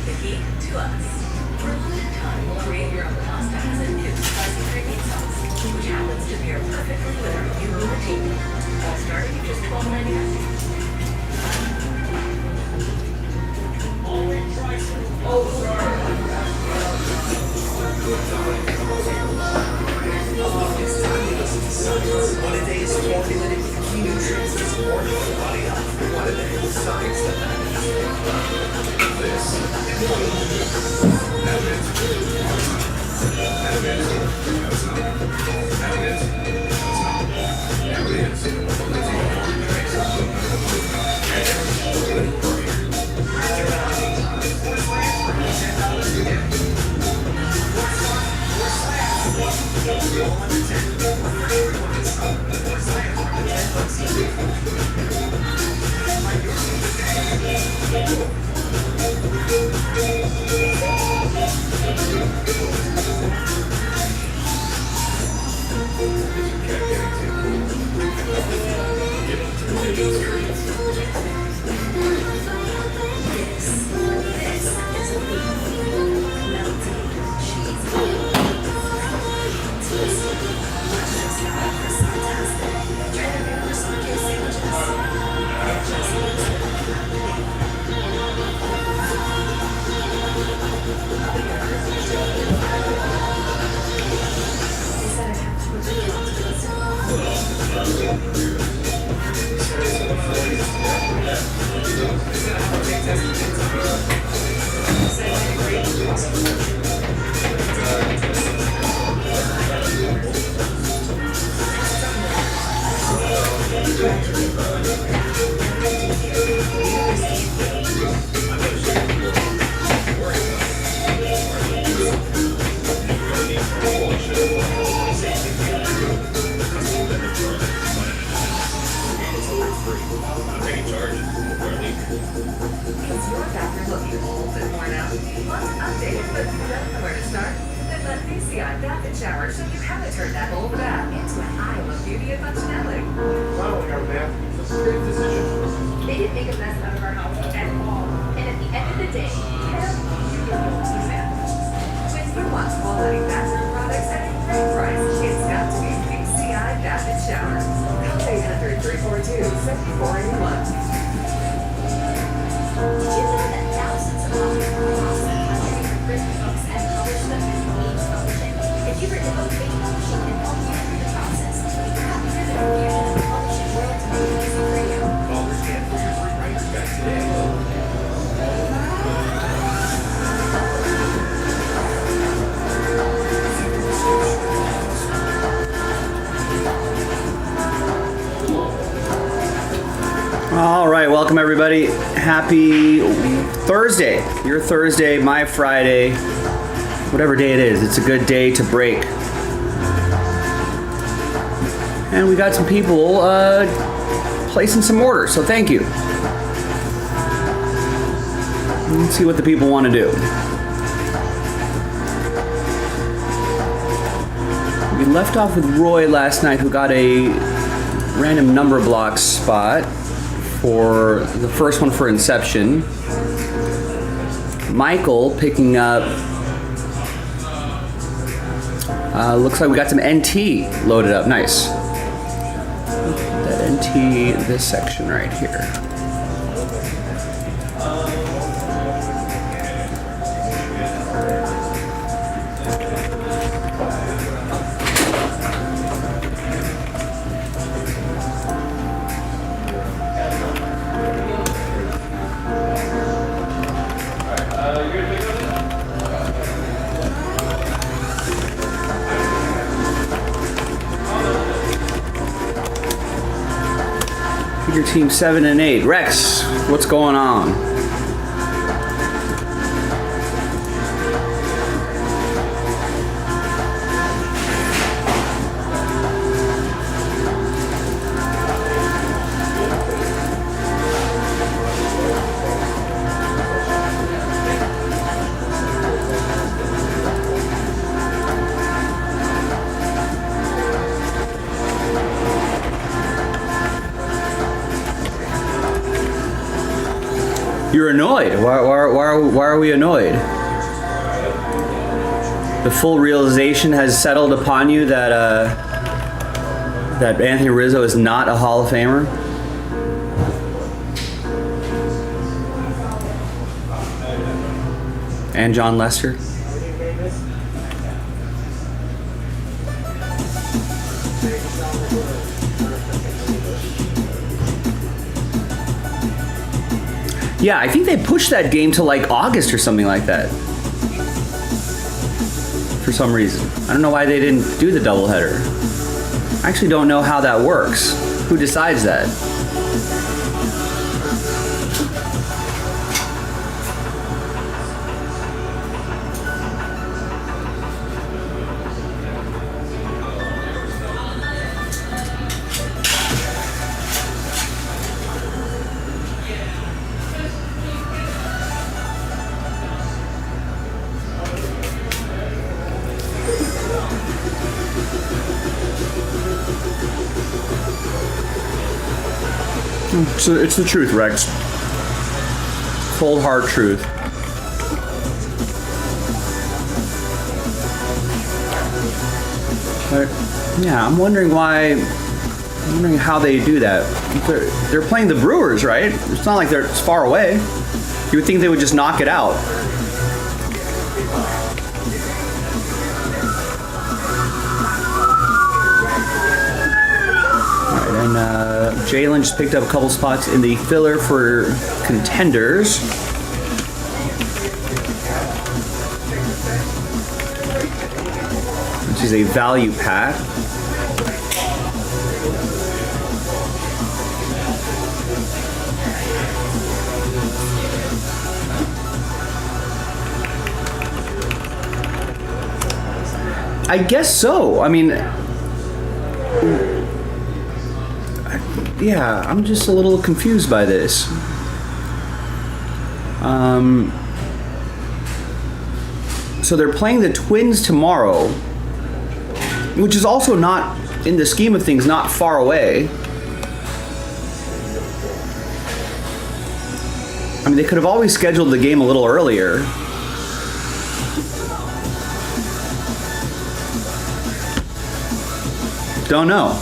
the key to us. For a limited time, we'll create your own pasta as a new spicy creamy sauce, which happens to pair perfectly with our new routine. All starting at just $12.99. One a day is formulated with key nutrients to support your body health. One a day with science that matters. This All right, welcome everybody. Happy Thursday. Your Thursday, my Friday, whatever day it is. It's a good day to break. And we got some people placing some orders, so thank you. Let's see what the people want to do. We left off with Roy last night, who got a random number block spot for the first one for Inception. Michael picking up, looks like we got some NT loaded up. Nice. That NT, this section right here. Your team 7 and 8. Rex, what's going on? You're annoyed. Why are we annoyed? The full realization has settled upon you that that Anthony Rizzo is not a Hall of Famer. And John Lester. Yeah, I think they pushed that game to like August or something like that. For some reason. I don't know why they didn't do the doubleheader. I actually don't know how that works. Who decides that? So it's the truth, Rex. Cold hard truth. But yeah, I'm wondering how they do that. They're playing the Brewers, right? It's not like it's far away. You would think they would just knock it out. And Jalen just picked up a couple spots in the filler for Contenders. Which is a value pack. I guess so. I mean, yeah, I'm just a little confused by this. So they're playing the Twins tomorrow, which is also not, in the scheme of things, not far away. I mean, they could have always scheduled the game a little earlier. Don't know.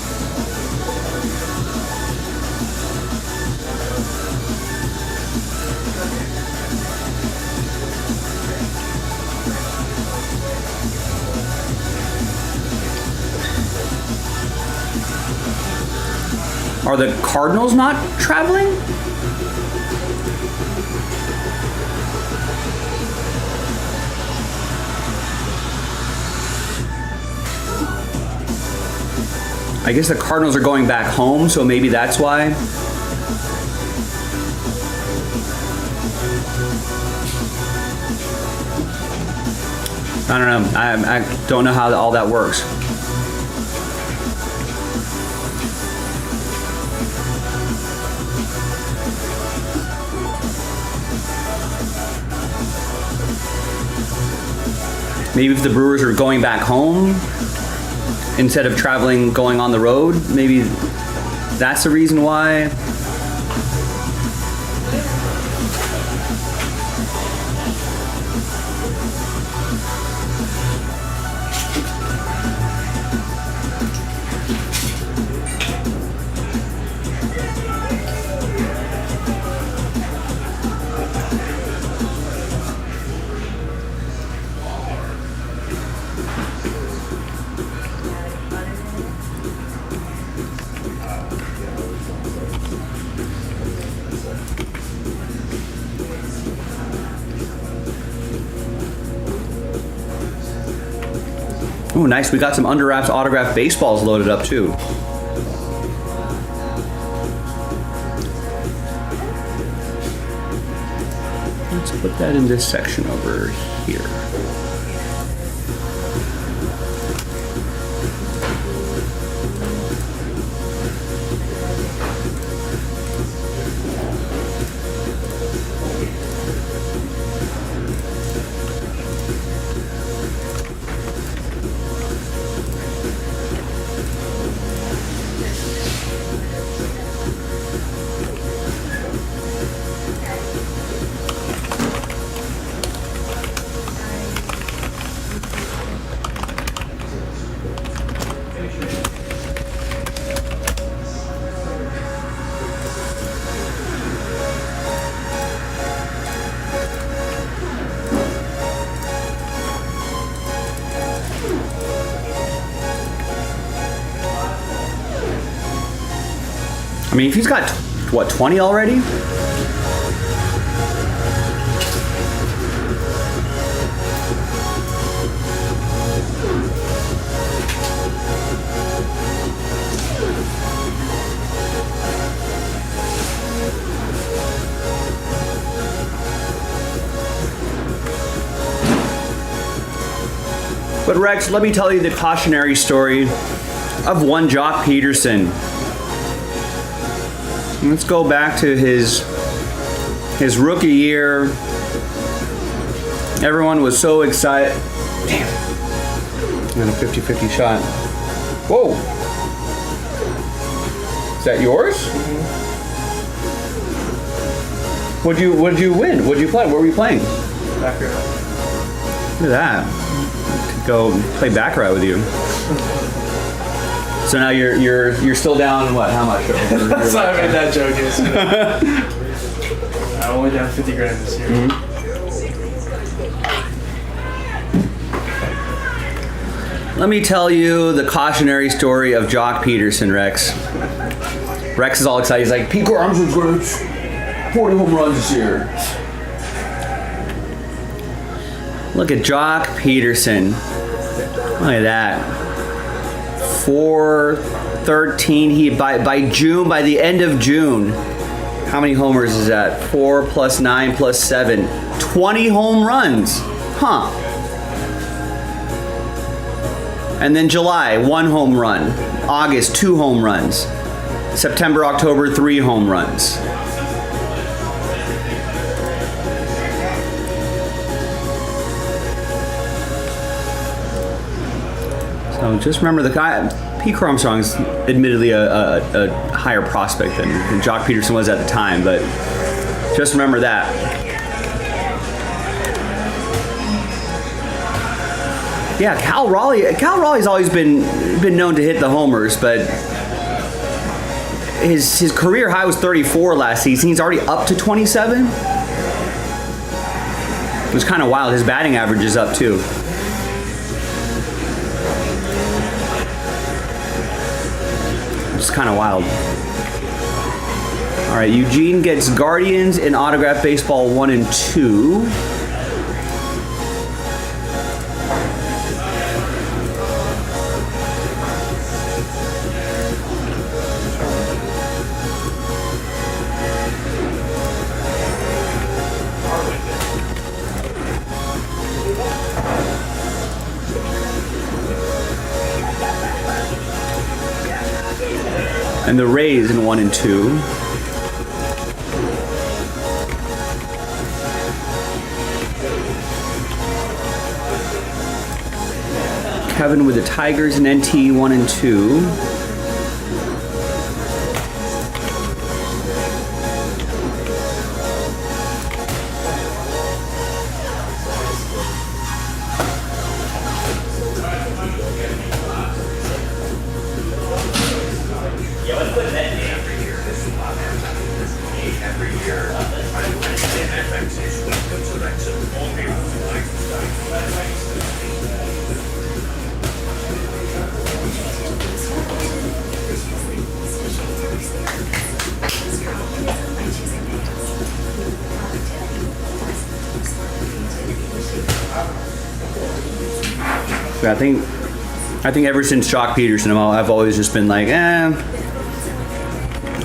Are the Cardinals not traveling? I guess the Cardinals are going back home, so maybe that's why. I don't know. I don't know how all that works. Maybe if the Brewers are going back home instead of traveling, going on the road, maybe that's the reason why. Oh, nice. We got some under wraps autographed baseballs loaded up, too. Let's put that in this section over here. mean, if he's got, what, 20 already? But Rex, let me tell you the cautionary story of one Jock Peterson. Let's go back to his rookie year. Everyone was so excited. Damn. And a 50-50 shot. Whoa. Is that yours? What'd you win? What'd you play? Where were you playing? Baccarat. Look at that. Go play baccarat with you. So now you're still down what? How much? That's why I made that joke. I'm only down 50 grand this year. Let me tell you the cautionary story of Jock Peterson, Rex. Rex is all excited. He's like, Pico Arms was great. 40 home runs this year. Look at Jock Peterson. Look at that. 413. He by the end of June, how many homers is that? 4 plus 9 plus 7. 20 home runs. Huh. And then July, 1 home run. August, 2 home runs. September, October, 3 home runs. So just remember the guy, Pete Armstrong's admittedly a higher prospect than Jock Peterson was at the time, but just remember that. Yeah, Cal Raleigh's always been known to hit the homers, but his career high was 34 last season. He's already up to 27. It was kind of wild. His batting average is up too. It's kind of wild. All right, Eugene gets Guardians in autograph baseball 1 and 2. And the Rays in 1 and 2. Kevin with the Tigers in NT 1 and 2. I think ever since Jock Peterson, I've always just been like,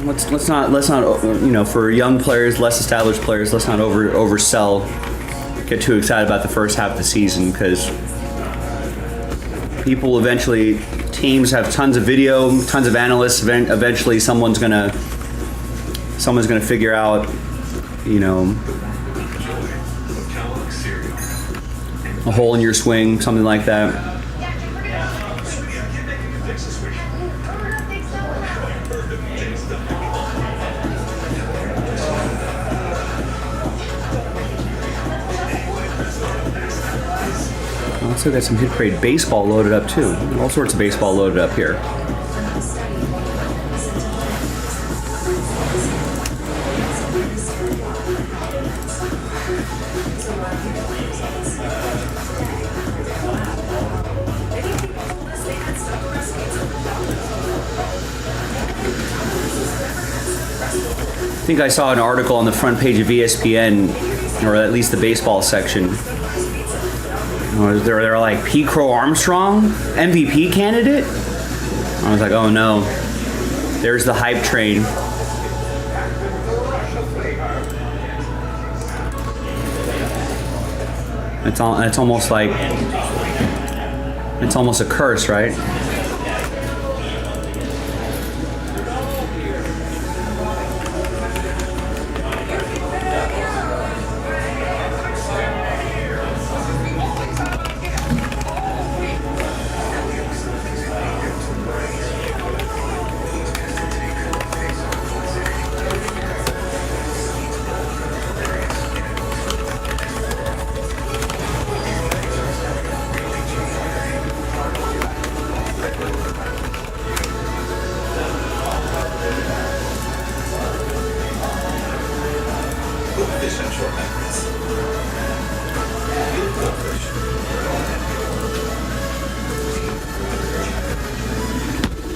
let's not for young players, less established players, let's not oversell, get too excited about the first half of the season, because people eventually, teams have tons of video, tons of analysts. Eventually, someone's gonna figure out, a hole in your swing, something like that. Also got some Hit Parade baseball loaded up too. All sorts of baseball loaded up here. think I saw an article on the front page of ESPN, or at least the baseball section. They're like, P. Crow Armstrong, MVP candidate? I was like, oh no. There's the hype train. It's almost like, it's almost a curse, right? Fish and short memories.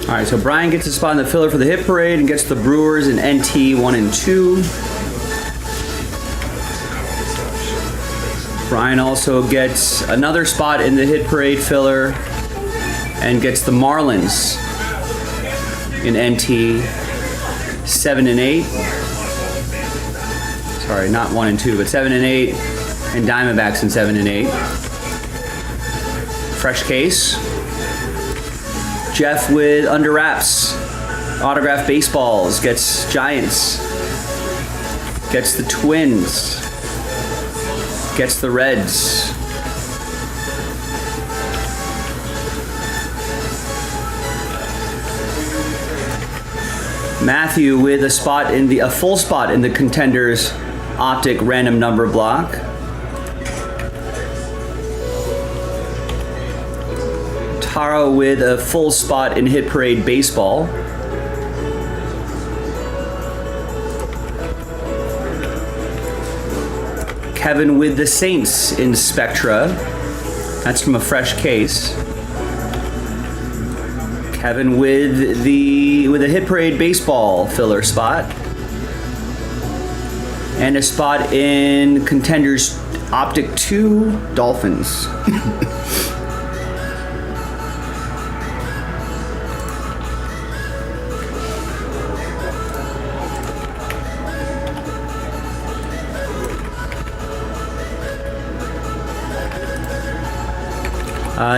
All right, so Brian gets a spot in the filler for the hit parade and gets the Brewers in NT 1 and 2. Brian also gets another spot in the hit parade filler and gets the Marlins in NT 7 and 8. Sorry, not 1 and 2, but 7 and 8, and Diamondbacks in 7 and 8. Fresh case. Jeff with under wraps. Autographed baseballs. Gets Giants. Gets the Twins. Gets the Reds. Matthew with a full spot in the Contenders Optic random number block. Taro with a full spot in Hit Parade Baseball. Kevin with the Saints in Spectra. That's from a fresh case. Kevin with a Hit Parade Baseball filler spot. And a spot in Contenders Optic 2 Dolphins.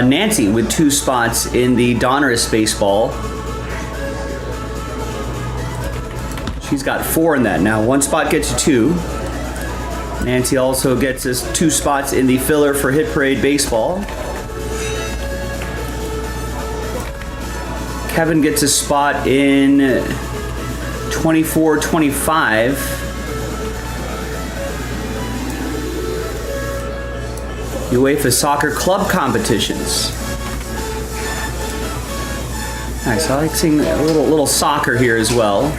Nancy with 2 spots in the Donruss baseball. She's got 4 in that now. 1 spot gets you 2. Nancy also gets us 2 spots in the filler for Hit Parade Baseball. Kevin gets a spot in 24-25. UEFA Soccer Club competitions. Nice, I like seeing a little soccer here as well.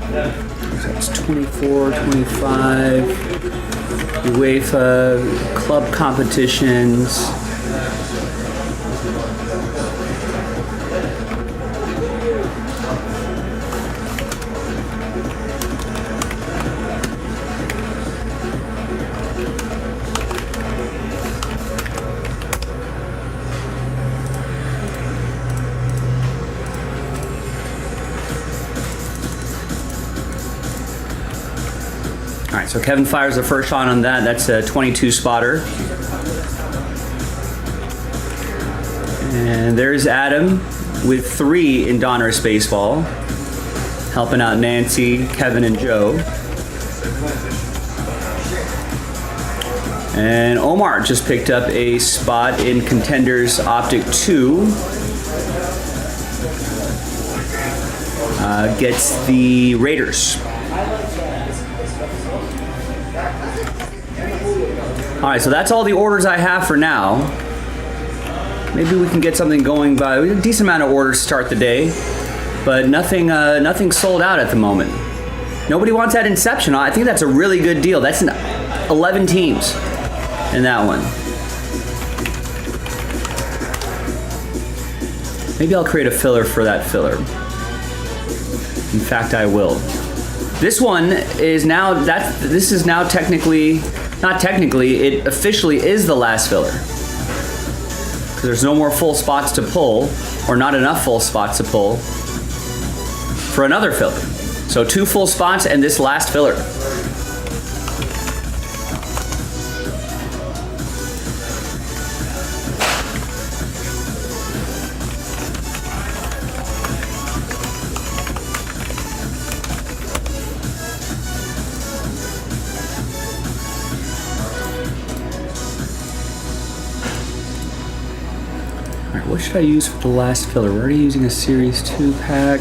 That's 24-25. UEFA club competitions. right, so Kevin fires the first shot on that. That's a 22 spotter. And there's Adam with 3 in Donruss Baseball, helping out Nancy, Kevin, and Joe. And Omar just picked up a spot in Contenders Optic 2. Gets the Raiders. Alright, so that's all the orders I have for now. Maybe we can get something going by a decent amount of orders to start the day, but nothing sold out at the moment. Nobody wants that Inception. I think that's a really good deal. That's 11 teams in that one. Maybe I'll create a filler for that filler. In fact, I will. This one is now this is now technically, not technically, it officially is the last filler. There's no more full spots to pull, or not enough full spots to pull for another filler. So 2 full spots and this last filler. What should I use for the last filler? We're already using a Series 2 pack.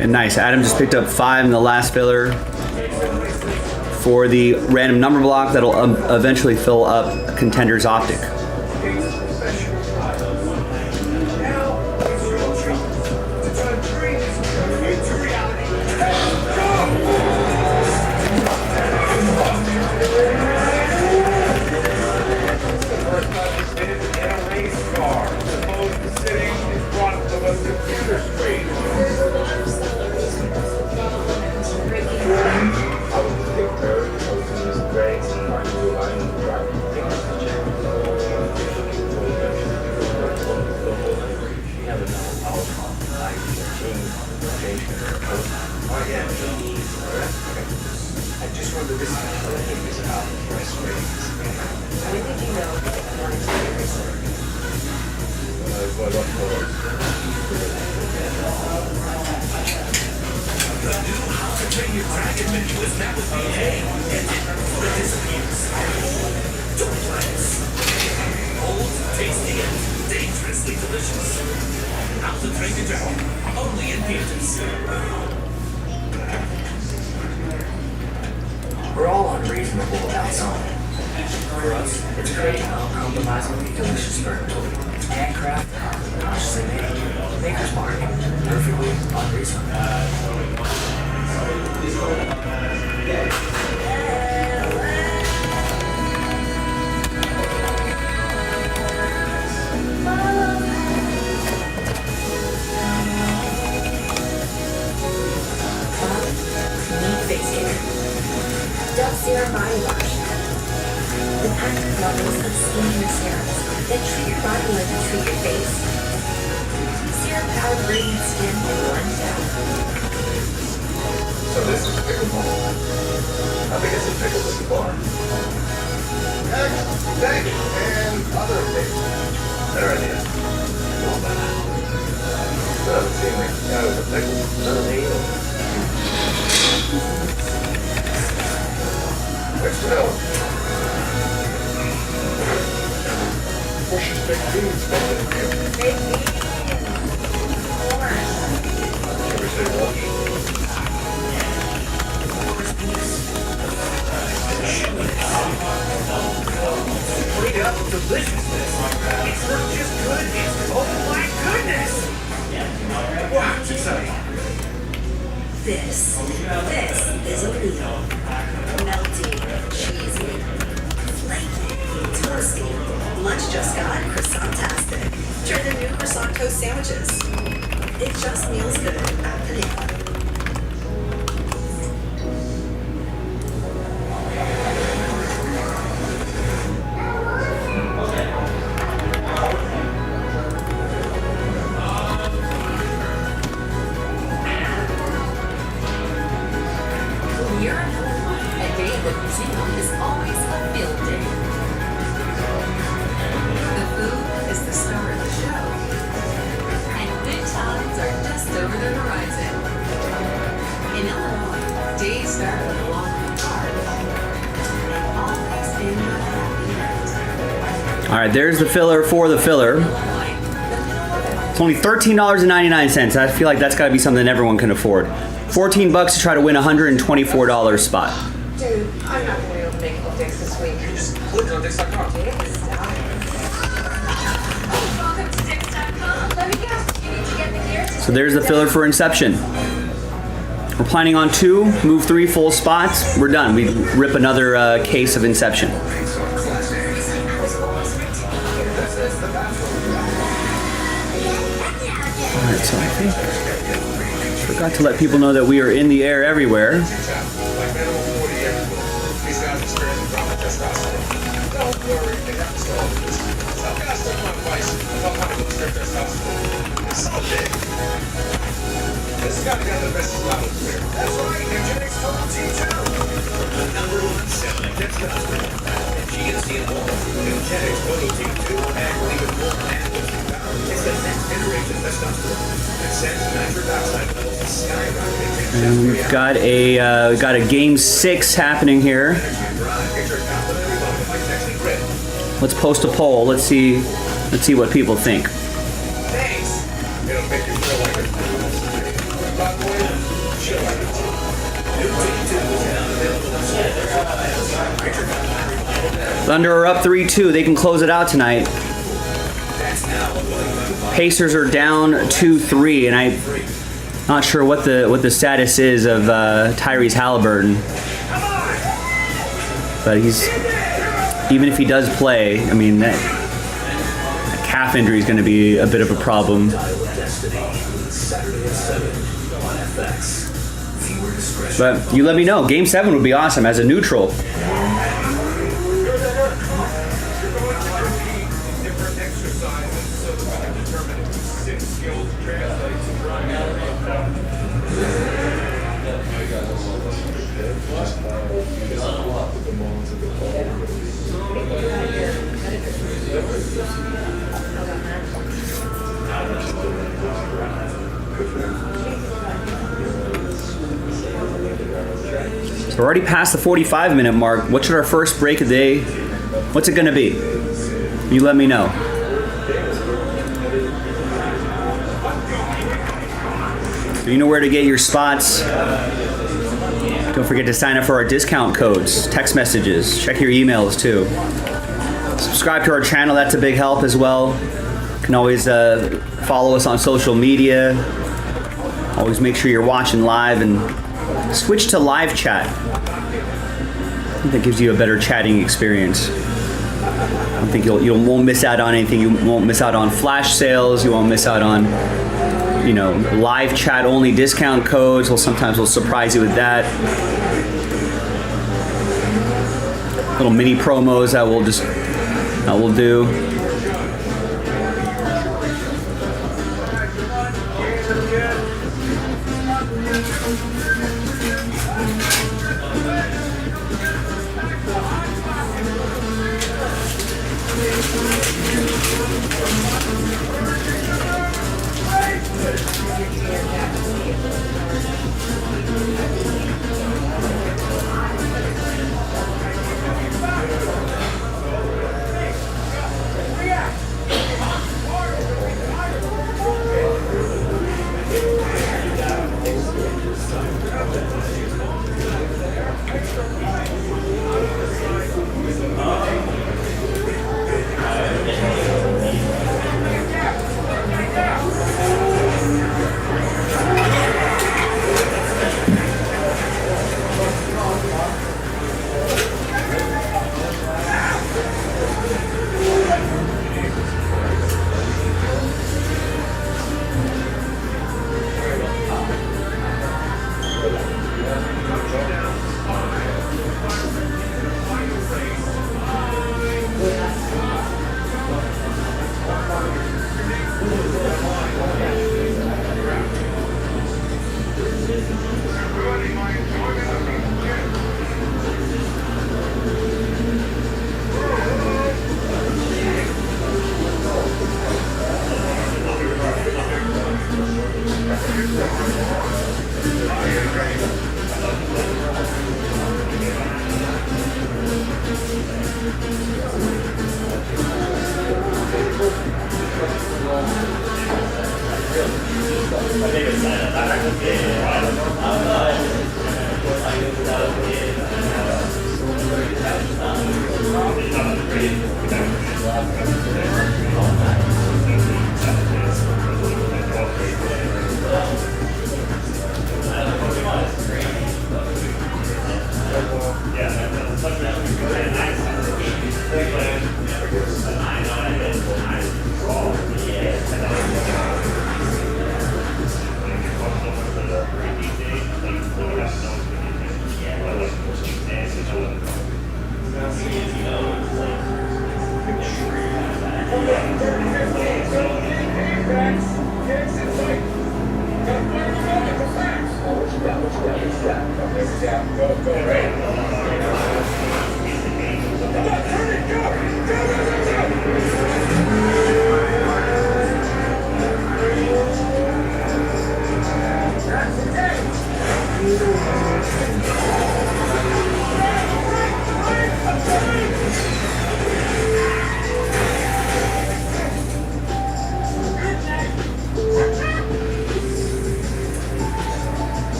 And nice, Adam just picked up 5 in the last filler for the random number block that'll eventually fill up Contenders Optic. Yeah. I just wonder this whole thing is about press ratings. When did you know that I wanted to be research? The new How to Train Your Dragon menu is met with VA, and it disappears. Don't plans. Old, tasty, and dangerously delicious. How to Train Your Dragon, only in theaters. We're all unreasonable about something. For us, it's creating uncompromisingly delicious food. Handcraft, consciously made, maker's mark, perfectly unreasonable. Need face care. Dove Serum Body Wash. With active levels of skincare serums that treat your body like you treat your face. Serum powered radiant skin in one tap. So this is pickleball. How big is a pickle at the bar? Eggs, bacon, and other things. Better idea. Well, that doesn't seem like a guy with a pickle. Where's Bill? Bush's big beans, Big beans. Corn. Should we say wash? Straight up deliciousness. It's not just good, it's oh my goodness! Wow, it's exciting. This is a meal. Melty, cheesy, flaky, toasty. Lunch just got croissant-tastic. Try the new croissant toast sandwiches. It just feels good at Panera. You're a day at the museum is always a field day. The food is the star of the show. And good times are just over the horizon. In Illinois, days start with a walk in the park. And always end with a happy end. All right, there's the filler for the filler. It's only $13.99. I feel like that's got to be something everyone can afford. $14 to try to win a $124 spot. Dude, I'm not going to be able to make updates this week. Just click on Dix.com. Welcome to Dix.com. Let me guess, you need to get the gear to So there's the filler for Inception. We're planning on 2, move 3 full spots. We're done. We rip another case of Inception. Alright, so I think forgot to let people know that we are in the air everywhere. Like minimum 40 years. These guys experience drama testosterone. Don't worry, they have to solve this. Some guys took my advice about how to boost their testosterone. It's so big. This has got to get the best slot of clear. That's right, Eugenics Total T2. The #1 selling testosterone. And GNC and more. Eugenics Total T2 and even more man-boosting power. It's the next generation testosterone. It sends nitric oxide levels skyrocketing. And we've got a game 6 happening here. Let's post a poll. Let's see what people think. Thanks. It'll make you feel like a by the way, chill like it. New T2 is now available in Thunder are up 3-2. They can close it out tonight. Pacers are down 2-3, and I'm not sure what the status is of Tyrese Halliburton. But even if he does play, I mean that calf injury is going to be a bit of a problem. But you let me know. Game 7 would be awesome as a neutral. So we're already past the 45-minute mark. What should our first break of the day? What's it gonna be? You let me know. So you know where to get your spots. Don't forget to sign up for our discount codes, text messages. Check your emails too. Subscribe to our channel. That's a big help as well. You can always follow us on social media. Always make sure you're watching live and switch to live chat. I think that gives you a better chatting experience. I think you won't miss out on anything. You won't miss out on flash sales. You won't miss out on, you know, live chat only discount codes. Sometimes we'll surprise you with that. Little mini promos that we'll do.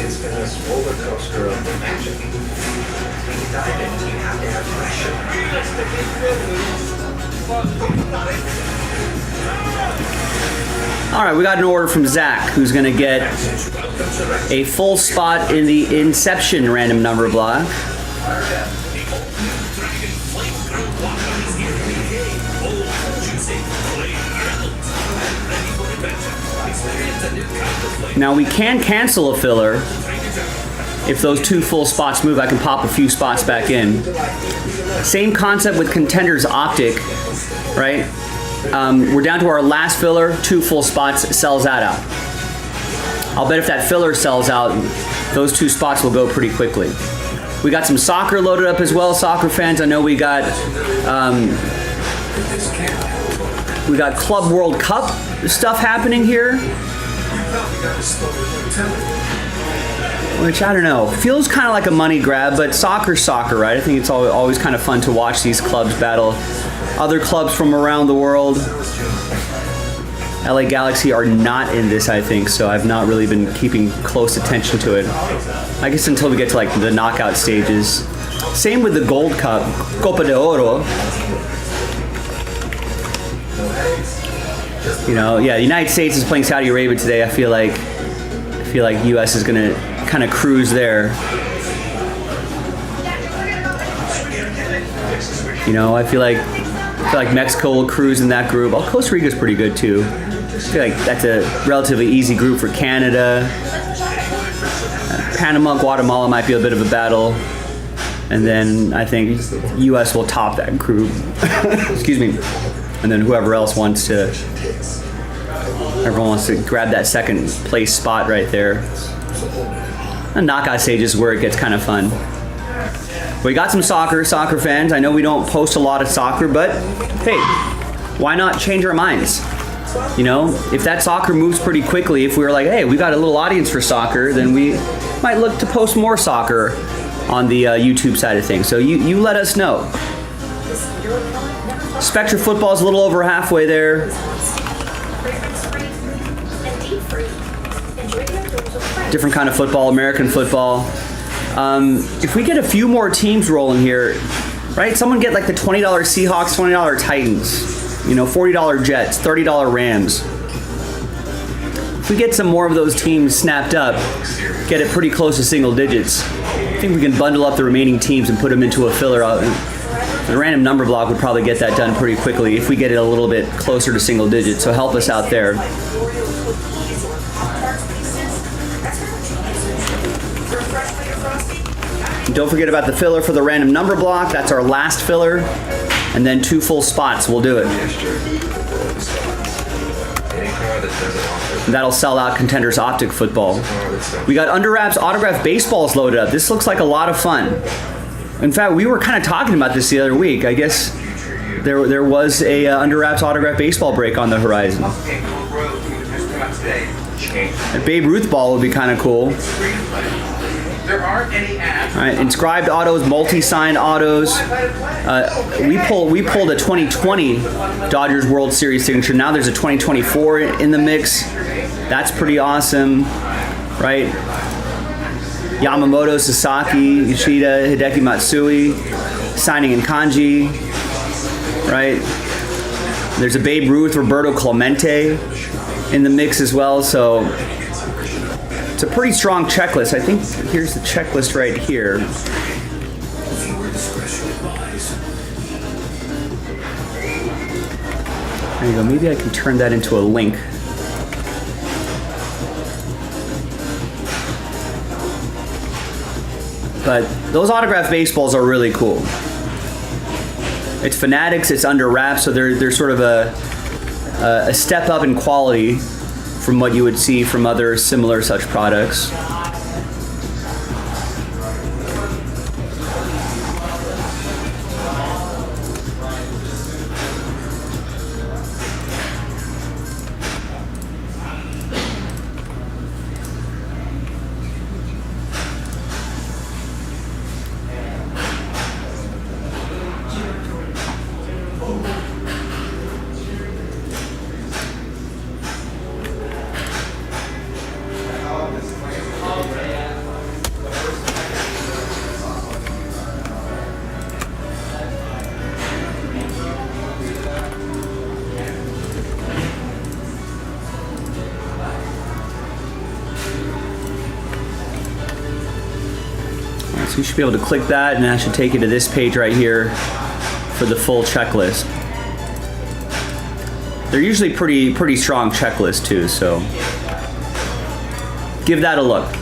It's been this roller coaster of magic. When you dive in, you have to have pressure. All right, we got an order from Zach, who's going to get a full spot in the Inception random number block. Now we can cancel a filler. If those 2 full spots move, I can pop a few spots back in. Same concept with Contenders Optic, right? We're down to our last filler, 2 full spots, sells that out. I'll bet if that filler sells out, those 2 spots will go pretty quickly. We got some soccer loaded up as well, soccer fans. I know we got Club World Cup stuff happening here. Which, I don't know, feels kind of like a money grab, but soccer's soccer, right? I think it's always kind of fun to watch these clubs battle other clubs from around the world. LA Galaxy are not in this, I think, so I've not really been keeping close attention to it. I guess until we get to like the knockout stages. Same with the Gold Cup, Copa de Oro. You know, yeah, the United States is playing Saudi Arabia today. I feel like US is gonna kind of cruise there. You know, I feel like Mexico will cruise in that group. Oh, Costa Rica's pretty good too. I feel like that's a relatively easy group for Canada. Panama, Guatemala might be a bit of a battle. And then I think US will top that group. Excuse me. And then whoever else wants to, everyone wants to grab that second place spot right there. The knockout stage is where it gets kind of fun. We got some soccer fans. I know we don't post a lot of soccer, but hey, why not change our minds? You know, if that soccer moves pretty quickly, if we were like, hey, we got a little audience for soccer, then we might look to post more soccer on the YouTube side of things. So you let us know. Spectra football is a little over halfway there. Different kind of football, American football. If we get a few more teams rolling here, right? Someone get like the $20 Seahawks, $20 Titans, you know, $40 Jets, $30 Rams. If we get some more of those teams snapped up, get it pretty close to single digits, I think we can bundle up the remaining teams and put them into a filler. The random number block would probably get that done pretty quickly if we get it a little bit closer to single digits, so help us out there. Don't forget about the filler for the random number block. That's our last filler. And then 2 full spots will do it. That'll sell out Contenders Optic football. We got Under Wraps autographed baseballs loaded up. This looks like a lot of fun. In fact, we were kind of talking about this the other week. I guess there was a Under Wraps autographed baseball break on the horizon. A Babe Ruth ball would be kind of cool. There aren't any ads. All right, inscribed autos, multi-signed autos. We pulled a 2020 Dodgers World Series signature. Now there's a 2024 in the mix. That's pretty awesome, right? Yamamoto, Sasaki, Yoshida, Hideki Matsui, signing in kanji, right? There's a Babe Ruth, Roberto Clemente in the mix as well, so it's a pretty strong checklist. I think here's the checklist right here. There you go. Maybe I can turn that into a link. But those autographed baseballs are really cool. It's Fanatics, it's Under Wraps, so they're sort of a step up in quality from what you would see from other similar such products. So you should be able to click that, and that should take you to this page right here for the full checklist. They're usually pretty strong checklists too, so give that a look.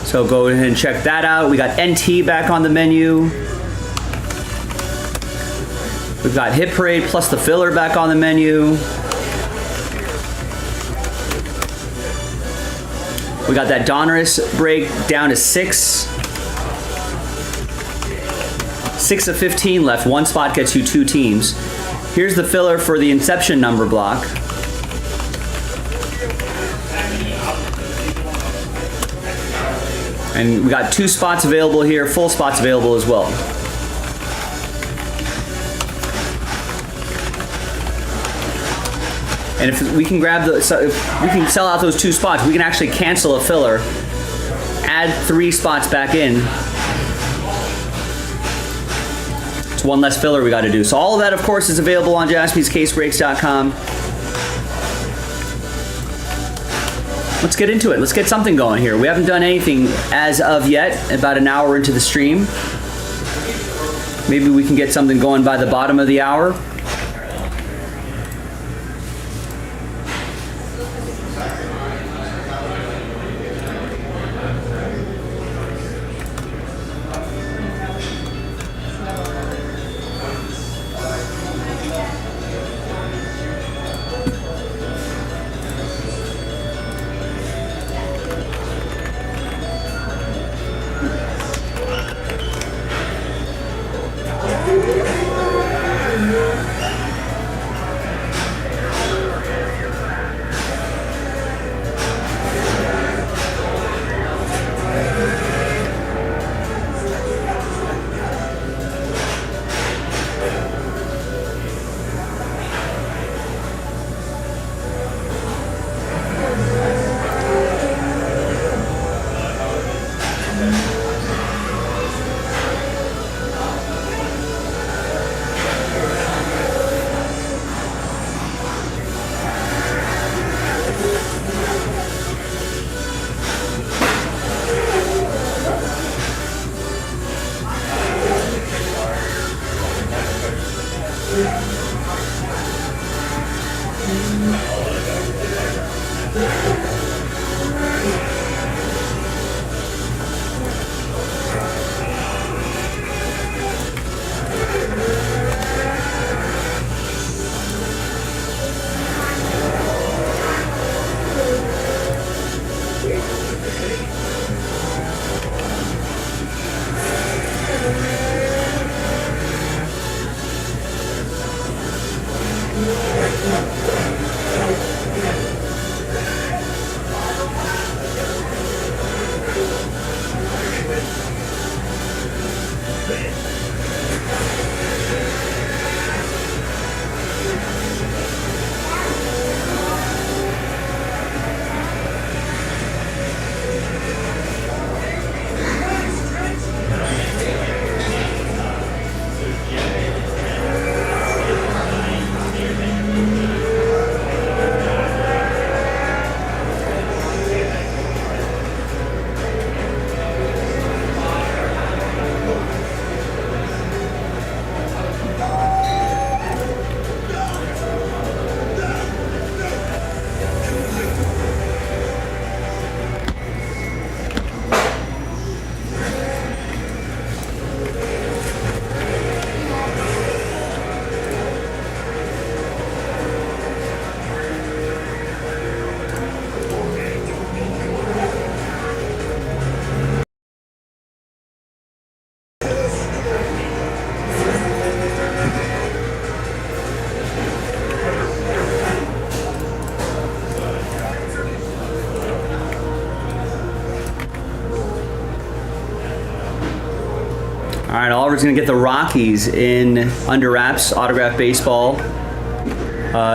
So go ahead and check that out. We got NT back on the menu. We've got Hit Parade plus the filler back on the menu. We got that Donruss break down to 6. 6 of 15 left. One spot gets you 2 teams. Here's the filler for the Inception number block. And we got 2 spots available here, full spots available as well. And if we can grab if we can sell out those 2 spots, we can actually cancel a filler, add 3 spots back in. It's one less filler we got to do. So all of that, of course, is available on jaspyscasebreaks.com. Let's get into it. Let's get something going here. We haven't done anything as of yet, about an hour into the stream. Maybe we can get something going by the bottom of the hour. All right, Oliver's gonna get the Rockies in Under Wraps Autograph Baseball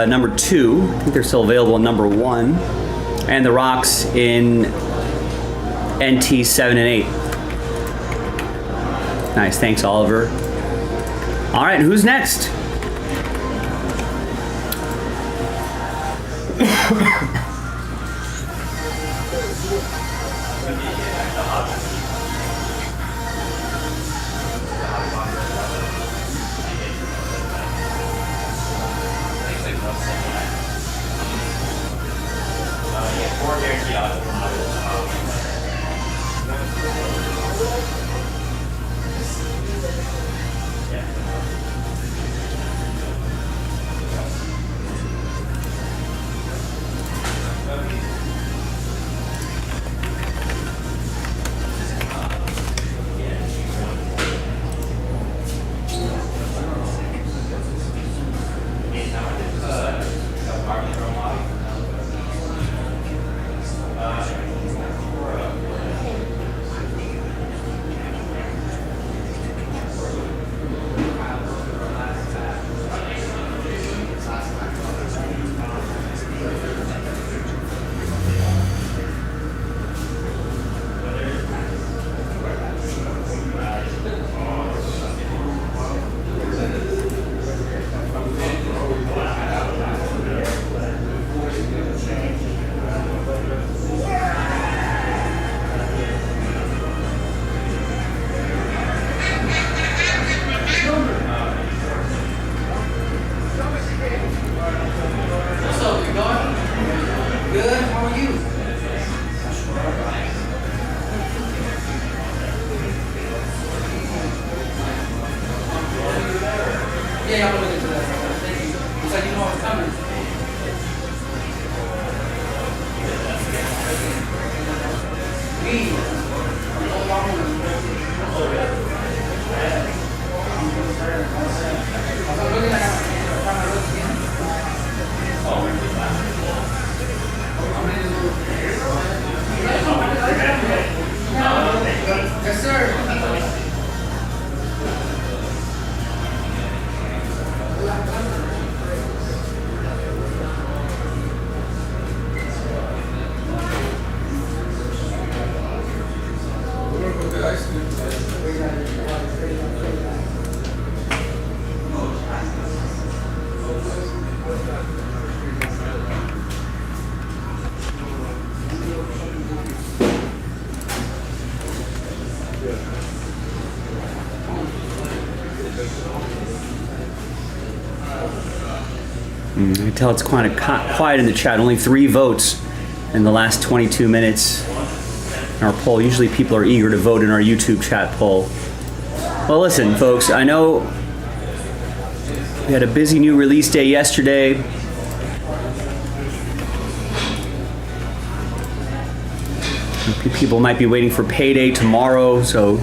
number 2. I think they're still available in number 1. And the Rocks in NT 7 and 8. Nice, thanks, Oliver. All right, who's next? I can tell it's kind of quiet in the chat. Only 3 votes in the last 22 minutes in our poll. Usually people are eager to vote in our YouTube chat poll. Well, listen, folks, I know we had a busy new release day yesterday. People might be waiting for payday tomorrow, so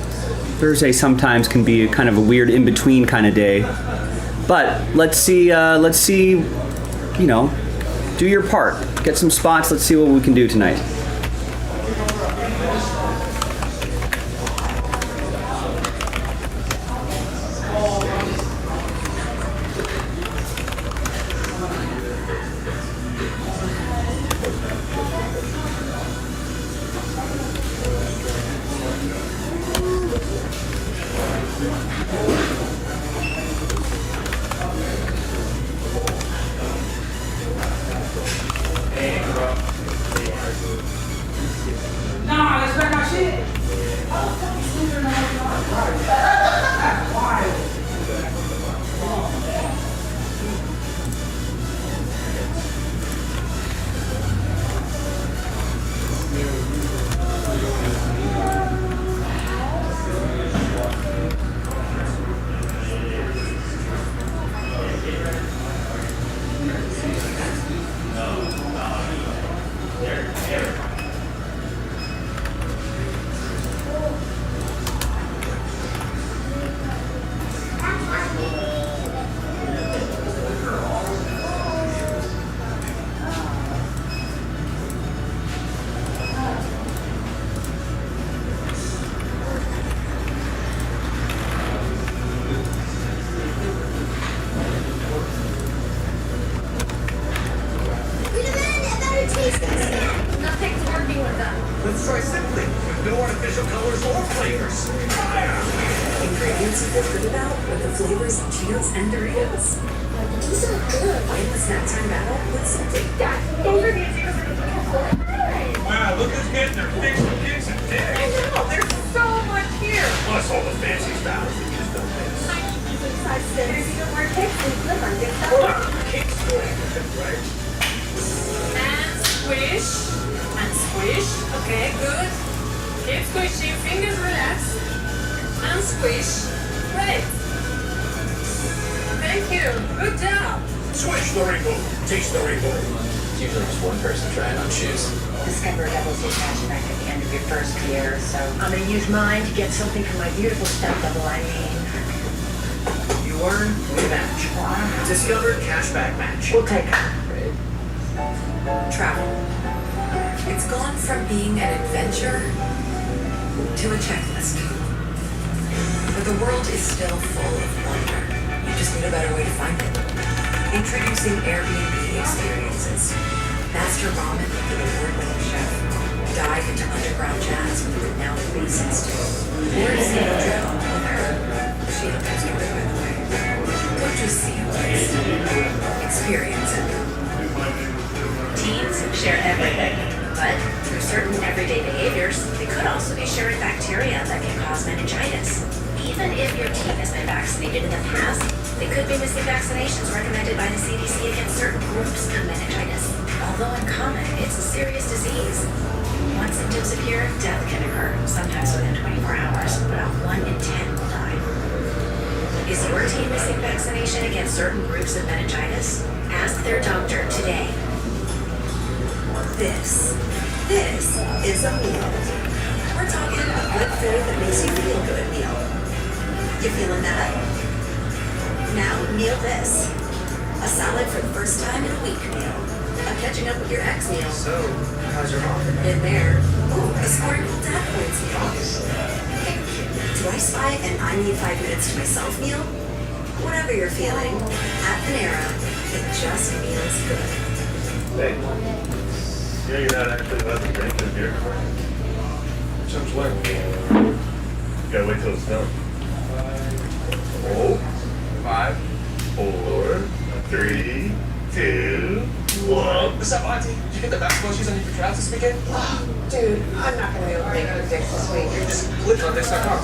Thursday sometimes can be a kind of a weird in-between kind of day. But let's see, you know, do your part. Get some spots. Let's see what we can do tonight. Let's try simply, with no artificial colors or flavors. Fire! Ingredients you feel good about with the flavors of Cheetos and Doritos. These are good. Win the snack time battle with something. Dad, those are the Cheetos that are good. Wow, look who's getting their fix for kicks and I digs. know, there's so much here. Plus all the fancy styles that you just don't miss. Size 6. There's even more cakes and flippers. Get that Wow, one. kicks good, right? And squish. And squish. Okay, good. Keep squishing. Fingers relaxed. And squish. Great. Thank you. Good job. Switch the rainbow. Taste the rainbow. It's usually just one person trying on shoes. Discover doubles your cashback at the end of your first year, so I'm gonna use mine to get something for my beautiful step double. You earn, we match. Discover cashback match. We'll take it. Travel. It's gone from being an adventure to a checklist. But the world is still full of wonder. You just need a better way to find it. Introducing Airbnb experiences. Master ramen with an award-winning chef. Dive into underground jazz with a renowned bassist. Or see a trip with her. She has a story, by the way. Don't just see a place. Experience it. Teens share everything, but through certain everyday behaviors, they could also be sharing bacteria that can cause meningitis. Even if your teen has been vaccinated in the past, they could be missing vaccinations recommended by the CDC against certain groups of meningitis. Although uncommon, it's a serious disease. Once symptoms appear, death can occur, sometimes within 24 hours. About 1 in 10 will die. Is your teen missing vaccination against certain groups of meningitis? Ask their doctor today. This is a meal. We're talking a good food that makes you feel good meal. You feeling that? Now meal this. A salad for the first time in a week meal. A catching up with your ex meal. So, how's your mom? In there. Ooh, a scoring cool dad points meal. Do I spy an I need 5 minutes to myself meal? Whatever you're feeling, at Panera, it just feels good. Hey, you know you're not actually allowed to drink in a beer car? Sounds like you gotta wait till it's done. 5, 4, 3, 2, 1. What's up, Auntie? Did you get the basketball shoes I need for tryouts this weekend? Dude, I'm not gonna be able to make it to Dick's this week. Just click on Dix.com.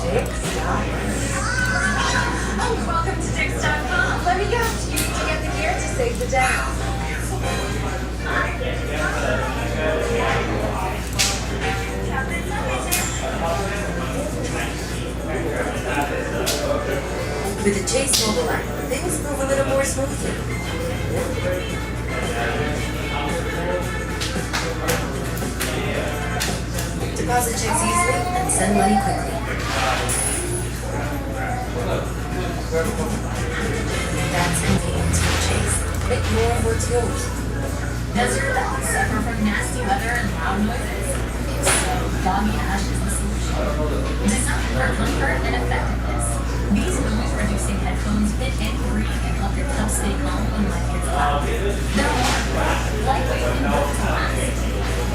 Oh, welcome to Dix.com. Let me guess, you need to get the gear to save the day. With the Chase mobile app, things move a little more smoothly. Deposit checks easily and send money quickly. That's convenience for Chase. Make more of what's yours. Does your dog suffer from nasty weather and loud noises? If so, Doggy Ash is the solution. Designed for comfort and effectiveness, these noise-reducing headphones fit and breathe and help your pet stay calm when life gets loud. They're warm, lightweight, and built to last.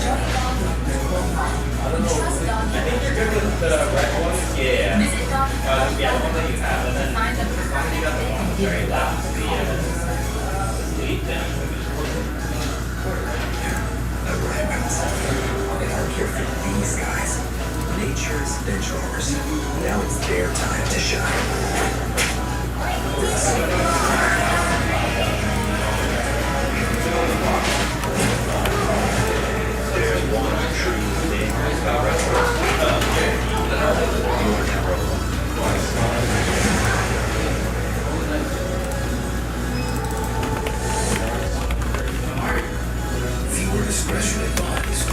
Join Dog Lovers worldwide. Trust Doggy Ash. Visit doggy.com to find the perfect fit and give you And I'm here for these guys. Nature's benchmarkers. Now it's their time to shine. There's one true thing about restaurants. You are never alone. Viewer discretion advised.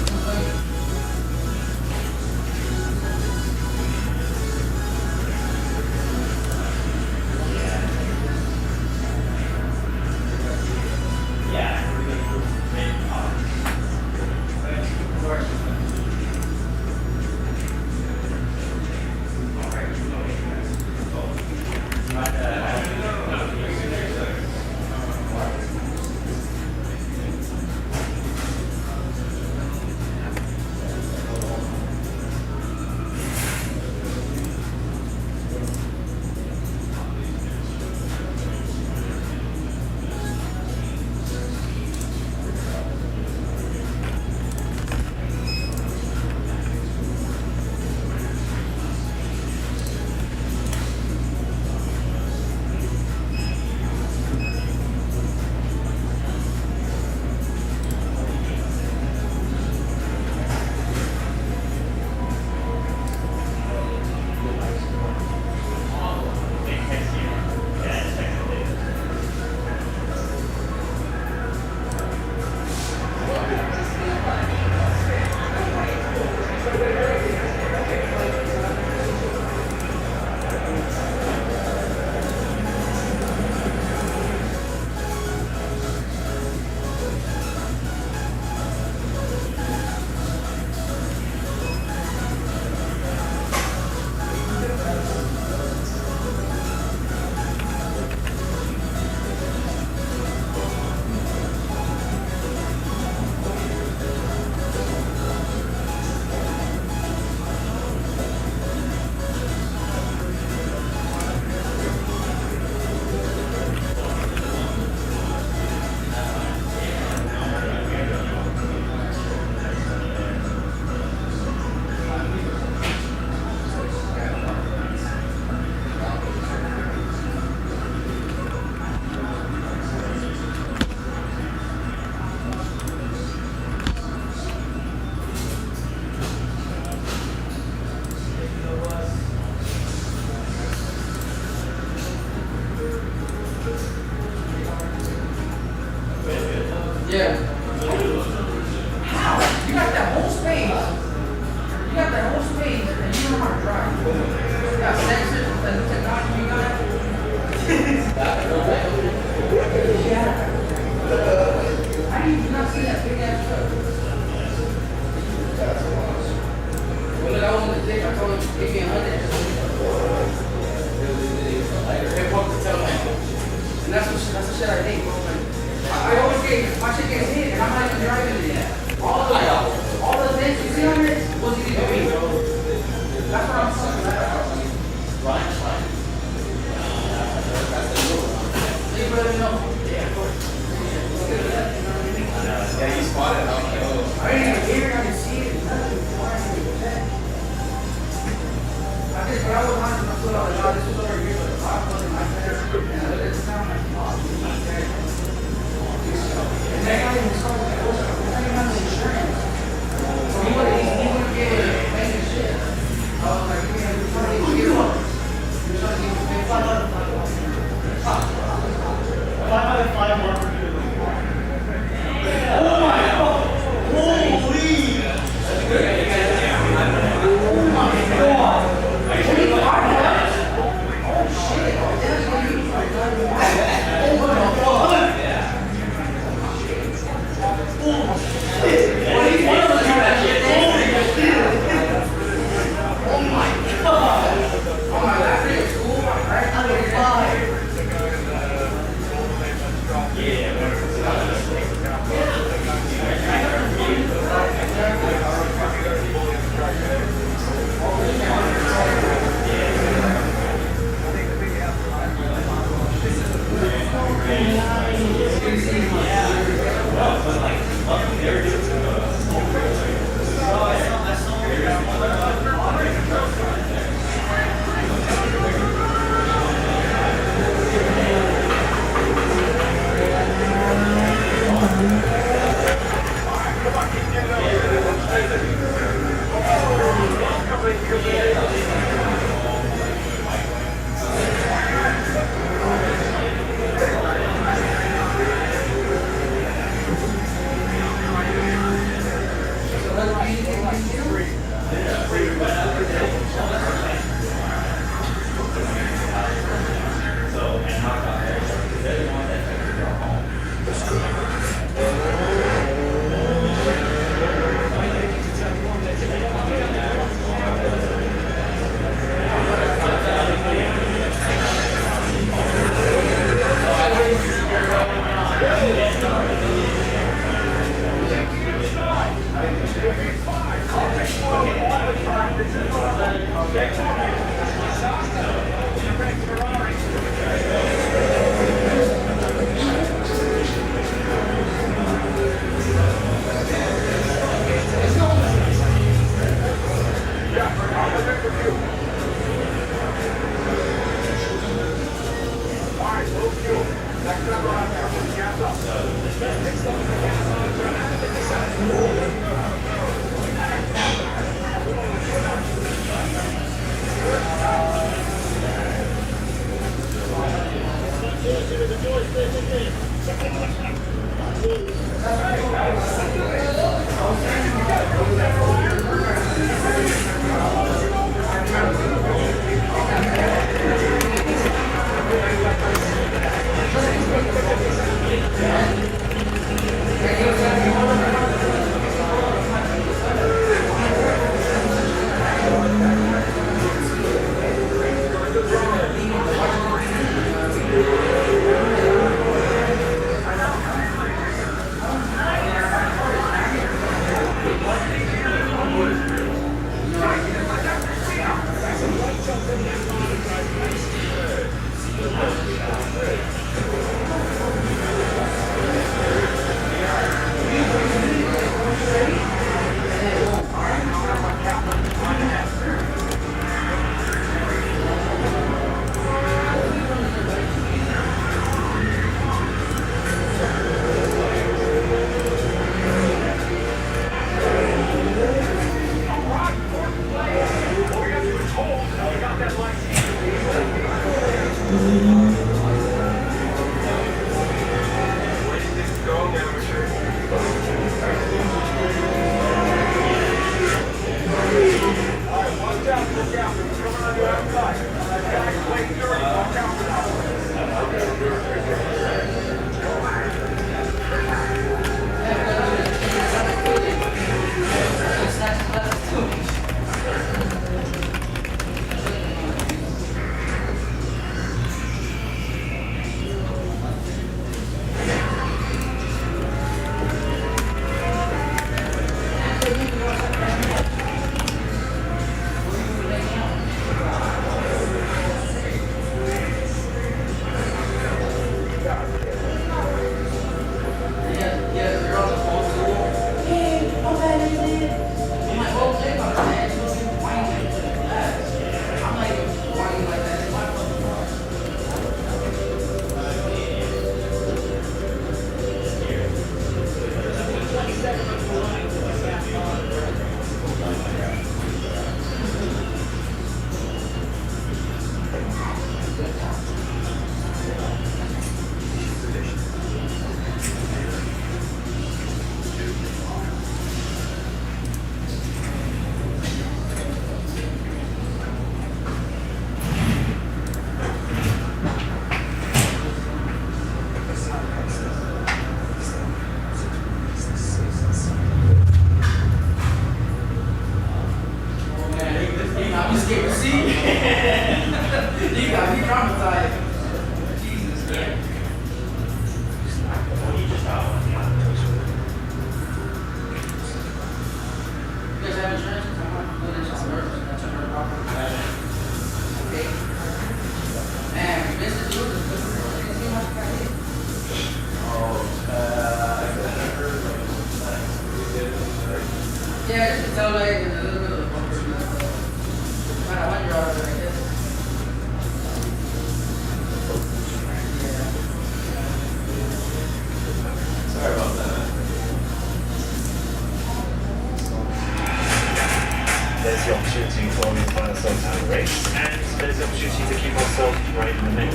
There's the opportunity for me to find ourselves out of the race, and there's the opportunity to keep ourselves right in the mix.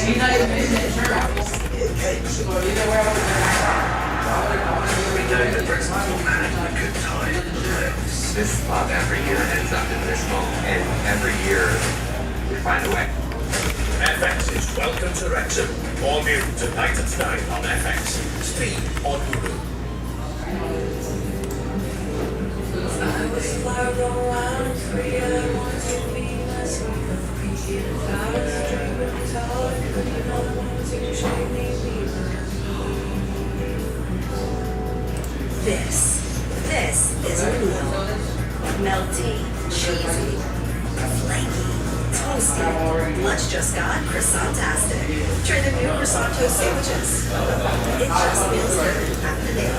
He's not even in the shirt. So either way, We know that This spot every year ends up in this mall, and every year we find a way. FX is Welcome to Wrexham. All new tonight at 9 on FX. Stream on Hulu. I was flying around free, I want to be myself. I was dreaming tall, but you know I want to shake me. This is a noodle. Melty, cheesy, flaky, toasty. Lunch just got croissant-tastic. Try the new croissant toast sandwiches. It just feels good at the day.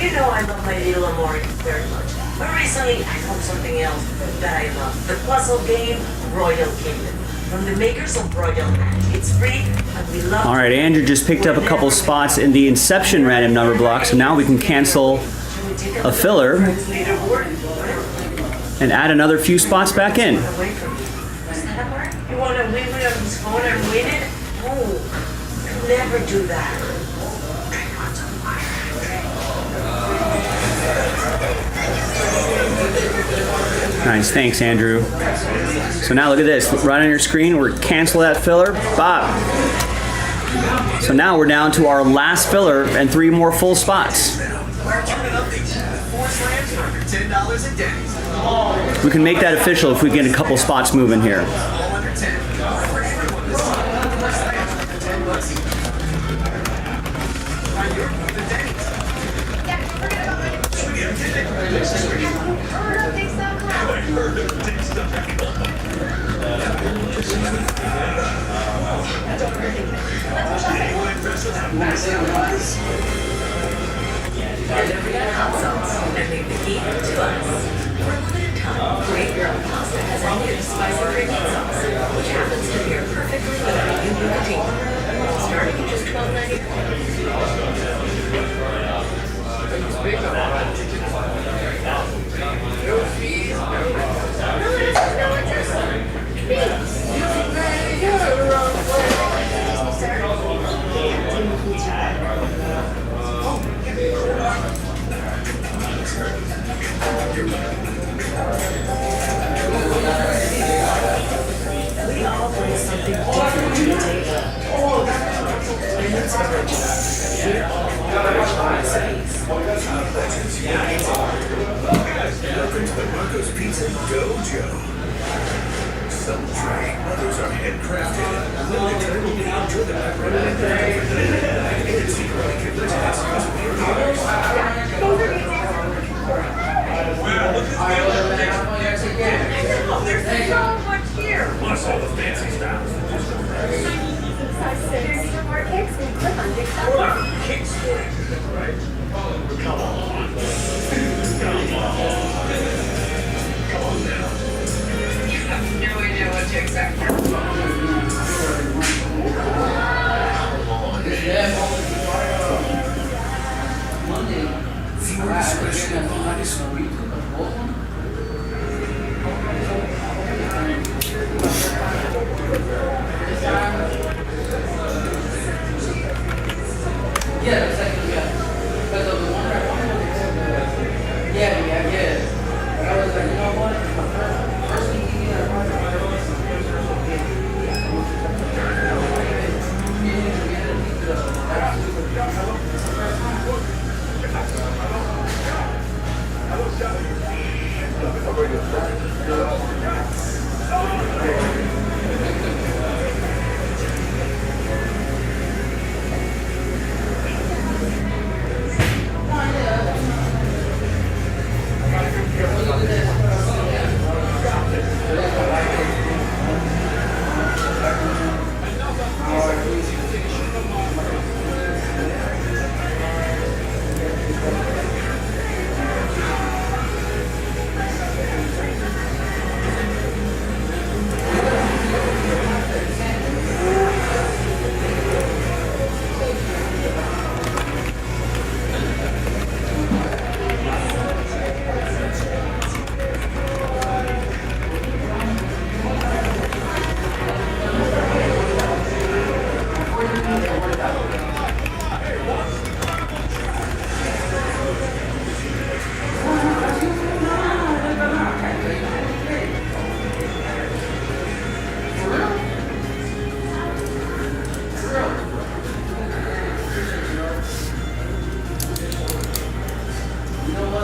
You know I love my little Amore very much. But recently I found something else that I love. The puzzle game Royal Kingdom. From the makers of Royal Match. It's free and we love it. All right, Andrew just picked up a couple spots in the Inception random number block, so now we can cancel a filler and add another few spots back in. You want to win it on his phone and win it? Oh, I'd never do that. Nice, thanks, Andrew. So now look at this. Right on your screen, we're cancel that filler. Bop. So now we're down to our last filler and 3 more full spots. We can make that official if we get a couple spots moving here. Hot sauce and leave the heat to us. For a limited time, Great Girl Pasta has a new spicy creamy sauce, which happens to pair perfectly with our new poutine. Starting at just we all bring something different to the table. And it's original. Here are original recipes. Welcome to the Marco's Pizza Dojo. Some try, others are handcrafted. Limited time only. Enjoy the pepperoni and the you can see right here the task There's so much here. plus all the fancy styles. There's even more kicks when you click on Dick's.com. Kicks for it, right? Come on. Come on now. You have no idea what to expect. Viewer discretion advised.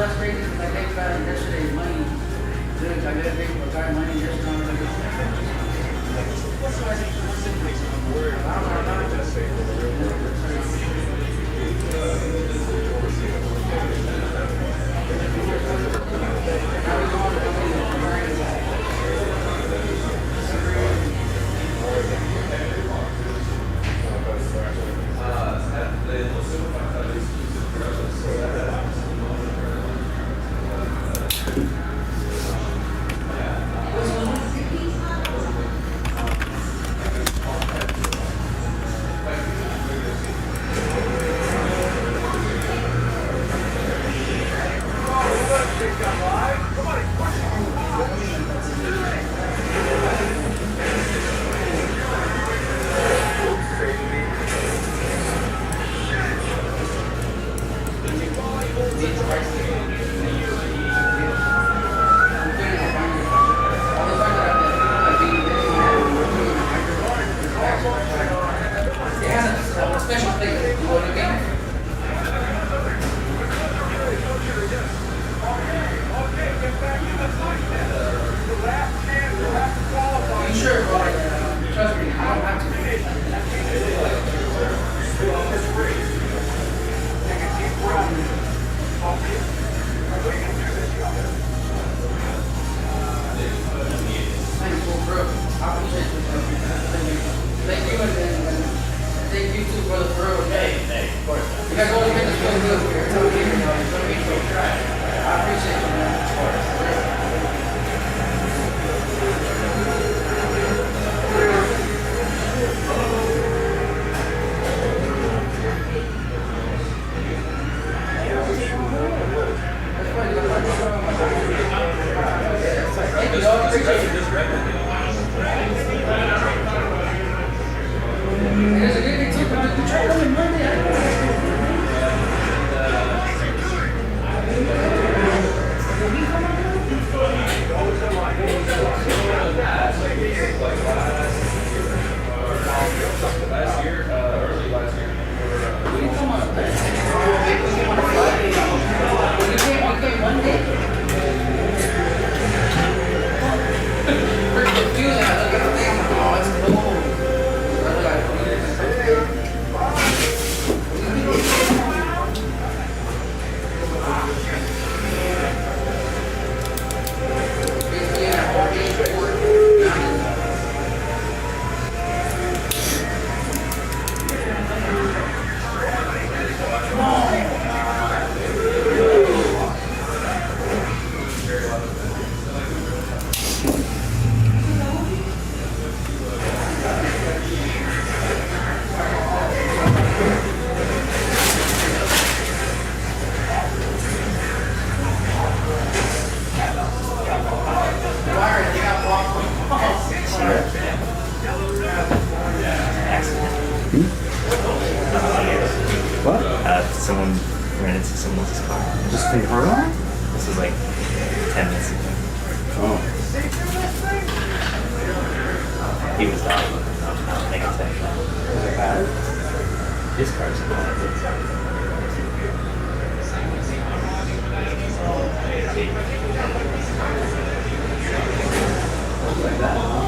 what's crazy? Is I think yesterday's money. Dude, I did think about time money yesterday. Someone ran into someone else's car. Just confirm? This was like 10 minutes ago. Oh. He was dying. I'll make a tech. Is it bad? His car's bad. Like that.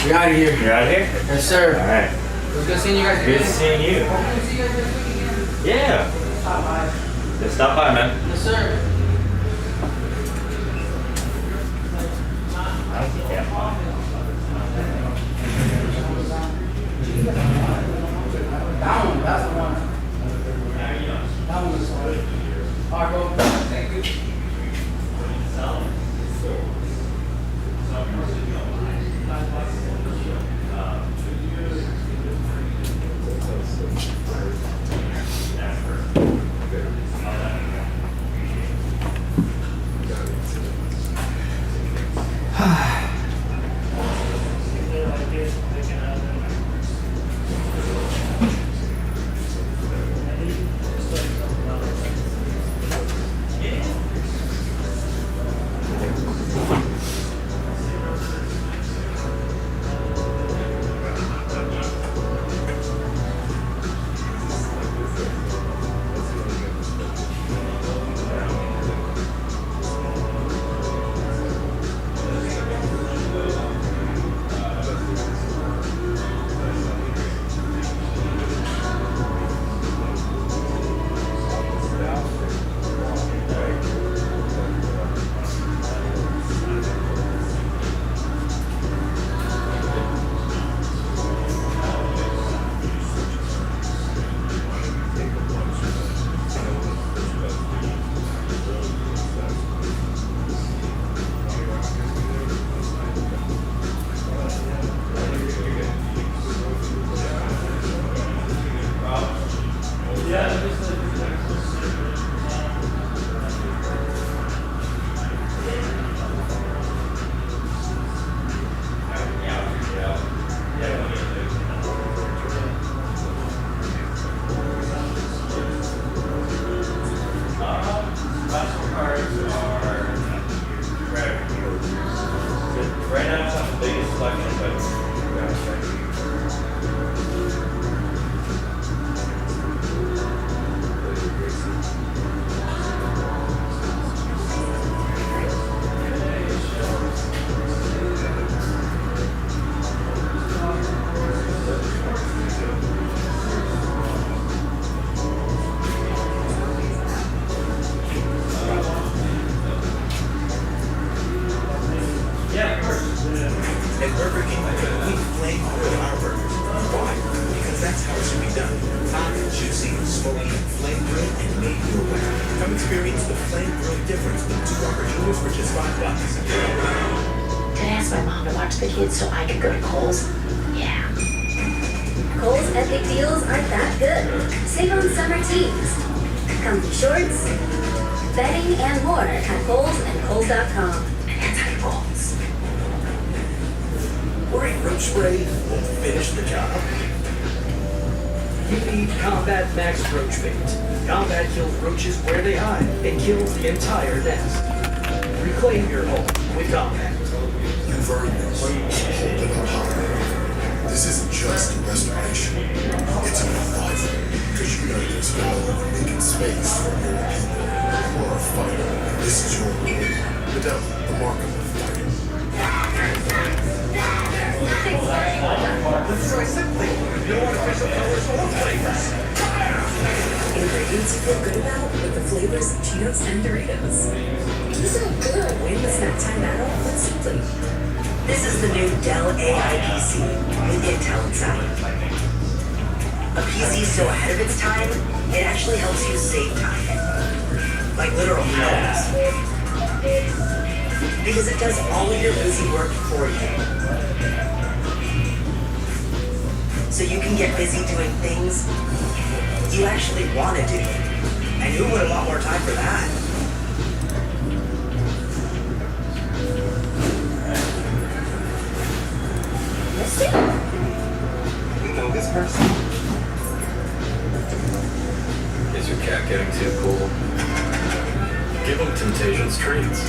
We out of here. You're out of here? Yes, sir. All right. It was good seeing you guys. Good seeing you. Hopefully see you guys next week again. Yeah. Stop by. Just stop by, man. Yes, sir. That one, that's the one. That one was the one. Alright, bro. Thank you. Right now, it's not the biggest selection, but At Burger King, we flame grill our burgers. Why? Because that's how it should be done. Hot, juicy, smoky, flame grill, and made your way. Come experience the flame grill difference with 2 Whopper Juniors for just $5. Did I ask my mom to watch the kids so I could go to Kohl's? Yeah. Kohl's epic deals aren't that good. Save on summer tees, comfy shorts, bedding, and more at Kohl's and Kohl's.com. And anti-Kohl's. Worry roach spray won't finish the job. You need Combat Max Roach Bait. Combat kills roaches where they hide and kills the entire nest. Reclaim your home with Combat. You've earned this. Open up high. This isn't just a restoration. It's a revival. Because you know there's value in making space for your people. You're a fighter, and this is your role. Medell, the mark of a fighter. Destroy simply. No artificial colors or flavors. Ingredients you feel good about with the flavors of Cheetos and Doritos. These are good. Win the snack time battle with Simply. This is the new Dell AI PC with Intel inside. A PC so ahead of its time, it actually helps you save time. Like literal hours. Because it does all of your busy work for you. So you can get busy doing things you actually want to do. And who would have want more time for that? Let's see. We know this person. Is your cat getting too cool? Give him Temptation's treats.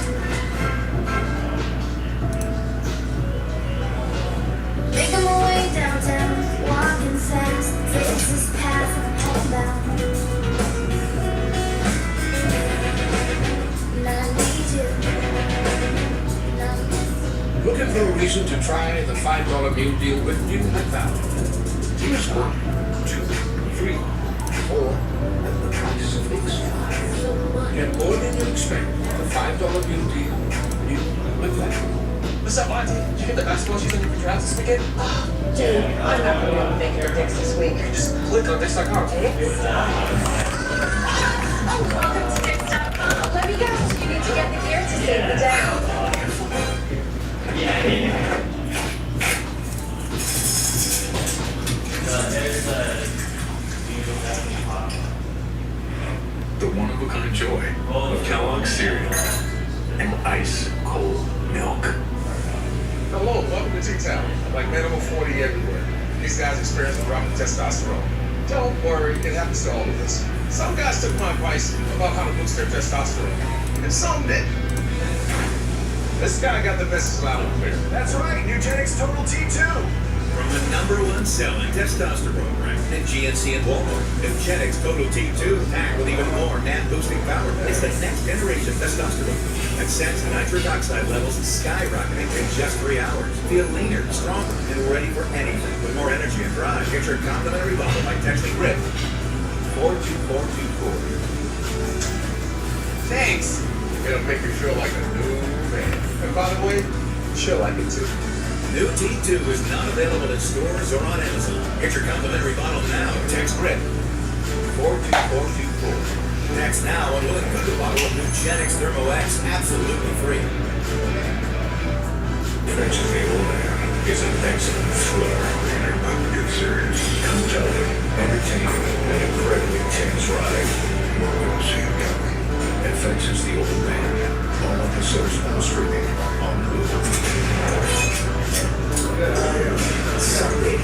Making my way downtown, walking fast, takes this path of homebound. And I need you. Looking for a reason to try the $5 meal deal with new value. Here's 1, 2, 3, 4, and the price of things. Get more than you expect. The $5 meal deal, new with value. What's up, Auntie? Did you get the basketball shoes on your drafts this weekend? Dude, I'm not gonna be able to make your dicks this week. Just click on Dix.com. Welcome to Dix.com. Let me guess, you need to get the gear to save the day. The one-of-a-kind joy of Kellogg's cereal and ice-cold milk. Hello, welcome to T-Town. Like minimum 40 everywhere. These guys experience a drop in testosterone. Don't worry, it happens to all of us. Some guys took my advice about how to boost their testosterone, and some didn't. This guy got the message loud and clear. That's right, Nugenix Total T2. From the #1 selling testosterone brand at GNC and Walmart, Nugenix Total T2, packed with even more NAD-boosting power. It's the next generation testosterone that sends nitric oxide levels skyrocketing in just 3 hours. Feel leaner, stronger, and ready for anything with more energy and drive. Get your complimentary bottle by texting RIP 42424. Thanks. It'll make me feel like a new man. And by the way, she'll like it too. New T2 is not available in stores or on Amazon. Get your complimentary bottle now. Text RIP 42424. Text now and we'll include a bottle of Nugenix Thermo X absolutely free. Fetching the old man is an excellent thriller. You're about to get serious. Compelling, entertaining, and incredibly intense ride. You're going to see it coming. FX is the old man. All episodes now streaming on Hulu. Sunday.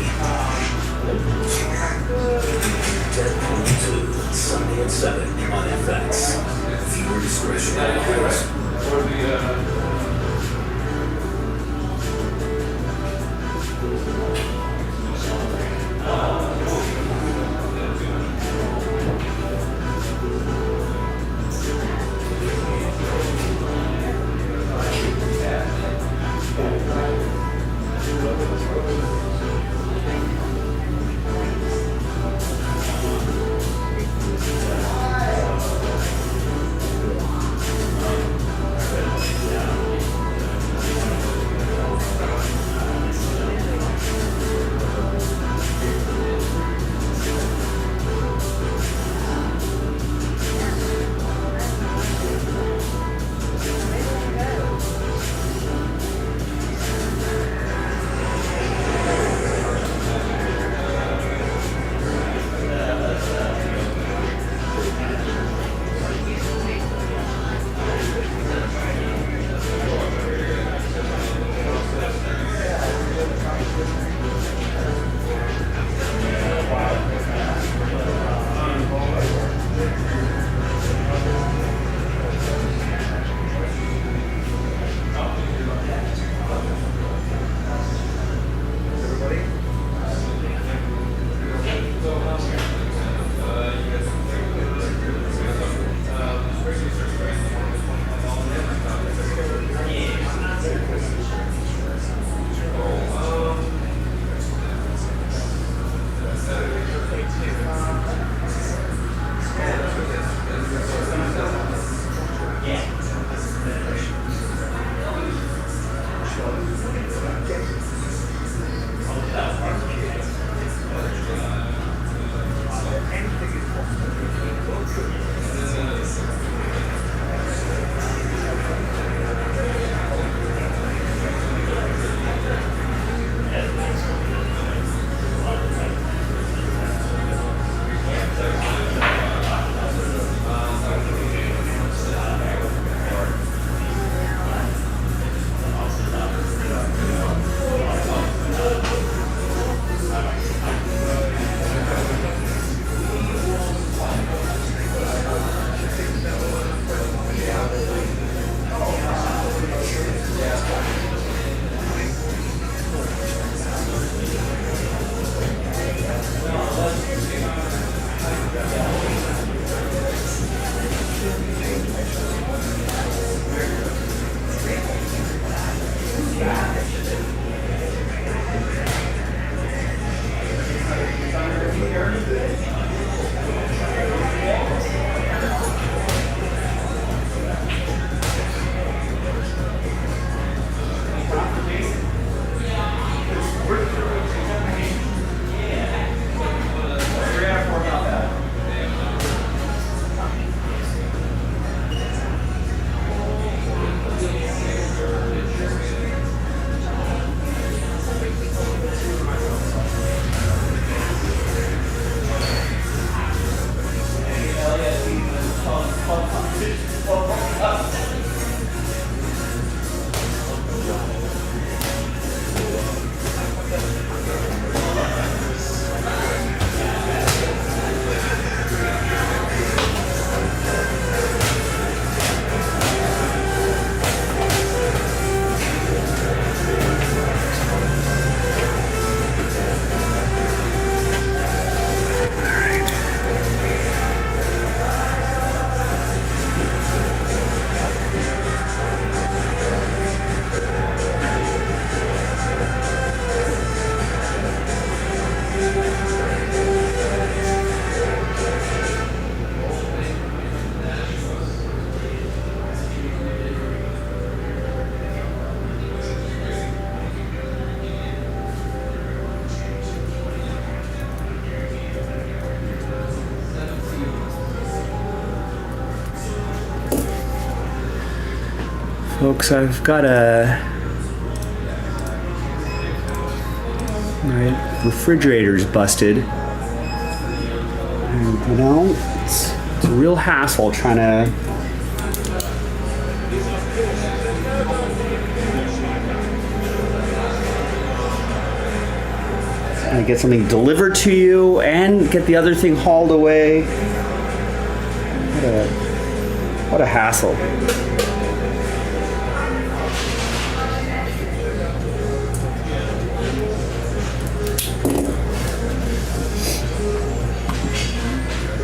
Deadpool 2, Sunday at 7 on FX. Viewer discretion advised. folks, I've got my refrigerator's busted. And, you know, it's a real hassle trying to get something delivered to you and get the other thing hauled away. What a hassle.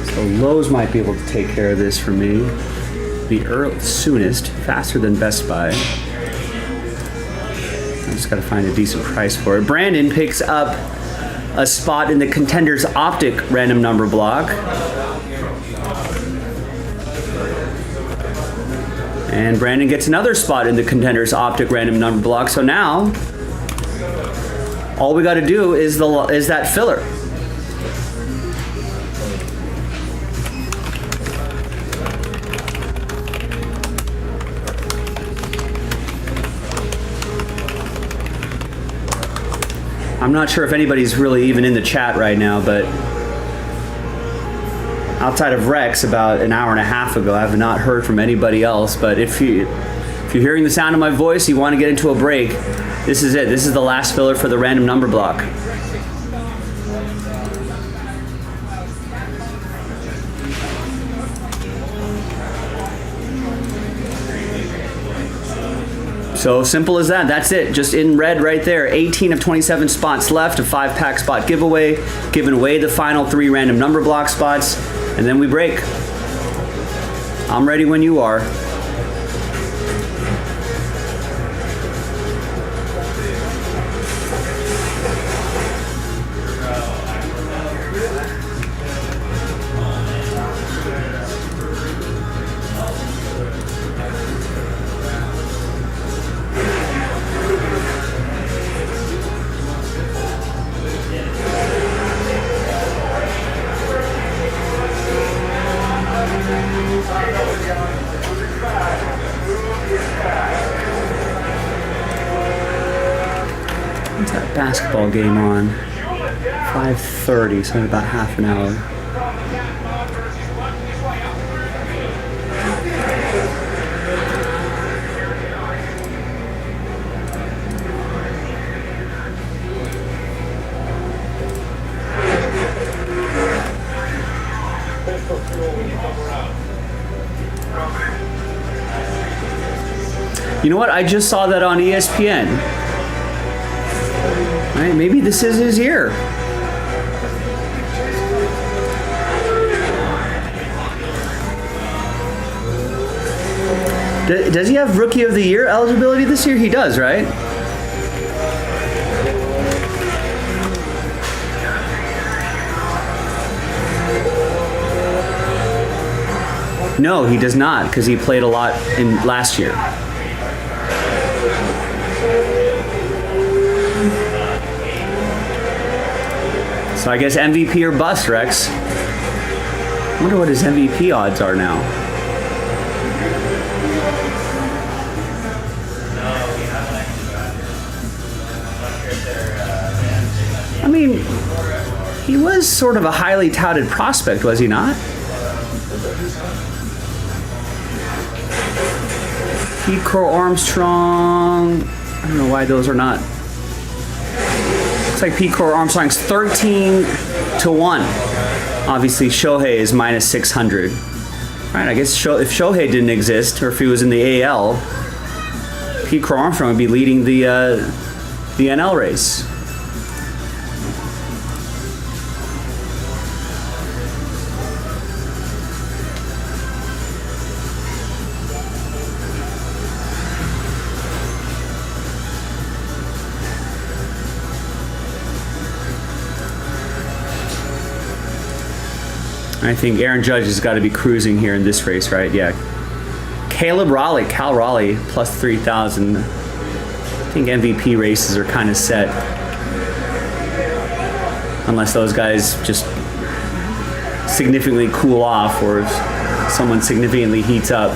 So Lowe's might be able to take care of this for me. The soonest, faster than Best Buy. I just gotta find a decent price for it. Brandon picks up a spot in the Contenders Optic random number block. And Brandon gets another spot in the Contenders Optic random number block. So now, all we gotta do is that filler. I'm not sure if anybody's really even in the chat right now, but outside of Rex about an hour and a half ago, I have not heard from anybody else. But if you're hearing the sound of my voice, you want to get into a break, this is it. This is the last filler for the random number block. So simple as that. That's it. Just in red right there. 18 of 27 spots left. A 5-pack spot giveaway. Giving away the final 3 random number block spots. And then we break. I'm ready when you are. When's that basketball game on? 5:30, so in about half an hour. You know what? I just saw that on ESPN. Right, maybe this is his year. Does he have Rookie of the Year eligibility this year? He does, right? No, he does not, because he played a lot in last year. So I guess MVP or bust, Rex. I wonder what his MVP odds are now. I mean, he was sort of a highly touted prospect, was he not? Pete Crow Armstrong. I don't know why those are not. Looks like Pete Crow Armstrong's 13-1. Obviously, Shohei is minus 600. Right, I guess if Shohei didn't exist, or if he was in the AL, Pete Crow Armstrong would be leading the NL race. I think Aaron Judge has got to be cruising here in this race, right? Yeah. Cal Raleigh, plus 3,000. I think MVP races are kind of set. Unless those guys just significantly cool off or if someone significantly heats up.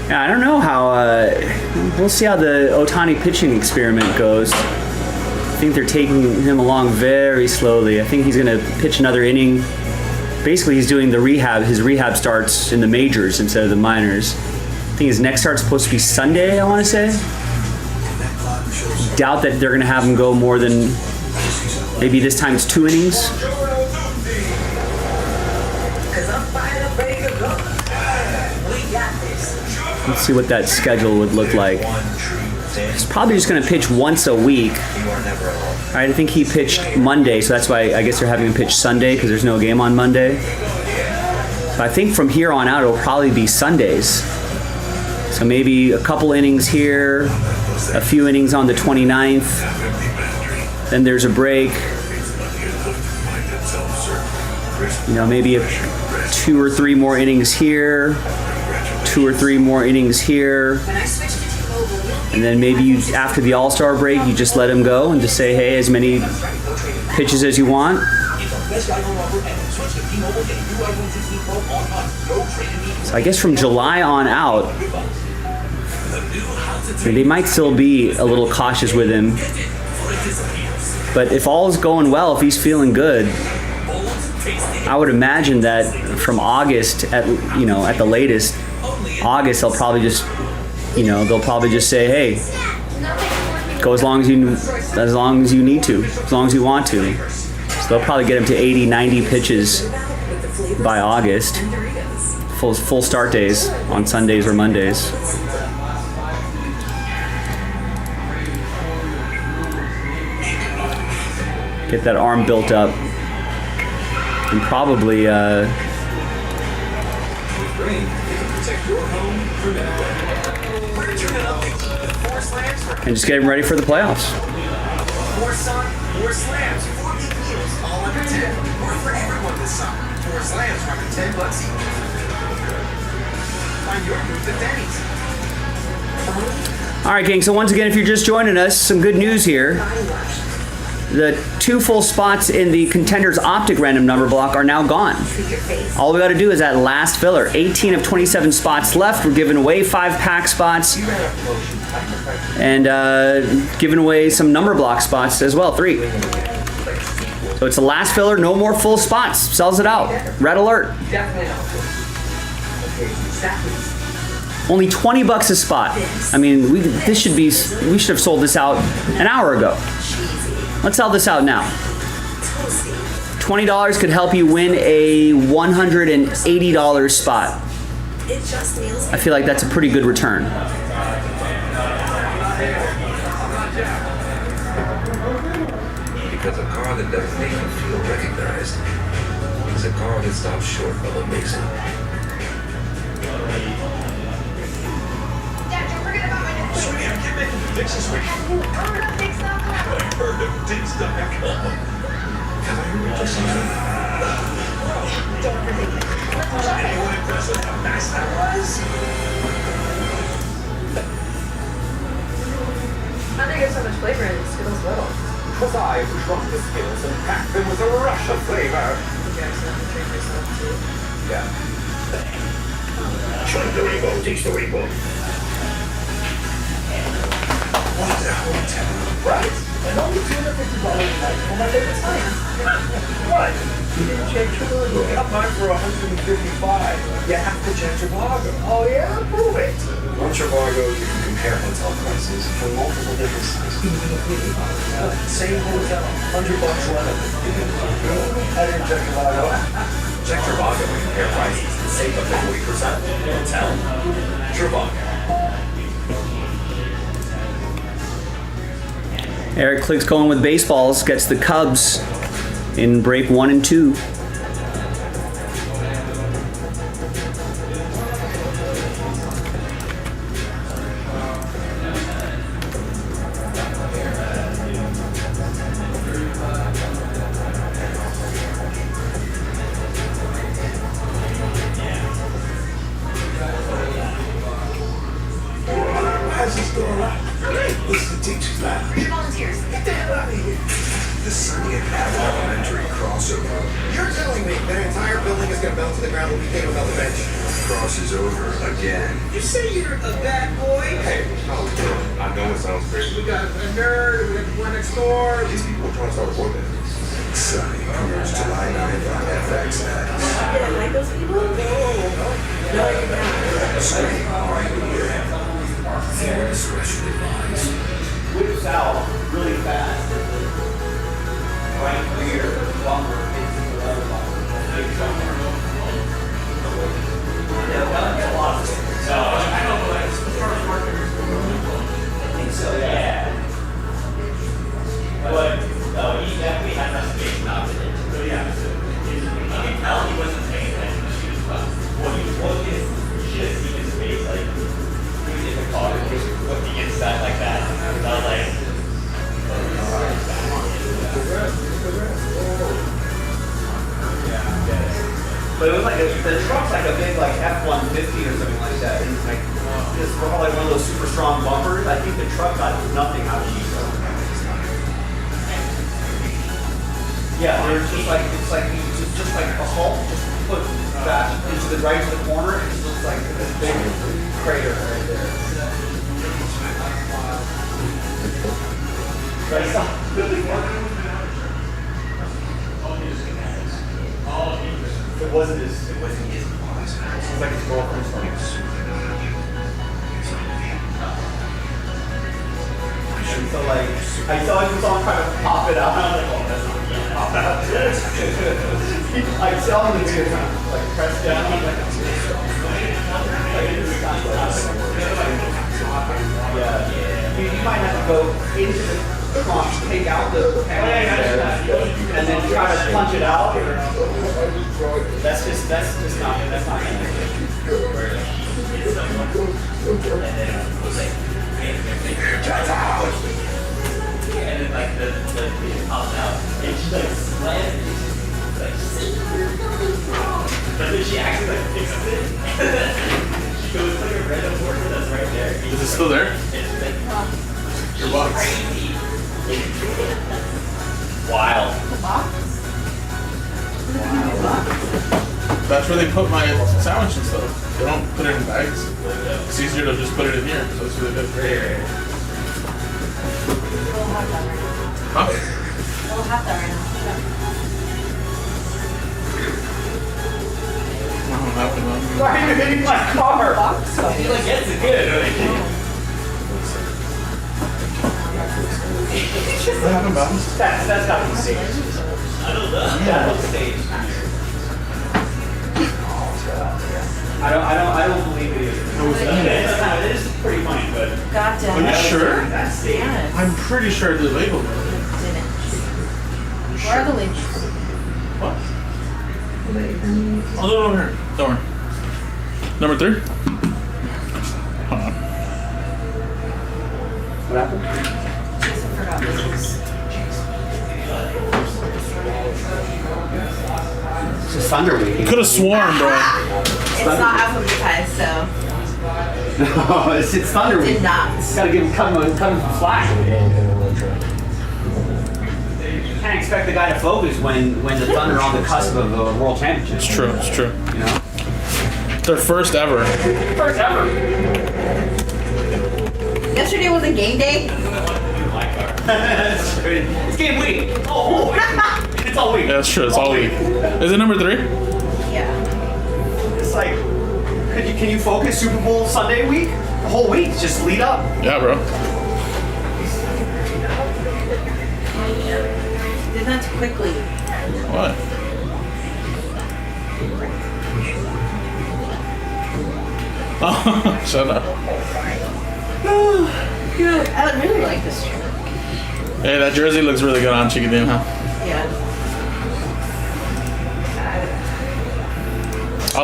Yeah, I don't know how. We'll see how the Ohtani pitching experiment goes. I think they're taking him along very slowly. I think he's going to pitch another inning. Basically, he's doing the rehab. His rehab starts in the majors instead of the minors. I think his next start's supposed to be Sunday, I want to say. Doubt that they're going to have him go more than, maybe this time it's 2 innings. Let's see what that schedule would look like. He's probably just going to pitch once a week. All right, I think he pitched Monday, so that's why I guess they're having him pitch Sunday because there's no game on Monday. So I think from here on out, it'll probably be Sundays. So maybe a couple innings here, a few innings on the 29th. Then there's a break. You know, maybe 2 or 3 more innings here. 2 or 3 more innings here. And then maybe you, after the All-Star break, you just let him go and just say, hey, as many pitches as you want. So I guess from July on out, they might still be a little cautious with him. But if all is going well, if he's feeling good, I would imagine that from August, at the latest, August, they'll probably just, they'll probably just say, hey, go as long as you need to, as long as you want to. So they'll probably get him to 80, 90 pitches by August. Full start days on Sundays or Mondays. Get that arm built up. And probably and just get him ready for the playoffs. 4 sun, 4 slams, 4 big meals, all under 10. More for everyone this summer. 4 slams for under $10 each. Find your booth at Denny's. All right, gang. So once again, if you're just joining us, some good news here. The 2 full spots in the Contenders Optic random number block are now gone. All we got to do is that last filler. 18 of 27 spots left. We're giving away 5 pack spots and giving away some number block spots as well, 3. So it's the last filler. No more full spots. Sells it out. Red alert. Only $20 a spot. I mean, we should have sold this out an hour ago. Let's sell this out now. $20 could help you win a $180 spot. I feel like that's a pretty good return. Because a car that doesn't make you feel recognized is a car that stops short of amazing. Sweetie, I'm getting making fix this week. I heard of Dix.com. Have I heard of something? Don't forget it. Anyone impressed with how nice that was? How do you get so much flavor in Skittles Little? Because I shrunk the Skittles and packed them with a rush of flavor. You guys have to drink yourself too. Yeah. Chunk the rainbow, taste the rainbow. What the hotel? Right? And only $250 a night for my favorite time. What? You didn't check Trivago. I got mine for $155. You have to check Trivago. Oh yeah? Prove it. On Trivago, you can compare hotel prices for multiple different sizes. Same hotel, $100 less. I didn't check Trivago. Check Trivago and compare prices and save up to 40%. Hotel. Trivago. Eric Clicks going with baseballs, gets the Cubs in break 1 and 2. How's this going on? This is the teacher's lounge. Volunteers. Get the hell out of here. The Sunny and Ave Elementary crossover. You're telling me that entire building is going to melt to the ground when we take them out the bench? crosses over again. You say you're a bad boy? Hey, I know it sounds crazy. We got a nerd, we got the one next door. These people are trying to start a boy band. Sunny premieres July 9th on FX. Yeah, like those people? No, you're not. Stream right here. Viewer discretion advised. Whips out really fast. Right rear bumper into the other bumper. Big bumper. Yeah, that's a lot of it. So, I know, but it's the first market. I think so, yeah. But, no, he definitely had that space knocked in it. So, yeah, you can tell he wasn't paying attention to shoes, but when he was looking, you should see his face, like, he was in the car, looking inside like that. And I was like, but it was like the truck's like a big like F-150 or something like that. And it's like it's probably one of those super strong bumpers. I think the truck got nothing out of these. Yeah, they're just like it's just like a Hulk just put back into the right to the corner. It just looks like this big crater right there. Right, stop. It wasn't his car. It was like his girlfriend's car. And so like, I saw him trying to pop it out. I was like, oh, that's not gonna pop out. I saw him in the video trying to like press down. I'm like, yeah. You might have to go into the trunk, take out the panel and then try to punch it out. That's just not gonna and then like the pops out and she like slams but then she actually like fixes it. She goes like a random portrait that's right there. Is it still there? It's like Your box. crazy. Wild. That's where they put my sandwich and stuff. They don't put it in bags. It's easier to just put it in here. So that's really good. Huh? We'll have that right now. I don't have it on. Why are you hitting my car? He like gets it good. What happened, Bob? That's got to be staged. I don't know. That looks staged. I don't believe it is. It is pretty funny, but. Gotcha. Are you sure? That's staged. Yes. I'm pretty sure they're labeled. Didn't. Where are the labels? What? Oh, they're over here. Don't worry. Number 3? Hold on. What happened? Jason forgot labels. It's just Thunder Week. Could have sworn, bro. It's not alphabetized, so. No, it's Thunder Week. Did not. Gotta give him cut him some slack. You can't expect the guy to focus when the Thunder are on the cusp of a world championship. It's true. It's true. You know? Their first ever. First ever. Yesterday wasn't game day. It's game week. Oh, it's all week. Yeah, that's true. It's all week. Is it number 3? Yeah. It's like, can you focus Super Bowl Sunday week? The whole week, just lead up. Yeah, bro. Did that too quickly. What? Oh, shut up. Good. I really like this shirt. Hey, that jersey looks really good on Chickadee, huh? Yeah. I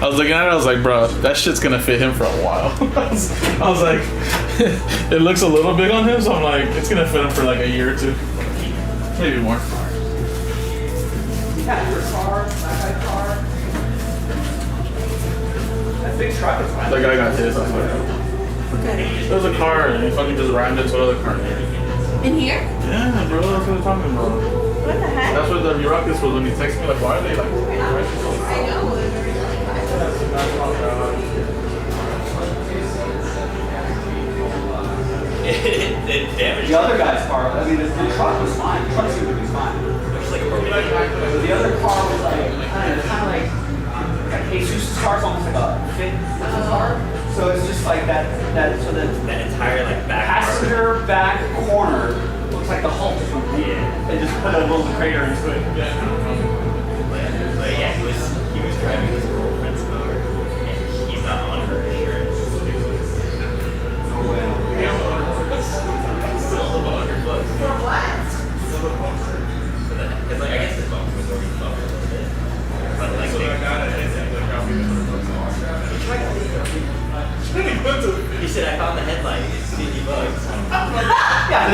was looking at it, I was like, bro, that shit's gonna fit him for a while. I was like, it looks a little big on him, so I'm like, it's gonna fit him for like a year or 2. Maybe more. Yeah, your car, my car. That big truck is fine. That guy got his. I was like, Okay. there was a car and he fucking just rammed into another car. In here? Yeah, bro, that's what I'm talking about. What the heck? That's what the Ruckus was when he texted me like, why are they like? I know. It damaged. The other guy's car, I mean, the truck was fine. The truck seemed to be fine. It was like a broken. But the other car was like, kind of like Jesus' car's almost like a fit car. So it's just like that so that entire like back passenger back corner looks like the Hulk. Yeah. They just put a little crater into it. But yeah, he was driving his girlfriend's car, and he's not on her insurance. No way. Still $100. For what? Because like I guess his bumper was already bumped a little bit, but like he said I found the headlight. It's $50. Yeah,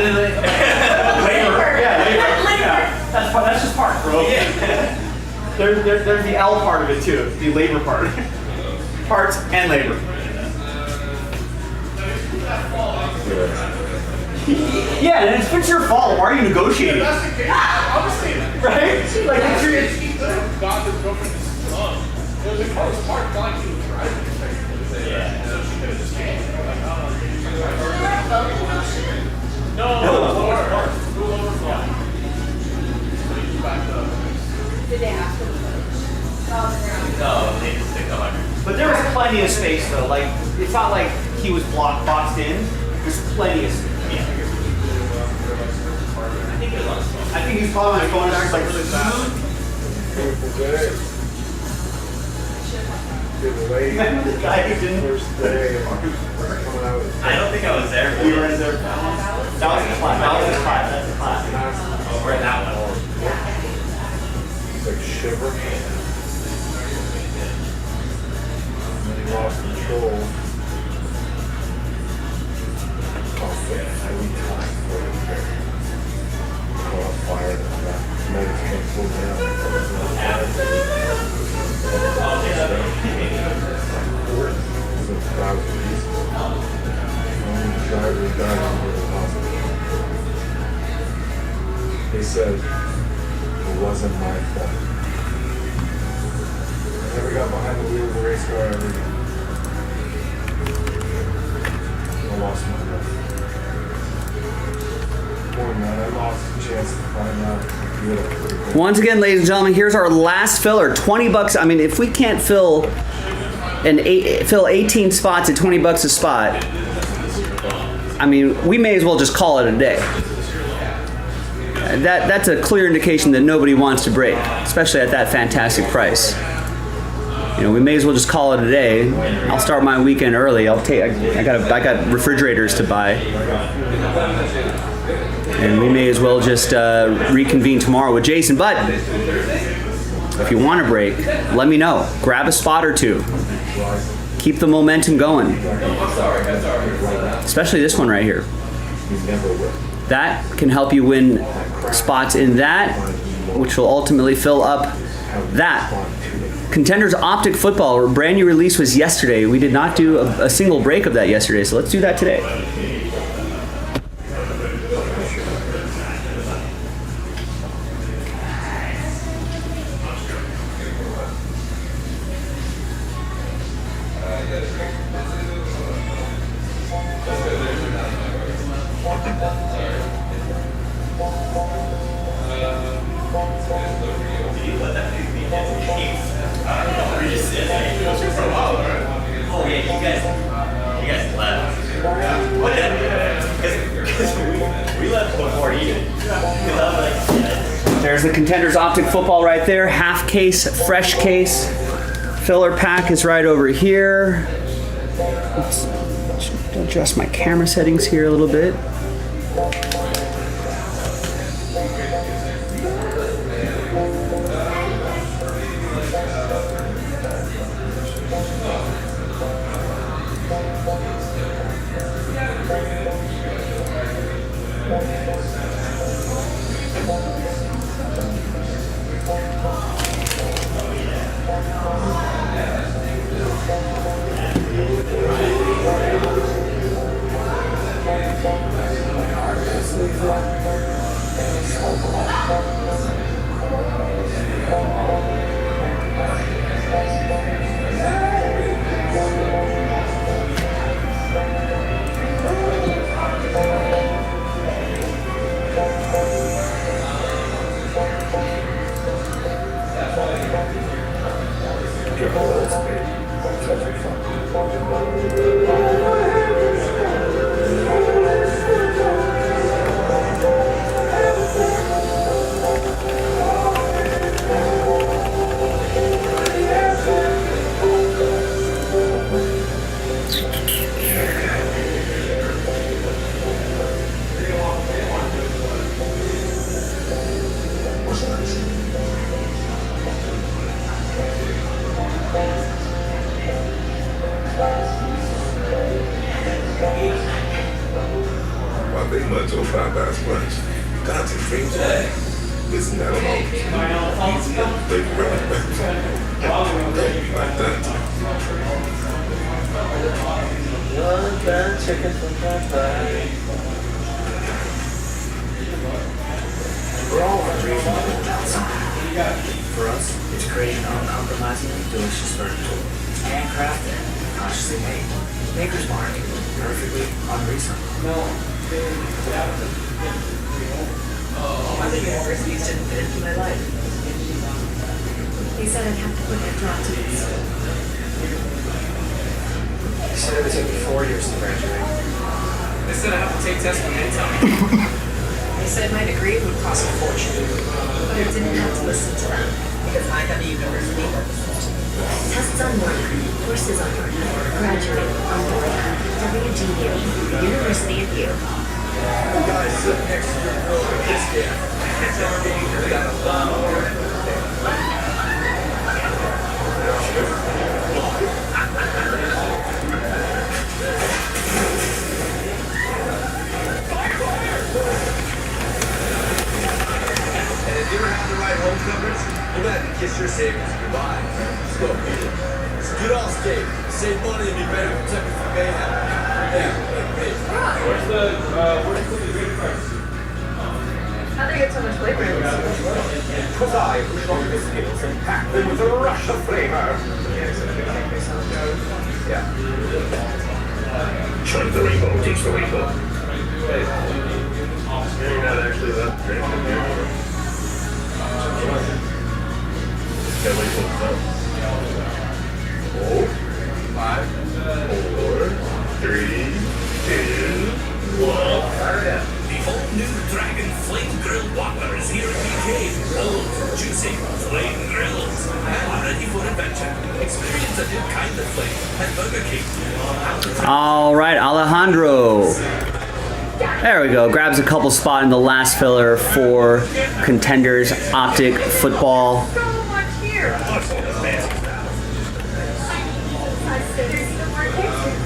labor. Yeah, labor. Yeah. That's just part, bro. Yeah. There's the L part of it too, the labor part. Parts and labor. Yeah, and if it's your fault, why are you negotiating? Right? Like it's your. Did they ask for the footage? No, they just took 100. But there was plenty of space though. Like it's not like he was boxed in. There's plenty of space. Yeah. I think it was on his phone. I think he's probably on his phone just like Beautiful day. Good lady. Remember the guy who didn't First day of coming out. I don't think I was there. We were in there. That was his class. That was his class. That's his class. Oh, we're in that one. He's like shivering. And then he lost control. Every time for the fair. Caught fire and that motor's came full down. Driver died in the hospital. He said it wasn't my fault. I never got behind the wheel of the race car ever again. I lost my breath. Poor man, I lost a chance to find out. Once again, ladies and gentlemen, here's our last filler. $20. I mean, if we can't fill 18 spots at $20 a spot, I mean, we may as well just call it a day. That's a clear indication that nobody wants to break, especially at that fantastic price. You know, we may as well just call it a day. I'll start my weekend early. I got refrigerators to buy, and we may as well just reconvene tomorrow with Jason. But if you want to break, let me know. Grab a spot or two. Keep the momentum going. Especially this one right here. That can help you win spots in that, which will ultimately fill up that. Contenders Optic Football, brand new release was yesterday. We did not do a single break of that yesterday, so let's do that today. Oh yeah, you guys left. What? Because we left before even. There's the Contenders Optic Football right there. Half case, fresh case. Filler pack is right over here. Let's adjust my camera settings here a little bit. they much or 5 by splash. Content dreams. Listen, I don't know. Easy and play running back. Like that. One bad chicken from Popeye. We're all unreasonable about something. For us, it's creating uncompromising, delicious vertical. It's handcrafted, consciously made. Maker's Mark, perfectly unreasonable. Other universities didn't fit into my life. He said I'd have to put that draw to this. They said it would take me 4 years to graduate. They said I have to take tests from anytime. They said my degree would cost a fortune. But I didn't have to listen to them. Because I got a university. Tests on one, courses on one, graduate on board, WGU, University of U. The guy sitting next to your girl with this guy. You got a And if you ever have to write home covers, you're gonna have to kiss your savings goodbye. Let's go, Peter. It's good all state. Save money and be better protected from mayhem. Yeah, like me. Where's the green price? How'd they get so much flavor in this? Because I push on the skills and pack them with a rush of flavor. Yeah. Show the rainbow, teach the rainbow. Hey, you're not actually that drinking here. Can't wait till it's done. 5, 4, 3, 2, 1. Fire it up. The all-new Dragon Flame Grilled Whopper is here at BK. Bold, juicy, flame grilled, and ready for adventure. Experience a new kind of flame at Burger King. All right, Alejandro. There we go. Grabs a couple spot in the last filler for Contenders Optic football. So much here.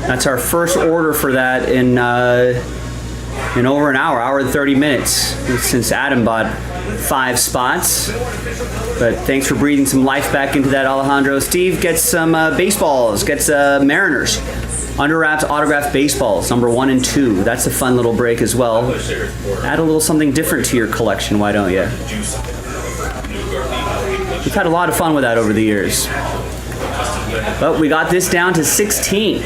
That's our first order for that in over an hour and 30 minutes since Adam bought 5 spots. But thanks for breathing some life back into that, Alejandro. Steve gets some baseballs, gets Mariners. Under wraps autographed baseballs, number 1 and 2. That's a fun little break as well. Add a little something different to your collection, why don't you? We've had a lot of fun with that over the years. But we got this down to 16.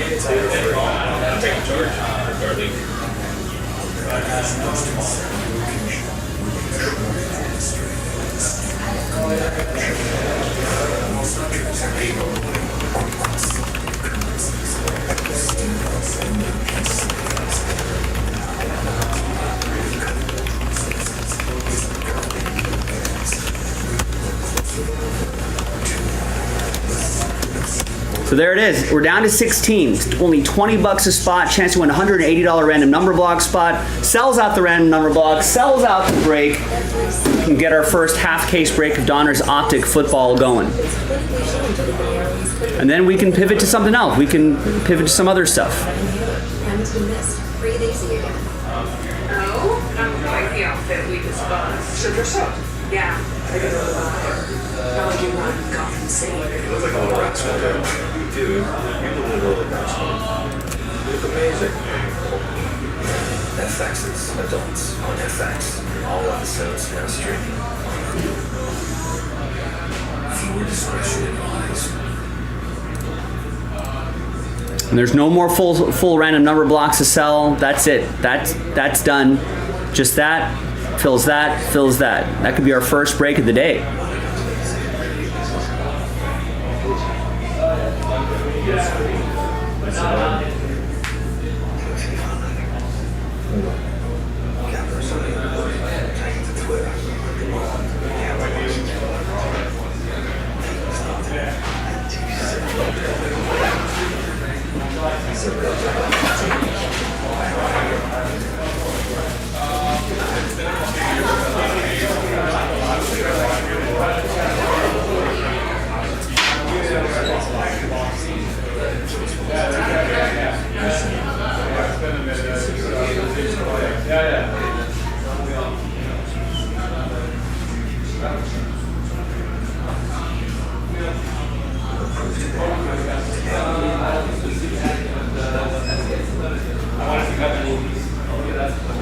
So there it is. We're down to 16. It's only $20 a spot. Chance to win $180 random number block spot. Sells out the random number block. Sells out the break. We can get our first half case break of Donruss Optic football going. And then we can pivot to something else. We can pivot to some other stuff. Haven't been missed. Breathe easy again. Oh, not quite the outfit we discussed. So dress up. Yeah. I got a How would you want Gotham City? You look like a little rascal, dude. You look like a little rascal. You look amazing. FX's Adults on FX. All episodes now streaming. Viewer discretion advised. And there's no more full random number blocks to sell. That's it. That's done. Just that. Fills that. Fills that. That could be our first break of the day.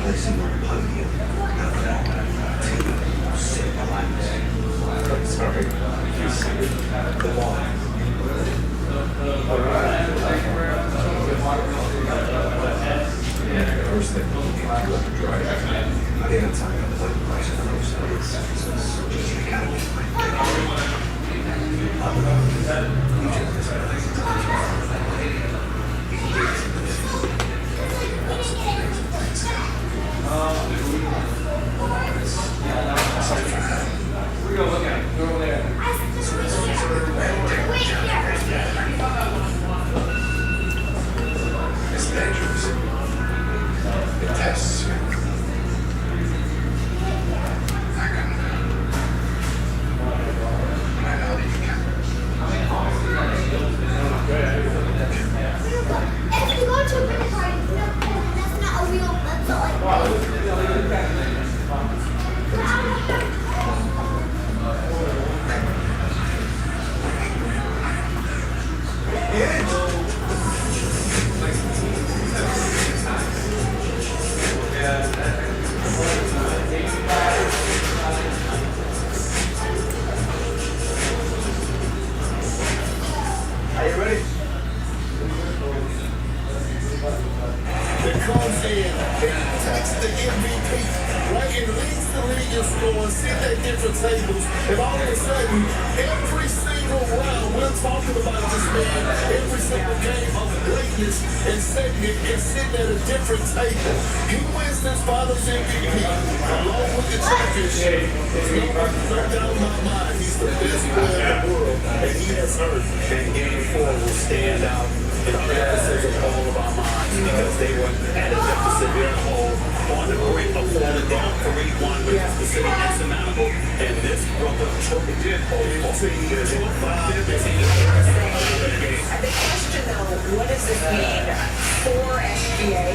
Placing on podium. Sorry. The ball. First thing, you have to drive. Anytime I play the question of those days, you gotta get my We're gonna look at it. Go over there. It's dangerous. It tests you. I know you can. If you go to a birthday party, that's not a real, that's not like. Are you ready? It comes in and takes the MVP, right? It leads the league in scoring, sit at different tables, and all of a sudden, every single round, we're talking about this man, every single game of greatness and segment is sitting at a different table. He wins this finals MVP, along with the championship. There's no doubt in my mind, he's the best player in the world, and he has earned. And game 4 will stand out in the deficits of all of our minds because they were at a deficit their whole on the brink of falling down 3-1 with this Pacific insurmountable. And this brother took it hold for The question though, what does this mean for SGA?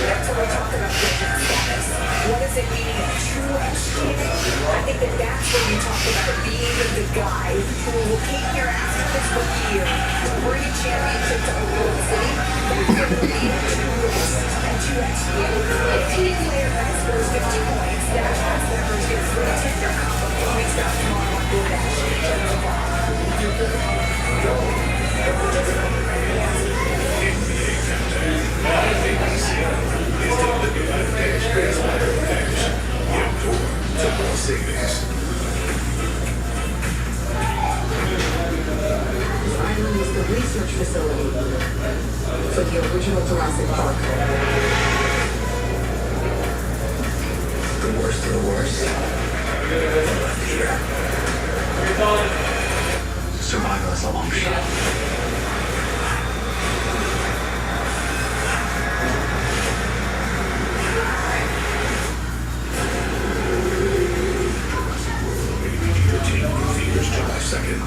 That's what we talk about different status. What does it mean to SGA? I think that's when you talk about being the guy who will kick your ass for this rookie year to bring a championship to Oklahoma City. That's going to lead to Russ and to SGA. If any player that scores 50 points, Dash has leverage gets for a tender combo. Makes that tomorrow on DoorDash. This island was the research facility for the original Jurassic Park. The worst of the worst. Left here. Survival is a long shot. July 2nd.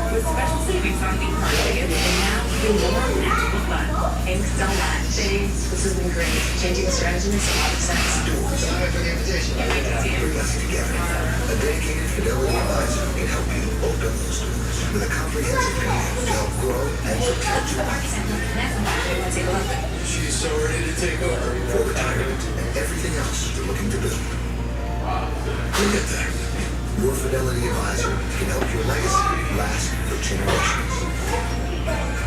With special savings on theme park tickets and now even more magical fun. Thanks so much. Thanks. This has been great. Changing the strategy makes a lot of sense. Sorry for the invitation. Bring us together. A dedicated fidelity advisor can help you open those doors with a comprehensive plan to help grow and protect your life. Take a look. She's so ready to take over for retirement and everything else you're looking to build. Look at that. Your fidelity advisor can help your legacy last for generations.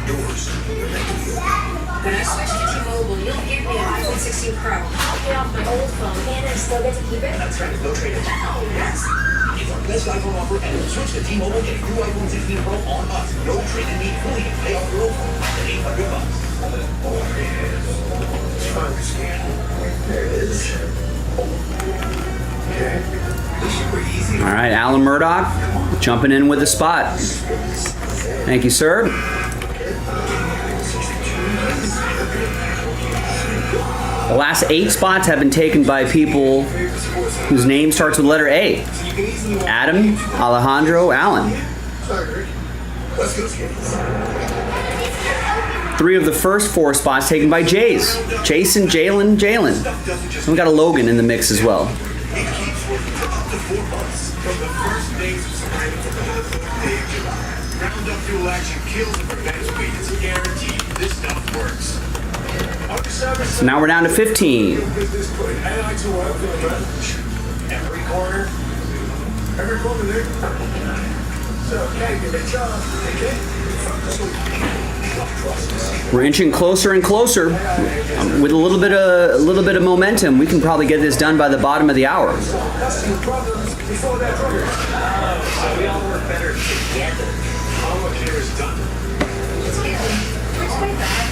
Doors are meant to be open. When I switch to T-Mobile, you'll give me an iPhone 16 Pro. I'll pay off my old phone and I still get to keep it. That's right, no trade-in. Yes. It's our best iPhone offer, and we'll switch to T-Mobile, get a new iPhone 16 Pro on us. No trade-in need, fully pay off your old phone at $800. Let's find the scan. There it is. Okay. All right, Alan Murdoch jumping in with the spot. Thank you, sir. The last 8 spots have been taken by people whose name starts with the letter A. Adam, Alejandro, Alan. 3 of the first 4 spots taken by Jays. Jason, Jalen. And we got a Logan in the mix as well. Roundup Fuel Action kills and prevents weed. It's guaranteed. This stuff works. So now we're down to 15. Every corner. Every corner there. So, hey, give it a job. Okay? We're inching closer and closer. With a little bit of momentum, we can probably get this done by the bottom of the hour. We all work better together. All work here is done. It's quite bad.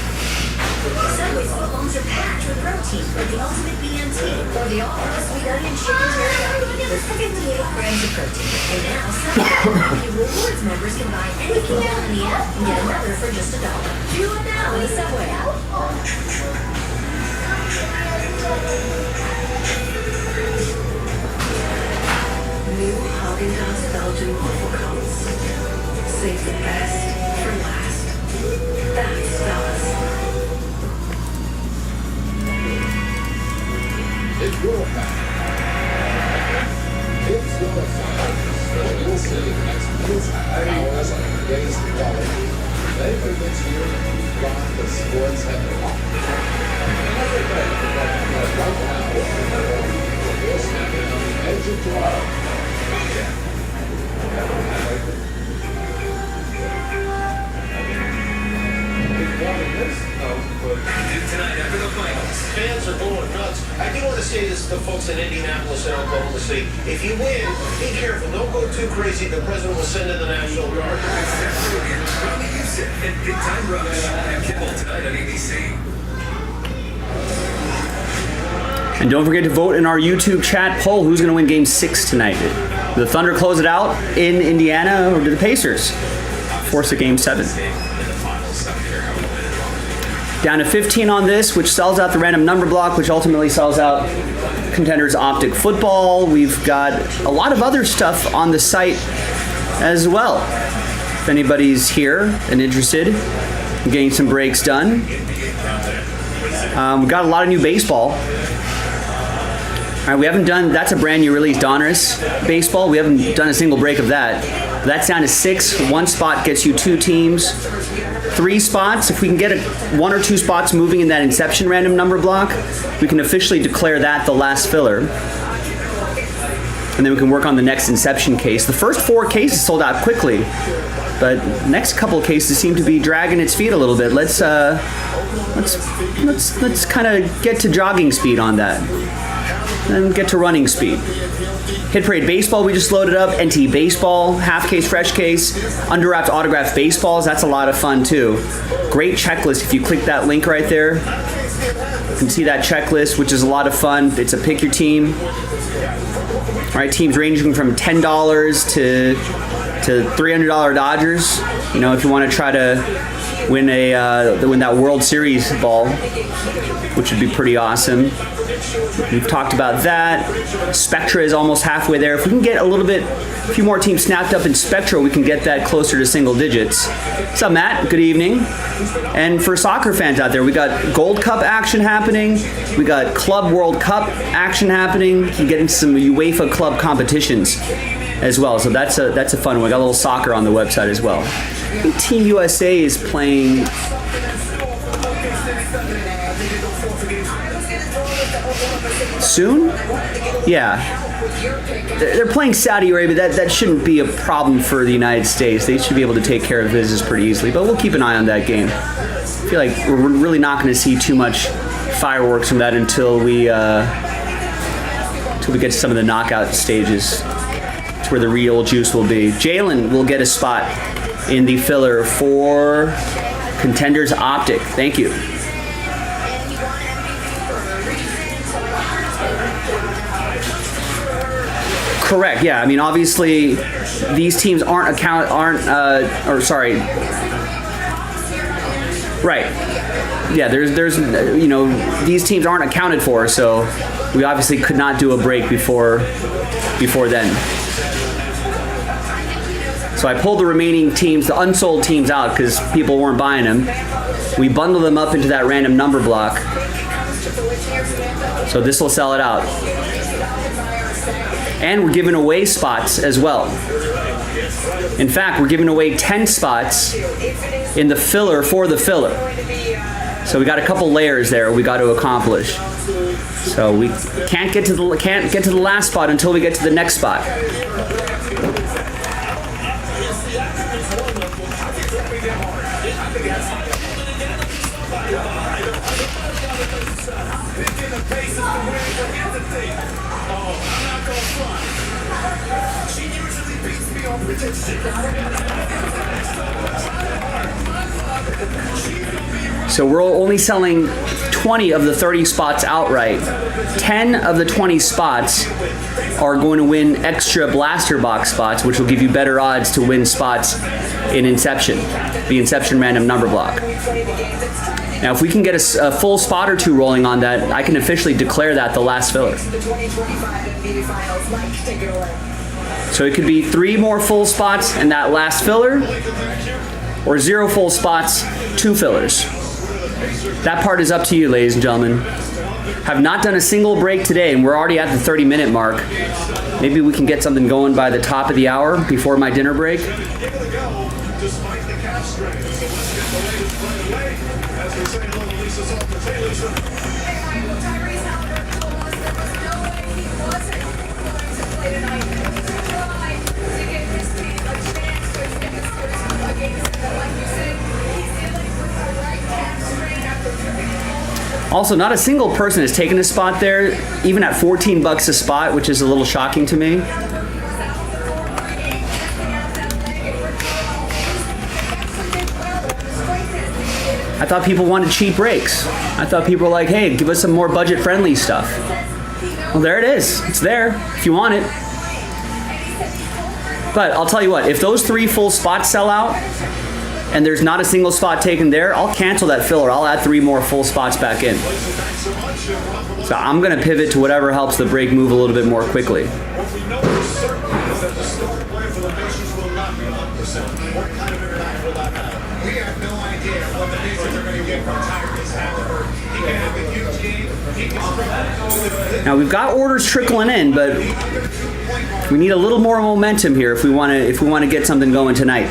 Subway's footlongs are packed with protein for the ultimate BMT or the all-purpose sweet onion chicken teriyaki with 58 grams of protein. And now, Subway Rewards members can buy anything down in the app and get another for just $1. Do it now in the Subway app. New Haagen-Dazs Belgian waffle cones. Save the best for last. That's Dazs. It's your pack. It's your pack. You'll see experts, hours, and days of quality. They convince you run the sports heaven. Right now, you're snapping on the edge of tomorrow. Tonight after the finals. Fans are going nuts. I do want to say this to the folks in Indianapolis and Oklahoma City. If you win, be careful. Don't go too crazy. The president will send in the National Guard. And Big Time Rush at Kimmel tonight on ABC. And don't forget to vote in our YouTube chat poll. Who's going to win Game 6 tonight? Did the Thunder close it out in Indiana, or did the Pacers force a Game 7? Down to 15 on this, which sells out the random number block, which ultimately sells out Contenders Optic football. We've got a lot of other stuff on the site as well. If anybody's here and interested in getting some breaks done. We've got a lot of new baseball. All right, we haven't done, that's a brand new release, Donruss baseball. We haven't done a single break of that. That's down to 6. 1 spot gets you 2 teams. 3 spots. If we can get 1 or 2 spots moving in that Inception random number block, we can officially declare that the last filler. And then we can work on the next Inception case. The first 4 cases sold out quickly, but next couple of cases seem to be dragging its feet a little bit. Let's kind of get to jogging speed on that. And get to running speed. Hit Parade Baseball, we just loaded up. NT Baseball, half case, fresh case. Underwrapped autographed baseballs, that's a lot of fun too. Great checklist. If you click that link right there, you can see that checklist, which is a lot of fun. It's a pick your team. All right, teams ranging from $10 to $300 Dodgers. You know, if you want to try to win that World Series ball, which would be pretty awesome. We've talked about that. Spectra is almost halfway there. If we can get a few more teams snapped up in Spectra, we can get that closer to single digits. What's up, Matt? Good evening. And for soccer fans out there, we got Gold Cup action happening. We got Club World Cup action happening. You can get into some UEFA club competitions as well. So that's a fun one. We got a little soccer on the website as well. I think Team USA is playing. Soon? Yeah. They're playing Saudi Arabia. That shouldn't be a problem for the United States. They should be able to take care of business pretty easily, but we'll keep an eye on that game. I feel like we're really not going to see too much fireworks from that until we get to some of the knockout stages. It's where the real juice will be. Jalen will get a spot in the filler for Contenders Optic. Thank you. Correct. Yeah. I mean, obviously, these teams aren't right. Yeah. There's you know, these teams aren't accounted for, so we obviously could not do a break before then. So I pulled the remaining teams, the unsold teams out because people weren't buying them. We bundle them up into that random number block. So this will sell it out. And we're giving away spots as well. In fact, we're giving away 10 spots in the filler for the filler. So we got a couple layers there we got to accomplish. So we can't get to the last spot until we get to the next spot. So we're only selling 20 of the 30 spots outright. 10 of the 20 spots are going to win extra blaster box spots, which will give you better odds to win spots in Inception, the Inception random number block. Now, if we can get a full spot or two rolling on that, I can officially declare that the last filler. So it could be 3 more full spots in that last filler, or 0 full spots, 2 fillers. That part is up to you, ladies and gentlemen. Have not done a single break today, and we're already at the 30-minute mark. Maybe we can get something going by the top of the hour before my dinner break. Also, not a single person has taken a spot there, even at $14 a spot, which is a little shocking to me. I thought people wanted cheap breaks. I thought people were like, hey, give us some more budget-friendly stuff. Well, there it is. It's there if you want it. But I'll tell you what, if those 3 full spots sell out, and there's not a single spot taken there, I'll cancel that filler. I'll add 3 more full spots back in. So I'm going to pivot to whatever helps the break move a little bit more quickly. Now we've got orders trickling in, but we need a little more momentum here if we want to get something going tonight.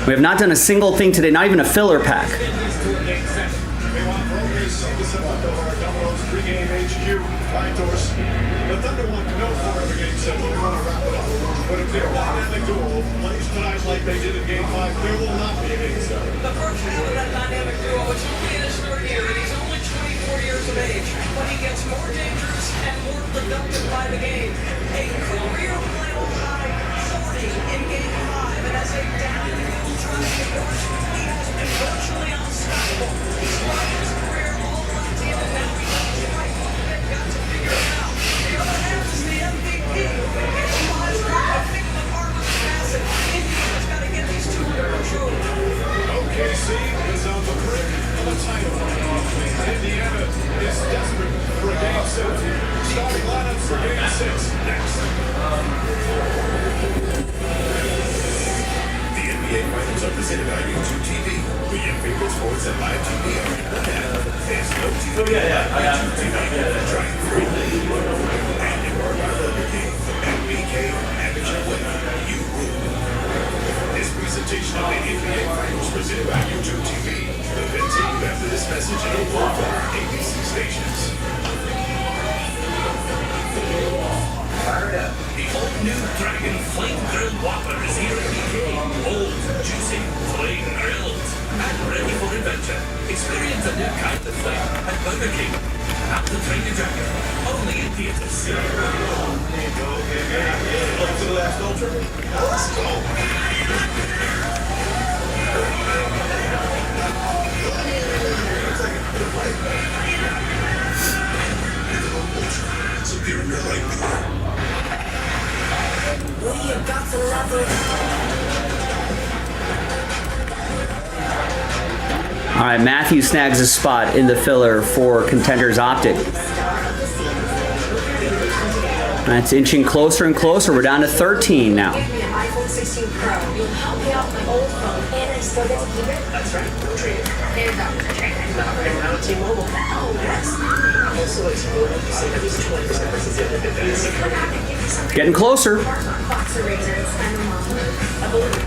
We have not done a single thing today, not even a filler pack. Like they did in Game 5, there will not be a Game 7. The first half of that dynamic duo, it's only in his 3rd year, and he's only 24 years of age. But he gets more dangerous and more productive by the game. A career playoff high 40 in Game 5, and as a downfield trusted horse, he has been virtually unstoppable. He's won his career all left in, and now he knows right. They've got to figure it out. The other half is the MVP, who can get him on his way to pick the part of the passage. Indiana's got to get these 2 under control. OKC is on the brink of a title. Indiana is desperate for a Game 7. Starting lineups for Game 6 next. The NBA Finals are presented by YouTube TV. For your favorite sports and live TV on your app. There's no TV. YouTube TV. Try it free. And you are by Burger King. MBK, have it your way. You rule. This presentation of the NBA Finals presented by YouTube TV will continue after this message in all of our ABC stations. Fire it up. The all-new Dragon Flame Grilled Whopper is here at BK. Old, juicy, flame grilled, and ready for adventure. Experience a new kind of flame at Burger King. Not the Dragon Dragon. Only in theaters. There you go. Up to the last ultra. Let's go. Superior light beam. We have got to level. All right, Matthew snags a spot in the filler for Contenders Optic. That's inching closer and closer. We're down to 13 now. Give me an iPhone 16 Pro. You'll help me out my old phone, and I still get to keep it? That's right, no trade. There's always a trick. Not right now, T-Mobile. Oh, yes. Also, it's more like you said, at least 20% versus the other 50. Come back and give me some Getting closer. box of razors. I'm a mom. I believe it.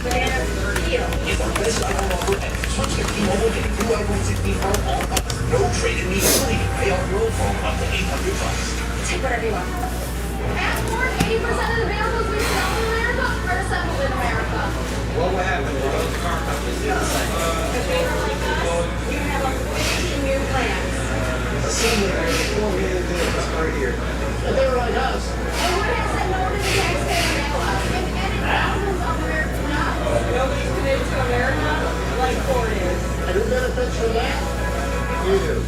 Banana peel. It's the best phone offer ever. Switch to T-Mobile, get a new iPhone 16 Pro all up. No trade immediately. Pay off your old phone up to $800. Take whatever you want. At work, 80% of the vehicles we sell in America are assembled in America. What would happen if those car companies did the same? If they were like us, you have a 15-year plan. If they were like us, They would have said no to the taxpayer bailout. And thousands of Americans now. Nobody's committed to America like Ford is. and who benefits from that? You do.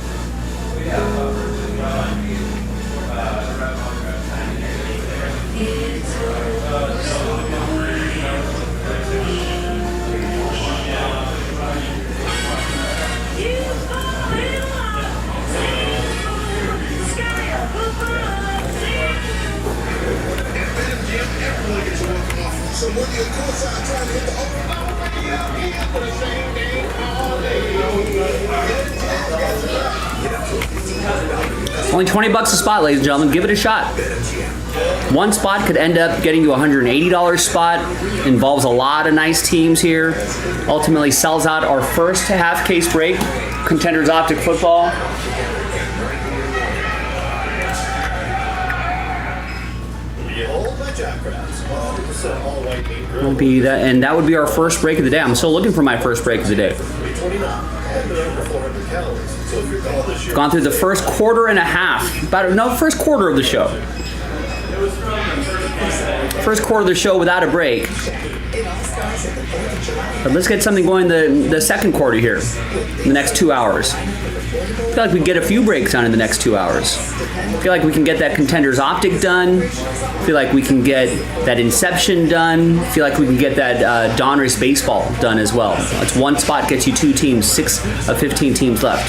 Everyone gets a welcome offer. So when you're courtside trying to hit the open for the same game all day. Only 20 bucks a spot, ladies and gentlemen. Give it a shot. One spot could end up getting you a $180 spot. Involves a lot of nice teams here. Ultimately sells out our first half case break. Contenders Optic football. Behold my jackrabbits. 100% all white meat grill. Will be that, and that would be our first break of the day. I'm still looking for my first break of the day. 329 and they're over 400 calories. So if you're all this year, Gone through the first quarter and a half. First quarter of the show. First quarter of the show without a break. But let's get something going the second quarter here. In the next 2 hours. I feel like we can get a few breaks on in the next 2 hours. I feel like we can get that Contenders Optic done. I feel like we can get that Inception done. I feel like we can get that Donruss baseball done as well. That's one spot gets you 2 teams, 6 of 15 teams left.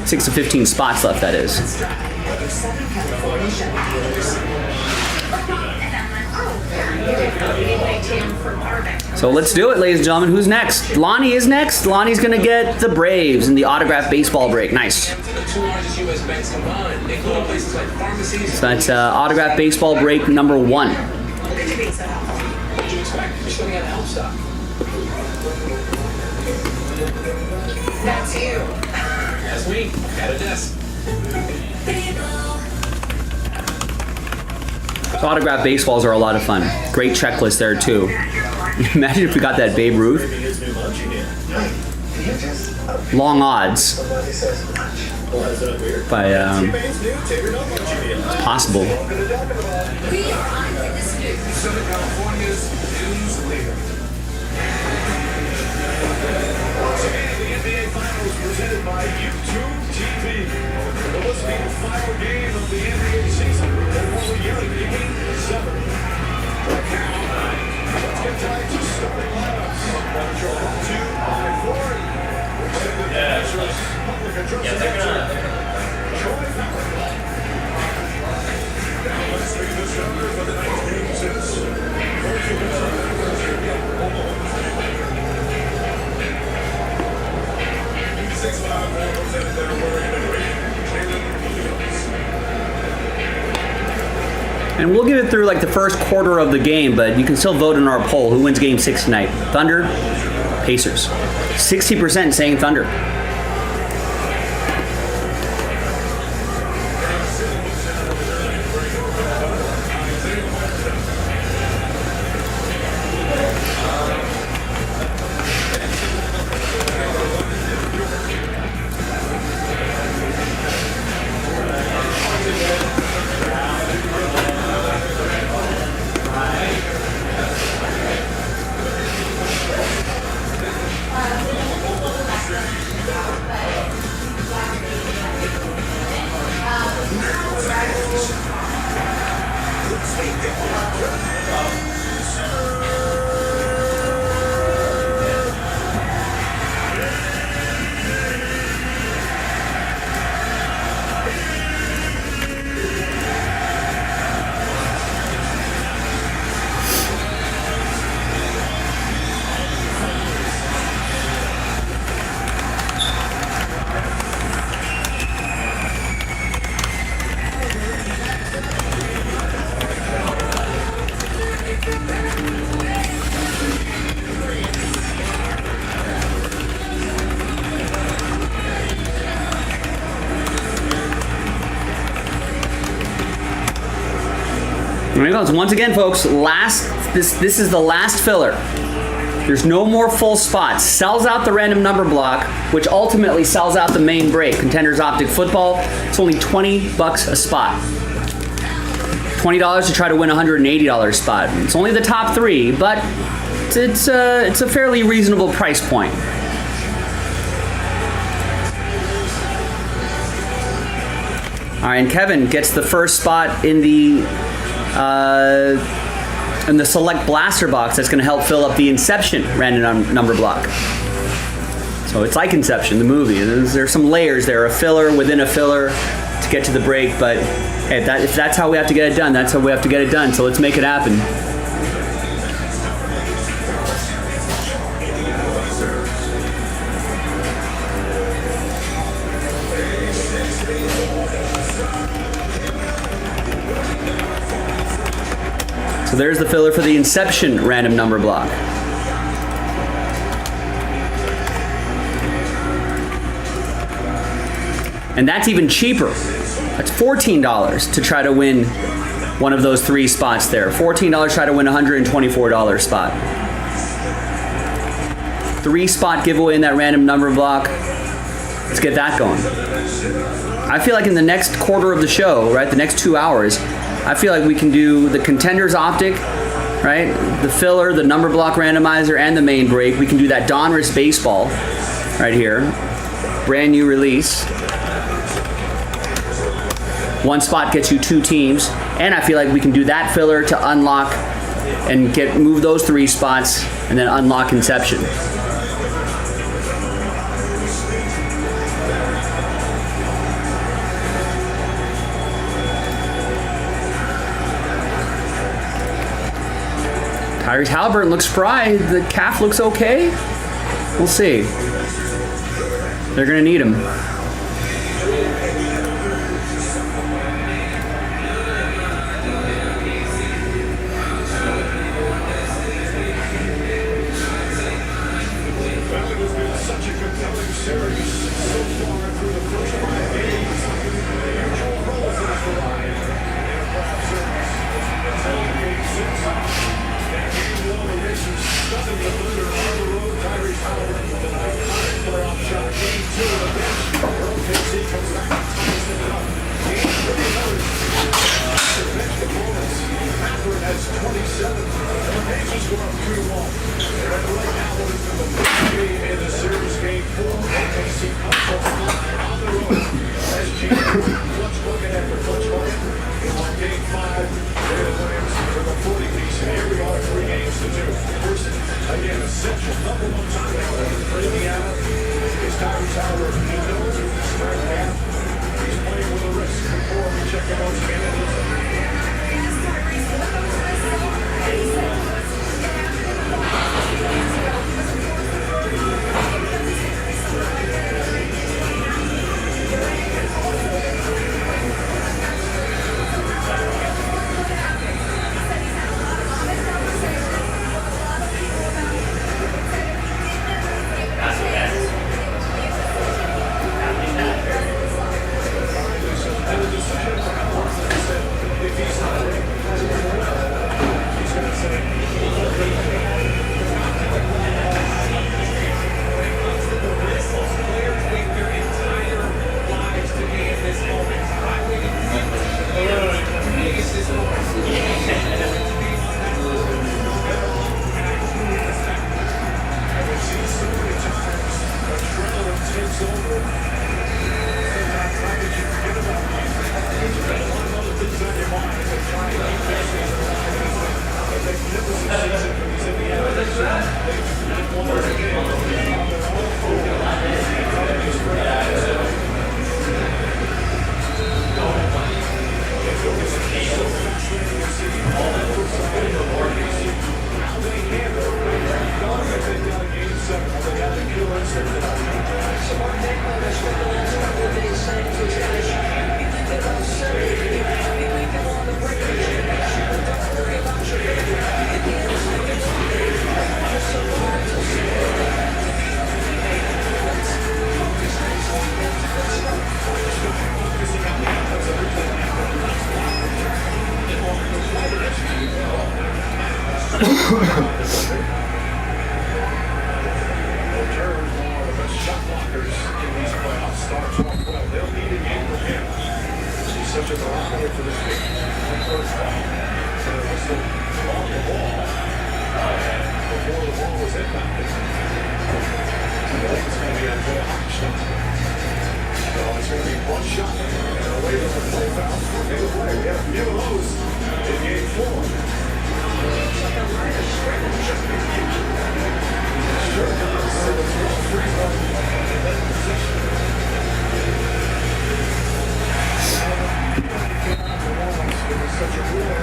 6 of 15 spots left, that is. So let's do it, ladies and gentlemen. Who's next? Lonnie is next. Lonnie's going to get the Braves in the autographed baseball break. Nice. The 2 largest U.S. banks combined, including places like pharmacies. So that's autographed baseball break number 1. What did you expect? You're still getting help stock. That's you. That's me. At a desk. So autographed baseballs are a lot of fun. Great checklist there too. Imagine if we got that Babe Ruth. Long odds. But it's possible. Southern California's news leader. The NBA Finals presented by YouTube TV. Well, this will be the final game of the NBA season. And what we're yelling, Game 7. Let's get tight to starting lineups. Control 2-5-4. Public address announcer. Troy Fowler. Let's see the starter for the next game since. And we'll get it through like the first quarter of the game, but you can still vote in our poll. Who wins game 6 tonight? Thunder, Pacers. 60% saying Thunder. Here it goes. Once again, folks, this is the last filler. There's no more full spots. Sells out the random number block, which ultimately sells out the main break. Contenders Optic Football. It's only $20 a spot. $20 to try to win a $180 spot. It's only the top 3, but it's a fairly reasonable price point. All right, and Kevin gets the first spot in the select blaster box that's going to help fill up the Inception random number block. So it's like Inception, the movie. There's some layers there, a filler within a filler to get to the break. But hey, if that's how we have to get it done, that's how we have to get it done. So let's make it happen. So there's the filler for the Inception random number block. And that's even cheaper. That's $14 to try to win one of those 3 spots there. $14 to try to win a $124 spot. 3 spot giveaway in that random number block. Let's get that going. I feel like in the next quarter of the show, right, the next 2 hours, I feel like we can do the Contenders Optic, right? The filler, the number block randomizer, and the main break. We can do that Donruss baseball right here. Brand new release. 1 spot gets you 2 teams. And I feel like we can do that filler to unlock and move those 3 spots and then unlock Inception. Tyrese Halliburton looks spry. The calf looks okay. We'll see. They're going to need him. Such a barometer for this week. First down. So it was on the ball before the ball was inbounded. I think it's going to be a good shot. So it's going to be one shot. And away from the play foul. We have a few of those in game 4. Sure does. So it's all free throw and then position. Such a war.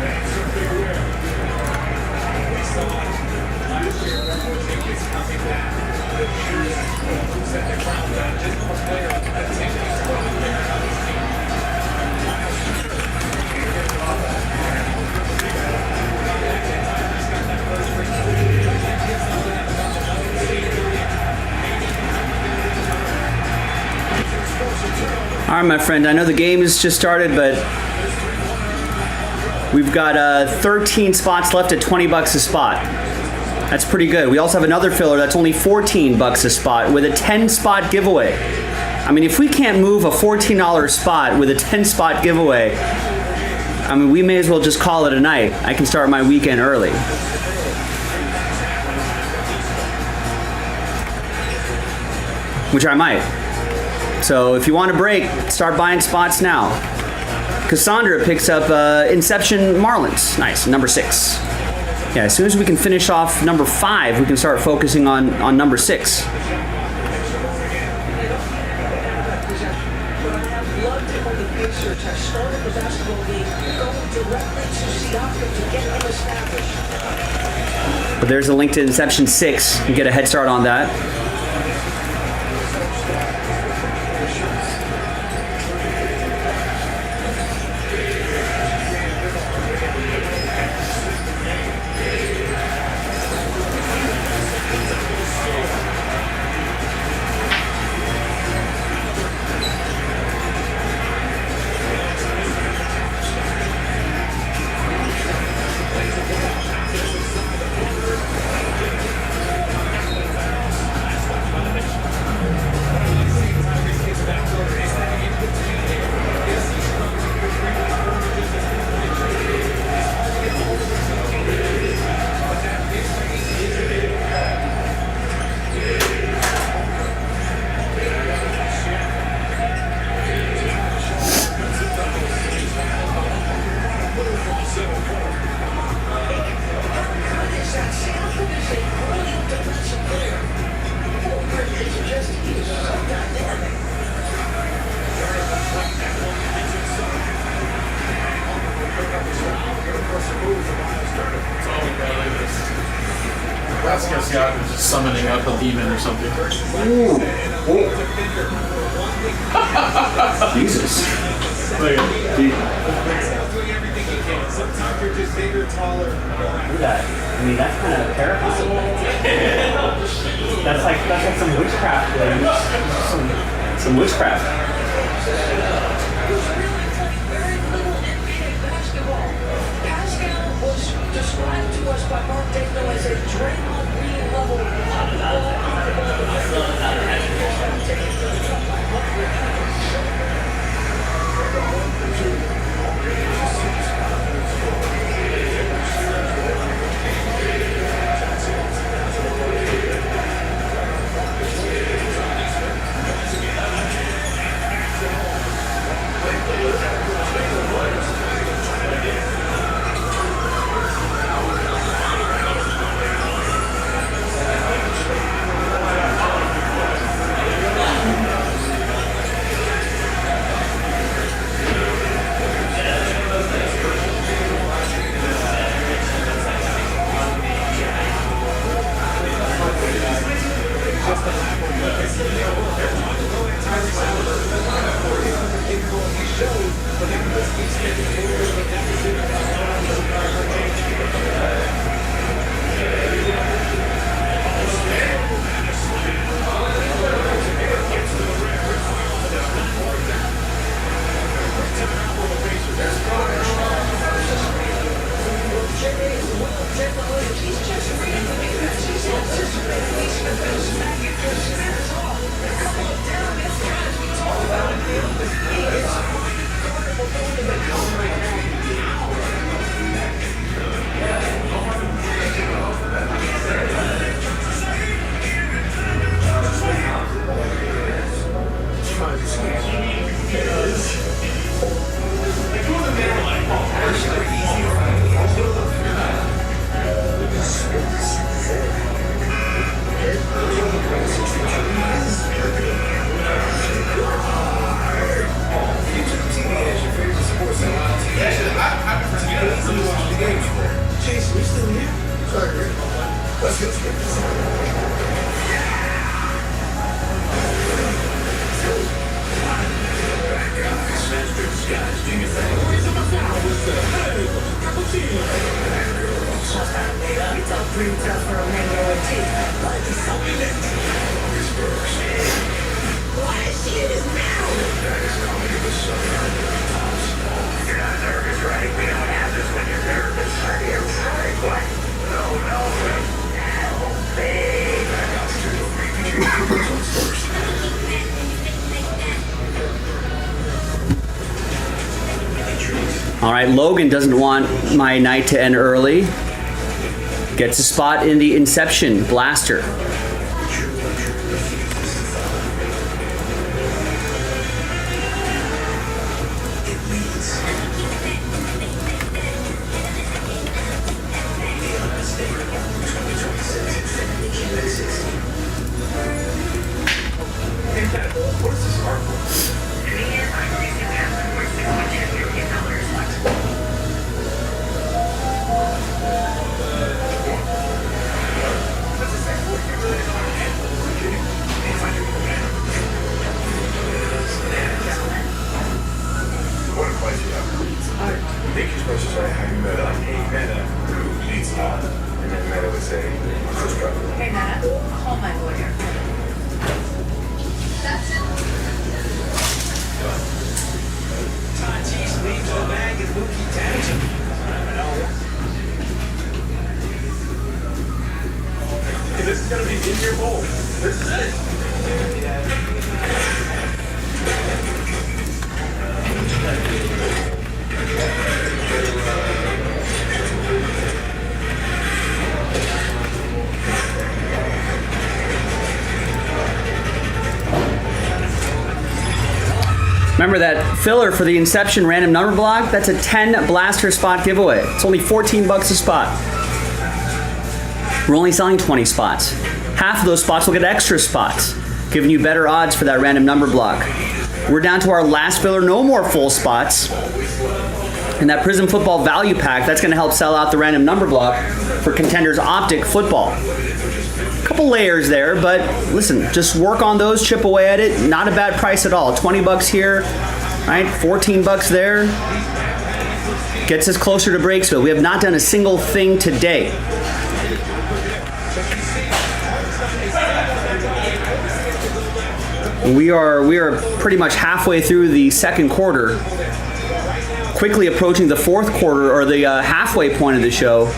That's a big win. We saw last year that was coming back. The years set the crowd down. Just one player that takes these from there. All right, my friend, I know the game has just started, but we've got 13 spots left at $20 a spot. That's pretty good. We also have another filler that's only $14 a spot with a 10-spot giveaway. I mean, if we can't move a $14 spot with a 10-spot giveaway, I mean, we may as well just call it a night. I can start my weekend early. Which I might. So if you want a break, start buying spots now. Cassandra picks up Inception Marlins. Nice, number 6. Yeah, as soon as we can finish off number 5, we can start focusing on number 6. But there's a link to Inception 6. You can get a head start on that. Just summoning up a demon or something. Jesus. Look at that. I mean, that's kind of terrifying. That's like some witchcraft. Some witchcraft. Described to us by Mark Dano as a Draymond Green level. Chase, we still here? Sorry, let's get Master of Disguise, do your thing. You talk pretty tough for a mango or two. Like it's something that. Why is she in his mouth? That is coming to the sun. You're not nervous, right? We don't have this when you're nervous. Are you right? What? No. Help me. Back out to the RPG first. All right, Logan doesn't want my night to end early. Gets a spot in the Inception Blaster. What is this art for? What advice you have? I think you're supposed to say how you met up. Hey, Meta, who needs help? And then Meta would say, first try. Hey, Nana, call my lawyer. That's it. Tatis leaves the bag and Mookie tags him. Hey, this is going to be in your bowl. This is it. Remember that filler for the Inception random number block? That's a 10 blaster spot giveaway. It's only 14 bucks a spot. We're only selling 20 spots. Half of those spots will get extra spots, giving you better odds for that random number block. We're down to our last filler, no more full spots. And that Prism Football Value Pack, that's going to help sell out the random number block for Contenders Optic football. Couple layers there, but listen, just work on those, chip away at it. Not a bad price at all. 20 bucks here, right? 14 bucks there. Gets us closer to Breaksville. We have not done a single thing today. We are pretty much halfway through the second quarter, quickly approaching the fourth quarter, or the halfway point of the show.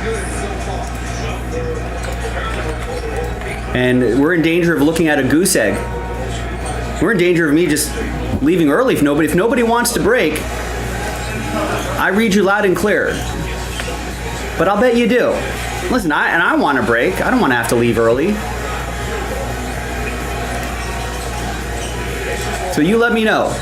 And we're in danger of looking at a goose egg. We're in danger of me just leaving early if nobody wants to break. I read you loud and clear. But I'll bet you do. Listen, I want to break. I don't want to have to leave early. So you let me know.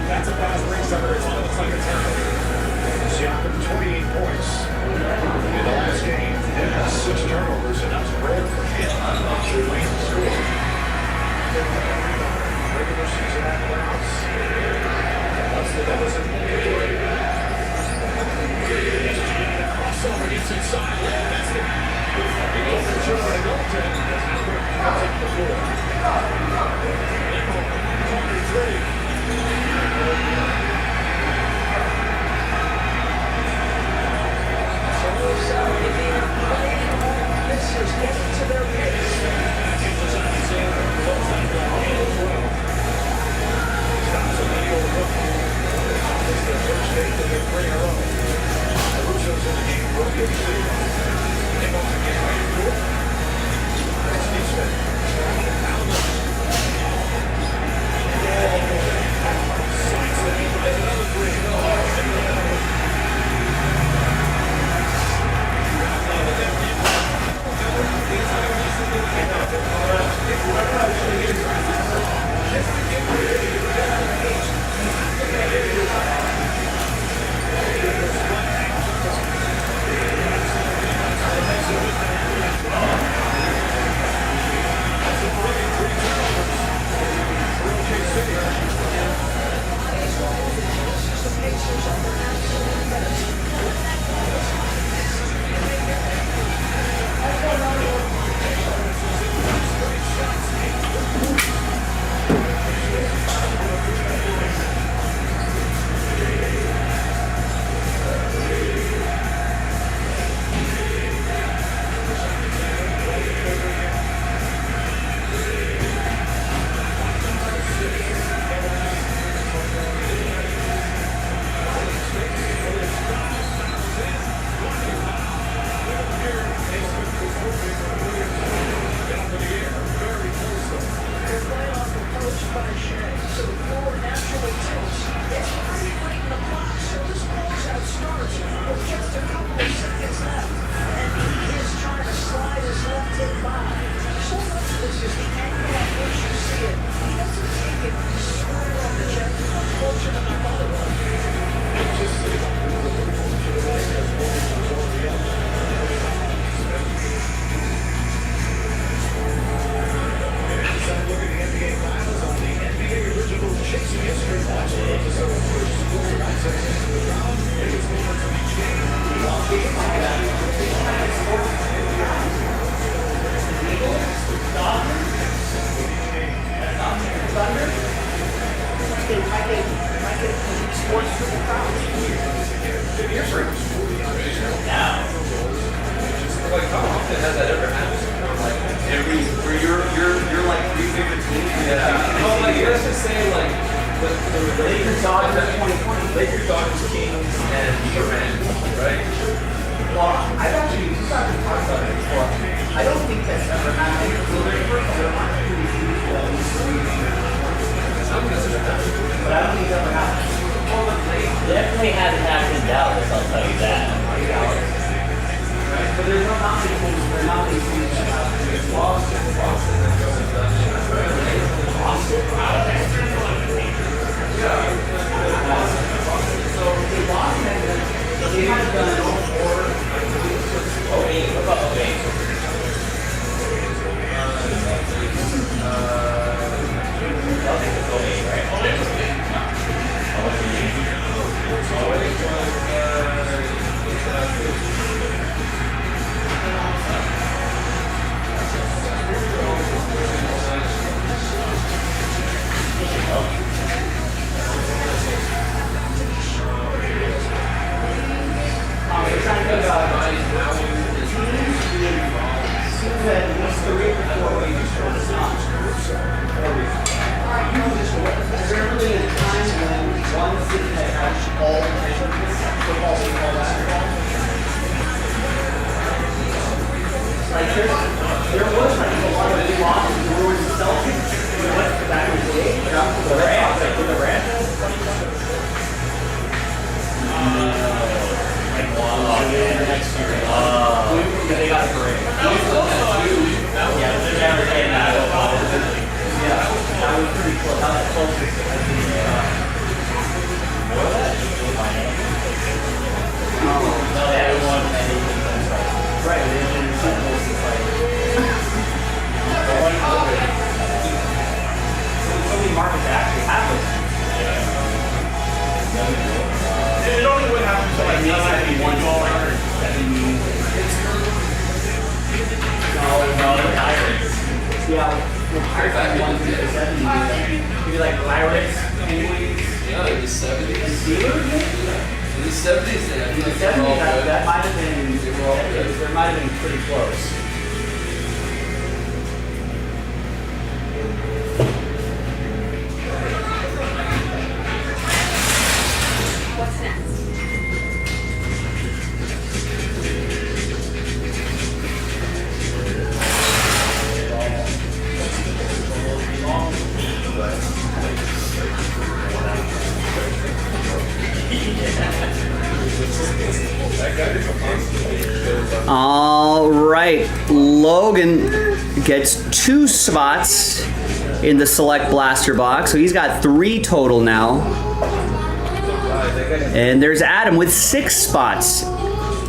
That's a fast race. It's almost like a Like, how often has that ever happened? Like, where you're like three favorite teams. Well, like, let's just say like the Lakers, Dodgers, 2020, Lakers, Dodgers, Kings, and Durant, right? Well, I've actually talked about it before. I don't think that's ever happened. So there's there aren't pretty few but I don't think it's ever happened. Definitely hasn't happened in Dallas, I'll tell you that. But there's no not many teams. There are not many teams that have Boston. So in Boston, they have done 04. Okay, what about okay? Yeah. Maybe like pirates, penguins. Yeah, in the 70s. In the 70s, they In the 70s, that might have been, there might have been pretty close. What's next? All right, Logan gets 2 spots in the select blaster box, so he's got 3 total now. And there's Adam with 6 spots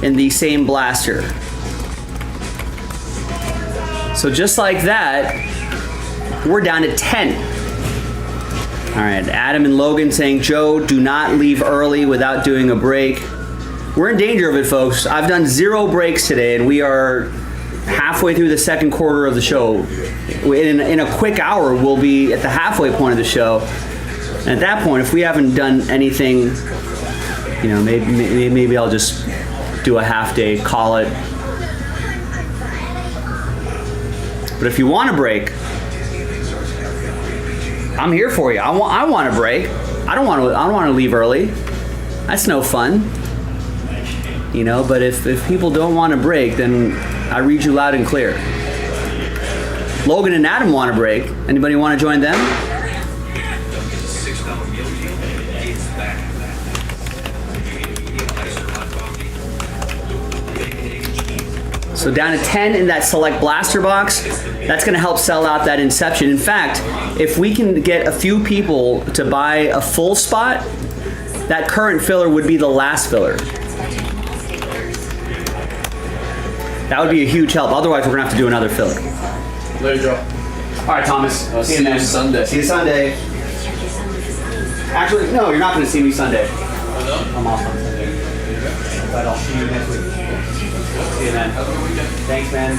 in the same blaster. So just like that, we're down to 10. All right, Adam and Logan saying, Joe, do not leave early without doing a break. We're in danger of it, folks. I've done 0 breaks today, and we are halfway through the second quarter of the show. In a quick hour, we'll be at the halfway point of the show. And at that point, if we haven't done anything, you know, maybe I'll just do a half day, call it. But if you want a break, I'm here for you. I want a break. I don't want to leave early. That's no fun. You know, but if people don't want a break, then I read you loud and clear. Logan and Adam want a break. Anybody want to join them? So down to 10 in that select blaster box. That's going to help sell out that Inception. In fact, if we can get a few people to buy a full spot, that current filler would be the last filler. That would be a huge help. Otherwise, we're going to have to do another filler. There you go. All right, Thomas. See you Sunday. See you Sunday. Actually, no, you're not going to see me Sunday. Oh, no? I'm off on Sunday. But I'll see you next week. See you, man. Have a good weekend. Thanks, man.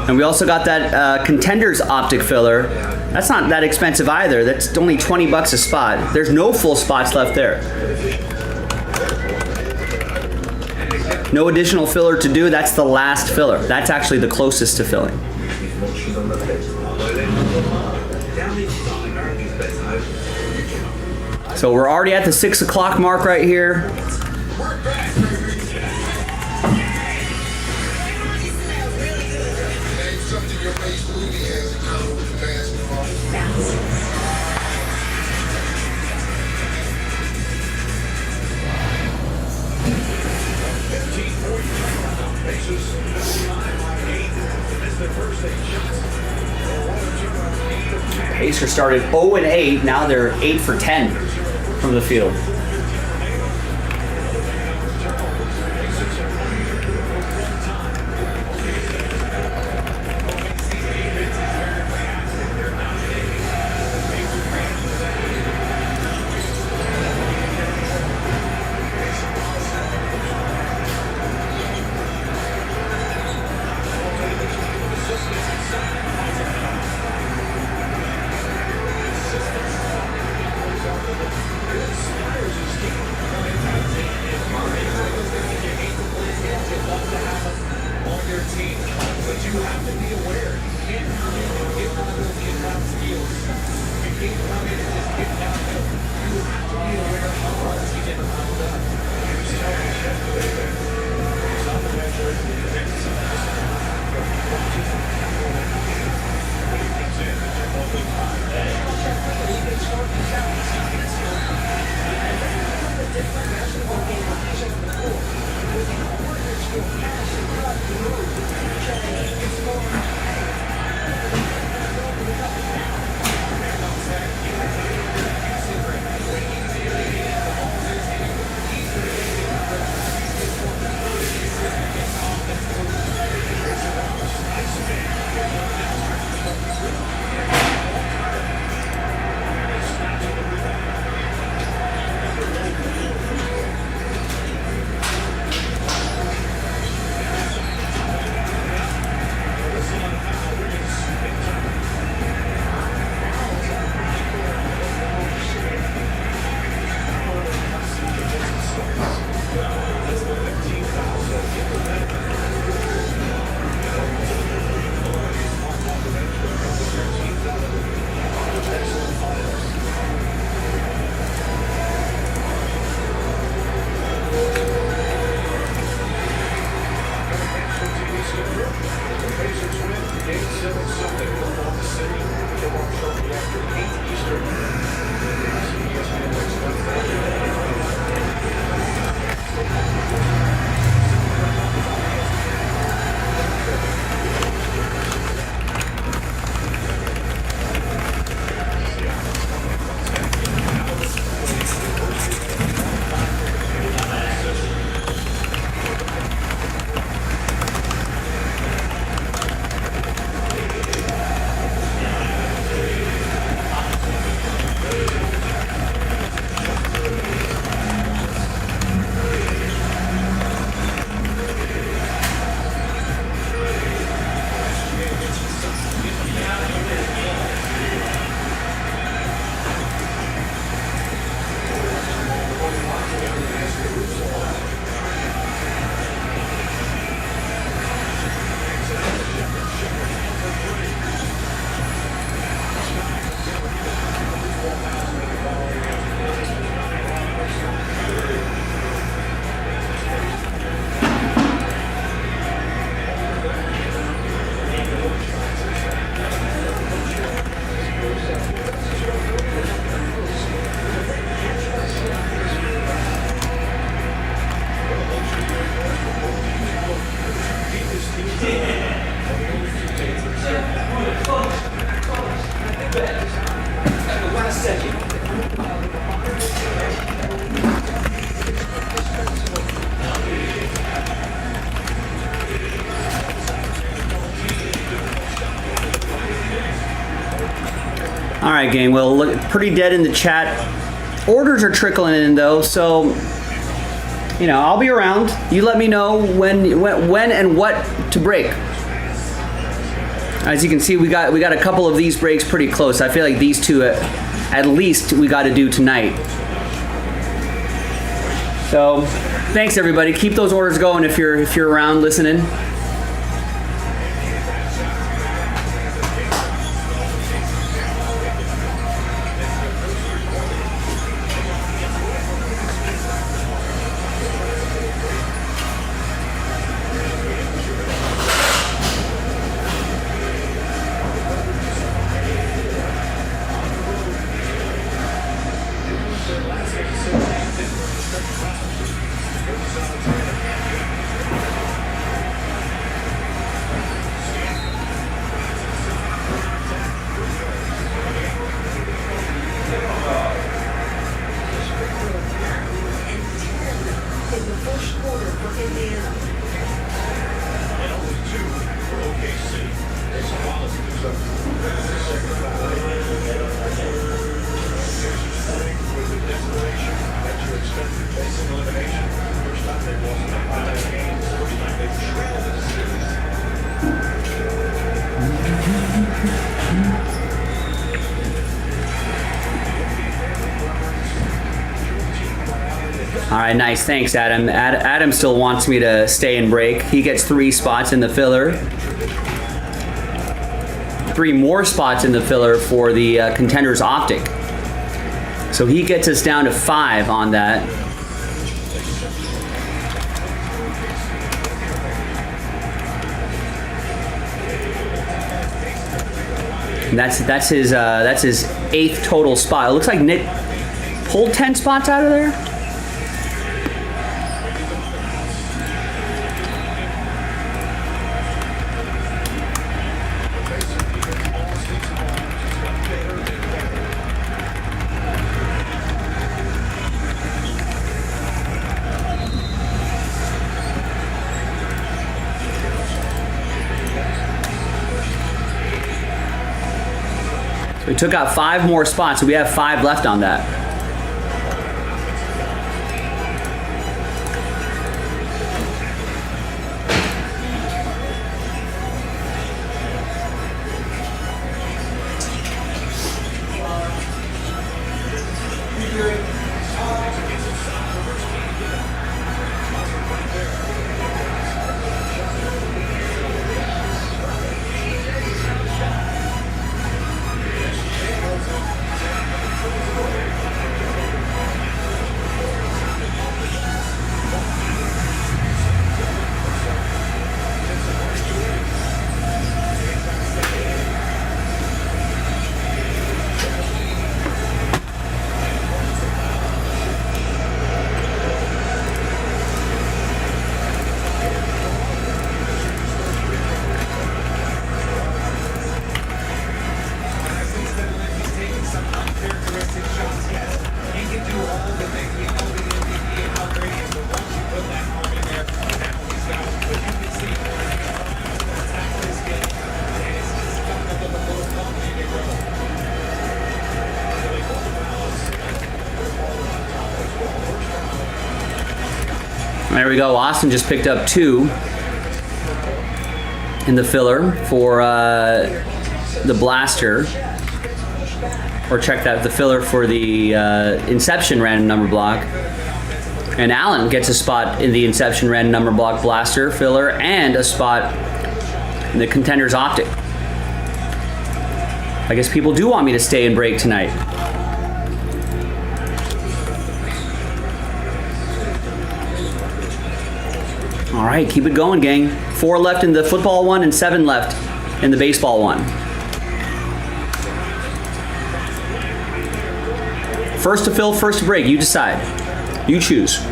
And we also got that Contenders Optic filler. That's not that expensive either. That's only 20 bucks a spot. There's no full spots left there. No additional filler to do. That's the last filler. That's actually the closest to filling. So we're already at the 6 o'clock mark right here. Pacers started 0-8. Now they're 8 for 10 from the field. The Pacers win. Game 7 Sunday. Oklahoma City. Come on shortly after 8 Eastern. ESPN next Wednesday. All right, gang. Well, look, pretty dead in the chat. Orders are trickling in though, so you know I'll be around. You let me know when and what to break. As you can see, we got a couple of these breaks pretty close. I feel like these two, at least, we got to do tonight. So, thanks everybody. Keep those orders going if you're around listening. All right, nice. Thanks, Adam. Adam still wants me to stay and break. He gets 3 spots in the filler. 3 more spots in the filler for the Contenders Optic. So he gets us down to 5 on that. And that's his 8th total spot. It looks like Nick pulled 10 spots out of there. We took out 5 more spots, so we have 5 left on that. There we go. Austin just picked up 2 in the filler for the blaster. Or check that, the filler for the Inception random number block. And Alan gets a spot in the Inception random number block blaster filler and a spot in the Contenders Optic. I guess people do want me to stay and break tonight. All right, keep it going, gang. 4 left in the football one and 7 left in the baseball one. First to fill, first to break. You decide. You choose.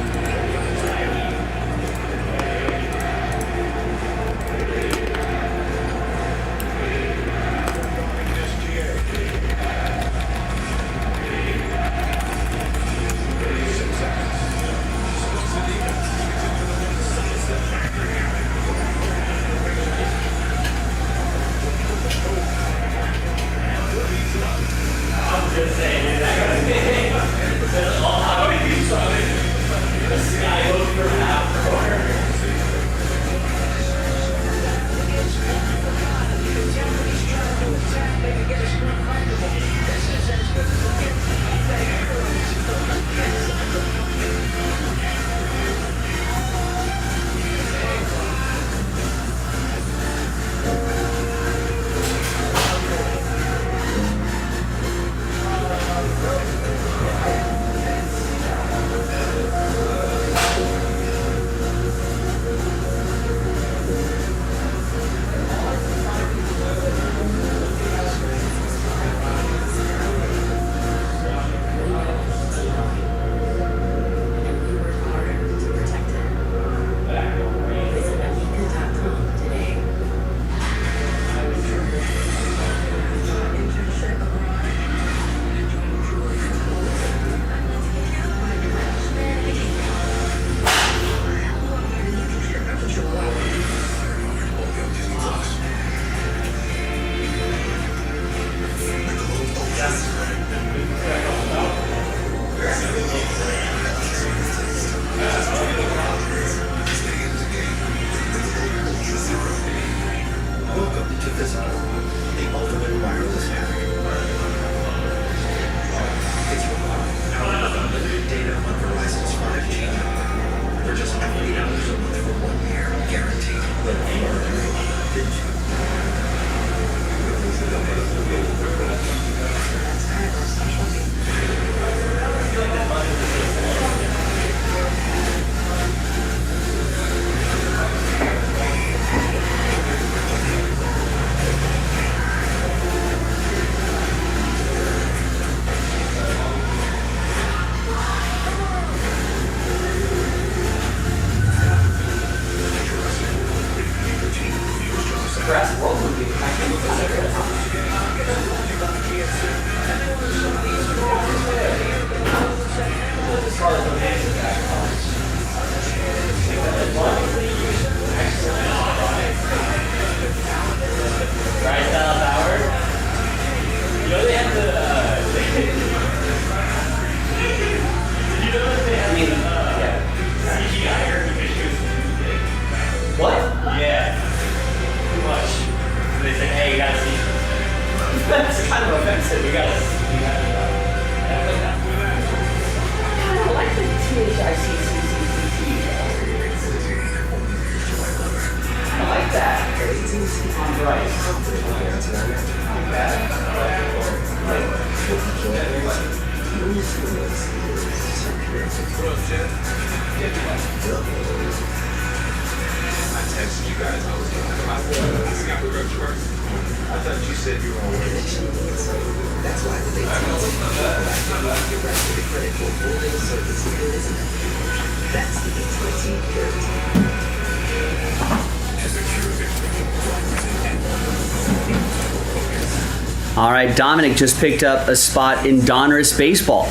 All right, Dominic just picked up a spot in Donruss baseball.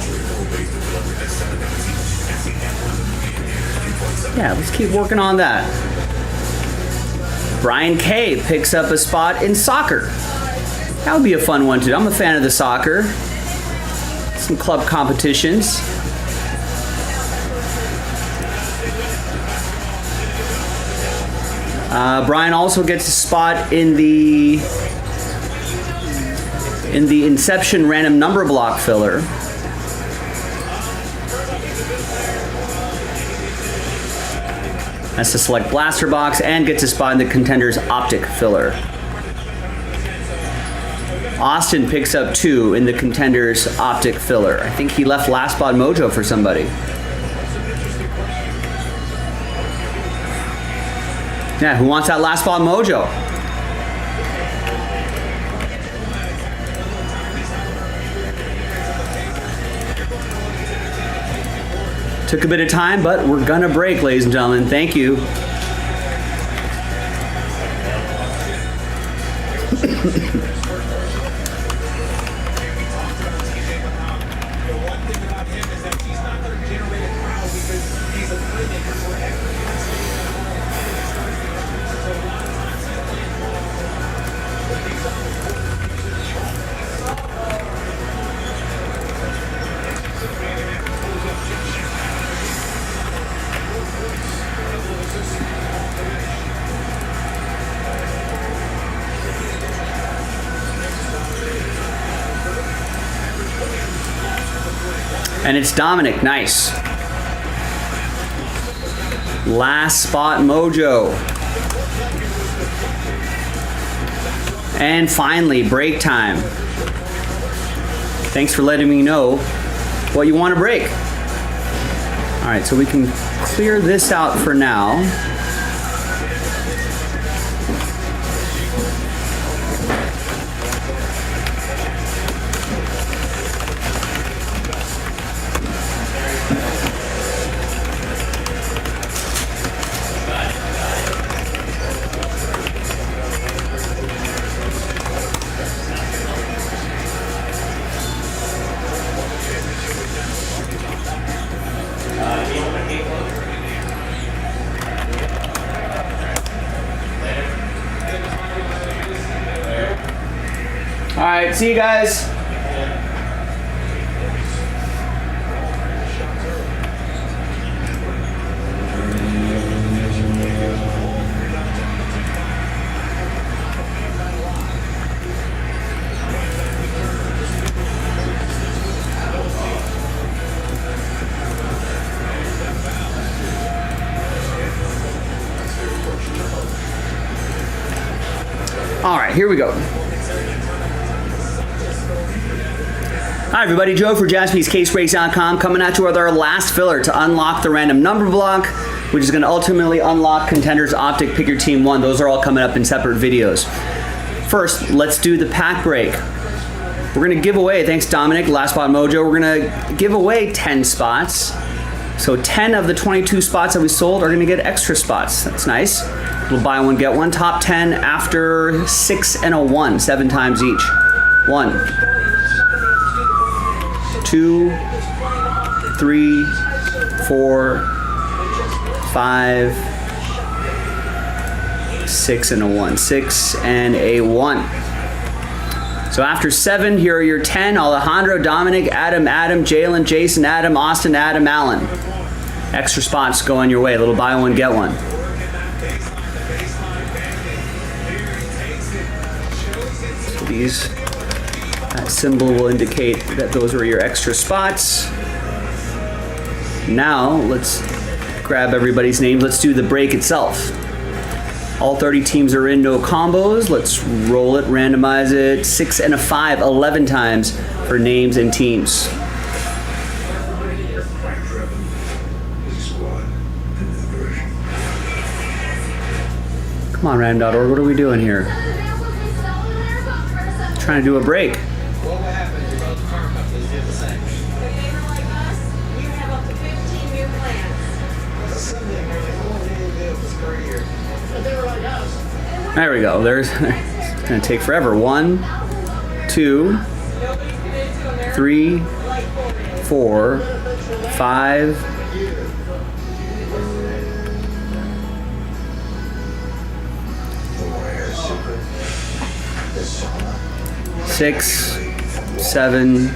Yeah, let's keep working on that. Brian K picks up a spot in soccer. That would be a fun one too. I'm a fan of the soccer. Some club competitions. Brian also gets a spot in the Inception random number block filler. Has to select blaster box and gets a spot in the Contenders Optic filler. Austin picks up 2 in the Contenders Optic filler. I think he left last spot mojo for somebody. Yeah, who wants that last spot mojo? Took a bit of time, but we're gonna break, ladies and gentlemen. Thank you. And it's Dominic. Nice. Last spot mojo. And finally, break time. Thanks for letting me know what you want to break. All right, so we can clear this out for now. All right, see you guys. All right, here we go. Hi everybody, Joe for Jaspy's CaseBreaks.com coming at you with our last filler to unlock the random number block, which is going to ultimately unlock Contenders Optic Pick Your Team 1. Those are all coming up in separate videos. First, let's do the pack break. We're going to give away, thanks Dominic, last spot mojo, we're going to give away 10 spots. So 10 of the 22 spots that we sold are going to get extra spots. That's nice. We'll buy one, get one. Top 10 after 6 and a 1, 7 times each. 1, 2, 3, 4, 5, 6 and a 1. 6 and a 1. So after 7, here are your 10. Alejandro, Dominic, Adam, Jalen, Jason, Adam, Austin, Adam, Allen. Extra spots going your way. A little buy one, get one. So these, that symbol will indicate that those are your extra spots. Now, let's grab everybody's names. Let's do the break itself. All 30 teams are in, no combos. Let's roll it, randomize it. 6 and a 5, 11 times for names and teams. Come on, random.org, what are we doing here? Trying to do a break. What will happen if both car companies did the same? If they were like us, we would have up to 15-year plans. That's something really cool. Vehicles per year. But they were like us. There we go. There's it's gonna take forever. 1, 2, 3, 4, 5, 6, 7.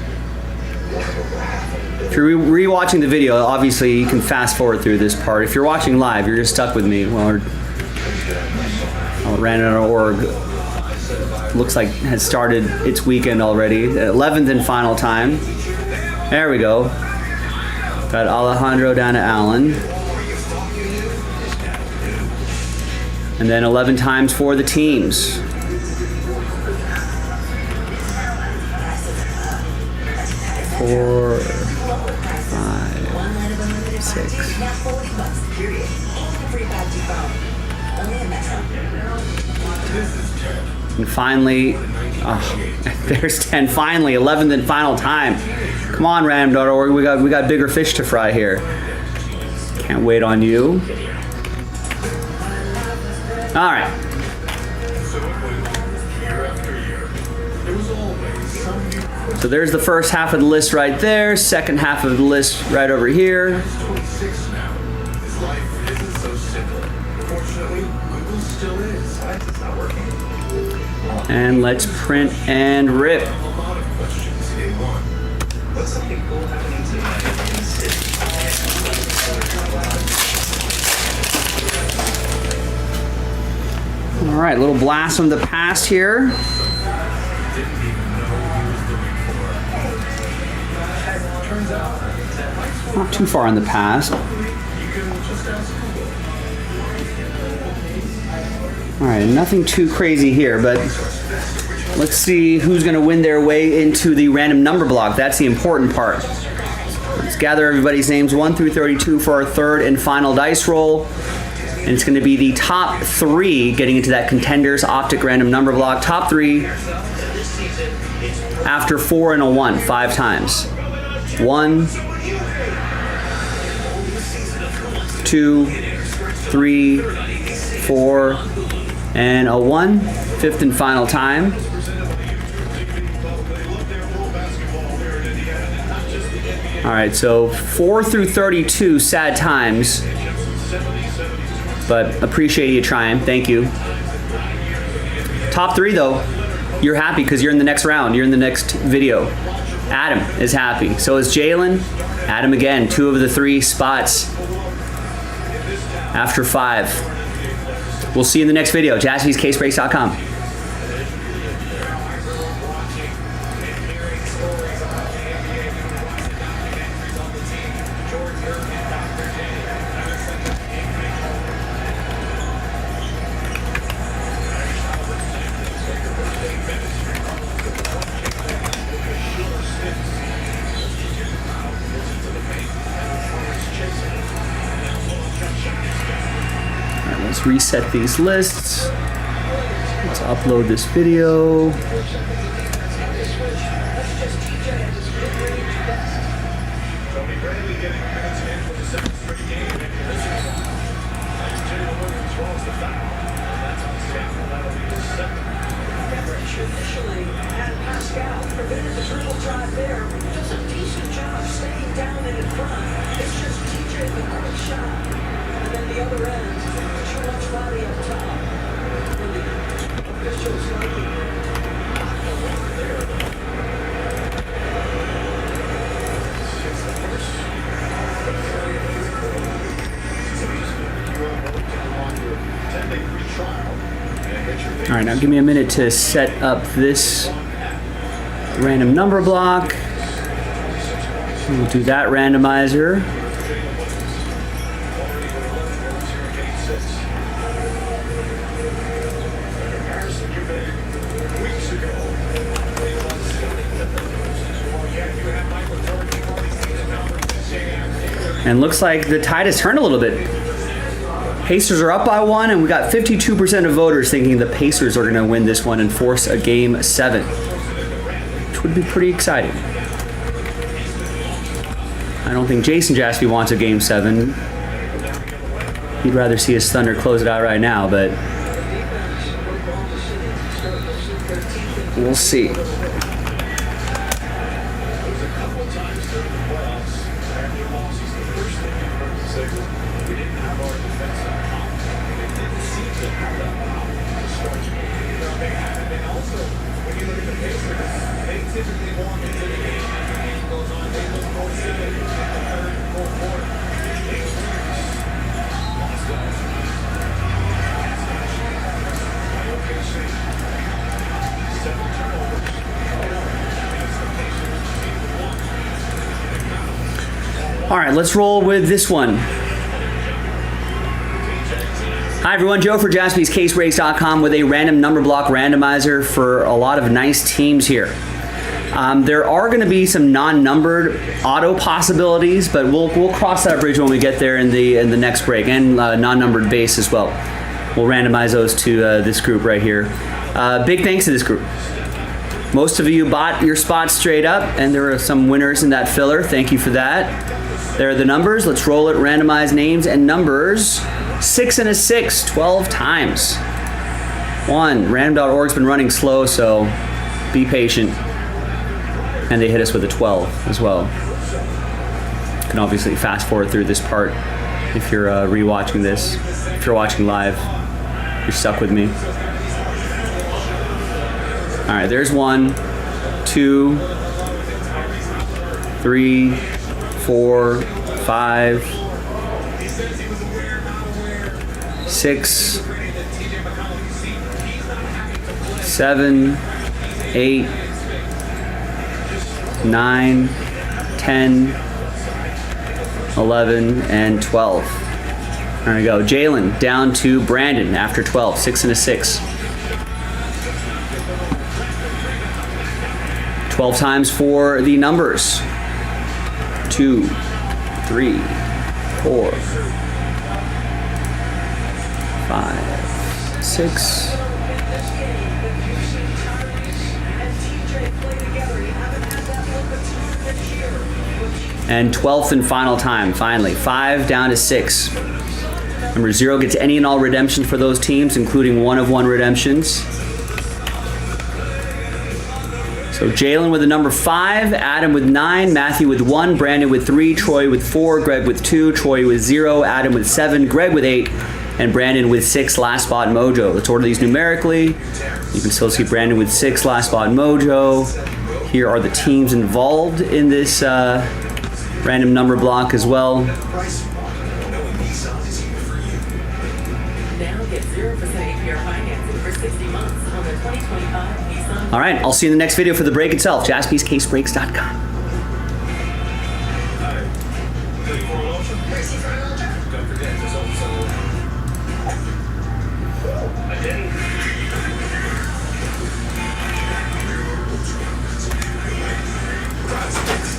If you're re-watching the video, obviously you can fast forward through this part. If you're watching live, you're just stuck with me. Well, Random.org looks like has started its weekend already. 11th and final time. There we go. Got Alejandro down to Allen. And then 11 times for the teams. Four, 5, 6. And finally, there's 10. Finally, 11th and final time. Come on, Random.org. We got bigger fish to fry here. Can't wait on you. All right. So there's the first half of the list right there. Second half of the list right over here. And let's print and rip. All right, little blast from the past here. Not too far in the past. All right, nothing too crazy here, but let's see who's going to win their way into the random number block. That's the important part. Let's gather everybody's names 1 through 32 for our third and final dice roll. And it's going to be the top 3 getting into that Contenders Optic random number block. Top 3 after 4 and a 1, 5 times. 1, 2, 3, 4, and a 1. 5th and final time. All right, so 4 through 32, sad times. But appreciate you trying. Thank you. Top 3 though, you're happy because you're in the next round. You're in the next video. Adam is happy. So is Jalen. Adam again, 2 of the 3 spots after 5. We'll see you in the next video. JaspysCaseBreaks.com. Let's reset these lists. Let's upload this video. Initially, had Pascal prevented the triple drive there. Does a decent job staying down and in front. It's just TJ the quick shot. And then the other end, too much body up top. And the officials lucky. All right, now give me a minute to set up this random number block. We'll do that randomizer. And looks like the tide has turned a little bit. Pacers are up by 1, and we got 52% of voters thinking the Pacers are going to win this one and force a Game 7, which would be pretty exciting. I don't think Jason Jaspy wants a Game 7. He'd rather see his Thunder close it out right now, but we'll see. All right, let's roll with this one. Hi everyone, Joe for Jaspy's CaseBreaks.com with a random number block randomizer for a lot of nice teams here. There are going to be some non-numbered auto possibilities, but we'll cross that bridge when we get there in the next break, and non-numbered base as well. We'll randomize those to this group right here. Big thanks to this group. Most of you bought your spots straight up, and there are some winners in that filler. Thank you for that. There are the numbers. Let's roll it. Randomize names and numbers. 6 and a 6, 12 times. 1. Random.org's been running slow, so be patient. And they hit us with a 12 as well. You can obviously fast forward through this part if you're rewatching this. If you're watching live, you're stuck with me. All right, there's 1, 2, 3, 4, 5, 6, 7, 8, 9, 10, 11, and 12. There we go. Jalen down to Brandon after 12. 6 and a 6. 12 times for the numbers. 2, 3, 4, 5, 6. And 12th and final time, finally. 5 down to 6. Number 0 gets any and all redemptions for those teams, including 1-of-1 redemptions. So Jalen with the number 5, Adam with 9, Matthew with 1, Brandon with 3, Troy with 4, Greg with 2, Troy with 0, Adam with 7, Greg with 8, and Brandon with 6, last spot mojo. Let's order these numerically. You can still see Brandon with 6, last spot mojo. Here are the teams involved in this random number block as well. Now get 0% APR financing for 60 months on the 2025 Nissan. All right, I'll see you in the next video for the break itself. JaspysCaseBreaks.com.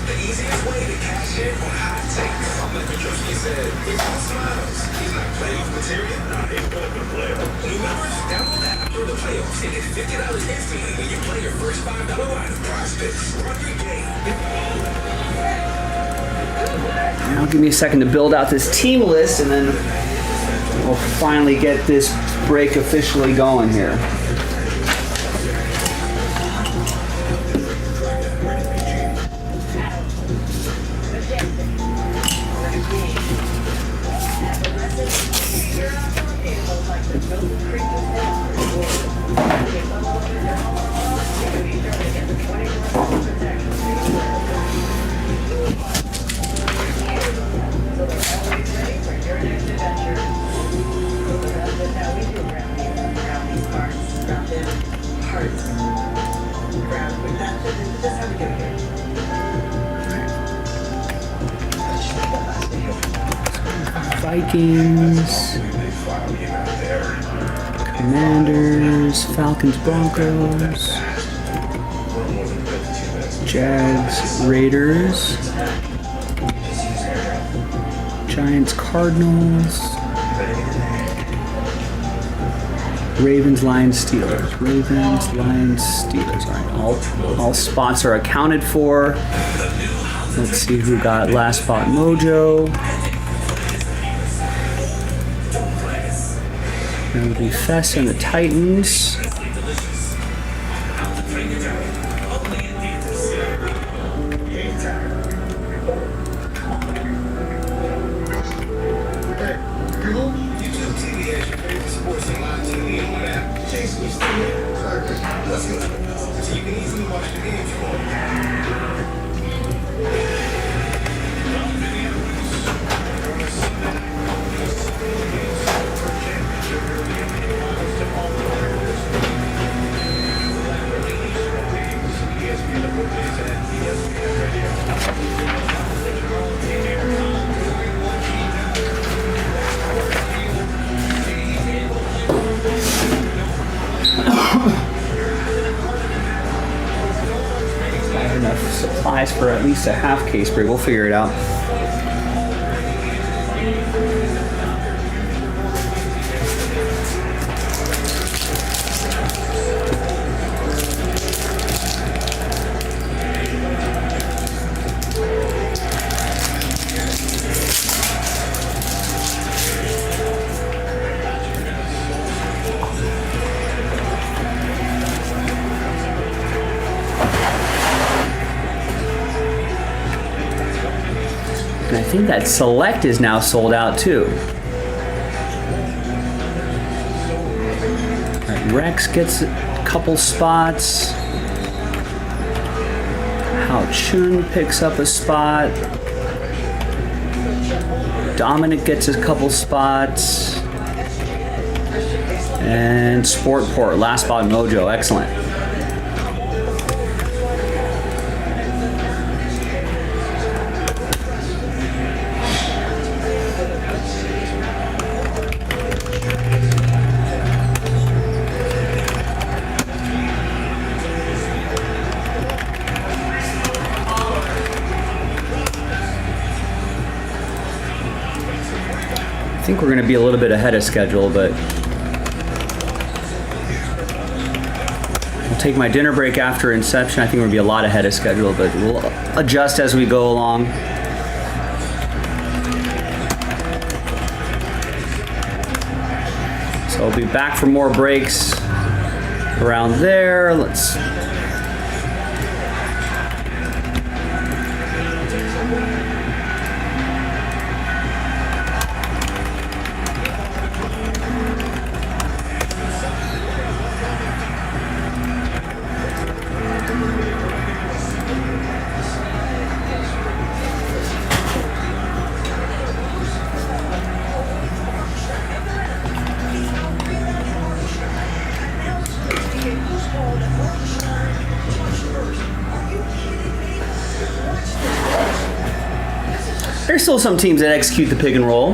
The easiest way to cash in on hot takes. Like Patricia said, it's all smiles. He's not playoff material. Nah, he's going to play. New members, download the app for the playoffs and it's $50 instantly when you play your first $5 line of prospects. Run your game. Now give me a second to build out this team list, and then we'll finally get this break officially going here. Vikings, Commanders, Falcons, Broncos, Jags, Raiders, Giants, Cardinals, Ravens, Lions, Steelers. Ravens, Lions, Steelers. All right, all spots are accounted for. Let's see who got last spot mojo. That would be Fess and the Titans. Got enough supplies for at least a half case break. We'll figure it out. And I think that Select is now sold out too. All right, Rex gets a couple spots. Hao Chun picks up a spot. Dominic gets a couple spots. And Sportport, last spot Mojo, excellent. I think we're going to be a little bit ahead of schedule, but I'll take my dinner break after Inception. I think we're going to be a lot ahead of schedule, but we'll adjust as we go along. So I'll be back for more breaks around there. Let's... There's still some teams that execute the pick and roll.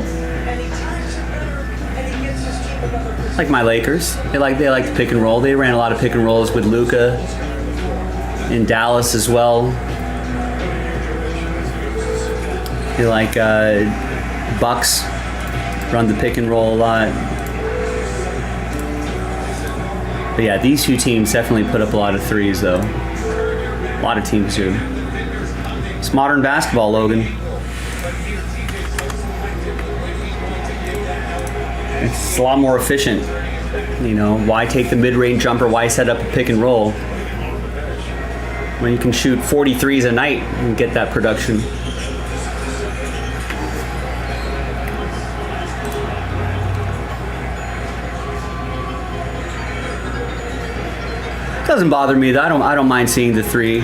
Like my Lakers. They like the pick and roll. They ran a lot of pick and rolls with Luka in Dallas as well. They like Bucks run the pick and roll a lot. But yeah, these two teams definitely put up a lot of threes though. A lot of teams do. It's modern basketball, Logan. It's a lot more efficient. You know, why take the mid-range jumper? Why set up a pick and roll when you can shoot 43s a night and get that production? Doesn't bother me though. I don't mind seeing the three.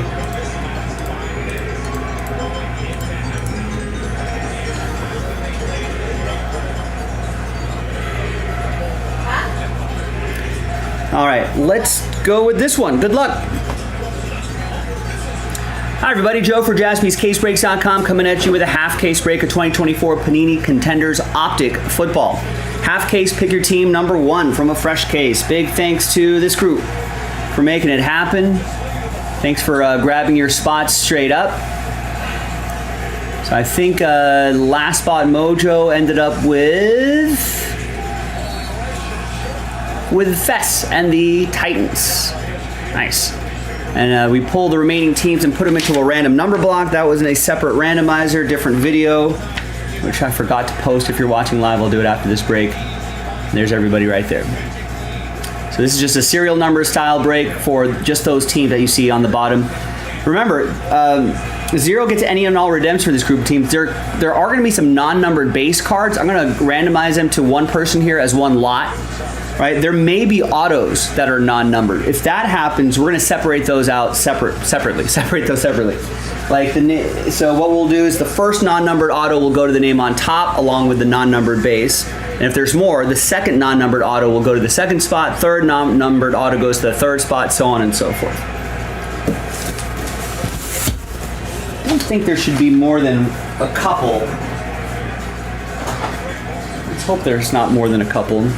All right, let's go with this one. Good luck. Hi everybody, Joe for JaspysCaseBreaks.com coming at you with a half case break of 2024 Panini Contenders Optic Football. Half case, pick your team number 1 from a fresh case. Big thanks to this group for making it happen. Thanks for grabbing your spots straight up. So I think last spot Mojo ended up with Fess and the Titans. Nice. And we pulled the remaining teams and put them into a random number block. That was in a separate randomizer, different video, which I forgot to post. If you're watching live, I'll do it after this break. And there's everybody right there. So this is just a serial number style break for just those teams that you see on the bottom. Remember, 0 gets any and all redemptions for this group of teams. There are going to be some non-numbered base cards. I'm going to randomize them to one person here as one lot. Right? There may be autos that are non-numbered. If that happens, we're going to separate those out separately. Separate those separately. So what we'll do is the first non-numbered auto will go to the name on top along with the non-numbered base. And if there's more, the second non-numbered auto will go to the second spot, third non-numbered auto goes to the third spot, so on and so forth. I don't think there should be more than a couple. Let's hope there's not more than a couple.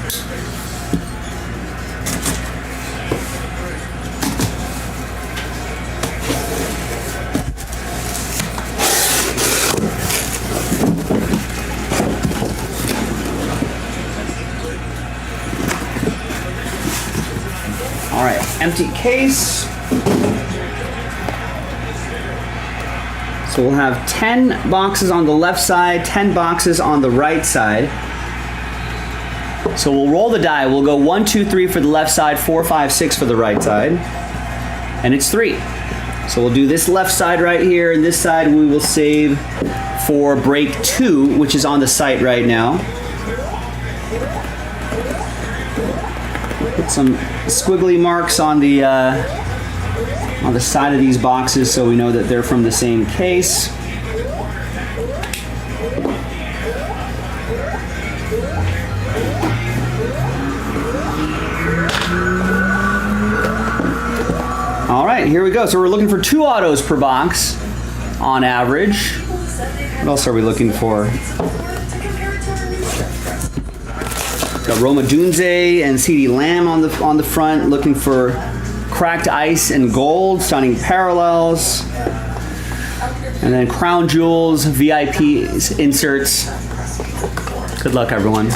right, empty case. So we'll have 10 boxes on the left side, 10 boxes on the right side. So we'll roll the die. We'll go 1, 2, 3 for the left side, 4, 5, 6 for the right side. And it's 3. So we'll do this left side right here, and this side we will save for break 2, which is on the site right now. Put some squiggly marks on the side of these boxes so we know that they're from the same case. All right, here we go. So we're looking for 2 autos per box on average. What else are we looking for? Got Roma Dunze and CD Lamb on the front, looking for cracked ice and gold, stunning parallels, and then crown jewels, VIP inserts. Good luck, everyone.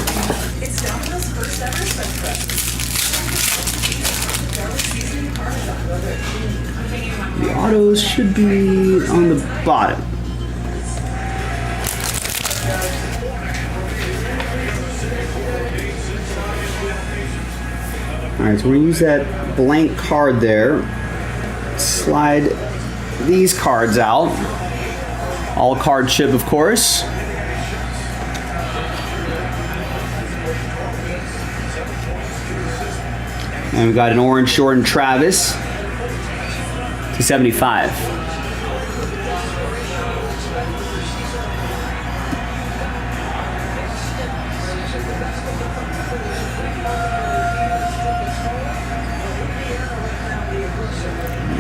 The autos should be on the bottom. All right, so we're gonna use that blank card there. Slide these cards out. All card chip, of course. And we've got an orange Jordan Travis to 75.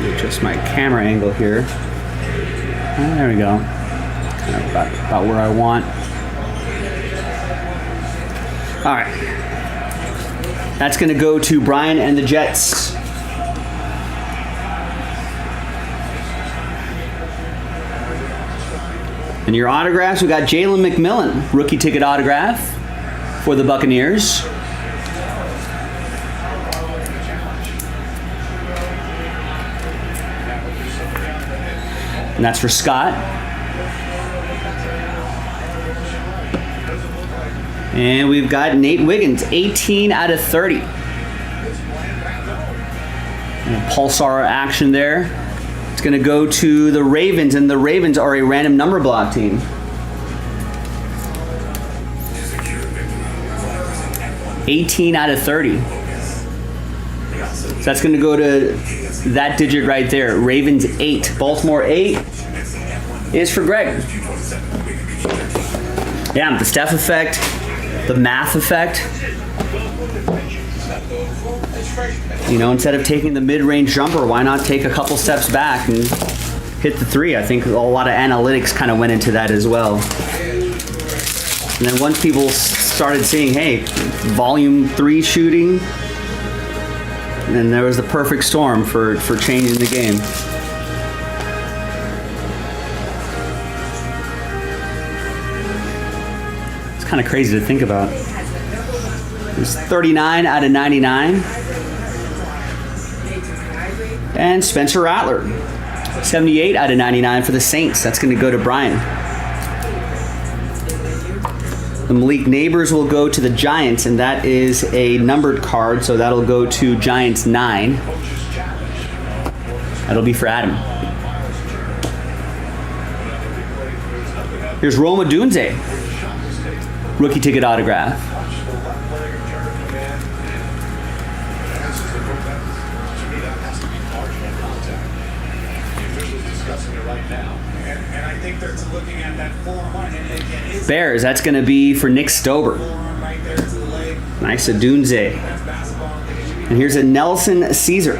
Adjust my camera angle here. Oh, there we go. Kind of about where I want. All right. That's going to go to Brian and the Jets. And your autographs, we got Jalen McMillan, rookie ticket autograph for the Buccaneers. And that's for Scott. And we've got Nate Wiggins, 18 out of 30. And a Pulsar action there. It's going to go to the Ravens, and the Ravens are a random number block team. $18 out of 30. So that's going to go to that digit right there. Ravens 8. Baltimore 8 is for Greg. Yeah, the Steph effect, the math effect. You know, instead of taking the mid-range jumper, why not take a couple steps back and hit the 3? I think a lot of analytics kind of went into that as well. And then once people started seeing, hey, volume 3 shooting, then there was the perfect storm for changing the game. It's kind of crazy to think about. It's 39 out of 99. And Spencer Rattler, 78 out of 99 for the Saints. That's going to go to Brian. The Malik Neighbors will go to the Giants, and that is a numbered card, so that'll go to Giants 9. That'll be for Adam. Here's Roma Dunze, rookie ticket autograph. Bears, that's going to be for Nick Stober. Nice, a Dunze. And here's a Nelson Caesar.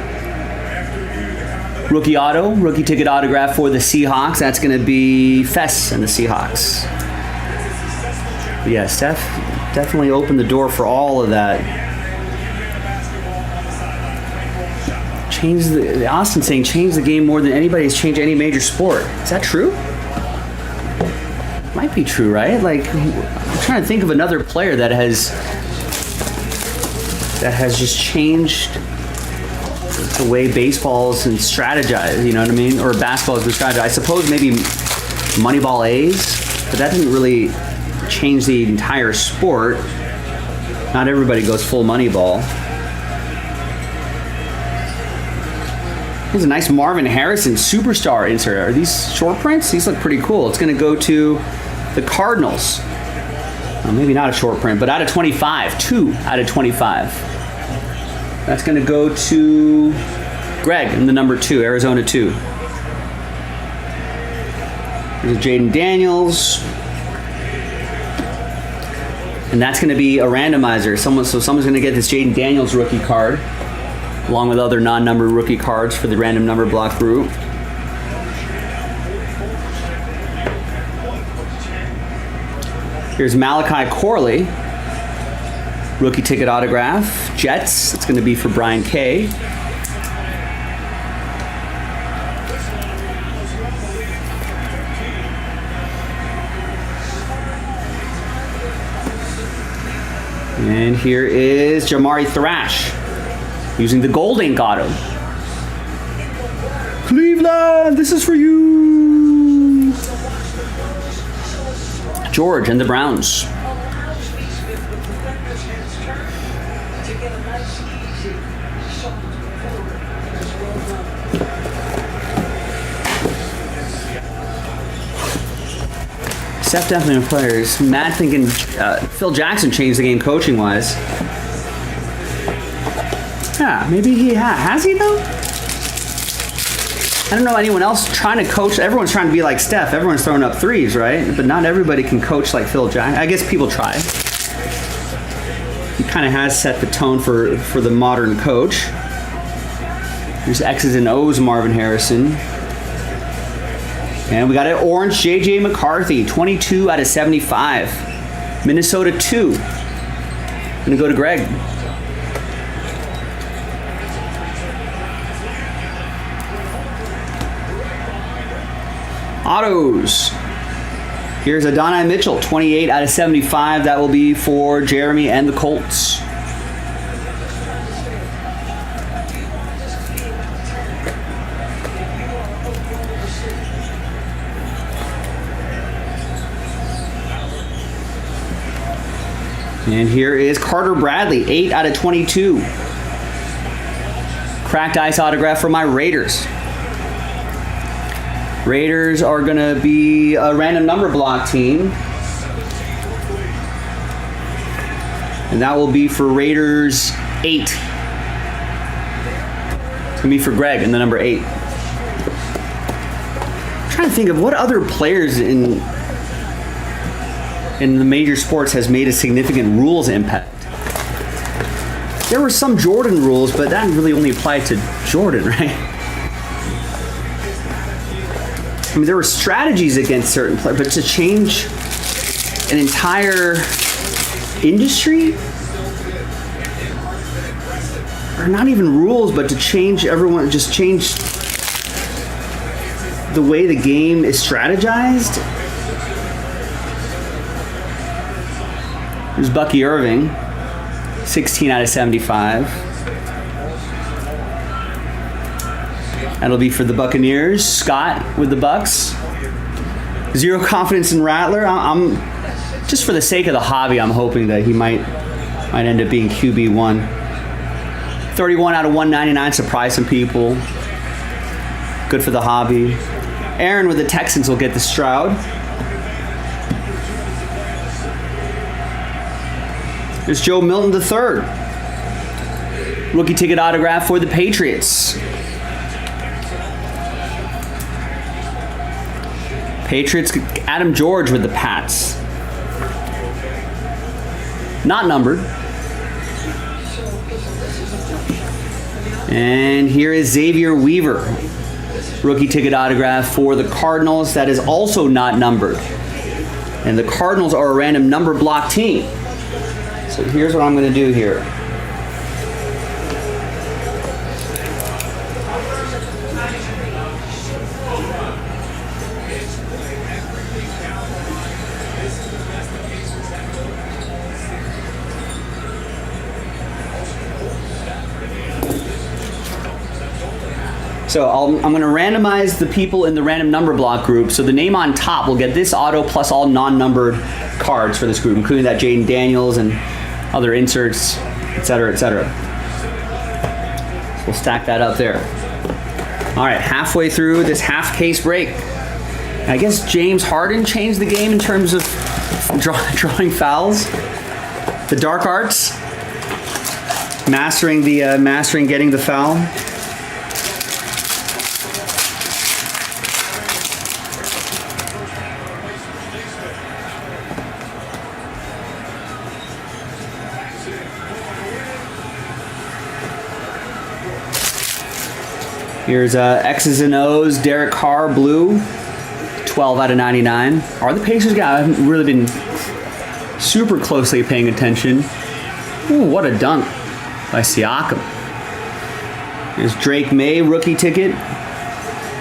Rookie auto, rookie ticket autograph for the Seahawks. That's going to be Fess and the Seahawks. But yeah, Steph definitely opened the door for all of that. Austin saying change the game more than anybody has changed any major sport. Is that true? Might be true, right? Like, I'm trying to think of another player that has just changed the way baseball's and strategize, you know what I mean? Or basketball's been strategized. I suppose maybe Moneyball A's, but that didn't really change the entire sport. Not everybody goes full Moneyball. Here's a nice Marvin Harrison Superstar insert. Are these short prints? These look pretty cool. It's going to go to the Cardinals. Well, maybe not a short print, but out of 25. 2 out of 25. That's going to go to Greg in the number 2, Arizona 2. There's a Jaden Daniels. And that's going to be a randomizer. So someone's going to get this Jaden Daniels rookie card, along with other non-numbered rookie cards for the random number block group. Here's Malachi Corley, rookie ticket autograph. Jets, it's going to be for Brian K. And here is Jamari Thrash, using the gold ink auto. Cleveland, this is for you. George and the Browns. Seth definitely players. Matt thinking Phil Jackson changed the game coaching wise. Yeah, maybe he has he though? I don't know anyone else trying to coach. Everyone's trying to be like Steph. Everyone's throwing up threes, right? But not everybody can coach like Phil Jackson. I guess people try. He kind of has set the tone for the modern coach. There's X's and O's Marvin Harrison. And we got an orange J.J. McCarthy, 22 out of 75. Minnesota 2. Gonna go to Greg. Autos. Here's Adonai Mitchell, 28 out of 75. That will be for Jeremy and the Colts. And here is Carter Bradley, 8 out of 22. Cracked ice autograph for my Raiders. Raiders are going to be a random number block team. And that will be for Raiders 8. It's going to be for Greg in the number 8. I'm trying to think of what other players in the major sports has made a significant rules impact. There were some Jordan rules, but that really only applied to Jordan, right? I mean, there were strategies against certain players, but to change an entire industry, or not even rules, but to change everyone, just change the way the game is strategized. There's Bucky Irving, 16 out of 75. That'll be for the Buccaneers. Scott with the Bucks. Zero confidence in Rattler. I'm just for the sake of the hobby, I'm hoping that he might end up being QB1. 31 out of 199, surprise some people. Good for the hobby. Aaron with the Texans will get the Stroud. There's Joe Milton III. Rookie ticket autograph for the Patriots. Patriots, Adam George with the Pats. Not numbered. And here is Xavier Weaver. Rookie ticket autograph for the Cardinals. That is also not numbered. And the Cardinals are a random number block team. So here's what I'm going to do here. So I'm going to randomize the people in the random number block group. So the name on top will get this auto plus all non-numbered cards for this group, including that Jaden Daniels and other inserts, etc., etc. So we'll stack that up there. All right, halfway through this half case break. I guess James Harden changed the game in terms of drawing fouls. The dark arts, mastering getting the foul. Here's X's and O's, Derek Carr, blue, 12 out of 99. Are the Pacers guy? I haven't really been super closely paying attention. Ooh, what a dunk by Siakam. Here's Drake May, rookie ticket.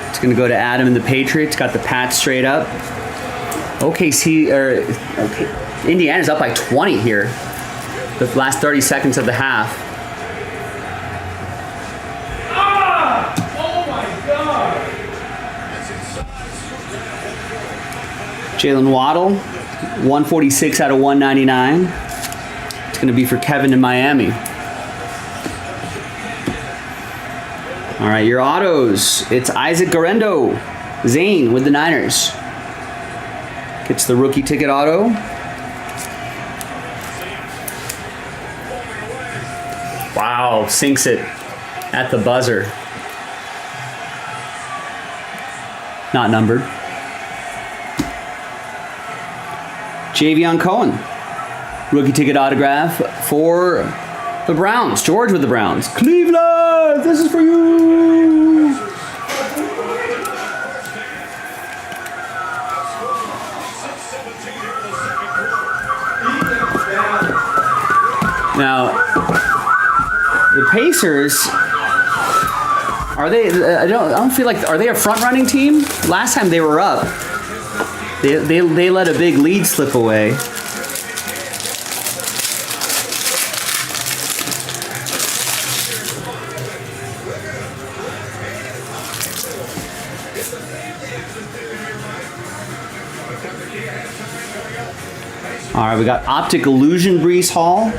It's going to go to Adam and the Patriots. Got the Pats straight up. Indiana's up by 20 here. The last 30 seconds of the half. Jalen Waddle, 146 out of 199. It's going to be for Kevin in Miami. All right, your autos. It's Isaac Garendo, Zane with the Niners. Gets the rookie ticket auto. Wow, sinks it at the buzzer. Not numbered. Javion Cohen, rookie ticket autograph for the Browns. George with the Browns. Cleveland, this is for you. Now, the Pacers, are they? I don't feel like, are they a front-running team? Last time they were up, They let a big lead slip away. All right, we got Optic Illusion Brees Hall.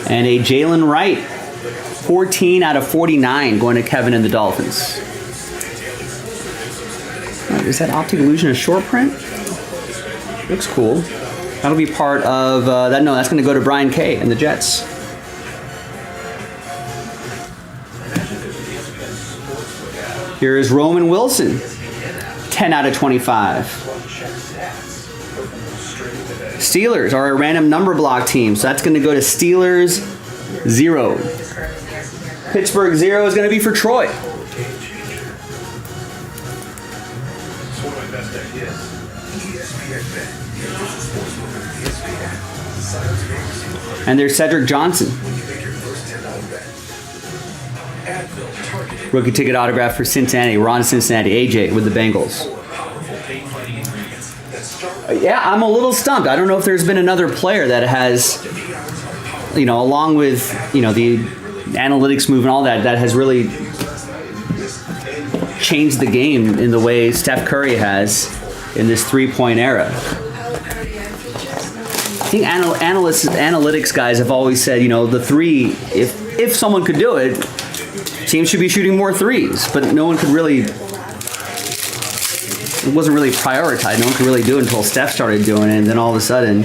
And a Jalen Wright, 14 out of 49, going to Kevin and the Dolphins. Is that Optic Illusion a short print? Looks cool. That'll be part of that. No, that's going to go to Brian K and the Jets. Here is Roman Wilson, 10 out of 25. Steelers are a random number block team, so that's going to go to Steelers 0. Pittsburgh 0 is going to be for Troy. And there's Cedric Johnson. Rookie ticket autograph for Cincinnati. Ron Cincinnati. AJ with the Bengals. Yeah, I'm a little stumped. I don't know if there's been another player that has, along with, the analytics move and all that, that has really changed the game in the way Steph Curry has in this three-point era. I think analytics guys have always said, the three, if someone could do it, teams should be shooting more threes, but no one could really, it wasn't really prioritized. No one could really do it until Steph started doing it, and then all of a sudden,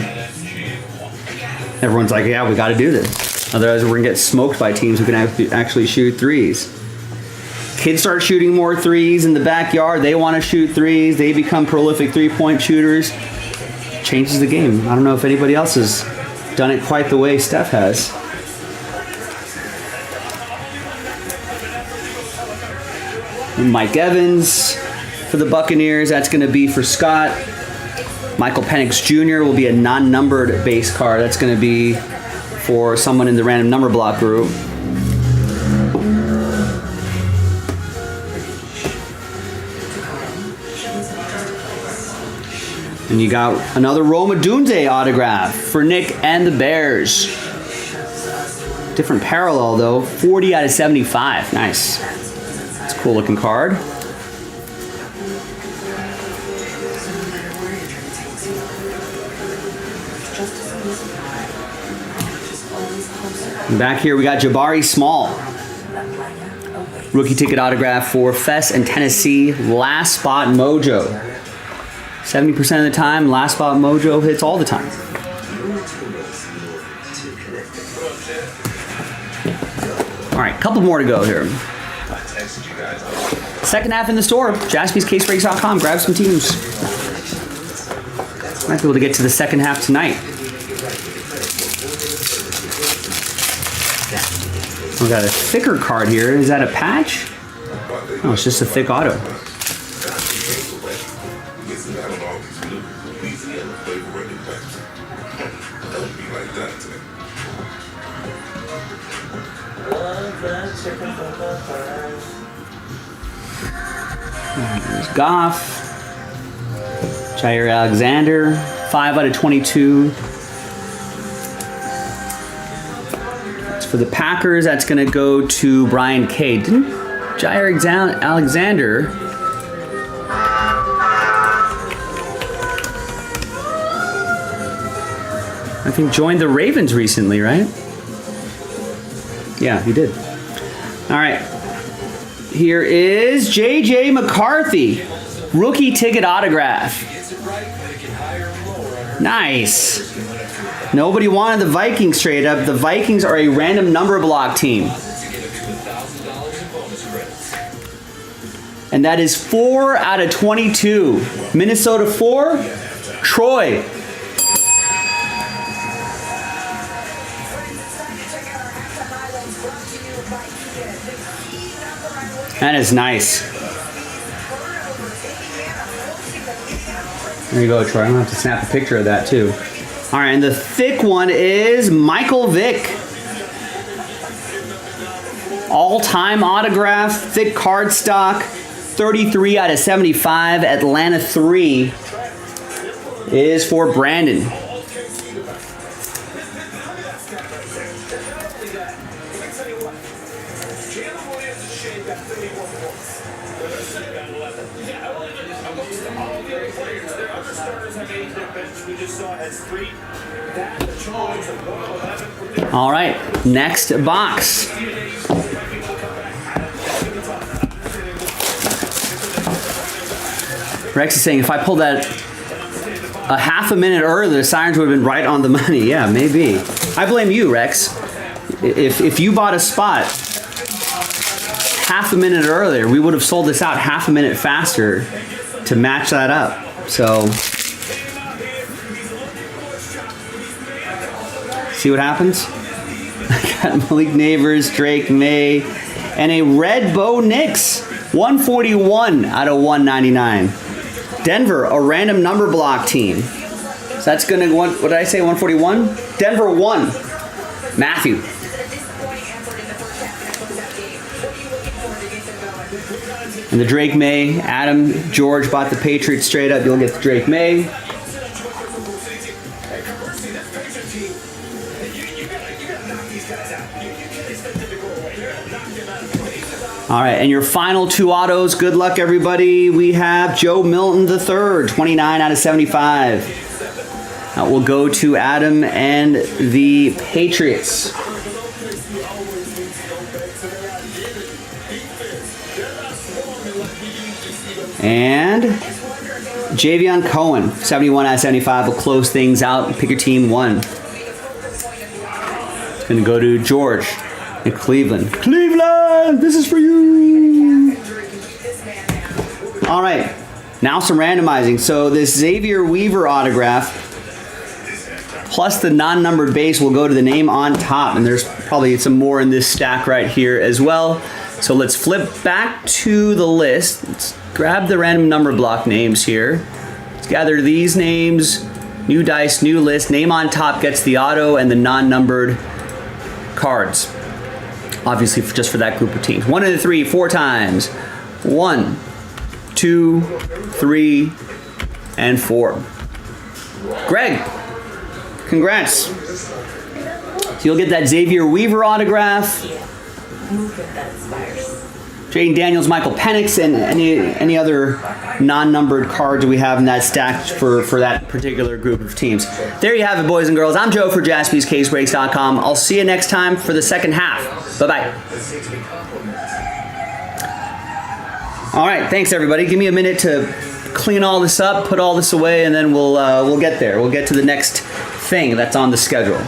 everyone's like, yeah, we got to do this. Otherwise, we're going to get smoked by teams who can actually shoot threes. Kids start shooting more threes in the backyard. They want to shoot threes. They become prolific three-point shooters. Changes the game. I don't know if anybody else has done it quite the way Steph has. Mike Evans for the Buccaneers. That's going to be for Scott. Michael Penix Jr. will be a non-numbered base card. That's going to be for someone in the random number block group. And you got another Rome Odunze autograph for Nick and the Bears. Different parallel though. 40 out of 75. Nice. That's a cool looking card. And back here we got Jabari Small. Rookie ticket autograph for Fest and Tennessee. Last spot mojo. 70% of the time, last spot mojo hits all the time. All right, couple more to go here. Second half in the store. JaspysCaseBreaks.com. Grab some teams. Might be able to get to the second half tonight. We got a thicker card here. Is that a patch? Oh, it's just a thick auto. There's Goff. Jair Alexander. 5 out of 22. For the Packers, that's going to go to Brian K. Didn't Jair Alexander I think joined the Ravens recently, right? Yeah, he did. All right. Here is J.J. McCarthy. Rookie ticket autograph. Nice. Nobody wanted the Vikings straight up. The Vikings are a random number block team. And that is 4 out of 22. Minnesota 4, Troy. That is nice. There you go, Troy. I'm going to have to snap a picture of that too. All right, and the thick one is Michael Vick. All-time autograph, thick card stock, 33 out of 75. Atlanta 3 is for Brandon. All right, next box. Rex is saying if I pulled that a half a minute earlier, the sirens would have been right on the money. Yeah, maybe. I blame you, Rex. If you bought a spot half a minute earlier, we would have sold this out half a minute faster to match that up. So, see what happens? I got Malik Neighbors, Drake May, and a red Bo Nix. 141 out of 199. Denver, a random number block team. So that's going to, what did I say, 141? Denver 1. Matthew. And the Drake May, Adam, George bought the Patriots straight up. You'll get the Drake May. All right, and your final 2 autos. Good luck, everybody. We have Joe Milton III, 29 out of 75. That will go to Adam and the Patriots. And Javion Cohen, 71 out of 75, will close things out. Pick your team 1. It's going to go to George in Cleveland. Cleveland, this is for you. All right, now some randomizing. So this Xavier Weaver autograph plus the non-numbered base will go to the name on top. And there's probably some more in this stack right here as well. So let's flip back to the list. Let's grab the random number block names here. Let's gather these names. New dice, new list. Name on top gets the auto and the non-numbered cards. Obviously, just for that group of teams. 1 and 3, 4 times. 1, 2, 3, and 4. Greg, congrats. So you'll get that Xavier Weaver autograph. Movement that inspires. Jaden Daniels, Michael Penix, and any other non-numbered cards we have in that stack for that particular group of teams. There you have it, boys and girls. I'm Joe for JaspysCaseBreaks.com. I'll see you next time for the second half. Bye-bye. All right, thanks everybody. Give me a minute to clean all this up, put all this away, and then we'll get there. We'll get to the next thing that's on the schedule.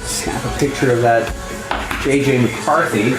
Snap a picture of that JJ McCarthy.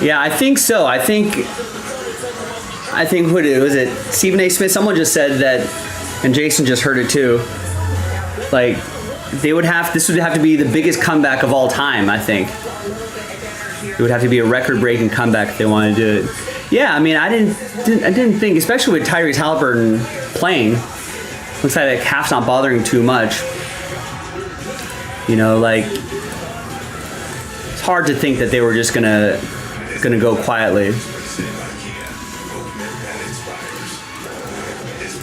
Yeah, I think so. I think what was it? Stephen A. Smith. Someone just said that, and Jason just heard it too. Like this would have to be the biggest comeback of all time. I think it would have to be a record-breaking comeback if they wanted to do it. Yeah, I mean, I didn't think, especially with Tyrese Halliburton playing. Looks like half's not bothering too much. You know, like it's hard to think that they were just gonna go quietly. This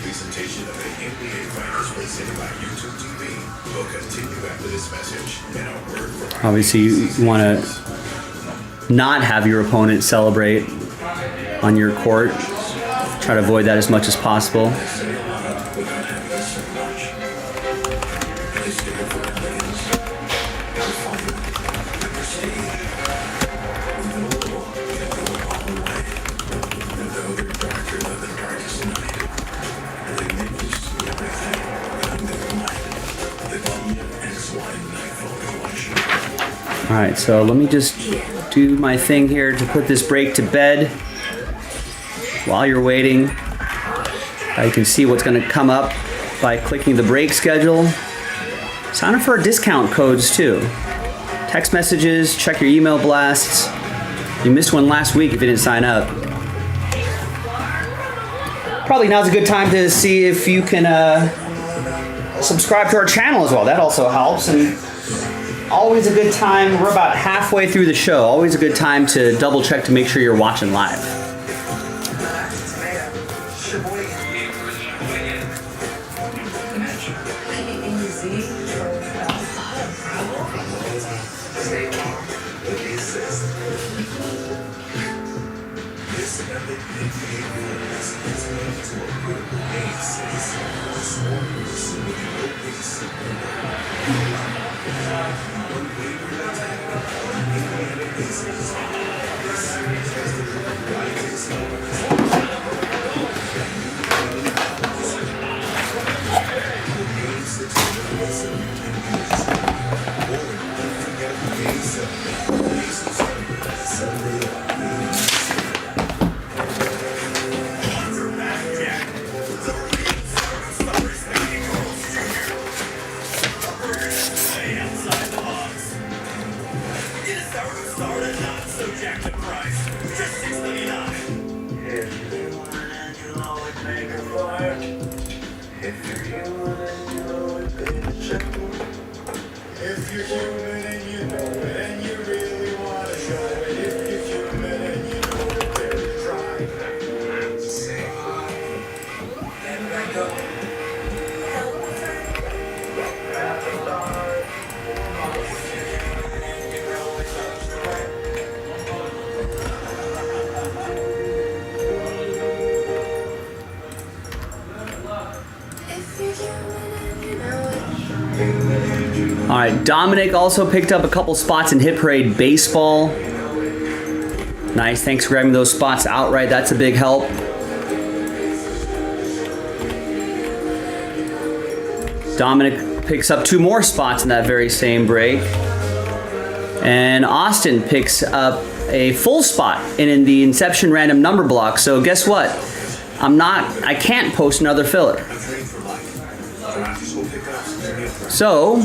presentation of the NBA Finals presented by YouTube TV will continue after this message. And a word from Obviously, you want to not have your opponent celebrate on your court. Try to avoid that as much as possible. All right, so let me just do my thing here to put this break to bed. While you're waiting, you can see what's going to come up by clicking the break schedule. Sign up for our discount codes too. Text messages, check your email blasts. You missed one last week if you didn't sign up. Probably now's a good time to see if you can subscribe to our channel as well. That also helps. And always a good time. We're about halfway through the show. Always a good time to double check to make sure you're watching live. Epic NBA rules is linked to a critical game 6. Sworn to pursue with no base. Unwavering attack. Indiana Pacers. This series has delivered rising stars. Game 6 Hermosa and Warren, don't forget Game 7. Pacers Sunday, Game 7. If you're human and you know it and you really want to show it, if you're human and you know it, then try. Say and let go. All right, Dominic also picked up a couple spots in Hit Parade Baseball. Nice, thanks for grabbing those spots outright. That's a big help. Dominic picks up 2 more spots in that very same break. And Austin picks up a full spot in the Inception random number block. So guess what? I can't post another filler. So,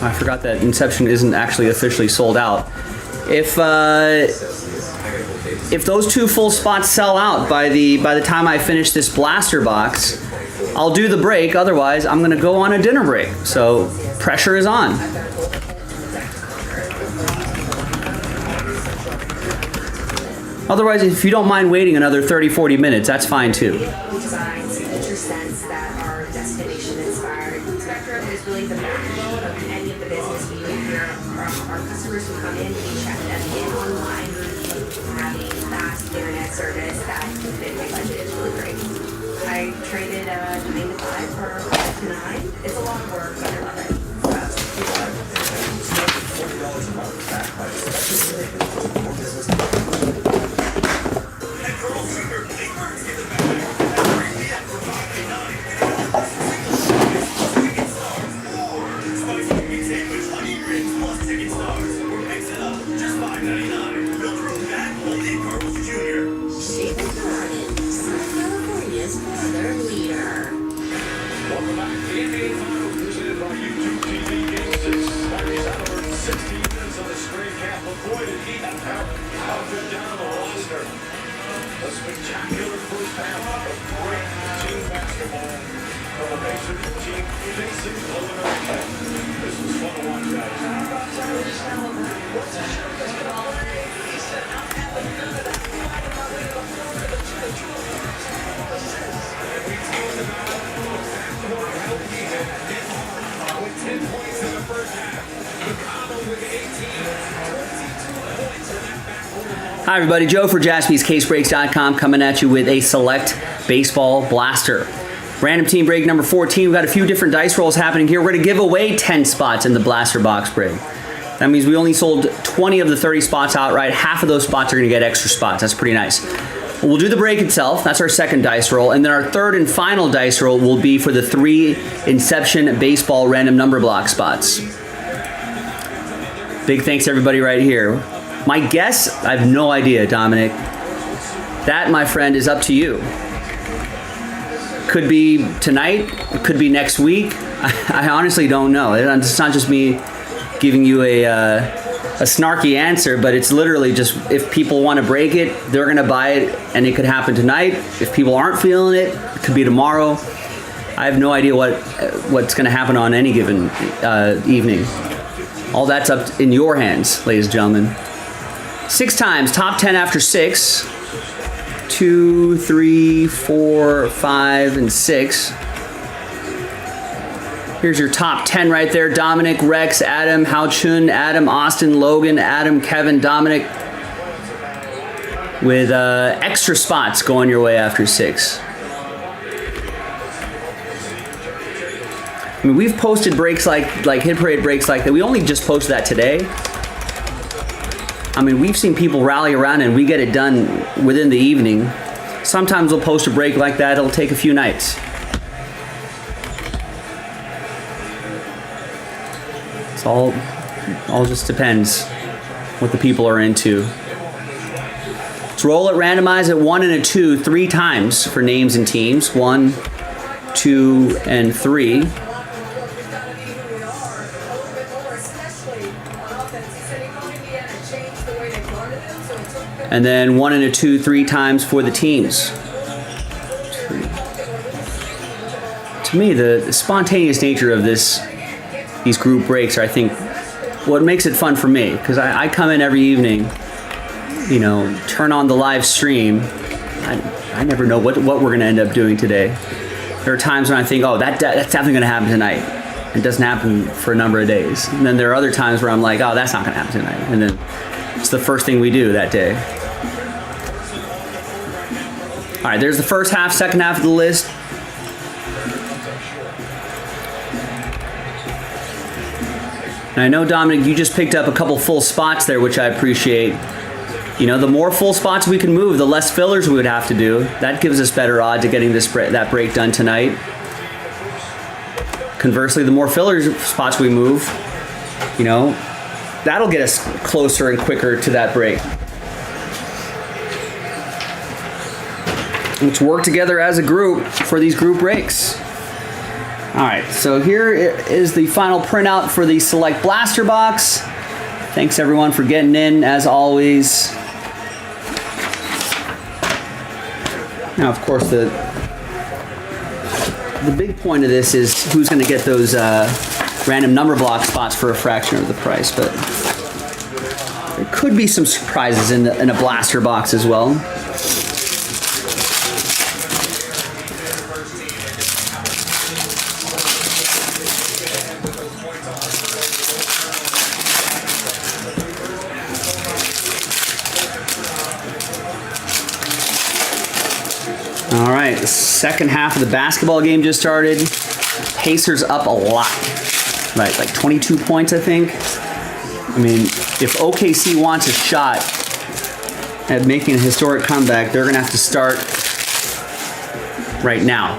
I forgot that Inception isn't actually officially sold out. If those 2 full spots sell out by the time I finish this blaster box, I'll do the break. Otherwise, I'm gonna go on a dinner break. So pressure is on. Otherwise, if you don't mind waiting another 30-40 minutes, that's fine too. Design signature scents that are destination inspired. Spectrum is really the backbone of any of the business we do here. Our customers who come in, we check them in online. Having fast internet service that can fit my budget is really great. I traded 9 to 5 for 5 to 9. It's a lot of work, but I love it. $40 a month back by special more business. Welcome back to the NBA Finals, presented by YouTube TV Game 6. Larry's out over 16 minutes on the screen cap. Avoided heat and power. Outfit down the roster. A spectacular first half of great team basketball from the Pacers team. Facing blowing up again. This was fun to watch, guys. With 10 points in the first half. McConnell with 18. 22 points in that backcourt. Hi everybody, Joe for JaspysCaseBreaks.com coming at you with a select baseball blaster. Random team break number 14. We've got a few different dice rolls happening here. We're going to give away 10 spots in the blaster box break. That means we only sold 20 of the 30 spots outright. Half of those spots are going to get extra spots. That's pretty nice. We'll do the break itself. That's our second dice roll. And then our third and final dice roll will be for the 3 Inception baseball random number block spots. Big thanks to everybody right here. My guess, I have no idea, Dominic. That, my friend, is up to you. Could be tonight, could be next week. I honestly don't know. It's not just me giving you a snarky answer, but it's literally just if people want to break it, they're going to buy it, and it could happen tonight. If people aren't feeling it, it could be tomorrow. I have no idea what's going to happen on any given evening. All that's up in your hands, ladies and gentlemen. 6 times, top 10 after 6. 2, 3, 4, 5, and 6. Here's your top 10 right there. Dominic, Rex, Adam, Hao Chun, Adam, Austin, Logan, Adam, Kevin, Dominic. with extra spots going your way after 6. I mean, we've posted breaks like hit parade breaks like that. We only just posted that today. I mean, we've seen people rally around and we get it done within the evening. Sometimes we'll post a break like that. It'll take a few nights. It's all just depends what the people are into. Let's roll it, randomize it 1 and a 2 3 times for names and teams. 1, 2, and 3. And then 1 and a 2 3 times for the teams. To me, the spontaneous nature of these group breaks are, I think, what makes it fun for me. Because I come in every evening, you know, turn on the live stream. I never know what we're going to end up doing today. There are times when I think, oh, that's definitely going to happen tonight. It doesn't happen for a number of days. And then there are other times where I'm like, oh, that's not going to happen tonight. And then it's the first thing we do that day. All right, there's the first half, second half of the list. And I know, Dominic, you just picked up a couple full spots there, which I appreciate. You know, the more full spots we can move, the less fillers we would have to do. That gives us better odds of getting that break done tonight. Conversely, the more filler spots we move, you know, that'll get us closer and quicker to that break. Let's work together as a group for these group breaks. All right, so here is the final printout for the Select Blaster Box. Thanks everyone for getting in, as always. Now, of course, the big point of this is who's going to get those random number block spots for a fraction of the price, but there could be some surprises in a blaster box as well. All right, the second half of the basketball game just started. Pacers up a lot, right? Like 22 points, I think. I mean, if OKC wants a shot at making a historic comeback, they're going to have to start right now.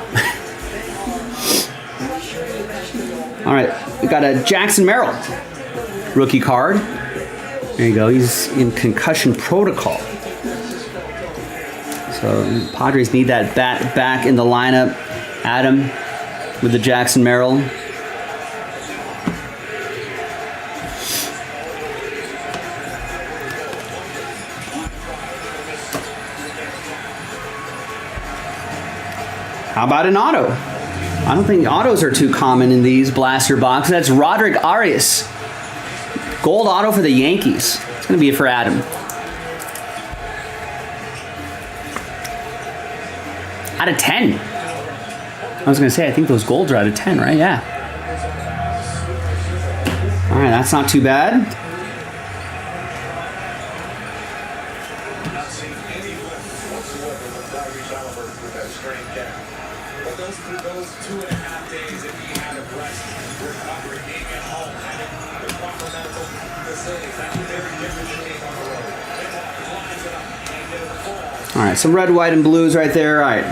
All right, we got a Jackson Merrill rookie card. There you go. He's in concussion protocol. So Padres need that bat back in the lineup. Adam with the Jackson Merrill. How about an auto? I don't think autos are too common in these blaster boxes. That's Roderick Arias. Gold auto for the Yankees. It's going to be for Adam. Out of 10. I was going to say, I think those golds are out of 10, right? Yeah. All right, that's not too bad. Not seeing any lift whatsoever with Tyrese Halliburton with that strained calf. But those 2.5 days that he had of rest, recovery, being at home, having the proper medical facilities, that was very different than being on the road. Lines it up and get a fall. All right, some red, white, and blues right there. All right.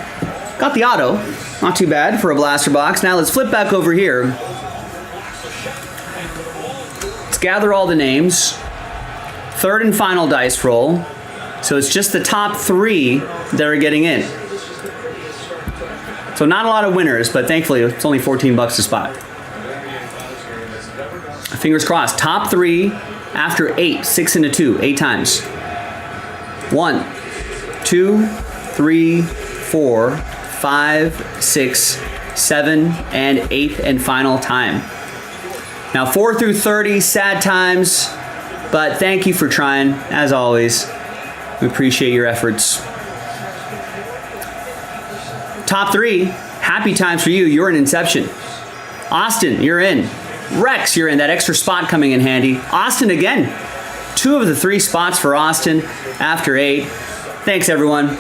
Got the auto. Not too bad for a blaster box. Now let's flip back over here. Let's gather all the names. Third and final dice roll. So it's just the top 3 that are getting in. So not a lot of winners, but thankfully it's only $14 a spot. Fingers crossed. Top 3 after 8. 6 and a 2. 8 times. 1, 2, 3, 4, 5, 6, 7, and 8th and final time. Now 4 through 30, sad times, but thank you for trying, as always. We appreciate your efforts. Top 3, happy times for you. You're in Inception. Austin, you're in. Rex, you're in. That extra spot coming in handy. Austin again. 2 of the 3 spots for Austin after 8. Thanks, everyone.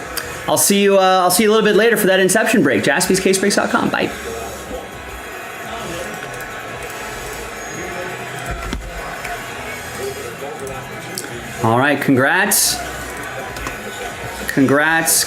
I'll see you a little bit later for that Inception break. JaspysCaseBreaks.com. Bye. All right, congrats. Congrats.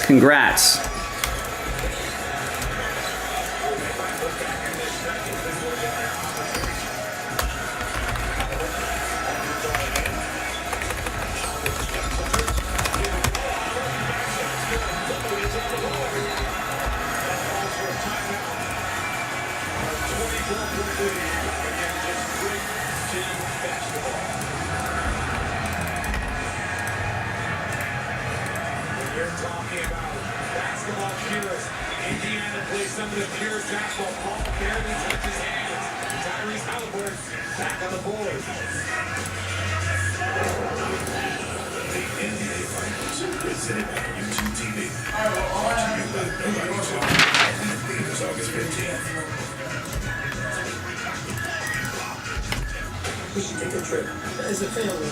We should take a trip as a family.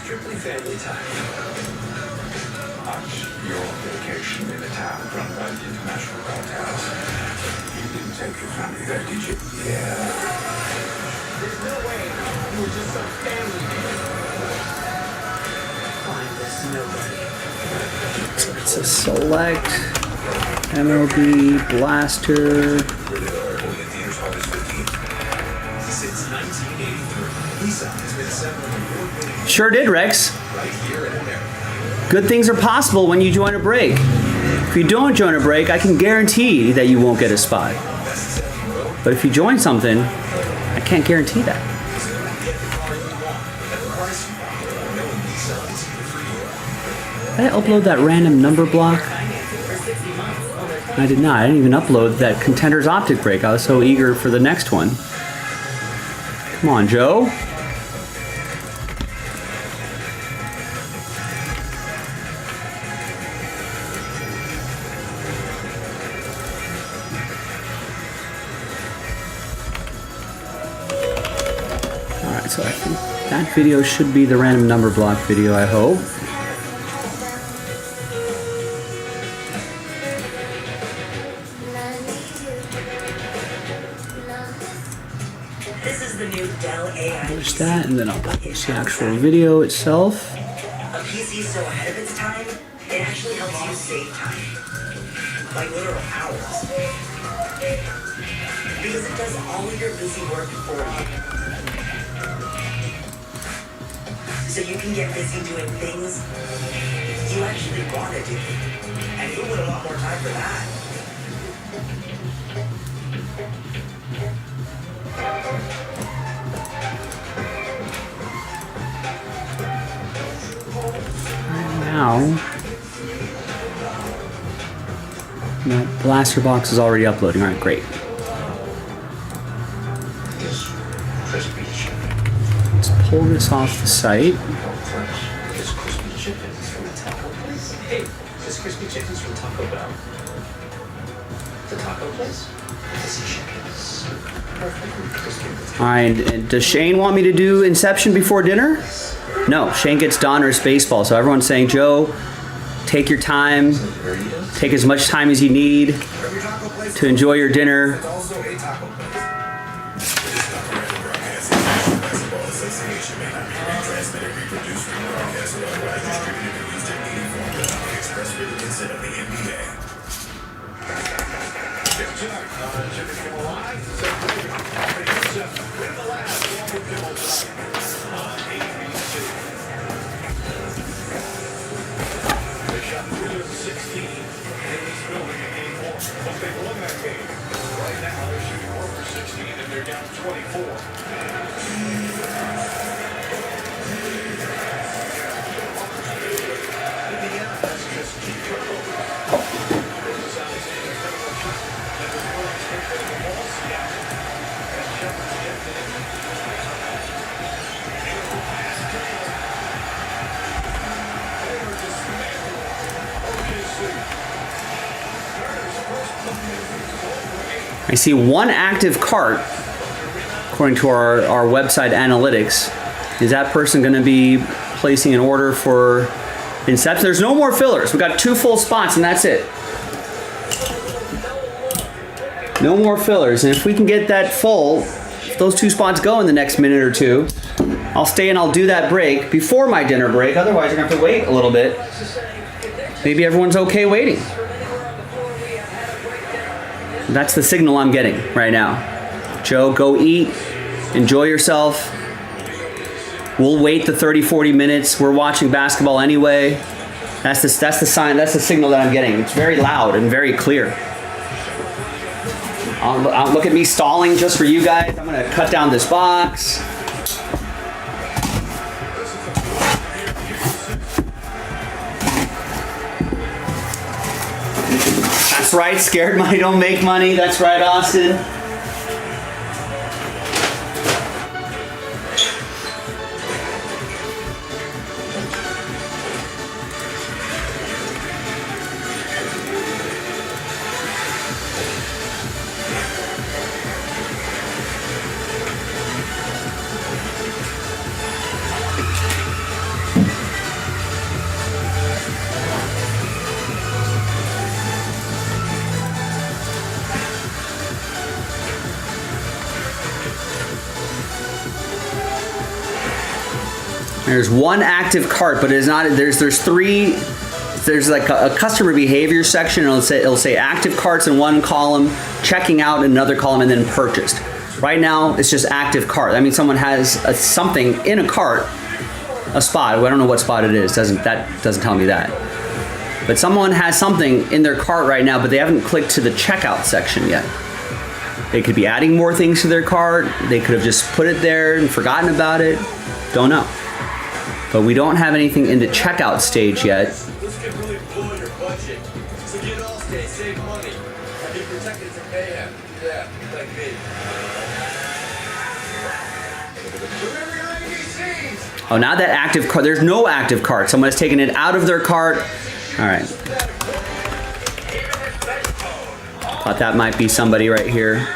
Strictly family time. Watch your vacation in a town run by the International Contenders. You didn't take your family there, did you? Yeah. There's no way you were just some family. Find this nobody. It's a select MLB Blaster. Since 1983, Lisa has been 7 award-winning Sure did, Rex. right here in America. Good things are possible when you join a break. If you don't join a break, I can guarantee that you won't get a spot. But if you join something, I can't guarantee that. Did I upload that random number block? I did not. I didn't even upload that Contenders Optic break. I was so eager for the next one. Come on, Joe. Alright, so I think that video should be the random number block video, I hope. This is the new Dell AI Publish PC. that, and then I'll publish the actual video itself. A PC so ahead of its time, it actually helps you save time. Like literal hours. Because it does all of your busy work for you. So you can get busy doing things you actually want to do. And you'll put a lot more time for that. Now, that blaster box is already uploading. All right, great. Crispy chicken. Let's pull this off the site. This crispy chicken's from a taco place? Hey, this crispy chicken's from Taco Bell. The taco place? This chicken's perfectly crispy. All right, and does Shane want me to do Inception before dinner? No, Shane gets Donruss baseball. So everyone's saying, Joe, take your time. Take as much time as you need to enjoy your dinner. It's also a taco place. Basketball Association may not be retransmitted, reproduced, rebroadcast, or otherwise distributed or used in any form without the express written consent of the NBA. Tonight, Jimmy Kimmel Live, Seth Rogen, and Inception. In the lab, along with Kimmel tonight on ABC. They shot 3 of 16 in this building in Game 1, but they won that game. Right now, they're shooting 1 for 16 and they're down 24. Indiana has just 2 turnovers. This is Alexander and the Warriors take the ball, Seattle, and Shepard's kept it in. Beautiful pass, Taylor. Taylor dismantled OKC. Turner's first bucket. I see one active cart, according to our website analytics. Is that person going to be placing an order for Inception. There's no more fillers. We got 2 full spots and that's it. No more fillers. And if we can get that full, if those 2 spots go in the next minute or 2, I'll stay and I'll do that break before my dinner break. Otherwise, you're gonna have to wait a little bit. Maybe everyone's okay waiting. That's the signal I'm getting right now. Joe, go eat. Enjoy yourself. We'll wait the 30-40 minutes. We're watching basketball anyway. That's the sign. That's the signal that I'm getting. It's very loud and very clear. Look at me stalling just for you guys. I'm gonna cut down this box. That's right. Scared money don't make money. That's right, Austin. There's 1 active cart, but it's not. There's 3. There's like a customer behavior section. It'll say active carts in 1 column, checking out in another column, and then purchased. Right now, it's just active cart. I mean, someone has something in a cart, a spot. I don't know what spot it is. That doesn't tell me that. But someone has something in their cart right now, but they haven't clicked to the checkout section yet. They could be adding more things to their cart. They could have just put it there and forgotten about it. Don't know. But we don't have anything in the checkout stage yet. This can really blow your budget. So get all stay, save money. And be protected from mayhem. Yeah, like me. Remember your ABCs! Oh, now that active cart, there's no active cart. Someone has taken it out of their cart. All right. Thought that might be somebody right here.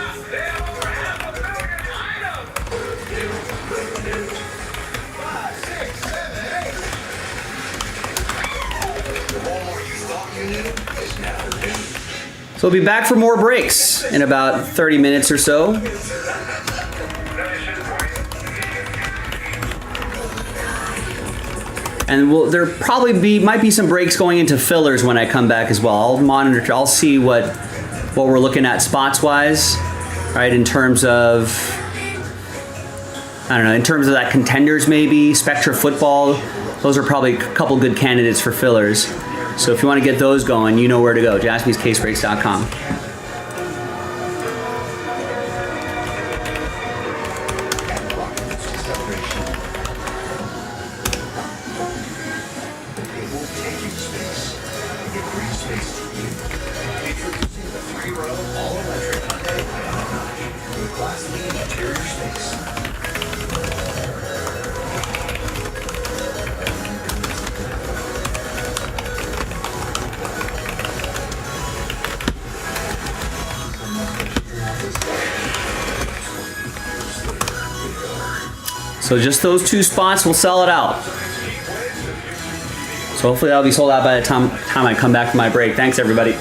So we'll be back for more breaks in about 30 minutes or so. And there probably might be some breaks going into fillers when I come back as well. I'll monitor, I'll see what we're looking at spots wise, right? In terms of, I don't know, in terms of that contenders maybe, Spectra football, those are probably a couple good candidates for fillers. So if you want to get those going, you know where to go, jaspyscasebreaks.com. So just those 2 spots will sell it out. So hopefully that'll be sold out by the time I come back from my break. Thanks, everybody.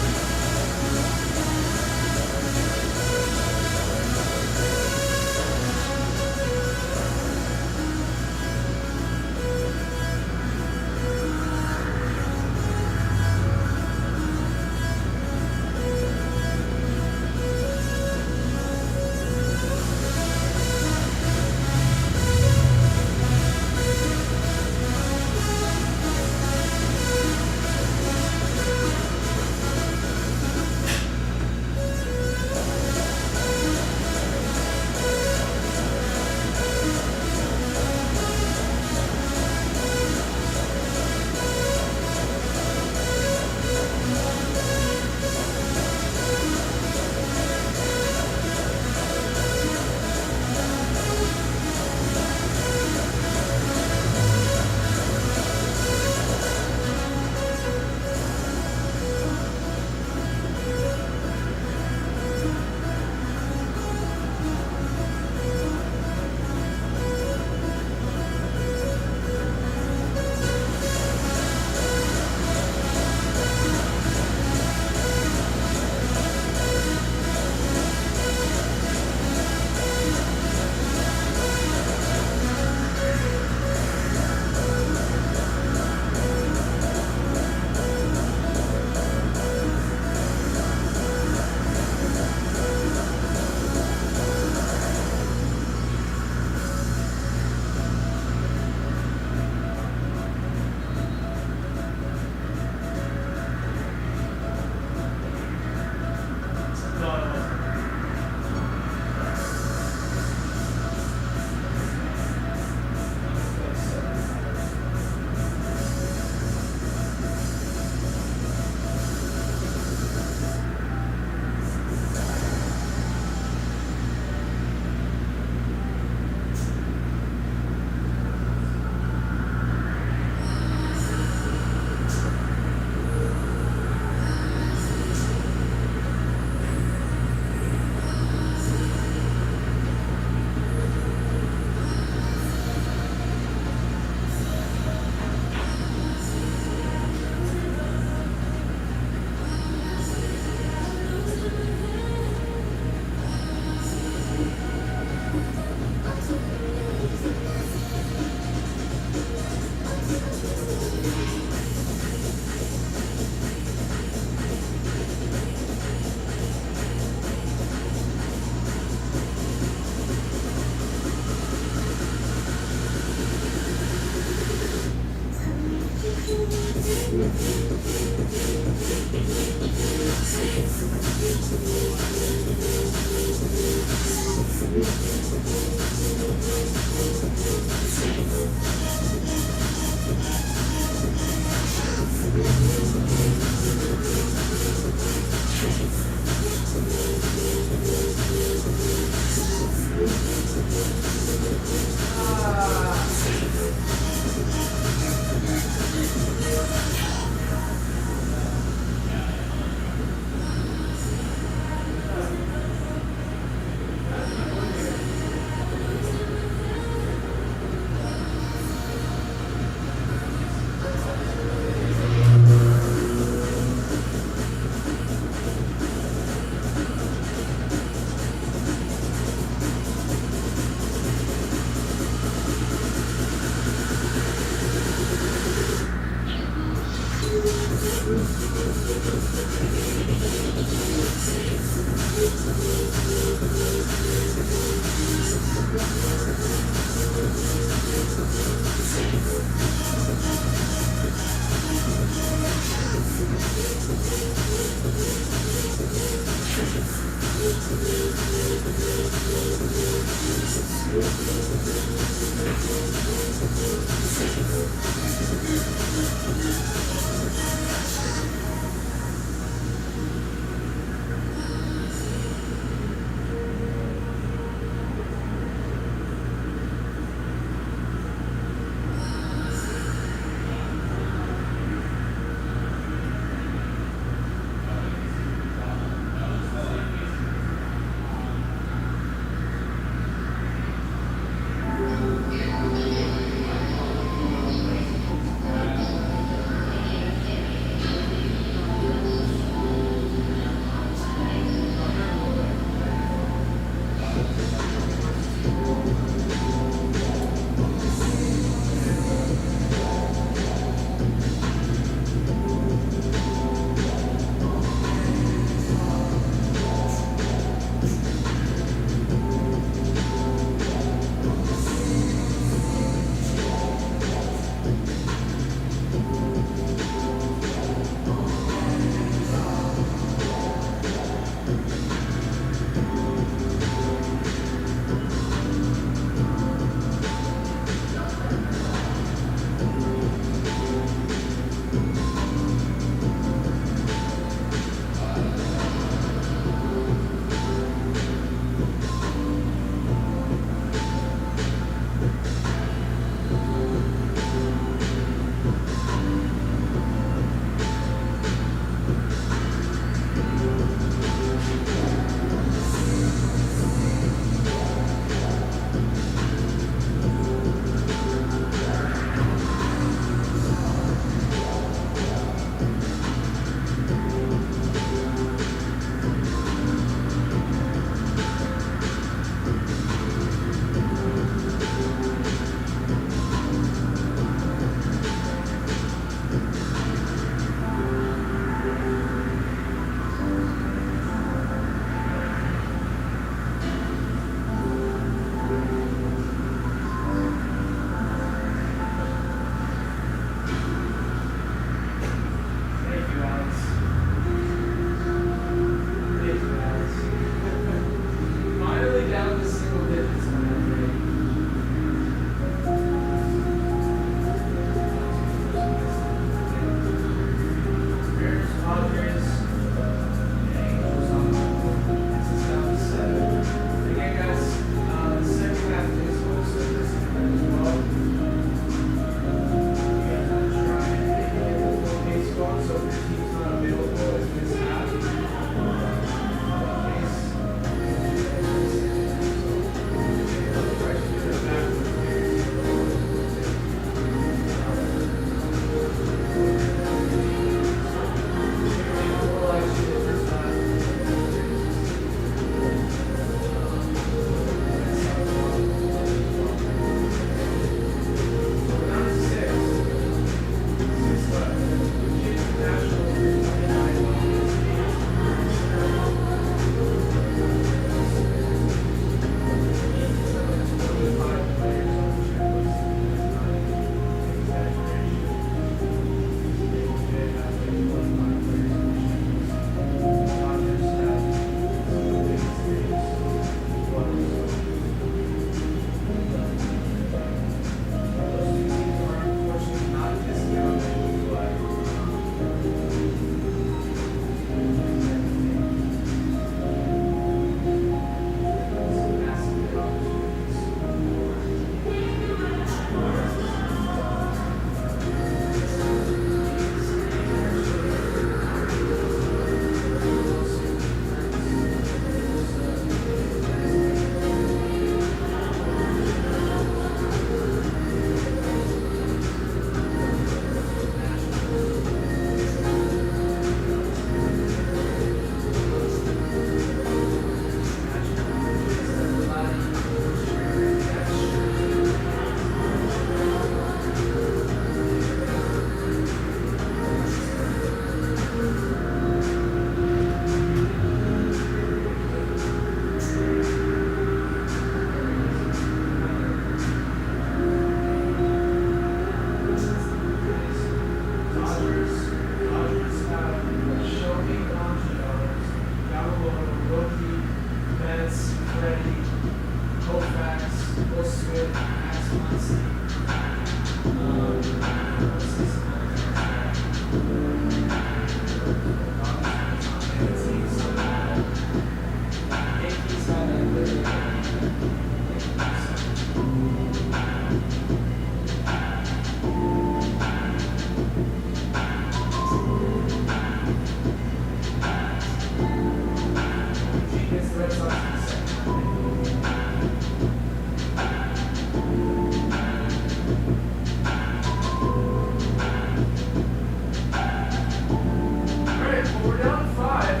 We're down to 5.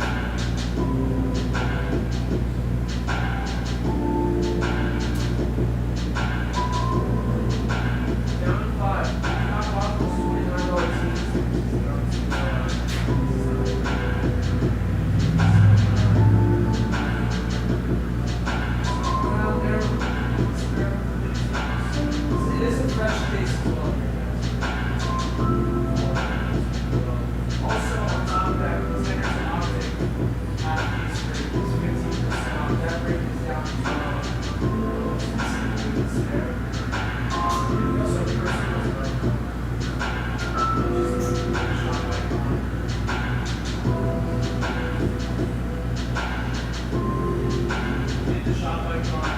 Down to 5. Top off was $29 each. It is a fresh taste as well. Also, on top of that, Contenders Optic half-piece rate is 15% off. That rate is down to 12. We also have personal hit the shop icon.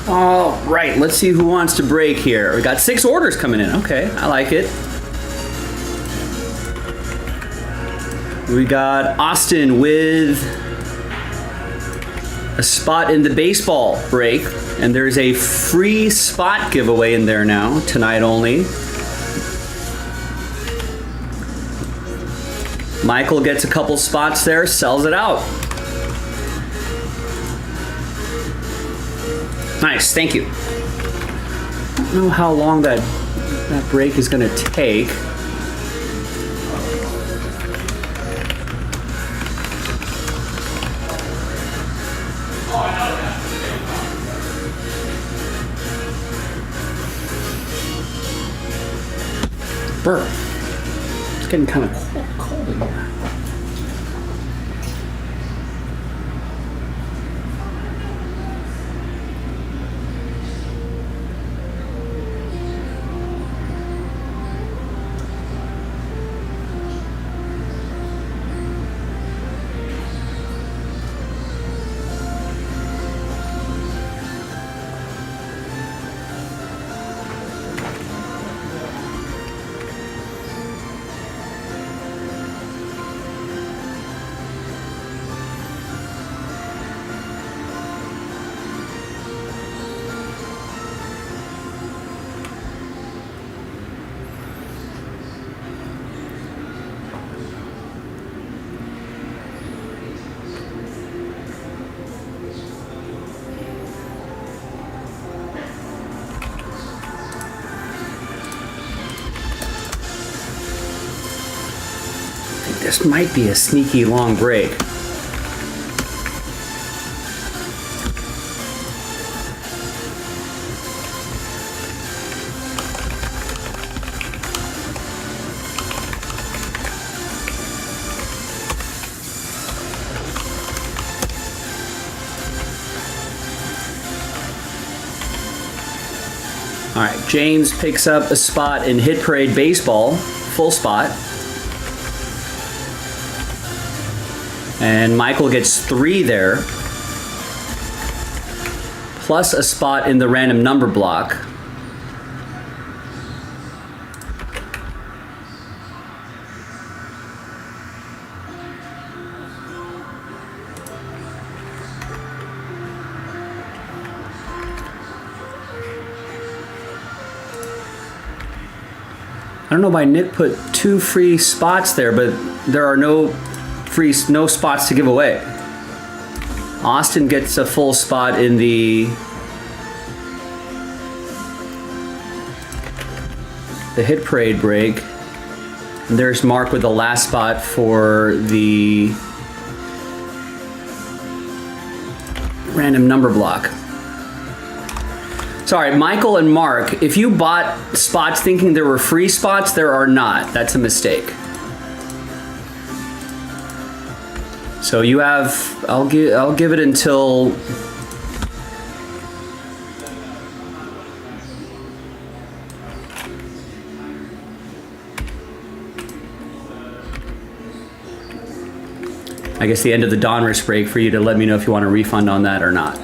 All right, let's see who wants to break here. We got 6 orders coming in. Okay, I like it. We got Austin with a spot in the baseball break, and there's a free spot giveaway in there now, tonight only. Michael gets a couple spots there, sells it out. Nice, thank you. I don't know how long that break is gonna take. Burr. It's getting kind of cold in here. this might be a sneaky long break. All right, James picks up a spot in Hit Parade Baseball, full spot. And Michael gets 3 there, plus a spot in the random number block. I don't know why Nick put 2 free spots there, but there are no spots to give away. Austin gets a full spot in the Hit Parade break. And there's Mark with the last spot for the random number block. Sorry, Michael and Mark, if you bought spots thinking there were free spots, there are not. That's a mistake. So you have, I'll give it until I guess the end of the Donruss break for you to let me know if you want a refund on that or not.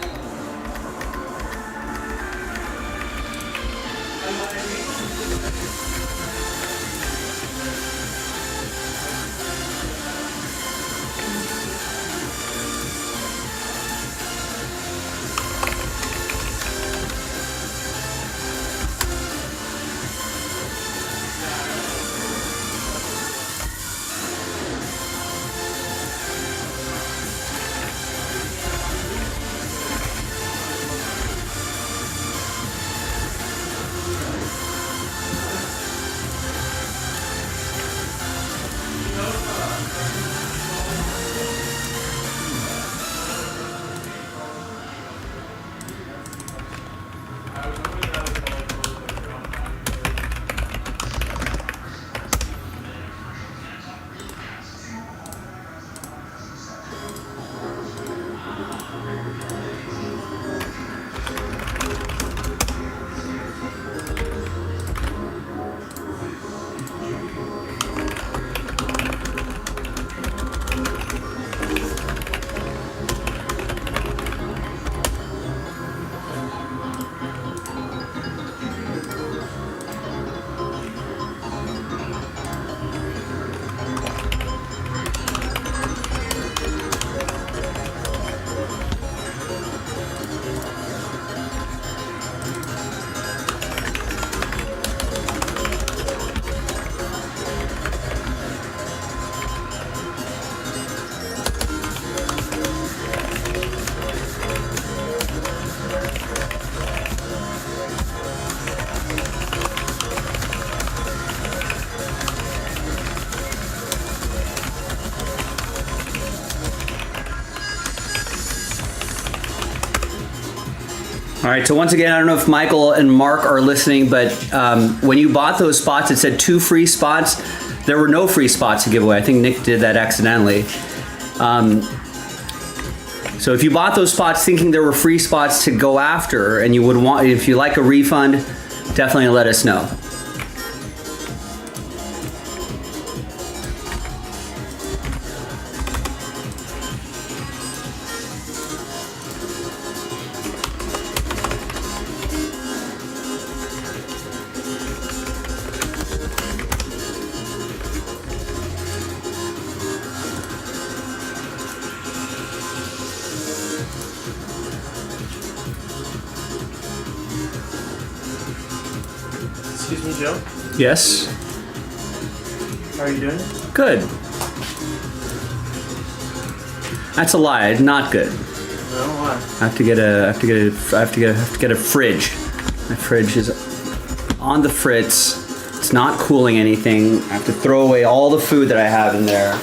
All right, so once again, I don't know if Michael and Mark are listening, but when you bought those spots, it said 2 free spots. There were no free spots to give away. I think Nick did that accidentally. So if you bought those spots thinking there were free spots to go after, and you would want, if you like a refund, definitely let us know. Excuse me, Joe. Yes. How are you doing? Good. That's a lie. Not good. No, why? I have to get a fridge. My fridge is on the fritz. It's not cooling anything. I have to throw away all the food that I have in there.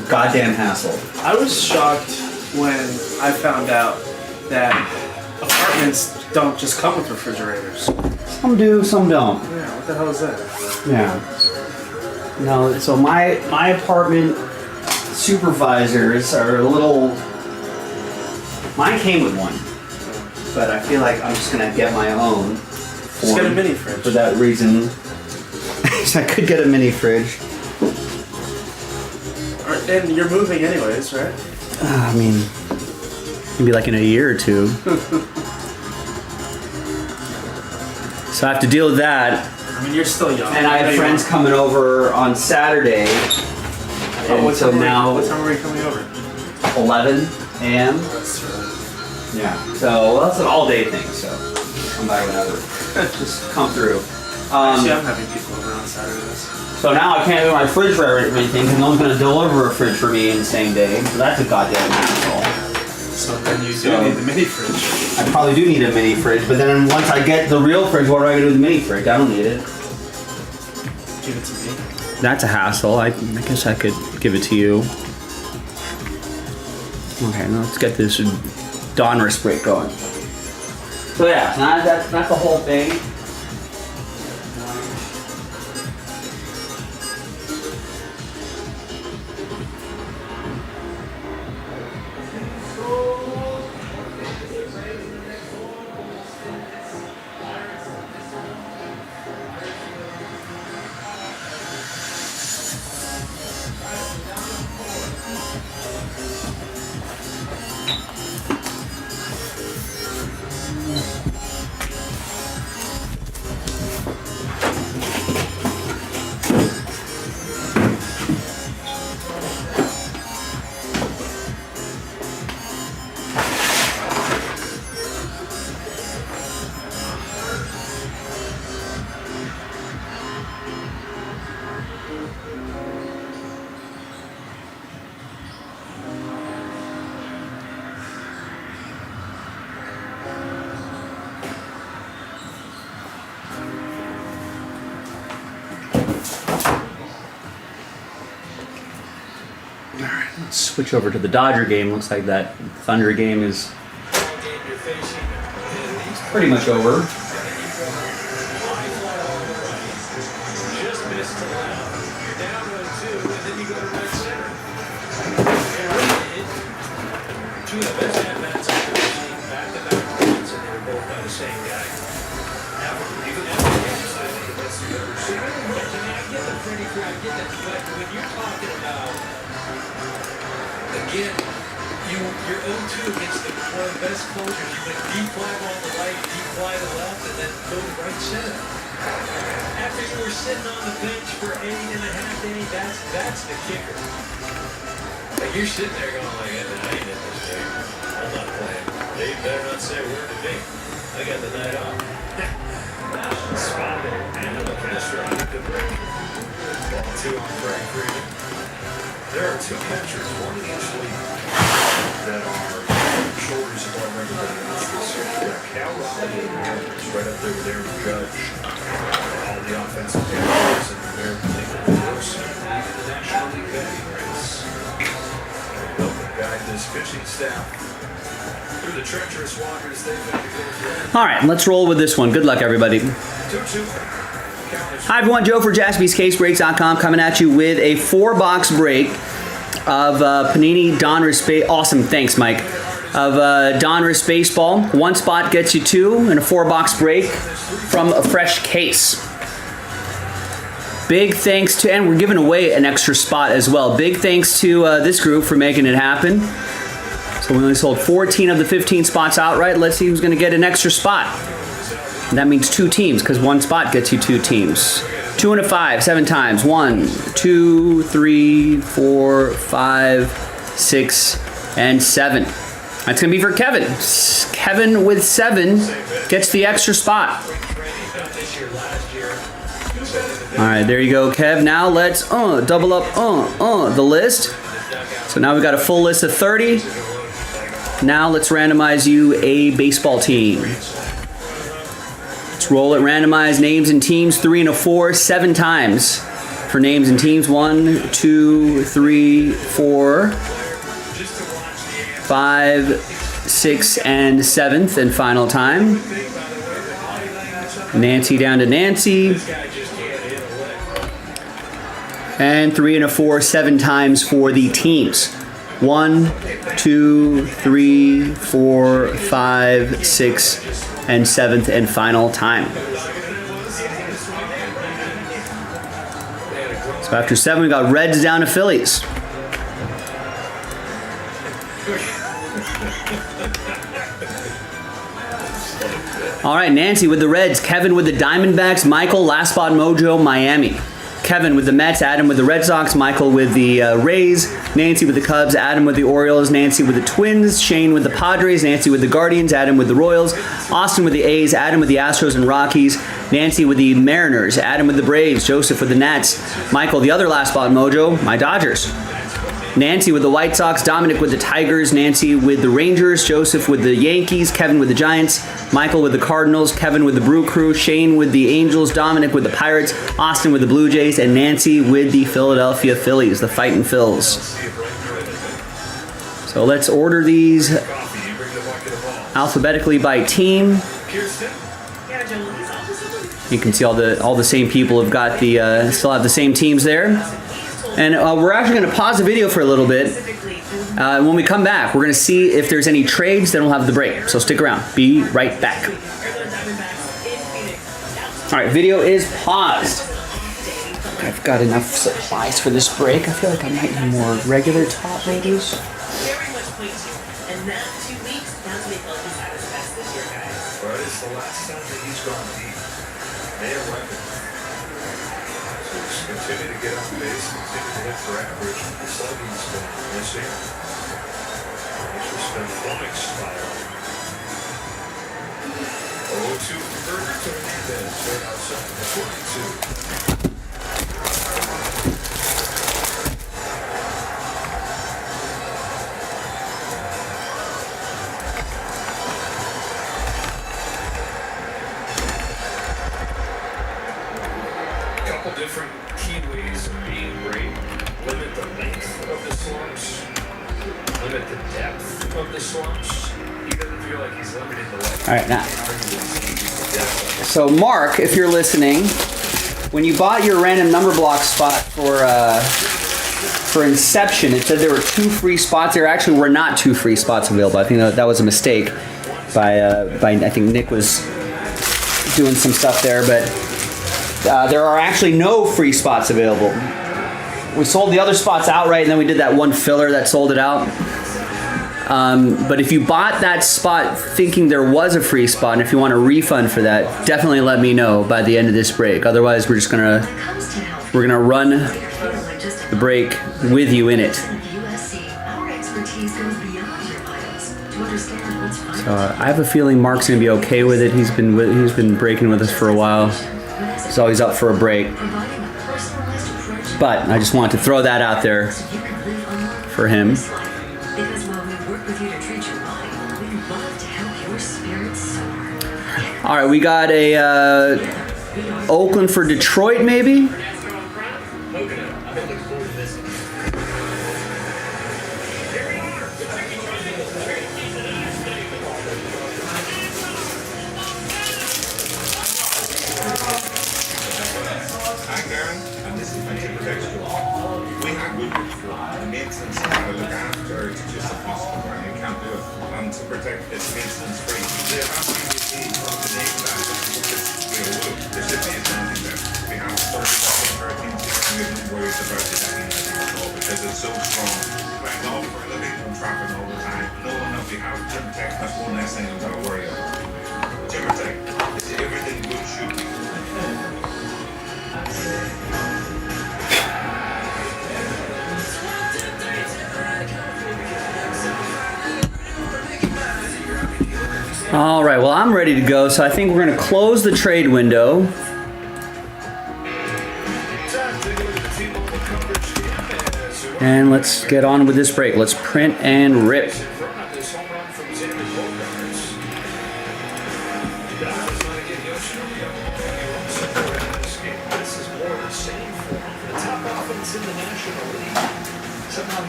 Goddamn hassle. I was shocked when I found out that apartments don't just come with refrigerators. Some do, some don't. Yeah, what the hell is that? Yeah. No, so my apartment supervisors are a little... Mine came with one, but I feel like I'm just gonna get my own. Just get a mini fridge. For that reason. I could get a mini fridge. And you're moving anyways, right? I mean, maybe like in a year or two. So I have to deal with that. I mean, you're still young. And I have friends coming over on Saturday. And what so time now... What time are we coming over? 11 a.m. Yeah. So well, that's an all-day thing. So come by whenever. Just come through. Actually, I'm having people over on Saturdays. So now I can't do my refrigerator or anything because no one's going to deliver a fridge for me in the same day. So that's a goddamn hassle. So then you do need the mini fridge. I probably do need a mini fridge, but then once I get the real fridge, what do I do with the mini fridge? I don't need it. Give it to me. That's a hassle. I guess I could give it to you. Okay, now let's get this Donruss break going. So yeah, that's the whole thing. Let's switch over to the Dodger game. Looks like that Thunder game is pretty much over. Two of the best at-bats I've ever seen, back-to-back runs, and they were both by the same guy. Even after the games, I think the best you've ever seen. I get the pretty crowd, I get that, but when you're talking about, again, you're 0-2 against one of the best closers. You went deep fly on the right, deep fly to the left, and then go to right center. After you were sitting on the bench for 8.5 innings, that's the kicker. Like you're sitting there going like, I ain't in this game. I'm not playing. They better not say a word to me. I got the night off. Spotted. And the Castro on the break. Ball 2 on Frank Freeman. There are two catchers, one in each league, that are shoulders above everybody else this year. Cal Raleigh is right up there with Aaron Judge. All the offensive players in the American League of the worst in the National League batting race. Guide this pitching staff through the treacherous waters they've had to go through. All right, let's roll with this one. Good luck, everybody. 2-2. Hi, everyone. Joe for JaspysCaseBreaks.com coming at you with a 4-box break of Panini Donruss. Awesome. Thanks, Mike. Of Donruss Baseball. One spot gets you 2 in a 4-box break from a fresh case. Big thanks to, and we're giving away an extra spot as well. Big thanks to this group for making it happen. So we only sold 14 of the 15 spots outright. Let's see who's going to get an extra spot. And that means 2 teams, because 1 spot gets you 2 teams. 2 and a 5, 7 times. 1, 2, 3, 4, 5, 6, and 7. That's going to be for Kevin. Kevin with 7 gets the extra spot. All right, there you go, Kev. Now let's double up the list. So now we've got a full list of 30. Now let's randomize you a baseball team. Let's Let's roll it. Randomize names and teams 3 and a 4 7 times. For names and teams 1, 2, 3, 4, 5, 6, and 7th and final time. Nancy down to Nancy. And 3 and a 4 7 times for the teams. 1, 2, 3, 4, 5, 6, and 7th and final time. So after 7, we got Reds down to Phillies. All right, Nancy with the Reds, Kevin with the Diamondbacks, Michael, Last Spot Mojo, Miami. Kevin with the Mets, Adam with the Red Sox, Michael with the Rays, Nancy with the Cubs, Adam with the Orioles, Nancy with the Twins, Shane with the Padres, Nancy with the Guardians, Adam with the Royals, Austin with the A's, Adam with the Astros and Rockies, Nancy with the Mariners, Adam with the Braves, Joseph with the Nats, Michael, the other Last Spot Mojo, my Dodgers. Nancy with the White Sox, Dominic with the Tigers, Nancy with the Rangers, Joseph with the Yankees, Kevin with the Giants, Michael with the Cardinals, Kevin with the Brew Crew, Shane with the Angels, Dominic with the Pirates, Austin with the Blue Jays, and Nancy with the Philadelphia Phillies, the Fightin' Phils. So let's order these alphabetically by team. You can see all the same people have got the still have the same teams there. And we're actually going to pause the video for a little bit. When we come back, we're going to see if there's any trades, then we'll have the break. So stick around. Be right back. All right, video is paused. I've got enough supplies for this break. I feel like I might need more regular top loaders. Very much pleased you. And that 2 weeks, that's what he felt he's had his best this year, guys. But it's the last time that he's gone deep. They have weapons. So just continue to get on base, continue to hit for average. The slugging's been missing. It's just been flowing style. 0-2 for Burger to Hernandez. Right outside the 42. Different key ways of being great. Limit the length of the slumps. Limit the depth of the slumps. He doesn't feel like he's limited the length. All right, now. So Mark, if you're listening, when you bought your random number block spot for Inception, it said there were 2 free spots. There actually were not 2 free spots available. I think that was a mistake by I think Nick was doing some stuff there, but there are actually no free spots available. We sold the other spots outright, and then we did that one filler that sold it out. But if you bought that spot thinking there was a free spot, and if you want a refund for that, definitely let me know by the end of this break. Otherwise, we're gonna run the break with you in it. So I have a feeling Mark's gonna be okay with it. He's been breaking with us for a while. He's always up for a break. But I just wanted to throw that out there for him. All right, we got a Oakland for Detroit, maybe? To protect its maintenance free. There has to be from the name that there should be something there. We have 30,000 hurricanes here and we have no worries about the decking at all because it's so strong. Right now for a living from traffic all the time. No one else we have Jim Tech, that's one less thing I'm gonna worry about. Jim Tech, is everything good shooting? All right, well, I'm ready to go, so I think we're going to close the trade window. And let's get on with this break. Let's print and rip.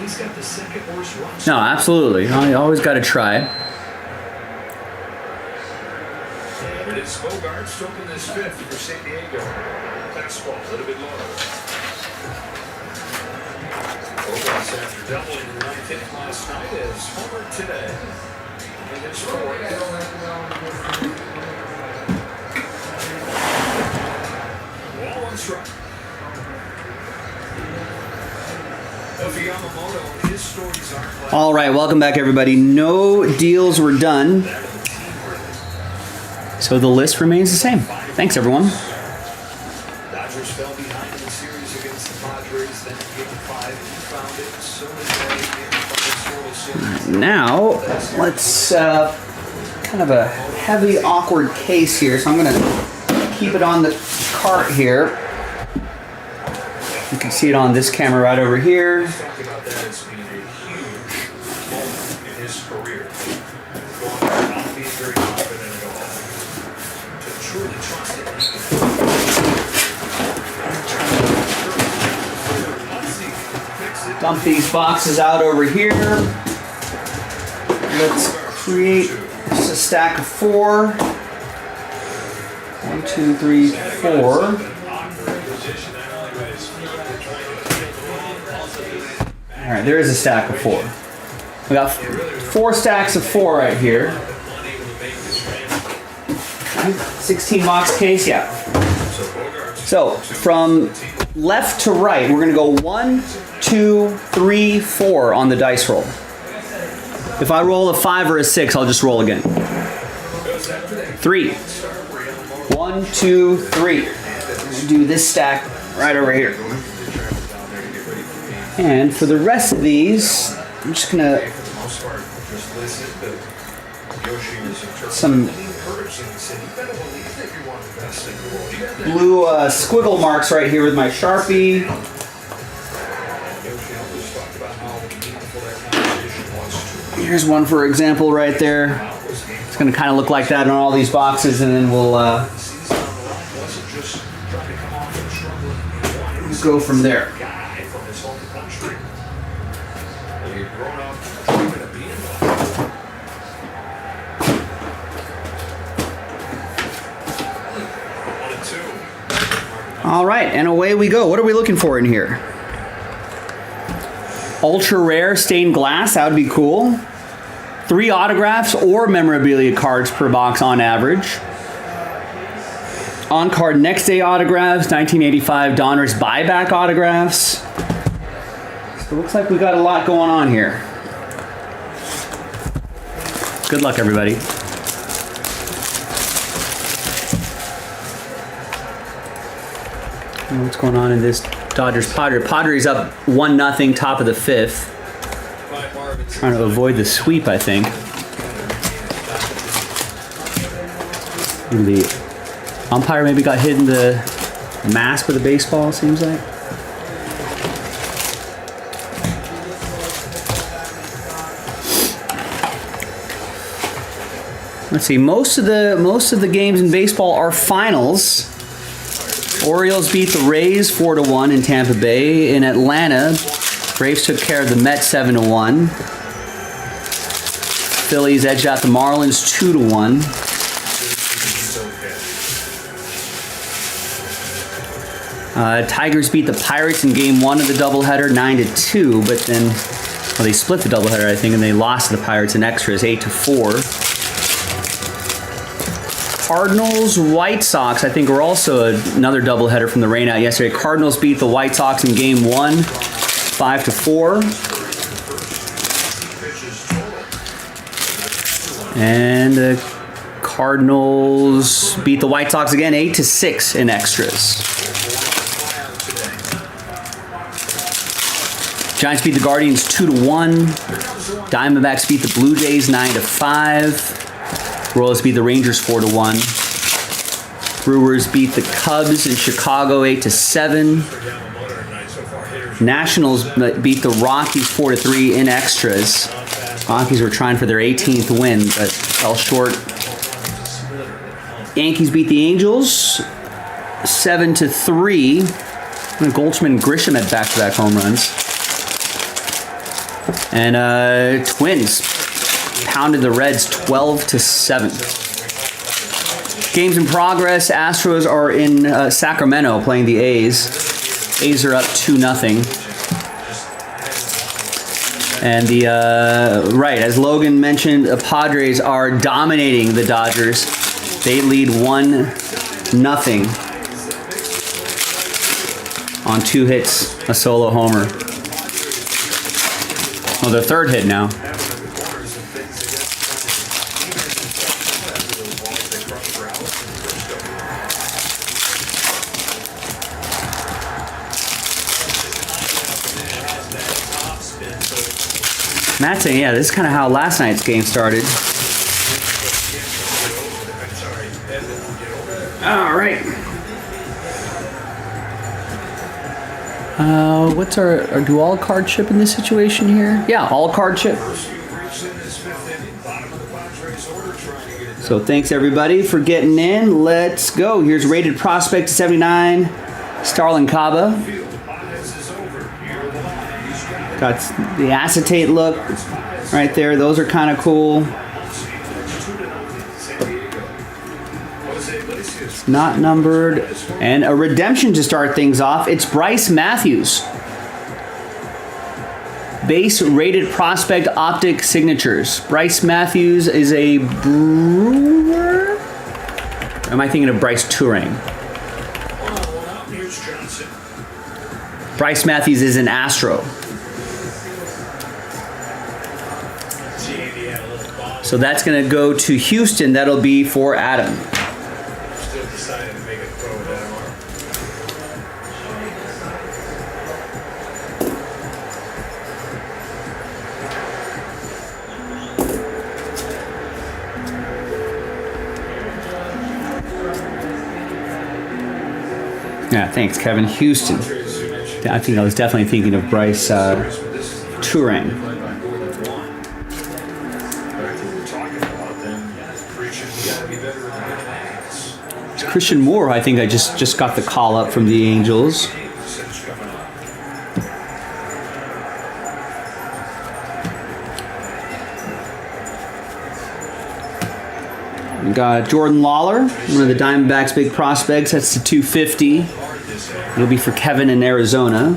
He's got the second worst run. No, absolutely. You always got to try. And it's Bogarts to open this fifth for San Diego. Fastball, a little bit low. Bogarts after doubling the ninth inning last night is homered today. And his fourth. Ball one strike. All right, welcome back, everybody. No deals were done, so the list remains the same. Thanks, everyone. Dodgers fell behind in the series against the Padres, then game 5 found it. So Now, let's kind of a heavy, awkward case here, so I'm going to keep it on the cart here. You can see it on this camera right over here. Dump these boxes out over here. Let's create just a stack of 4. 1, 2, 3, 4. All right, there is a stack of 4. We got 4 stacks of 4 right here. 16 box case, yeah. So from left to right, we're gonna go 1, 2, 3, 4 on the dice roll. If I roll a 5 or a 6, I'll just roll again. 3. 1, 2, 3. Do this stack right over here. And for the rest of these, I'm just gonna some blue squiggle marks right here with my Sharpie. Here's one for example right there. It's gonna kind of look like that on all these boxes, and then we'll go from there. All right, and away we go. What are we looking for in here? Ultra rare stained glass, that would be cool. 3 autographs or memorabilia cards per box on average. On card next day autographs, 1985 Donruss buyback autographs. So it looks like we got a lot going on here. Good luck, everybody. What's going on in this Dodgers Padres? Padres up 1-0, top of the 5th. Trying to avoid the sweep, I think. And the umpire maybe got hit in the mask with a baseball, seems like. Let's see. Most of the games in baseball are finals. Orioles beat the Rays 4-1 in Tampa Bay. In Atlanta, Braves took care of the Mets 7-1. Phillies edged out the Marlins 2-1. Tigers beat the Pirates in Game 1 of the doubleheader 9-2, but then they split the doubleheader, I think, and they lost to the Pirates in extras 8-4. Cardinals, White Sox, I think, were also another doubleheader from the rainout yesterday. Cardinals beat the White Sox in Game 1, 5-4. And the Cardinals beat the White Sox again, 8-6 in extras. Giants beat the Guardians 2-1. Diamondbacks beat the Blue Jays 9-5. Royals beat the Rangers 4-1. Brewers beat the Cubs in Chicago 8-7. Nationals beat the Rockies 4-3 in extras. Rockies were trying for their 18th win, but fell short. Yankees beat the Angels 7-3. Goldschmidt and Grisham had back-to-back home runs. And Twins pounded the Reds 12-7. Games in progress. Astros are in Sacramento playing the A's. A's are up 2-0. And the right, as Logan mentioned, the Padres are dominating the Dodgers. They lead 1-0 on 2 hits, a solo homer. Oh, the third hit now. Matt's saying, yeah, this is kind of how last night's game started. All right. What's our dual card chip in this situation here? Yeah, all card chip. So thanks everybody for getting in. Let's go. Here's rated prospect 79, Starlin Caba. Got the acetate look right there. Those are kind of cool. Not numbered. And a redemption to start things off. It's Bryce Matthews. Base rated prospect optic signatures. Bryce Matthews is a Brewer? Or am I thinking of Bryce Turing? Bryce Matthews is an Astro. So that's going to go to Houston. That'll be for Adam. Still decided to make a throw with that arm. Yeah, thanks, Kevin. Houston. I think I was definitely thinking of Bryce Turing. Christian Moore, I think I just got the call up from the Angels. We got Jordan Lawler, one of the Diamondbacks' big prospects. That's the 250. It'll be for Kevin in Arizona.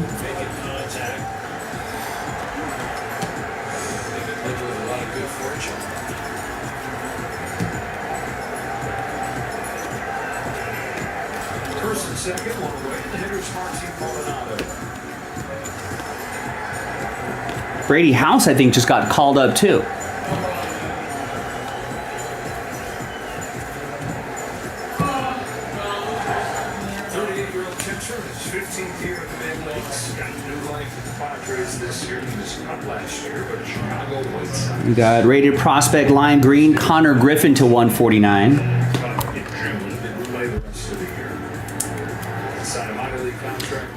Brady House, I think, just got called up too. We got rated prospect lime green Connor Griffin to 149.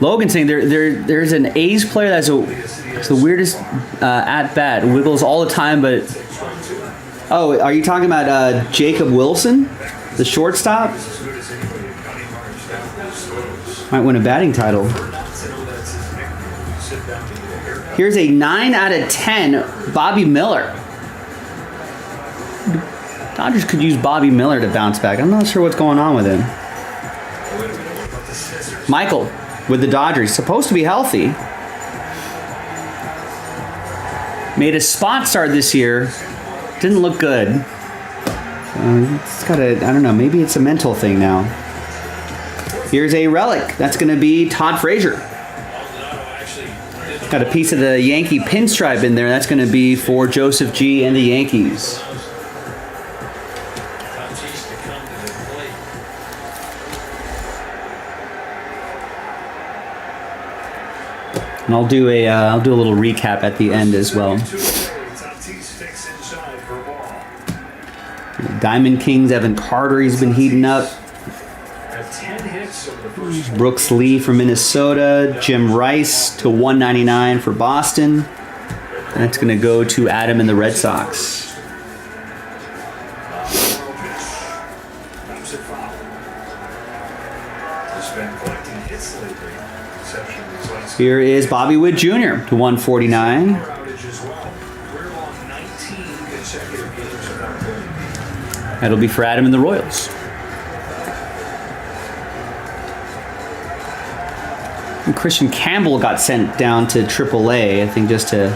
Logan saying there's an A's player that's the weirdest at bat. Wiggles all the time, but oh, are you talking about Jacob Wilson, the shortstop? Might win a batting title. Here's a 9 out of 10 Bobby Miller. Dodgers could use Bobby Miller to bounce back. I'm not sure what's going on with him. Michael with the Dodgers, supposed to be healthy. Made a spot start this year. Didn't look good. It's got a, I don't know, maybe it's a mental thing now. Here's a relic. That's going to be Todd Frazier. Got a piece of the Yankee pinstripe in there. That's going to be for Joseph G. and the Yankees. And I'll do a little recap at the end as well. Diamond Kings, Evan Carter, he's been heating up. Brooks Lee from Minnesota. Jim Rice to 199 for Boston. That's going to go to Adam and the Red Sox. Here is Bobby Witt Jr. to 149. That'll be for Adam and the Royals. And Christian Campbell got sent down to AAA, I think, just to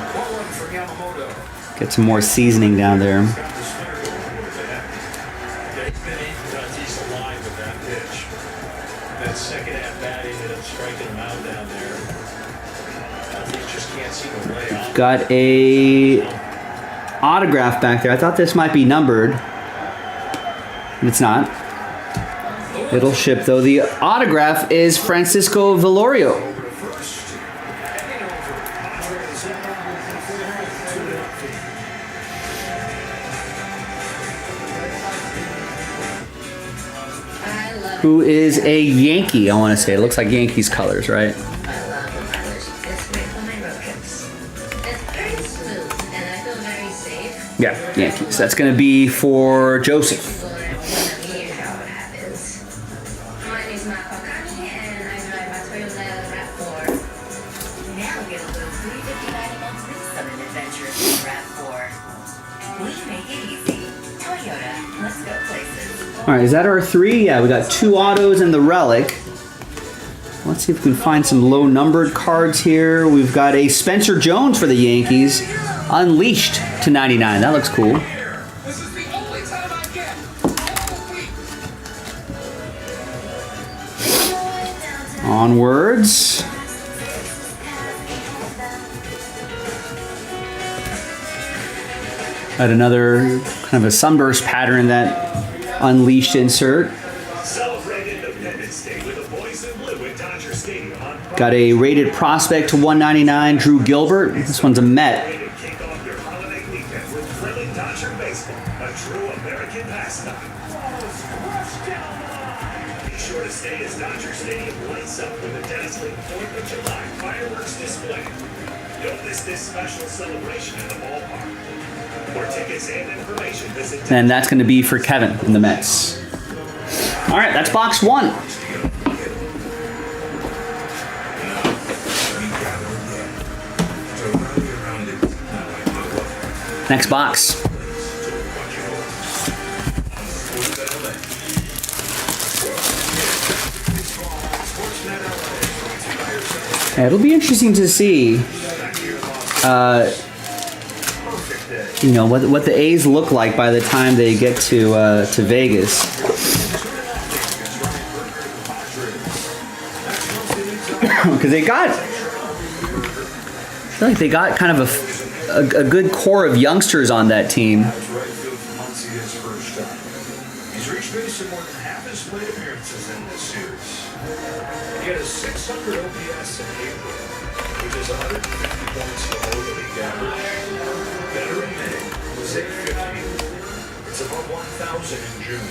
get some more seasoning down there. That second at bat ended up striking him out down there. He just can't seem to lay off. Got a autograph back there. I thought this might be numbered. It's not. It'll ship though. The autograph is Francisco Velorio. Who is a Yankee, I want to say. It looks like Yankees colors, right? It's very smooth, and I feel very safe. Yeah, Yankees. That's going to be for Joseph. Here's how it happens. My name is Marco Kani, and I drive a Toyota RAV4. Now get a little free 59 months lease on an adventurous RAV4. We make it easy. Toyota, let's go places. All right, is that our 3? Yeah, we got 2 autos and the relic. Let's see if we can find some low numbered cards here. We've got a Spencer Jones for the Yankees, unleashed to 99. That looks cool. Onwards. Got another kind of a sunburst pattern in that unleashed insert. Got a rated prospect to 199, Drew Gilbert. This one's a Met. Be sure to stay as Dodger Stadium lights up with a dazzling 4th of July fireworks display. Don't miss this special celebration in the ballpark. For tickets and information, visit. And that's going to be for Kevin in the Mets. All right, that's box 1. Next box. It'll be interesting to see, you know, what the A's look like by the time they get to Vegas. Because I feel like they got kind of a good core of youngsters on that team. He's reached base in more than half his plate appearances in this series. He had a 600 OPS in April, which is 150 points below the league average. Better in May was 850. It's above 1,000 in June.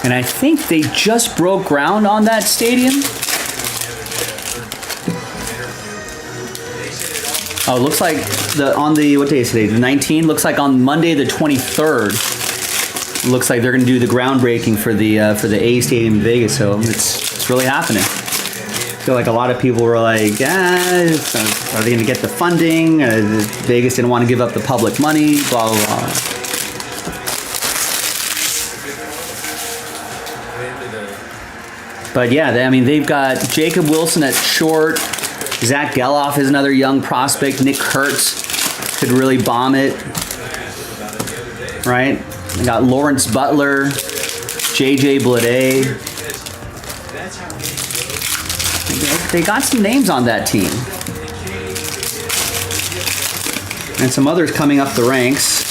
And I think they just broke ground on that stadium. Oh, it looks like what day is today? The 19th. Looks like on Monday the 23rd. Looks like they're going to do the groundbreaking for the A Stadium in Vegas. So it's really happening. I feel like a lot of people were like, are they going to get the funding? Vegas didn't want to give up the public money. Blah blah blah. But yeah, I mean, they've got Jacob Wilson at short. Zach Geloff is another young prospect. Nick Kurtz could really bomb it. Right? They got Lawrence Butler, JJ Bleday. They got some names on that team. And some others coming up the ranks.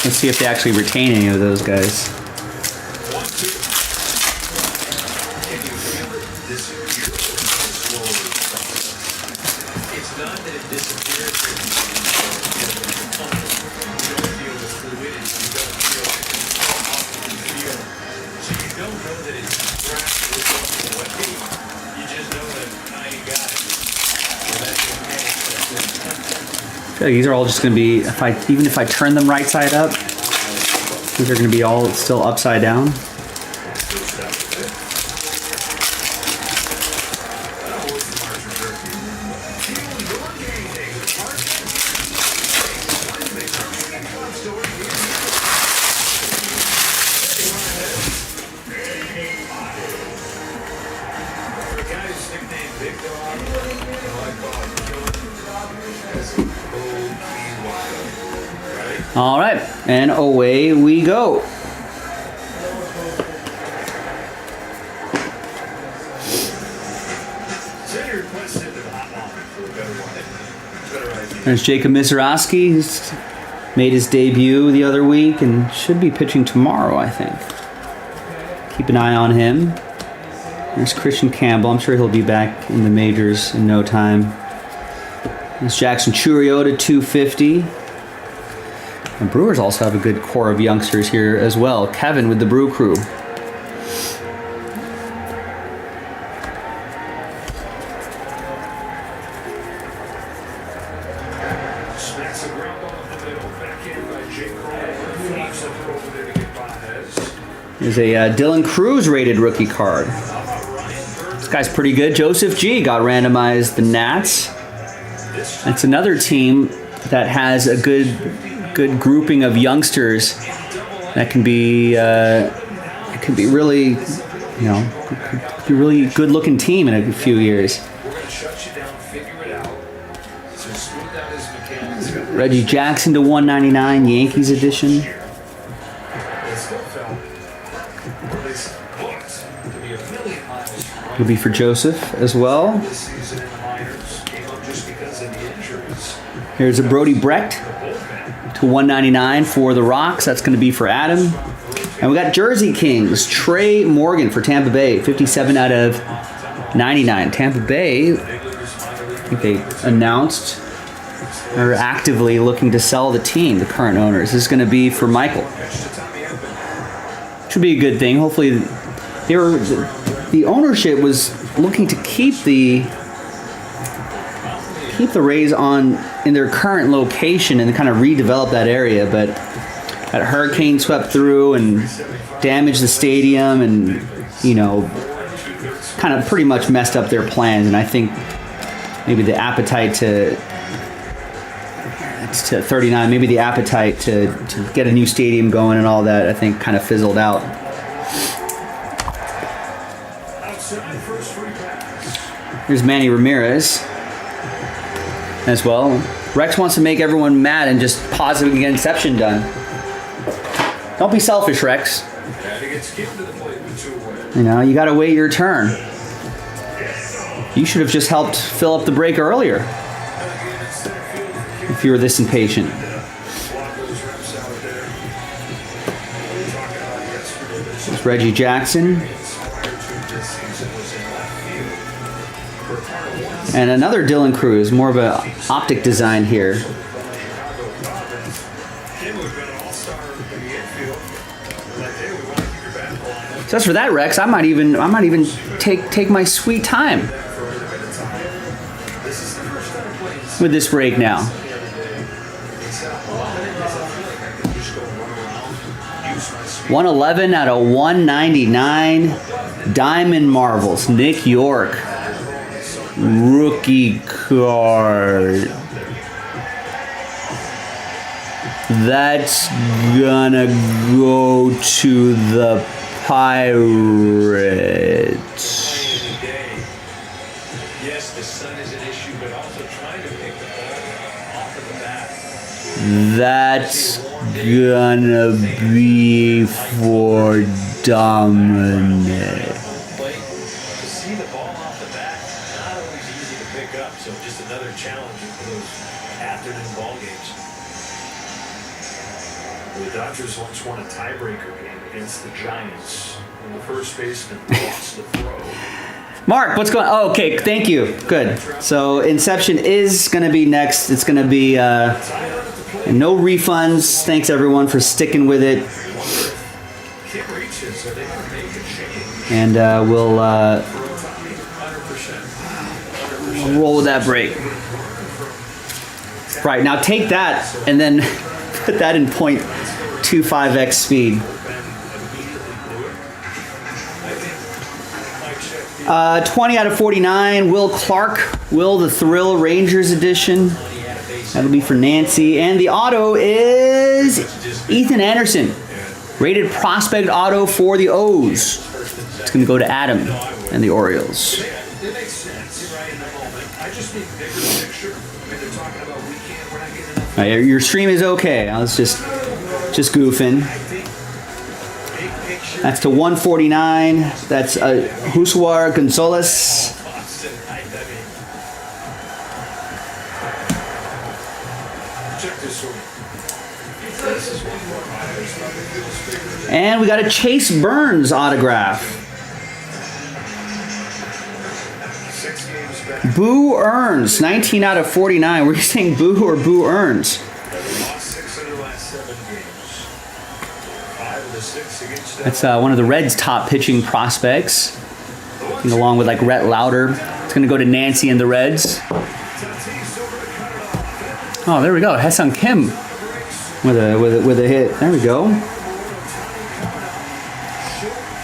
Let's see if they actually retain any of those guys. These are all just going to be, even if I turn them right side up, think they're going to be all still upside down. All right, and away we go. There's Jacob Mizorowski. He's made his debut the other week and should be pitching tomorrow, I think. Keep an eye on him. There's Christian Campbell. I'm sure he'll be back in the majors in no time. There's Jackson Churiota, 250. And Brewers also have a good core of youngsters here as well. Kevin with the Brew Crew. There's a Dylan Cruz rated rookie card. This guy's pretty good. Joseph G got randomized the Nats. That's another team that has a good grouping of youngsters that can be really, you know, be really good looking team in a few years. Reggie Jackson to 199, Yankees edition. Will be for Joseph as well. Here's a Brody Brecht to 199 for the Rocks. That's going to be for Adam. And we got Jersey Kings, Trey Morgan for Tampa Bay, 57 out of 99. Tampa Bay, I think they announced, are actively looking to sell the team, the current owners. This is going to be for Michael. Should be a good thing. Hopefully, the ownership was looking to keep the Rays in their current location and kind of redevelop that area, but that hurricane swept through and damaged the stadium, and you know, kind of pretty much messed up their plans. And I think maybe the appetite to 39, maybe the appetite to get a new stadium going and all that, I think kind of fizzled out. Here's Manny Ramirez as well. Rex wants to make everyone mad and just positive get Inception done. Don't be selfish, Rex. You know, you got to wait your turn. You should have just helped fill up the break earlier if you were this impatient. There's Reggie Jackson. And another Dylan Cruz, more of an optic design here. So as for that, Rex, I might even take my sweet time with this break now. $111 out of 199. Diamond Marvels, Nick York. Rookie card. That's gonna go to the Pirates. Yes, the sun is an issue, but also trying to pick the ball off of the bat. That's gonna be for Dominic. To see the ball off the bat, not always easy to pick up, so just another challenge for those afternoon ball games. The Dodgers once won a tiebreaker game against the Giants when the first baseman lost the throw. Mark, what's going on? Oh, okay, thank you. Good. So Inception is going to be next. It's going to be no refunds. Thanks, everyone, for sticking with it. And we'll roll with that break. Right, now take that and then put that in point 0.25x speed. 20 out of 49. Will Clark. Will the Thrill Rangers edition. That'll be for Nancy. And the auto is Ethan Anderson. Rated prospect auto for the O's. It's going to go to Adam and the Orioles. It makes sense right in the moment. I just need bigger picture. When they're talking about weekend, we're not getting enough. All right, your stream is okay. I was just goofing. That's to 149. That's Josuar Gonzalez. And we got a Chase Burns autograph. Boo Earns, 19 out of 49. Were you saying Boo or Boo Earns? That's one of the Reds' top pitching prospects. And along with like Rhett Lauder. It's going to go to Nancy and the Reds. Oh, there we go. Haesung Kim with a hit. There we go.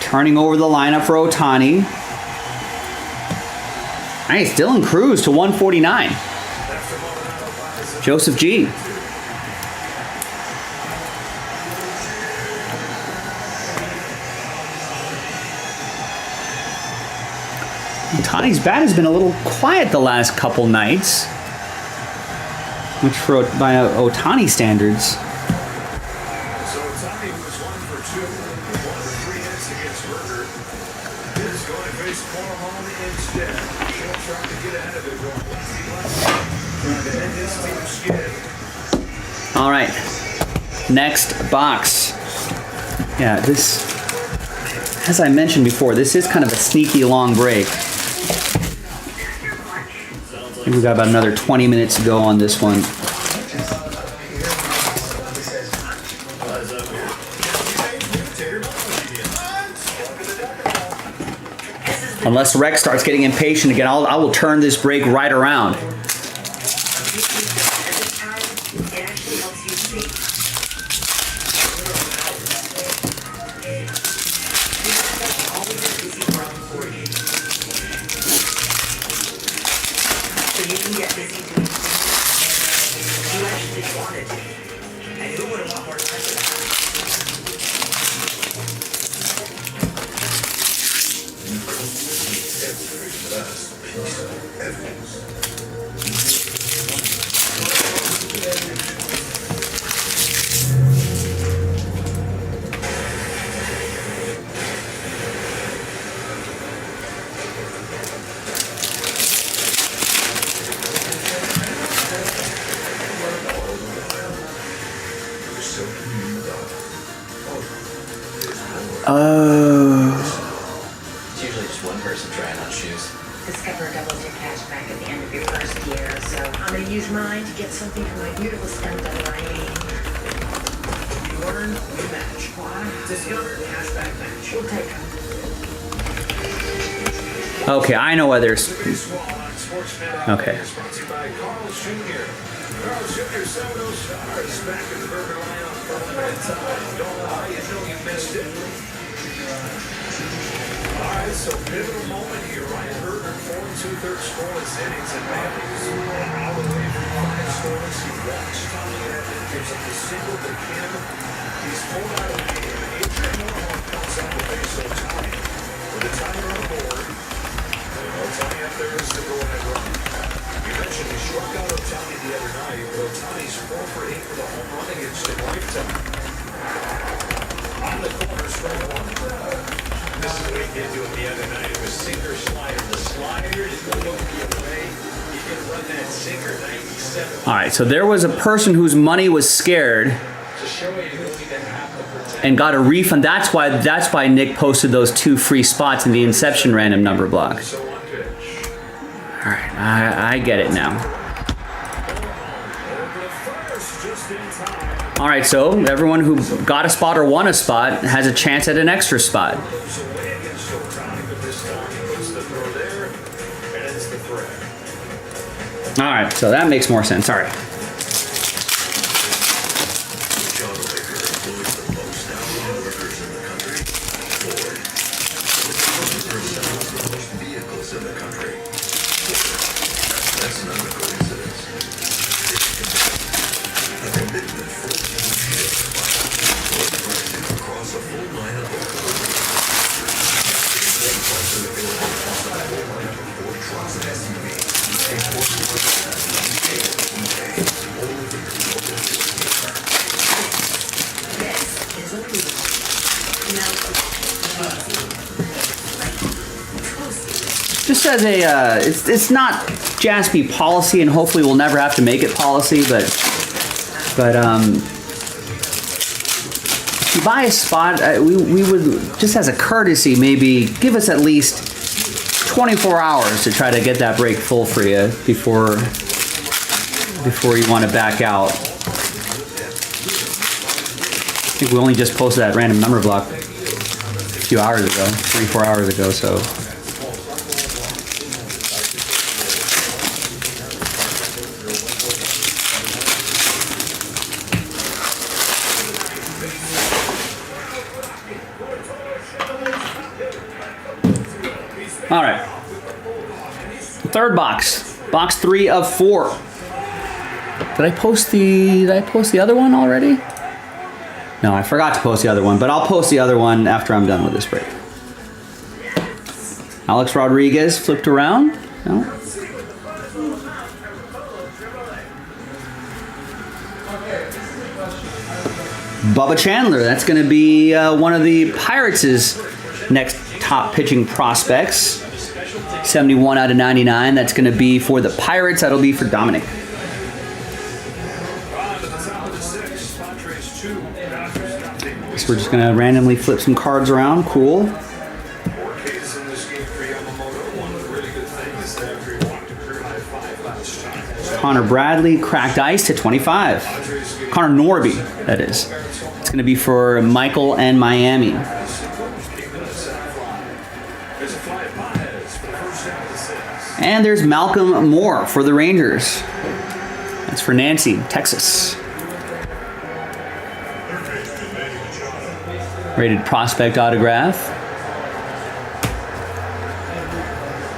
Turning over the lineup for Ohtani. Nice, Dylan Cruz to 149. Joseph G. Ohtani's bat has been a little quiet the last couple nights, which by Ohtani standards. So Ohtani was 1 for 2, 1 for 3 hits against Berger. Is going to face Cormon instead. He'll try to get ahead of it. Trying to end his team's skid. All right, next box. Yeah, this, as I mentioned before, this is kind of a sneaky long break. I think we've got about another 20 minutes to go on this one. Unless Rex starts getting impatient again, I will turn this break right around. It's usually just one person trying on shoes. Discover doubles your cash back at the end of your first year, so I'm going to use mine to get something for my beautiful stem done right. You earn, you match. Discover cashback match. We'll take them. Okay, I know why there's... Okay. Carl Jr., 7 of those stars back in the Berger lineup for a limited time. Don't know how you know you missed it. All right, so pivotal moment here. Ryan Berger, 4 2/3 scoreless innings and Manny's all the way from 5 scoreless. He walks Tommy Edman, gives up the single to Kim. He's pulled out of the game. Adrian Moore comes out to face Ohtani. With the timer on board, Ohtani up there is the go-ahead run. You mentioned he struck out Ohtani the other night, but Ohtani's 4 for 8 for the home run against the lifetime. On the corner, strike 1. This is what he did to him the other night. It was sinker slider. The slider is going to be away. He can run that sinker 97. All right, so there was a person whose money was scared and got a refund. That's why Nick posted those 2 free spots in the Inception random number block. All right, I get it now. All right, so everyone who got a spot or won a spot has a chance at an extra spot. All right, so that makes more sense. All right. Just as a, it's not Jaspy policy, and hopefully we'll never have to make it policy, but if you buy a spot, we would, just as a courtesy, maybe give us at least 24 hours to try to get that break full for you before you want to back out. I think we only just posted that random number block a few hours ago, 3-4 hours ago, so. All right. Third box. Box 3 of 4. Did I post the other one already? No, I forgot to post the other one, but I'll post the other one after I'm done with this break. Alex Rodriguez flipped around. No. Bubba Chandler, that's going to be one of the Pirates' next top pitching prospects. 71 out of 99. That's going to be for the Pirates. That'll be for Dominic. So we're just going to randomly flip some cards around. Cool. Connor Bradley, cracked ice to 25. Connor Norby, that is. It's going to be for Michael and Miami. And there's Malcolm Moore for the Rangers. That's for Nancy, Texas. Rated prospect autograph.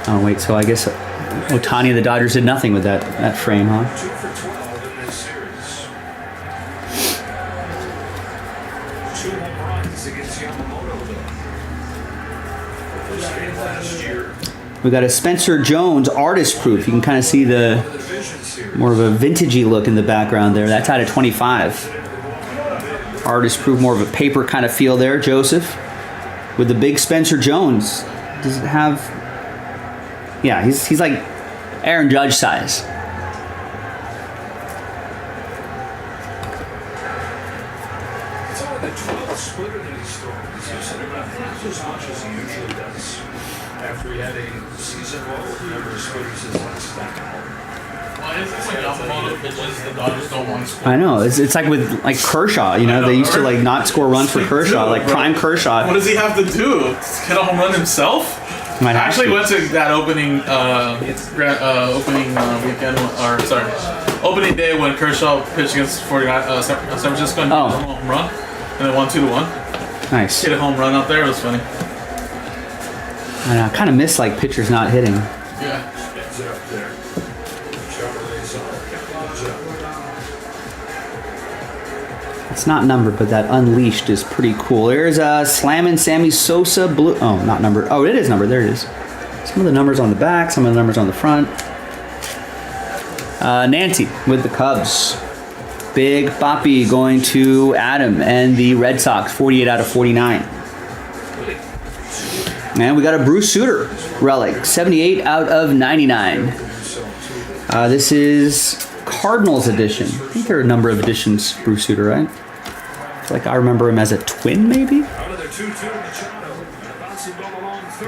Oh wait, so I guess Ohtani of the Dodgers did nothing with that frame, huh? 2 for 12 in this series. 2 home runs against Yamamoto, though. First game last year. We got a Spencer Jones artist proof. You can kind of see the more of a vintagey look in the background there. That's out of 25. Artist proof, more of a paper kind of feel there. Joseph with the big Spencer Jones. Does it have? Yeah, he's like Aaron Judge size. It's only the 12th splitter that he started. He's using about half as much as he usually does. After he had a season low number of splitters his last time. Why is this like Yamamoto pitches the Dodgers don't want to score? I know. It's like with like Kershaw. You know, they used to like not score runs for Kershaw, like prime Kershaw. What does he have to do? Hit a home run himself? Might I actually have to. went to that opening weekend, or sorry, opening day when Kershaw pitched against 49 San Francisco and hit a home run, and they won 2-1. Nice. Hit a home run out there. It was funny. I know, I kind of miss like pitchers not hitting. Yeah. It's not numbered, but that Unleashed is pretty cool. There's Slammin' Sammy Sosa blue. Oh, not numbered. Oh, it is numbered. There it is. Some of the numbers on the back, some of the numbers on the front. Nancy with the Cubs. Big Boppy going to Adam and the Red Sox, 48 out of 49. And we got a Bruce Sutter relic, 78 out of 99. This is Cardinals edition. I think there are a number of editions, Bruce Sutter, right? It's like I remember him as a twin, maybe?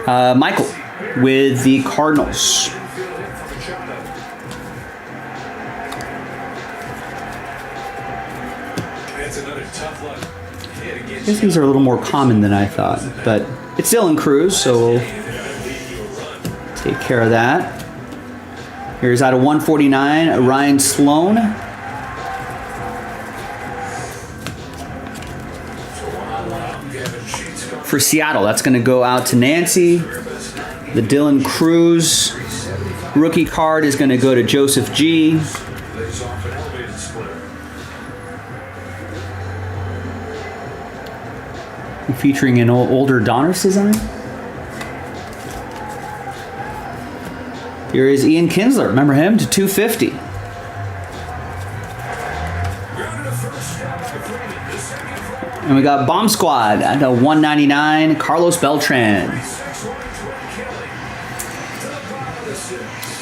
Michael with the Cardinals. I guess these are a little more common than I thought, but it's Dylan Cruz, so we'll take care of that. Here's out of 149, Ryan Sloan. For Seattle, that's going to go out to Nancy. The Dylan Cruz rookie card is going to go to Joseph G. Featuring an older Donruss design. Here is Ian Kinsler. Remember him? To 250. And we got Bomb Squad at 199. Carlos Beltran.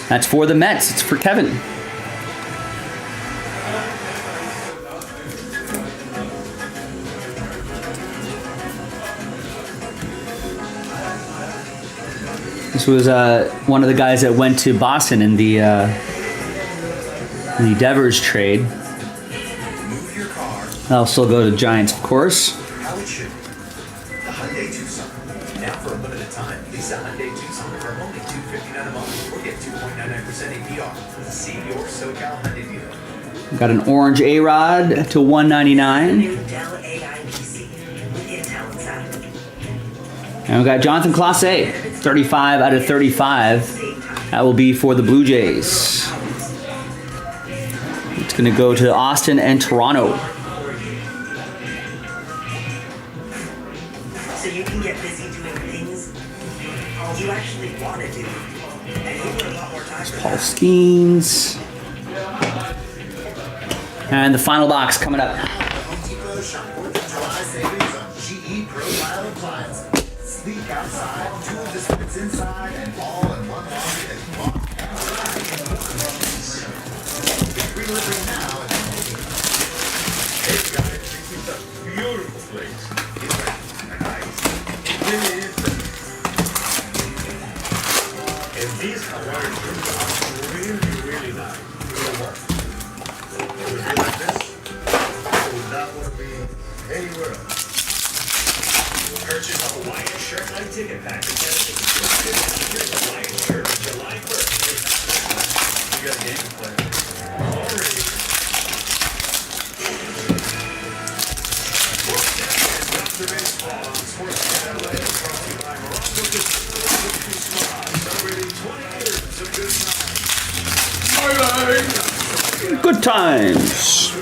That's for the Mets. It's for Kevin. This was one of the guys that went to Boston in the Devers trade. I'll still go to Giants, of course. How it should. The Hyundai Tucson. Now for a limited time, lease a Hyundai Tucson for only $259 a month or get 2.99% APR. See your SoCal Hyundai dealer. Got an orange A-Rod to 199. New Dell AI PC with Intel inside. And we got Jonathan Clase, 35 out of 35. That will be for the Blue Jays. It's going to go to Austin and Toronto. So you can get busy doing things you actually want to do. And you put a lot more time. Paul Skeens. And the final box coming up. GE Profile Appliance. Sleek outside, tool dispense inside, and all in one laundry and bar. Delivering now at Hey guys, this is a beautiful place. It's nice. Really is. And these Hawaiian shirts are really, really nice. It'll work. It would be like this. I would not want to be anywhere else. Purchase a Hawaiian shirt on ticket pack and get it. Here's a Hawaiian shirt on July 1st. You got a game to play. Already. Dr. Baseball on Sports LA brought to you by Morocco Disability Spa. Celebrating 20 years of good Good times. times.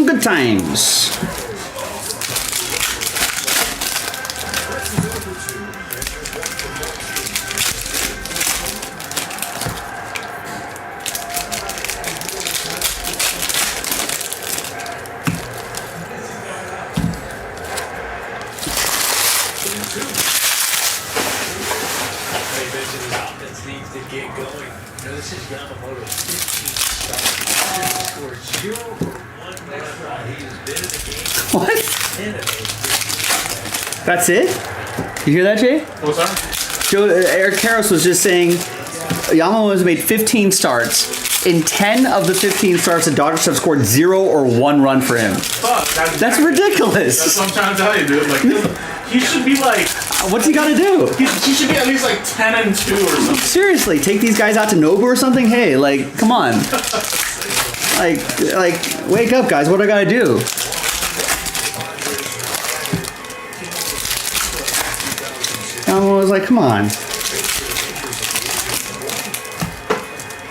Good times. Needs to get going. This is Yamamoto's 15 starts. He scored 0 or 1 run. He has been in the game for What? 10 of those. That's it? You hear that, Jay? What's that? Joe, Eric Karros was just saying Yamamoto has made 15 starts. In 10 of the 15 starts, the Dodgers have scored 0 or 1 run for him. Fuck, That's ridiculous. That's what I'm trying to tell you, dude. Like, he should be like. What's he got to do? He should be at least like 10-2 or something. Seriously, take these guys out to Nobu or something? Hey, like, come on. like, wake up, guys. What do I got to do? I was like, come on.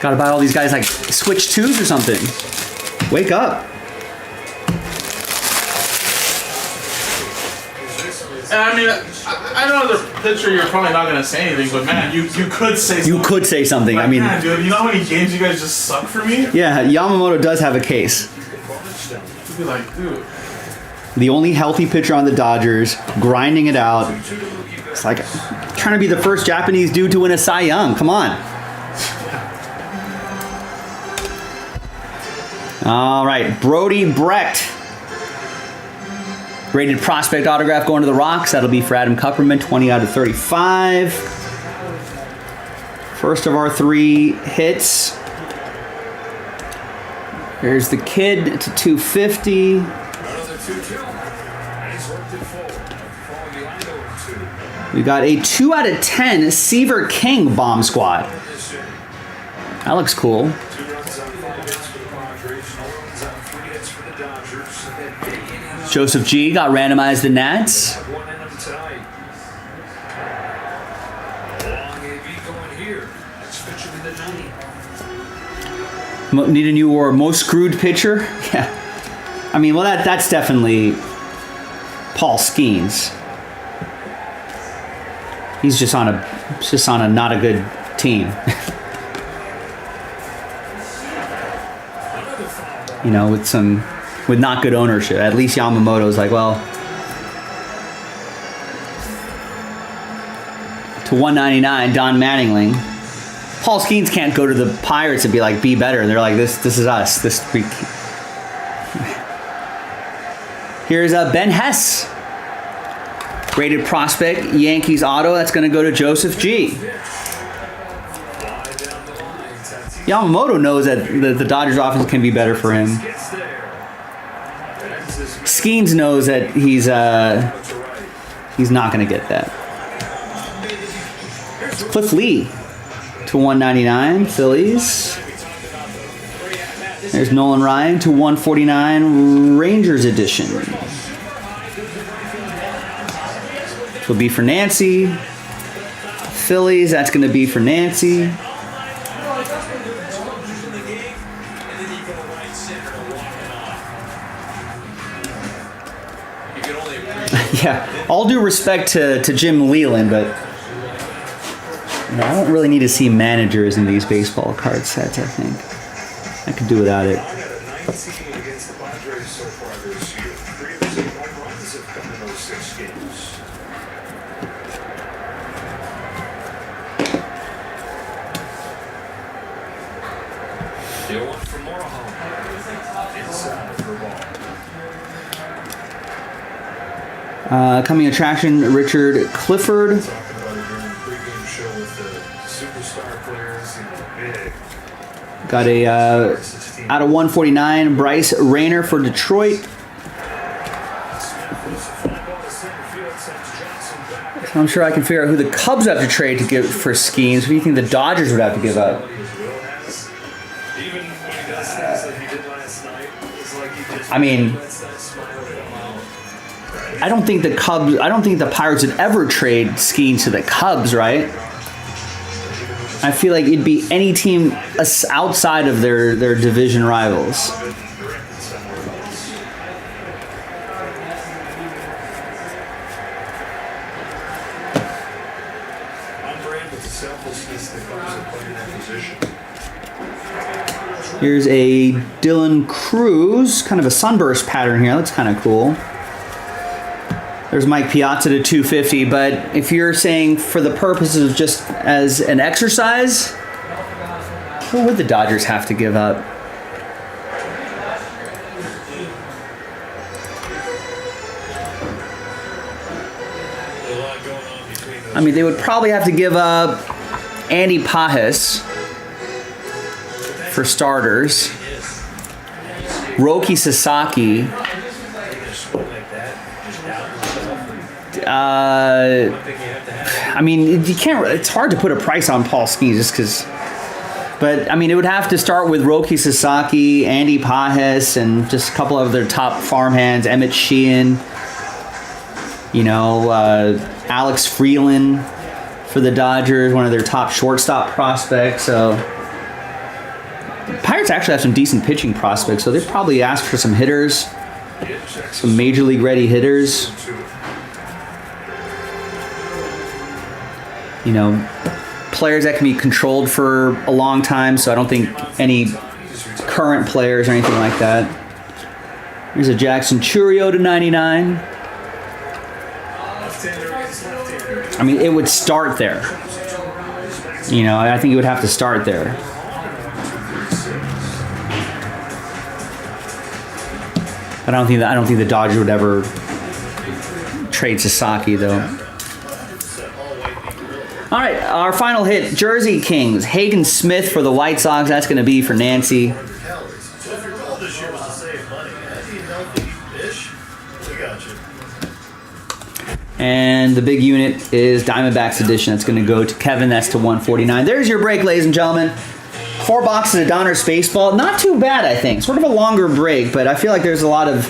Got to buy all these guys like Switch 2s or something. Wake up. And I mean, I know the picture you're probably not gonna say anything, but man, you could say something. You could say something. Like, I mean, man, dude, you know how many games you guys just suck for me? yeah, Yamamoto does have a case. You'd be like, dude. The only healthy pitcher on the Dodgers, grinding it out. It's like trying to be the first Japanese dude to win a Cy Young. Come on. All right, Brody Brecht. Rated prospect autograph going to the Rocks. That'll be for Adam Kupperman, 20 out of 35. First of our 3 hits. Here's the kid to 250. Another 2-2. And he's worked it forward. Falling behind over 2. We got a 2 out of 10 Seaver King Bomb Squad. That looks cool. 2 runs on 5 hits for the Padres. No runs on 3 hits for the Dodgers. Joseph G got randomized to Nats. One in them tonight. Long AV going here. Next pitcher with the 90. Need a new or most screwed pitcher? Yeah. I mean, well, that's definitely Paul Skeens. He's just on a not a good team. You know, with not good ownership. At least Yamamoto's like, well, to 199, Don Mattingly. Paul Skeens can't go to the Pirates and be like, be better. And they're like, this is us. This week. Here's Ben Hess. Graded prospect, Yankees auto. That's going to go to Joseph G. Yamamoto knows that the Dodgers offense can be better for him. Skeens knows that he's not going to get that. Cliff Lee to 199, Phillies. There's Nolan Ryan to 149, Rangers edition. This will be for Nancy. Phillies, that's going to be for Nancy. Yeah, all due respect to Jim Leland, but you know, I don't really need to see managers in these baseball card sets, I think. I could do without it. I got a 19 against the Padres so far this year. 3 of his 8 home runs have come in those 6 games. You want for more home. Inside for ball. Coming attraction, Richard Clifford. Talking about it during the pregame show with the superstar players, big. Got a out of 149, Bryce Rayner for Detroit. So I'm sure I can figure out who the Cubs have to trade to give for Skeens. Who do you think the Dodgers would have to give up? I mean, I don't think the Pirates would ever trade Skeens to the Cubs, right? I feel like it'd be any team outside of their division rivals. Here's a Dylan Cruz, kind of a sunburst pattern here. That's kind of cool. There's Mike Piazza to 250, but if you're saying for the purposes of just as an exercise, what would the Dodgers have to give up? I mean, they would probably have to give up Andy Pajes for starters. Roki Sasaki. I mean, you can't. It's hard to put a price on Paul Skeens just because. But I mean, it would have to start with Roki Sasaki, Andy Pajes, and just a couple of their top farmhands. Emmett Sheehan. You know, Alex Freeland for the Dodgers, one of their top shortstop prospects. So Pirates actually have some decent pitching prospects, so they'd probably ask for some hitters, some major league ready hitters. You know, players that can be controlled for a long time, so I don't think any current players or anything like that. Here's a Jackson Churio to 99. I mean, it would start there. You know, I think it would have to start there. But I don't think the Dodgers would ever trade Sasaki though. All right, our final hit, Jersey Kings. Hagen Smith for the White Sox. That's going to be for Nancy. And the big unit is Diamondbacks edition. That's going to go to Kevin. That's to 149. There's your break, ladies and gentlemen. 4 boxes of Donruss Baseball. Not too bad, I think. Sort of a longer break, but I feel like there's a lot of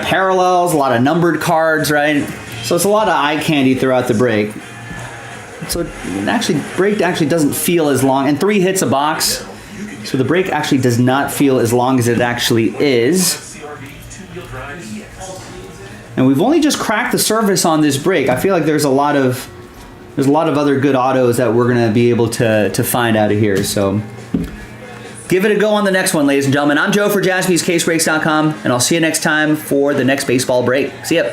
parallels, a lot of numbered cards, right? So it's a lot of eye candy throughout the break. So break actually doesn't feel as long, and 3 hits a box. So the break actually does not feel as long as it actually is. And we've only just cracked the surface on this break. I feel like there's a lot of there's a lot of other good autos that we're gonna be able to find out of here. So give it a go on the next one, ladies and gentlemen. I'm Joe for JaspysCaseBreaks.com, and I'll see you next time for the next baseball break. See ya.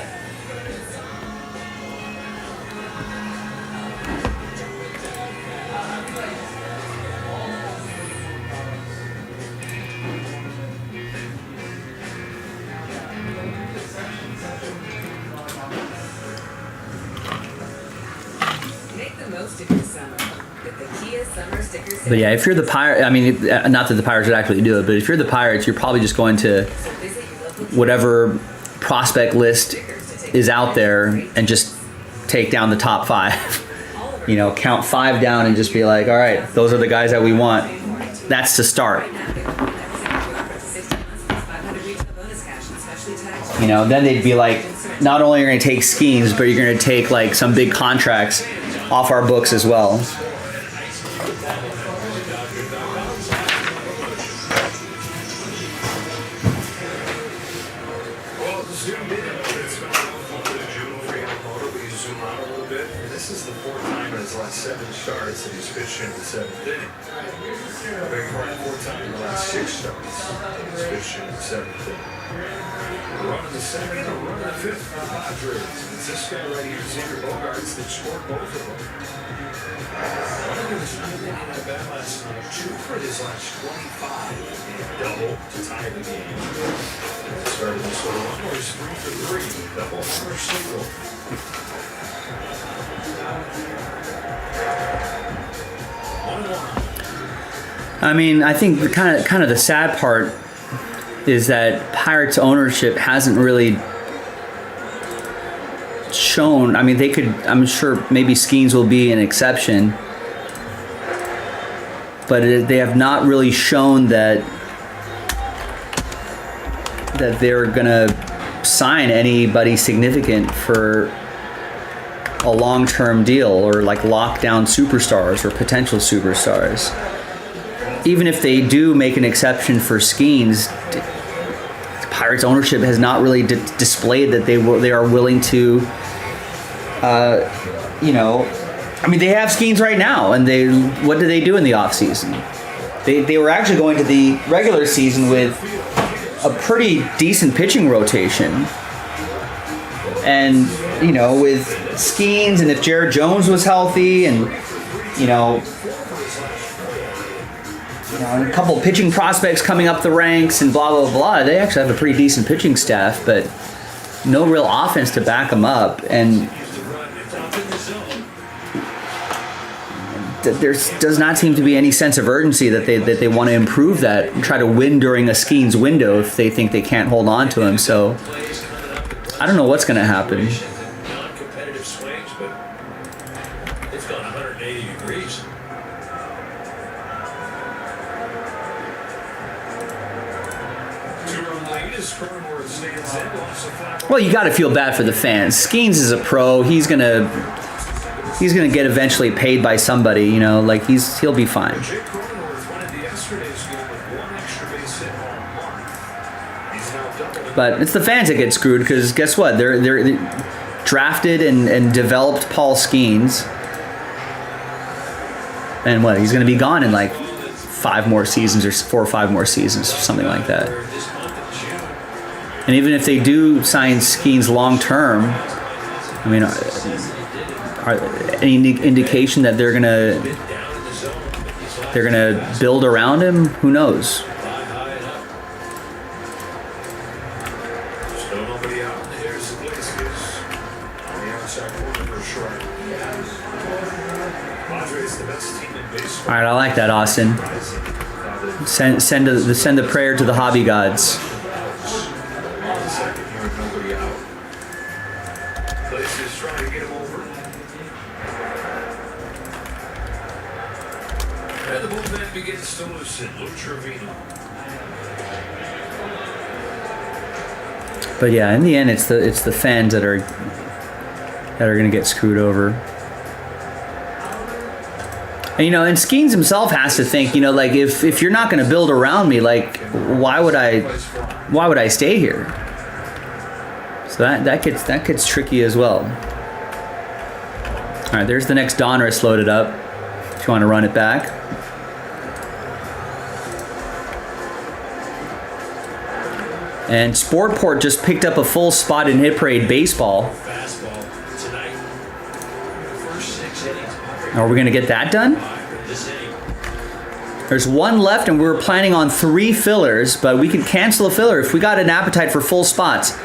Make the most of your summer with the Kia Summer Sticker Sale. But yeah, if you're the Pirate, I mean, not that the Pirates would actually do it, but if you're the Pirates, you're probably just going to whatever prospect list is out there and just take down the top 5. You know, count 5 down and just be like, all right, those are the guys that we want. That's to start. You know, then they'd be like, not only are you going to take Skeens, but you're going to take like some big contracts off our books as well. This is the 4th time in his last 7 starts that he's pitched in the 7th inning. Big part 4th time in the last 6 starts that he's pitched in the 7th inning. A run in the 2nd, a run in the 5th for the Padres. It's this guy right here, Xander Bogaerts, that scored both of them. One of his 9th inning at bat last night, 2 for his last 25, and double to tie the game. Started this one was 3 for 3, double for a single. I mean, I think the kind of the sad part is that Pirates ownership hasn't really shown. I mean, they could. I'm sure maybe Skeens will be an exception, but they have not really shown that they're gonna sign anybody significant for a long-term deal or like lockdown superstars or potential superstars. Even if they do make an exception for Skeens, Pirates ownership has not really displayed that they are willing to, you know, I mean, they have Skeens right now, and what do they do in the offseason? They were actually going to the regular season with a pretty decent pitching rotation. And, you know, with Skeens, and if Jared Jones was healthy, and, you know, a couple of pitching prospects coming up the ranks and blah, blah, blah, they actually have a pretty decent pitching staff, but no real offense to back them up. And there does not seem to be any sense of urgency that they want to improve that and try to win during a Skeens window if they think they can't hold on to him. So I don't know what's going to happen. Non-competitive swings, but it's gone 180 degrees. Well, you got to feel bad for the fans. Skeens is a pro. He's gonna get eventually paid by somebody. You know, like he'll be fine. But it's the fans that get screwed because guess what? They're drafted and developed Paul Skeens, and what? He's going to be gone in like 5 more seasons or 4 or 5 more seasons or something like that. And even if they do sign Skeens long term, I mean, any indication that they're gonna build around him? Who knows? All right, I like that, Austin. Send the prayer to the hobby gods. And the bullpen begins to loosen. Lou Trevino. But yeah, in the end, it's the fans that are going to get screwed over. And, you know, and Skeens himself has to think, you know, like if you're not going to build around me, like why would I stay here? So that gets tricky as well. right, there's the next Donruss loaded up. If you want to run it back. And Sportport just picked up a full spot in Hit Parade Baseball. Are we going to get that done? There's one left, and we were planning on 3 fillers, but we can cancel a filler if we got an appetite for full spots.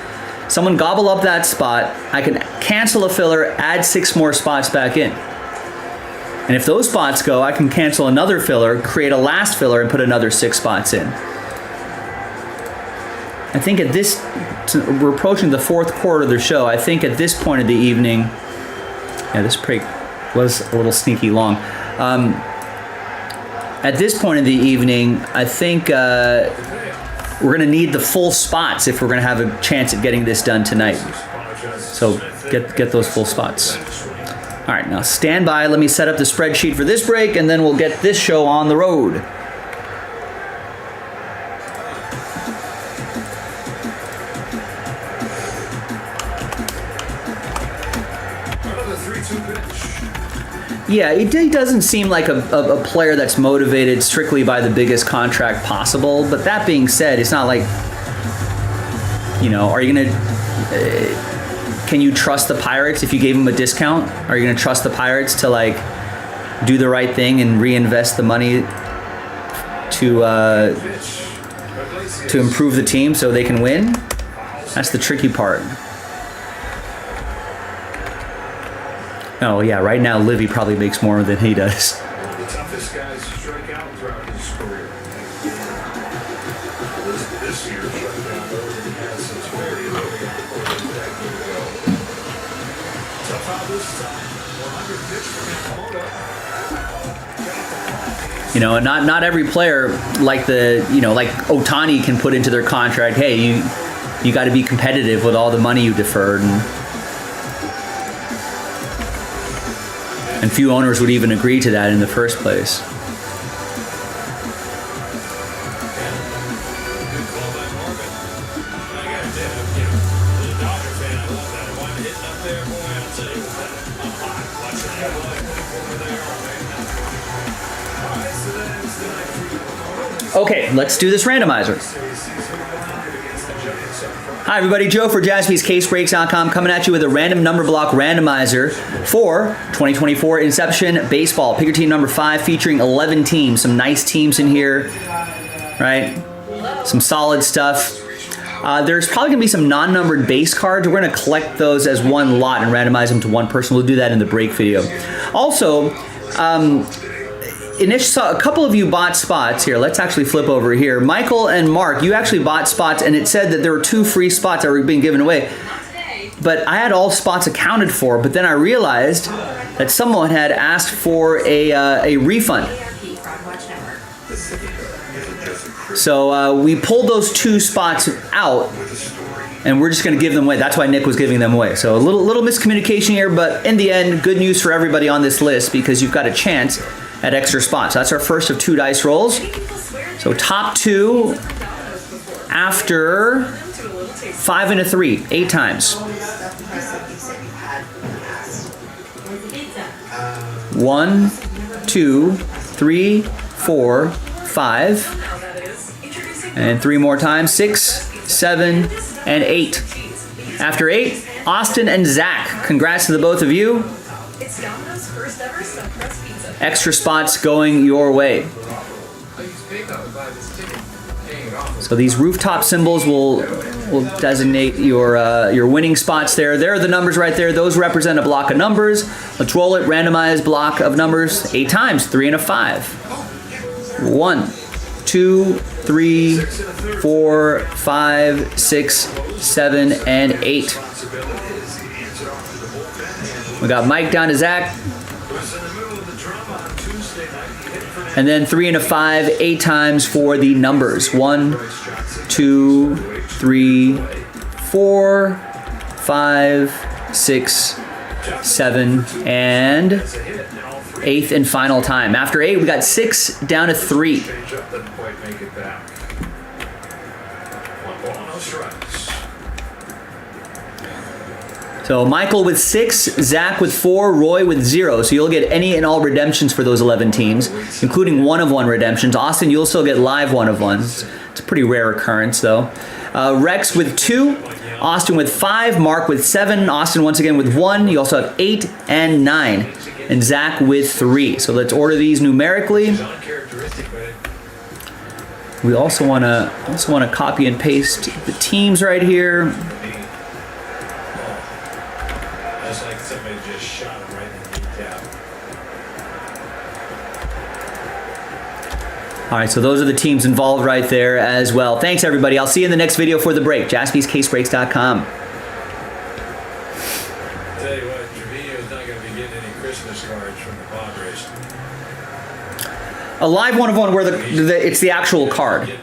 Someone gobble up that spot. I can cancel a filler, add 6 more spots back in. And if those spots go, I can cancel another filler, create a last filler, and put another 6 spots in. I think at this, we're approaching the 4th quarter of the show. I think at this point of the evening, yeah, this break was a little sneaky long. At this point of the evening, I think we're going to need the full spots if we're going to have a chance at getting this done tonight. So get those full spots. All right, now stand by. Let me set up the spreadsheet for this break, and then we'll get this show on the road. Yeah, he doesn't seem like a player that's motivated strictly by the biggest contract possible. But that being said, it's not like, you know, are you going to... can you trust the Pirates if you gave them a discount? Are you going to trust the Pirates to, like, do the right thing and reinvest the money to improve the team so they can win? That's the tricky part. Oh, yeah, right now Livy probably makes more than he does. The toughest guys to strike out throughout his career. This year, struck out more than he has since very early on a decade ago. Tough out this time. 100 pitch for Hermosa. You know, not every player like like Ohtani can put into their contract, hey, you got to be competitive with all the money you deferred. And few owners would even agree to that in the first place. Okay, let's do this randomizer. Hi everybody, Joe for JaspysCaseBreaks.com coming at you with a random number block randomizer for 2024 Inception Baseball. Pick your team number 5 featuring 11 teams. Some nice teams in here, right? Some solid stuff. There's probably going to be some non-numbered base cards. We're going to collect those as one lot and randomize them to one person. We'll do that in the break video. Also, a couple of you bought spots here. Let's actually flip over here. Michael and Mark, you actually bought spots, and it said that there were 2 free spots that were being given away. But I had all spots accounted for, but then I realized that someone had asked for a refund. So we pulled those 2 spots out, and we're just going to give them away. That's why Nick was giving them away. So a little miscommunication here, but in the end, good news for everybody on this list because you've got a chance at extra spots. So that's our first of 2 dice rolls. So top 2 after 5 and a 3, 8 times. 1, 2, 3, 4, 5. And 3 more times, 6, 7, and 8. After 8, Austin and Zach. Congrats to the both of you. It's Donruss' first ever stuffed crust pizza. Extra spots going your way. So these rooftop symbols will designate your winning spots there. There are the numbers right there. Those represent a block of numbers. Let's roll it. Randomized block of numbers 8 times. 3 and a 5. 1, 2, 3, 4, 5, 6, 7, and 8. We got Mike down to Zach. And then 3 and a 5, 8 times for the numbers. 1, 2, 3, 4, 5, 6, 7, and 8th and final time. After 8, we got 6 down to 3. So Michael with 6, Zach with 4, Roy with 0. So you'll get any and all redemptions for those 11 teams, including 1-of-1 redemptions. Austin, you'll still get live 1-of-1s. It's a pretty rare occurrence, though. Rex with 2, Austin with 5, Mark with 7, Austin once again with 1. You also have 8 and 9, and Zach with 3. So let's order these numerically. We also want to copy and paste the teams right here. That's like somebody just shot him right in the kneecap. All right, so those are the teams involved right there as well. Thanks, everybody. I'll see you in the next video for the break. JaspysCaseBreaks.com. Tell you what, Trevino's not going to be getting any Christmas cards from the Padres. A live 1-of-1 where it's the actual card.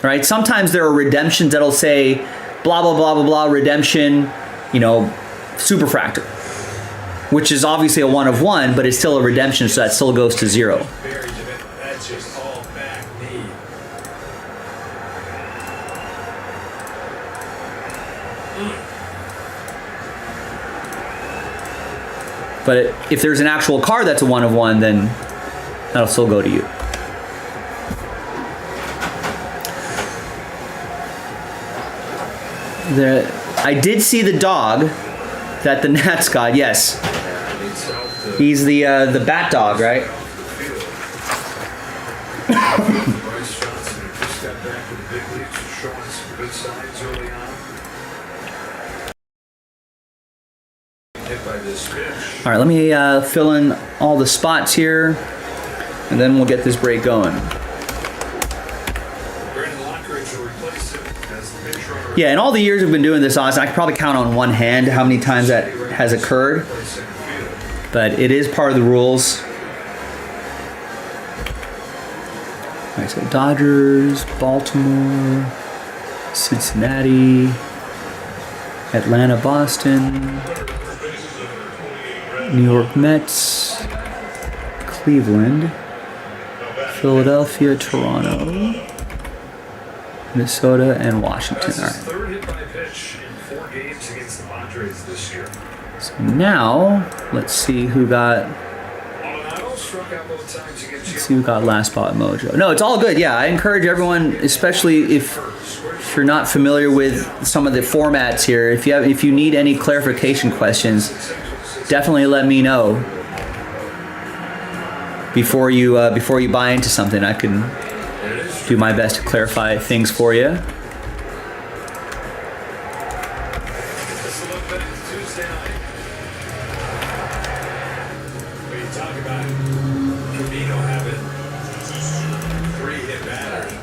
Right? Sometimes there are redemptions that'll say blah, blah, blah, blah, blah, redemption, you know, Superfractor, which is obviously a 1-of-1, but it's still a redemption, so that still goes to 0. That's just all back knee. But if there's an actual card that's a 1-of-1, then that'll still go to you. I did see the dog that the Nats got. Yes, he's the bat dog, right? Bryce Johnson just got back to the big leagues, showing some good signs early on. Hit by this pitch. All right, let me fill in all the spots here, and then we'll get this break going. Yeah, in all the years we've been doing this, Austin, I could probably count on one hand how many times that has occurred. But it is part of the rules. All right, so Dodgers, Baltimore, Cincinnati, Atlanta, Boston, New York Mets, Cleveland, Philadelphia, Toronto, Minnesota, and Washington. All right. Third hit by pitch in 4 games against the Padres this year. So now, let's see who got. Let's see who got last spot mojo. No, it's all good. Yeah, I encourage everyone, especially if you're not familiar with some of the formats here. If you need any clarification questions, definitely let me know before you buy into something. I can do my best to clarify things for you. Let's look back to Tuesday night. When you talk about Trevino having 3 hit batters,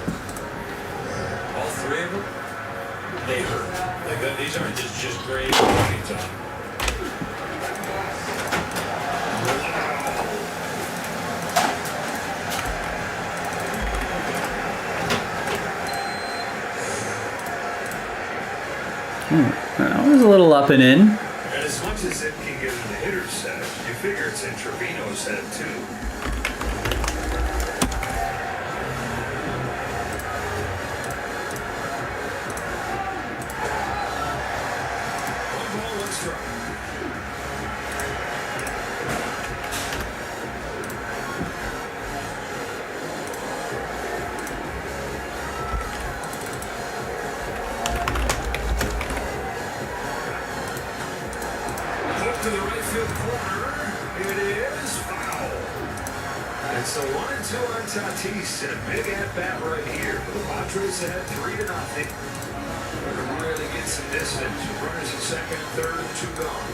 all 3 of them, they hurt. Like these aren't just great running time. That was a little up and in. And as much as it can get in the hitter's set, you figure it's in Trevino's head too. One ball, 1 strike. To the right field corner, it is foul. It's the 1-2 on Tatis and a big at-bat right here. The Padres ahead 3-0. Rarely get some distance. Runners at second and third, 2 gone.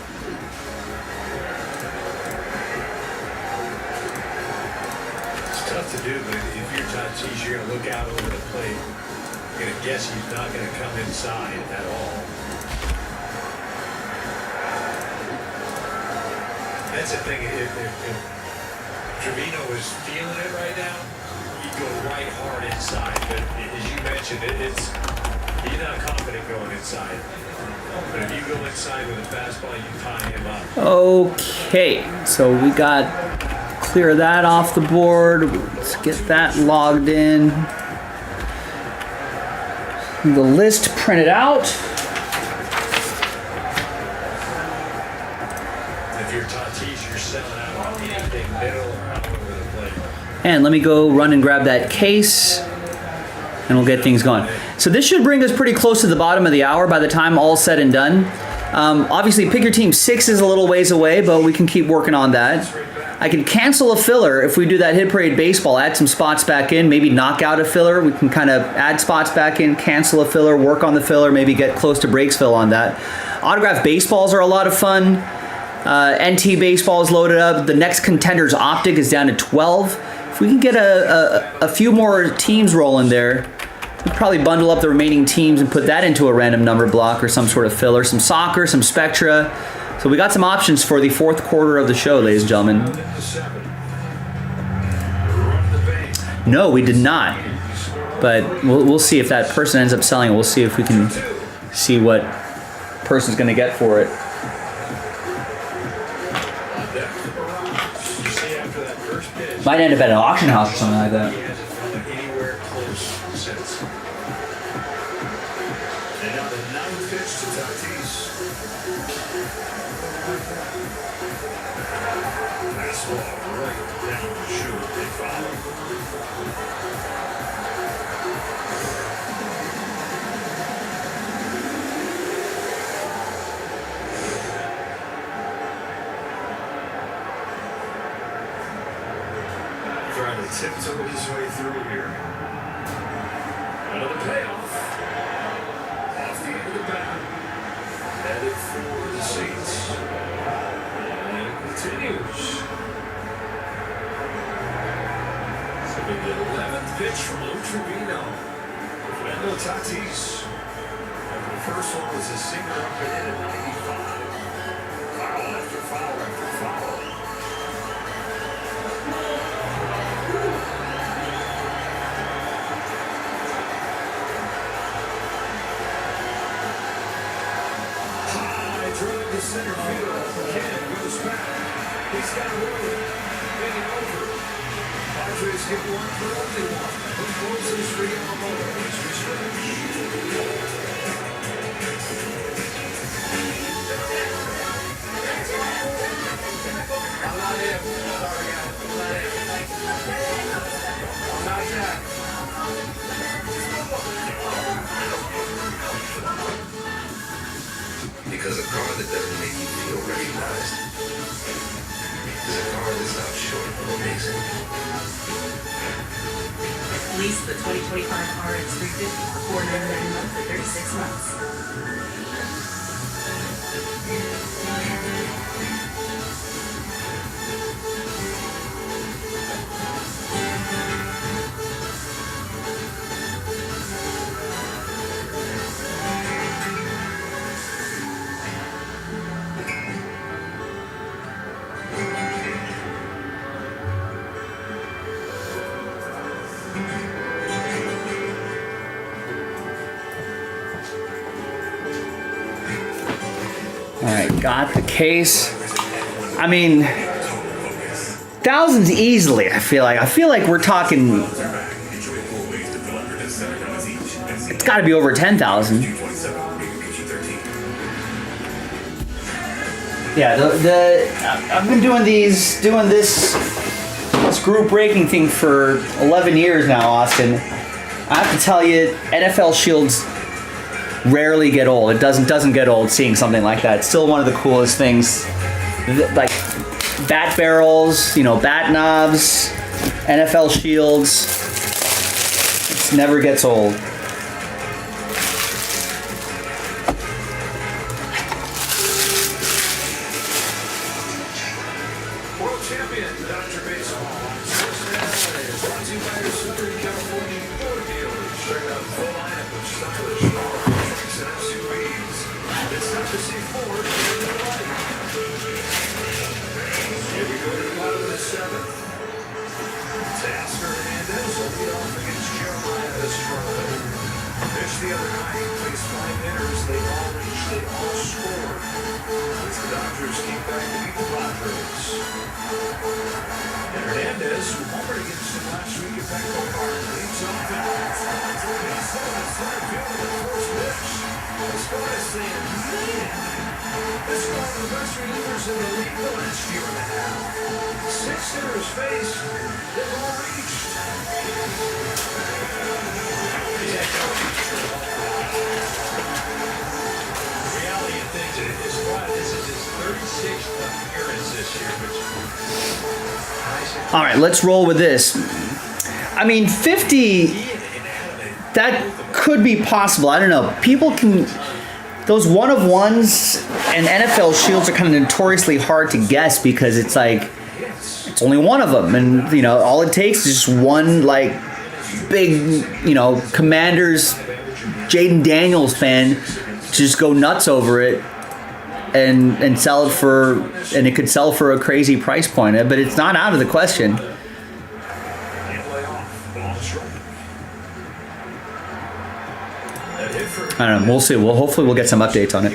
It's tough to do, but if you're Tatis, you're going to look out over the plate. You're going to guess he's not going to come inside at all. That's the thing, if Trevino was feeling it right now, he'd go right hard inside. But as you mentioned, he's not confident going inside. But if you go inside with a fastball, you tie him up. Okay, so we got clear that off the board. Let's get that logged in. The list printed out. If you're Tatis, you're selling out on anything middle or all over the plate. And let me go run and grab that case, and we'll get things going. So this should bring us pretty close to the bottom of the hour by the time all's said and done. Obviously, Pick Your Team 6 is a little ways away, but we can keep working on that. I can cancel a filler if we do that Hit Parade Baseball, add some spots back in, maybe knock out a filler. We can kind of add spots back in, cancel a filler, work on the filler, maybe get close to Breaksville on that. Autograph baseballs are a lot of fun. NT baseball is loaded up. The next Contenders Optic is down to 12. If we can get a few more teams rolling there, we'd probably bundle up the remaining teams and put that into a random number block or some sort of filler. Some soccer, some Spectra. So we got some options for the fourth quarter of the show, ladies and gentlemen. No, we did not. But we'll see if that person ends up selling it. We'll see if we can see what person's going to get for it. Might end up at an auction house or something like that. Anywhere close since. And now the 9th pitch to Tatis. Fastball right down the chute. They follow. Trying to tiptoe his way through here. Another payoff. Off the end of the bat. Headed for the seats. And it continues. So the 11th pitch from Lou Trevino. Fernando Tatis. And the first one was a single up and in at 95. Foul after foul after foul. To center field. Ken goes back. He's got Rowan hanging over. Padres get one for only one. Who closes for Yamamoto? He's I'm not him. Sorry, guys. I'm not Jack. Because a car that doesn't make you feel recognized is a car that's not short of amazing. Lease the 2025 RX 350 for $499 month for 36 months. All right, got the case. I mean, thousands easily. I feel like we're talking. It's got to be over 10,000. Yeah, I've been doing this group breaking thing for 11 years now, Austin. I have to tell you, NFL Shields rarely get old. It doesn't get old seeing something like that. It's still one of the coolest things. Like bat barrels, bat knobs, NFL Shields. It never gets old. World champion, Dr. Baseball. Brought to you by your Southern California Ford dealers. Check out the full lineup of stylish trucks and SUVs. It's not to see Ford in the light. Here we go to the bottom of the 7th. Tasker Hernandez will lead off against Jeremiah Estrada. Pitched the other night, faced 5 hitters. They all reached, they all scored. As the Dodgers came back to beat the Padres. And Hernandez, who homered against them last week at Petco Park, leads off the He's on the center field in the first pitch. Estrada saying, man. This is one of the best relievers in the league the last year and a half. 6 hitters faced, they've all reached. Reality of things is why this is his 36th appearance this year, which All right, let's roll with this. I mean, 50, that could be possible. I don't know. People can, those one-of-ones and NFL shields are kind of notoriously hard to guess because it's like, it's only one of them. And, you know, all it takes is just one, like, big, you know, Commanders, Jaden Daniels fan to just go nuts over it and sell it for, and it could sell for a crazy price point. But it's not out of the question. I don't know. We'll see. Hopefully we'll get some updates on it.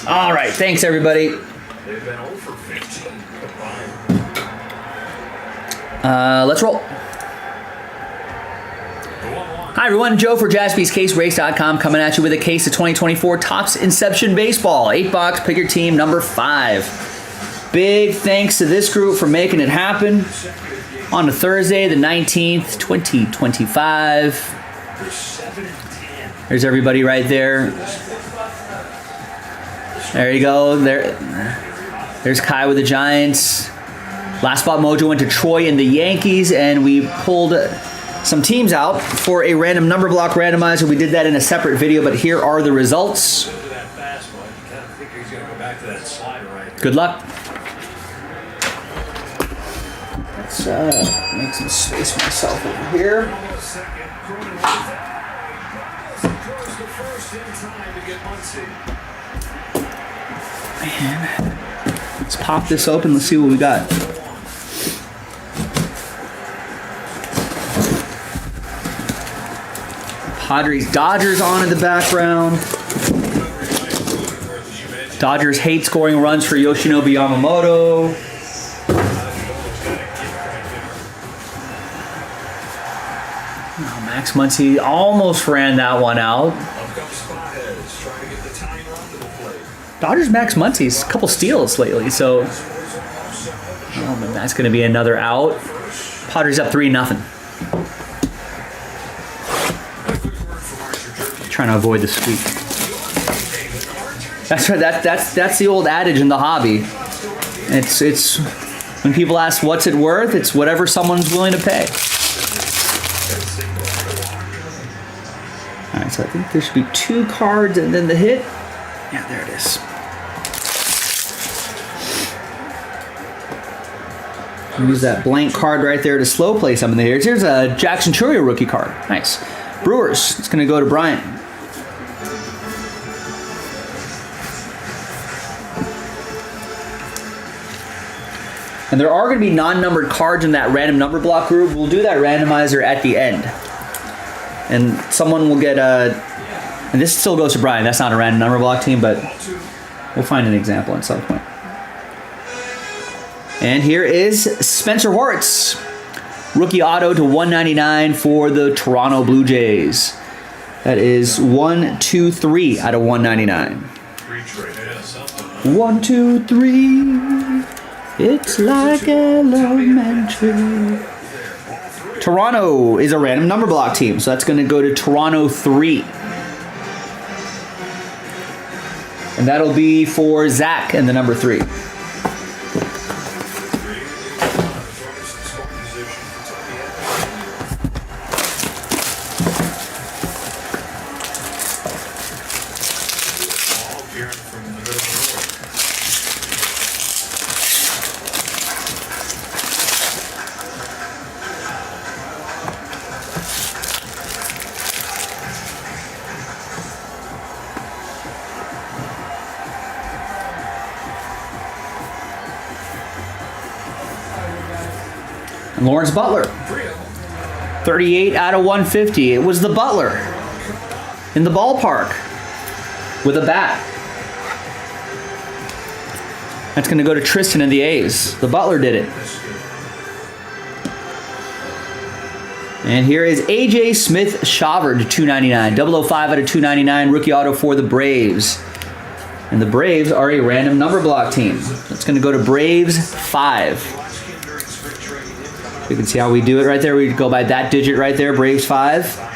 All right. Thanks, everybody. They've been over 15 combined. Let's roll. Hi, everyone. Joe for JaspysCaseRace.com coming at you with a case of 2024 Topps Inception Baseball. 8 box, pick your team, number 5. Big thanks to this group for making it happen. On to Thursday, the 19th, 2025. There's everybody right there. There you go. There's Kai with the Giants. Last spot mojo went to Troy and the Yankees, and we pulled some teams out for a random number block randomizer. We did that in a separate video, but here are the results. Good luck. Let's make some space for myself over here. Man, let's pop this open. Let's see what we got. Padres Dodgers on in the background. Dodgers hate scoring runs for Yoshinobu Yamamoto. Oh, Max Muncy almost ran that one out. Dodgers Max Muncy's a couple steals lately, so man, that's going to be another out. Padres up 3-0. Trying to avoid the squeak. That's right. That's the old adage in the hobby. It's when people ask what's it worth, it's whatever someone's willing to pay. All right, so I think there should be 2 cards and then the hit. Yeah, there it is. Use that blank card right there to slow play some of the hits. Here's a Jackson Chourio rookie card. Nice. Brewers. It's going to go to Bryant. And there are going to be non-numbered cards in that random number block group. We'll do that randomizer at the end. And someone will get a... And this still goes to Brian. That's not a random number block team, but we'll find an example at some point. And here is Spencer Horwitz. Rookie auto to 199 for the Toronto Blue Jays. That is 1, 2, 3 out of 199. 1, 2, 3. It's like elementary. Toronto is a random number block team, so that's going to go to Toronto 3. And that'll be for Zach and the number 3. Lawrence Butler, 38 out of 150. It was the Butler in the ballpark with a bat. That's going to go to Tristan and the A's. The Butler did it. And here is A.J. Smith-Shawver to 299. 005 out of 299. Rookie auto for the Braves. And the Braves are a random number block team. It's going to go to Braves 5. You can see how we do it right there. We go by that digit right there, Braves 5.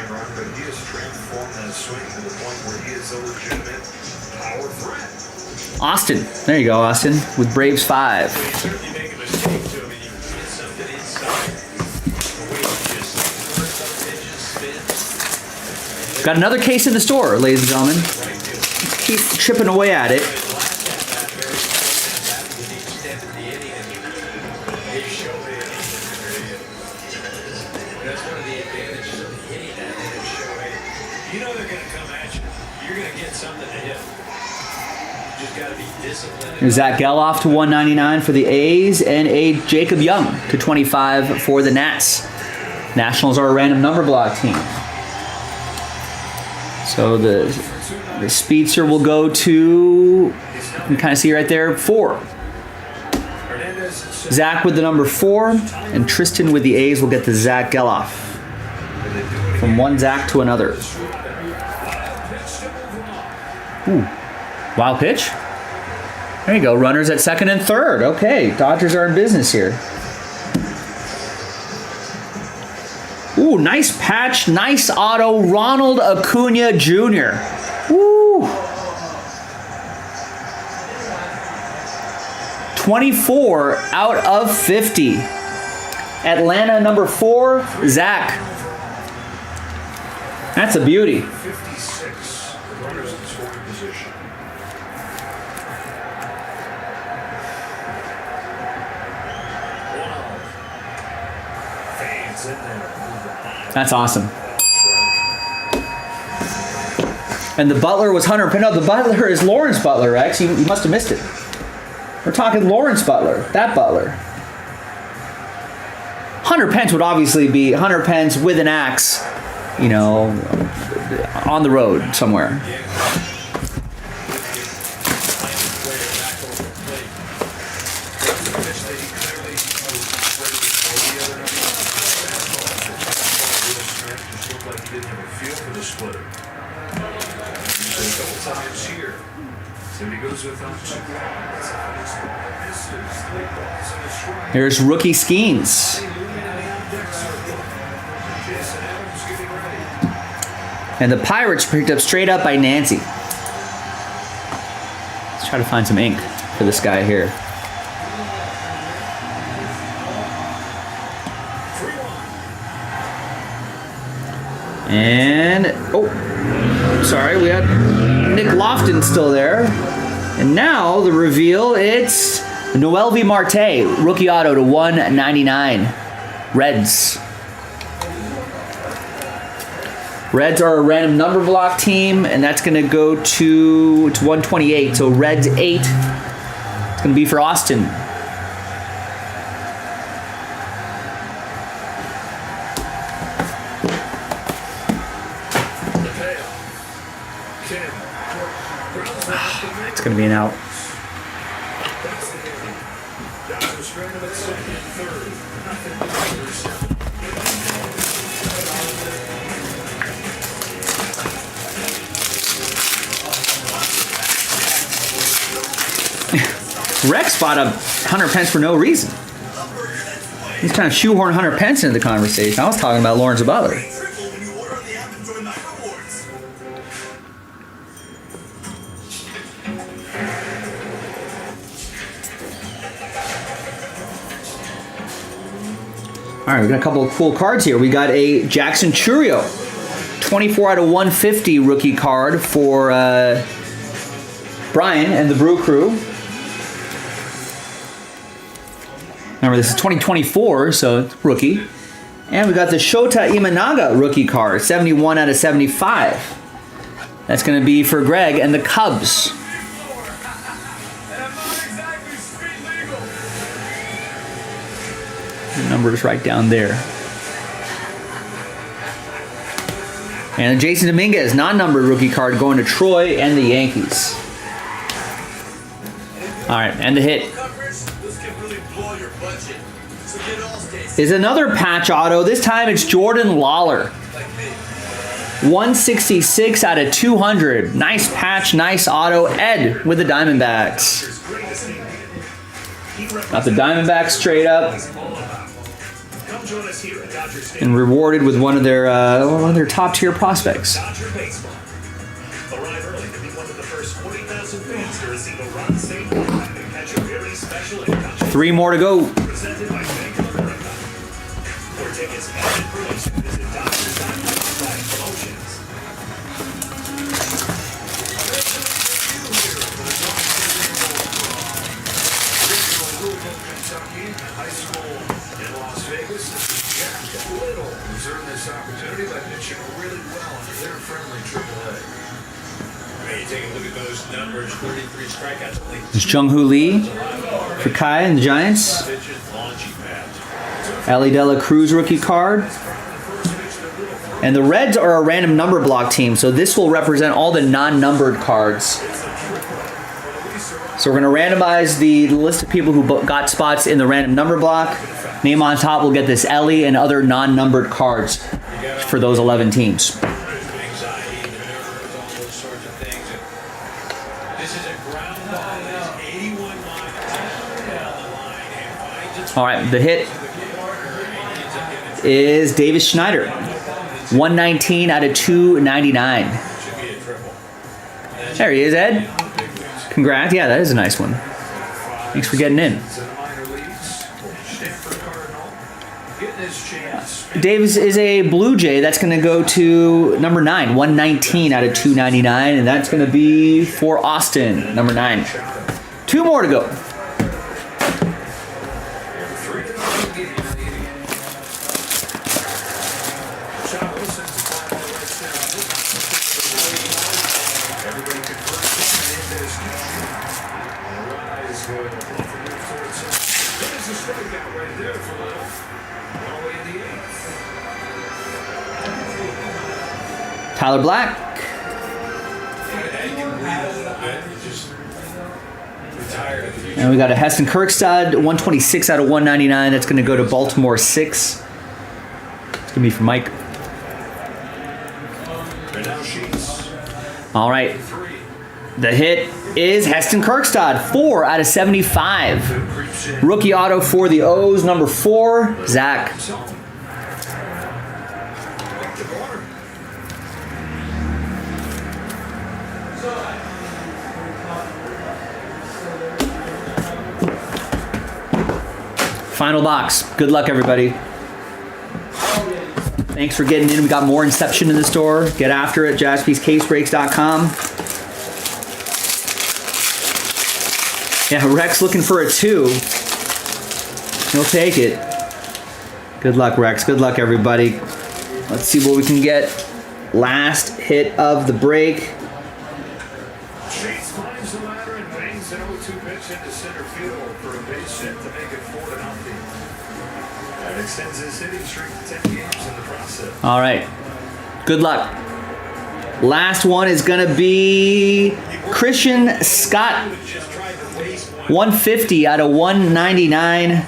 Austin. There you go, Austin, with Braves 5. Got another case in the store, ladies and gentlemen. Keep chipping away at it. You know they're going to come at you. You're going to get something to hit. You just got to be disciplined. Zach Geloff to 199 for the A's, and a Jacob Young to 25 for the Nats. Nationals are a random number block team. So the Speedster will go to, you can kind of see right there, 4. Zach with the number 4, and Tristan with the A's will get the Zach Geloff. From one Zach to another. Ooh, wild pitch. There you go, runners at second and third. Okay, Dodgers are in business here. Ooh, nice patch, nice auto, Ronald Acuna Jr. Woo! 24 out of 50. Atlanta number 4, Zach. That's a beauty. 56. Runners in scoring position. Fades in there. That's awesome. And the Butler was Hunter. No, the Butler is Lawrence Butler, Rex. You must have missed it. We're talking Lawrence Butler. That Butler. Hunter Pence would obviously be Hunter Pence with an axe, you know, on the road somewhere. Here's rookie Skeens. And the Pirates picked up straight up by Nancy. Let's try to find some ink for this guy here. And, oh, sorry, we had Nick Lofton still there. And now the reveal, it's Noelvi Marte, rookie auto to 199. Reds. Reds are a random number block team, and that's going to go to 128. So Reds 8. It's going to be for Austin. It's going to be an out. Rex bought up Hunter Pence for no reason. He's trying to shoehorn Hunter Pence into the conversation. I was talking about Lawrence Butler. All right, we got a couple of cool cards here. We got a Jackson Churio, 24 out of 150 rookie card for Brian and the Brew Crew. Remember, this is 2024, so it's rookie. And we got the Shota Imanaga rookie card, 71 out of 75. That's going to be for Greg and the Cubs. The number is right down there. And a Jason Dominguez non-numbered rookie card going to Troy and the Yankees. All right, and the hit is another patch auto. This time it's Jordan Lawler. 166 out of 200. Nice patch, nice auto. Ed with the Diamondbacks. Got the Diamondbacks straight up. And rewarded with one of their top tier prospects. Arrive early to be one of the first 40,000 fans to receive a Ron St. and catch a very special and 3 more to go. presented by Bank of America. For tickets and information, visit Promotions. High school in Las Vegas. This is Jack Little, who's earned this opportunity by pitching really well under their friendly AAA. Hey, take a look at those numbers. 33 strikeouts. It's Jung-Hoo Lee for Kai and the Giants. Ellie Dela Cruz rookie card. And the Reds are a random number block team, so this will represent all the non-numbered cards. So we're going to randomize the list of people who got spots in the random number block. Name on top will get this Ellie and other non-numbered cards for those 11 teams. All right, the hit is Davis Schneider. 119 out of 299. There he is, Ed. Congrats. Yeah, that is a nice one. Thanks for getting in. Davis is a Blue Jay. That's going to go to number 9. 119 out of 299. And that's going to be for Austin, number 9. 2 more to go. Tyler Black. And we got a Heston Kjerstad, 126 out of 199. That's going to go to Baltimore 6. It's going to be for Mike. All right. The hit is Heston Kjerstad, 4 out of 75. Rookie auto for the O's, number 4, Zach. Final box. Good luck, everybody. Thanks for getting in. We got more Inception in the store. Get after it. JaspysCaseBreaks.com. Yeah, Rex looking for a 2. He'll take it. Good luck, Rex. Good luck, everybody. Let's see what we can get. Last hit of the break. Chase finds the ladder and bangs an 0-2 pitch into center field for a base hit to make it 4-0. That extends his hitting streak to 10 games in the process. All right. Good luck. Last one is going to be Christian Scott. 150 out of 199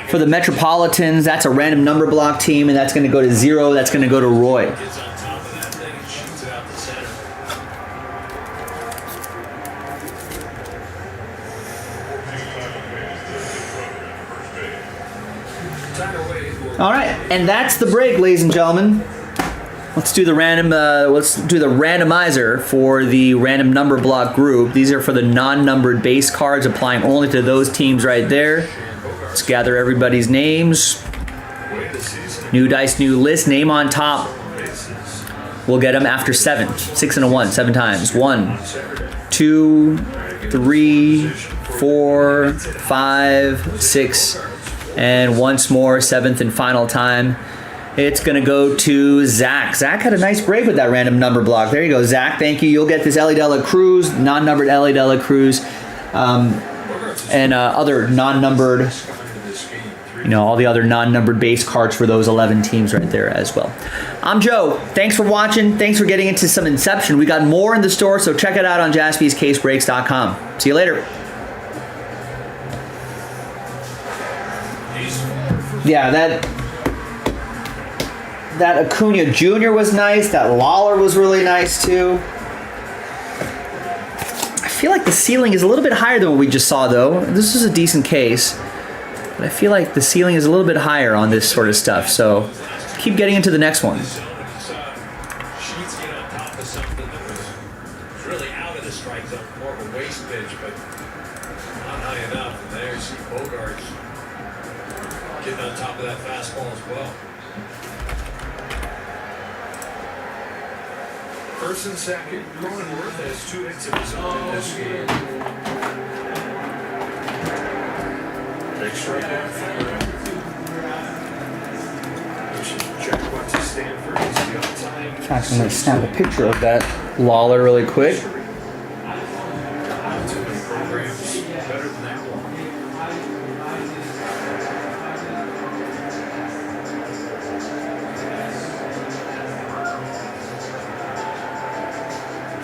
for the Metropolitans. That's a random number block team, and that's going to go to 0. That's going to go to Roy. All right, and that's the break, ladies and gentlemen. Let's do the random. Let's do the randomizer for the random number block group. These are for the non-numbered base cards, applying only to those teams right there. Let's gather everybody's names. New dice, new list. Name on top. We'll get them after 7. 6 and a 1, 7 times. 1, 2, 3, 4, 5, 6, and once more, 7th and final time. It's going to go to Zach. Zach had a nice break with that random number block. There you go, Zach. Thank you. You'll get this Ellie Dela Cruz, non-numbered Ellie Dela Cruz, and other non-numbered, all the other non-numbered base cards for those 11 teams right there as well. I'm Joe. Thanks for watching. Thanks for getting into some Inception. We got more in the store, so check it out on JaspysCaseBreaks.com. See you later. Yeah, That Acuna Jr. was nice. That Lawler was really nice too. I feel like the ceiling is a little bit higher than what we just saw though. This is a decent case. But I feel like the ceiling is a little bit higher on this sort of stuff. So keep getting into the next one. Sheets get on top of something that was really out of the strike zone, more of a waist pitch, but not high enough. And there you see Bogart getting on top of that fastball as well. First and second, Cronenworth has 2 hits of his own in this game. Next strike out for Jack went to Stanford. He's the all-time. In fact, I'm going to snap a picture of that Lawler really quick. Too many programs better than that one.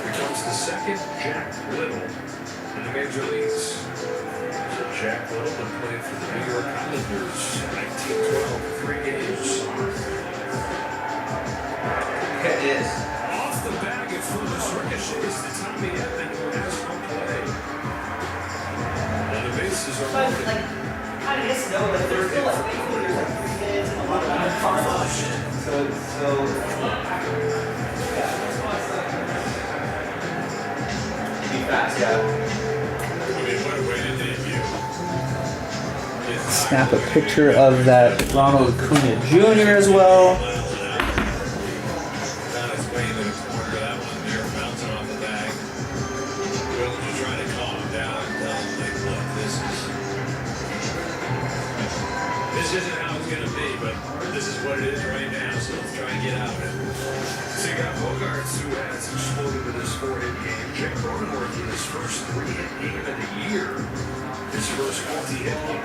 Here comes the second, Jack Little. In the major leagues. So Jack Little been playing for the New York Contenders. 1912, 3 games. Yes. Off the bag at first, ricochets to Tommy Edman, who has no play. And the bases are But loaded. like, kind of just know that there's still like there's like 3 kids and a lot of cars. So yeah. Be fast, yeah. What a way to debut. Snap a picture of that Ronald Acuna Jr. as well. Found his way into the corner of that one there, bouncing off the bag. Will just trying to calm him down and tell him, like, look, this isn't how it's going to be, but this is what it is right now, so let's try and get out of it. So you got Bogarts, who has exploded with his 4-hit game. Jake Cronenworth in his first 3-hit game of the year. His first multi-hit game.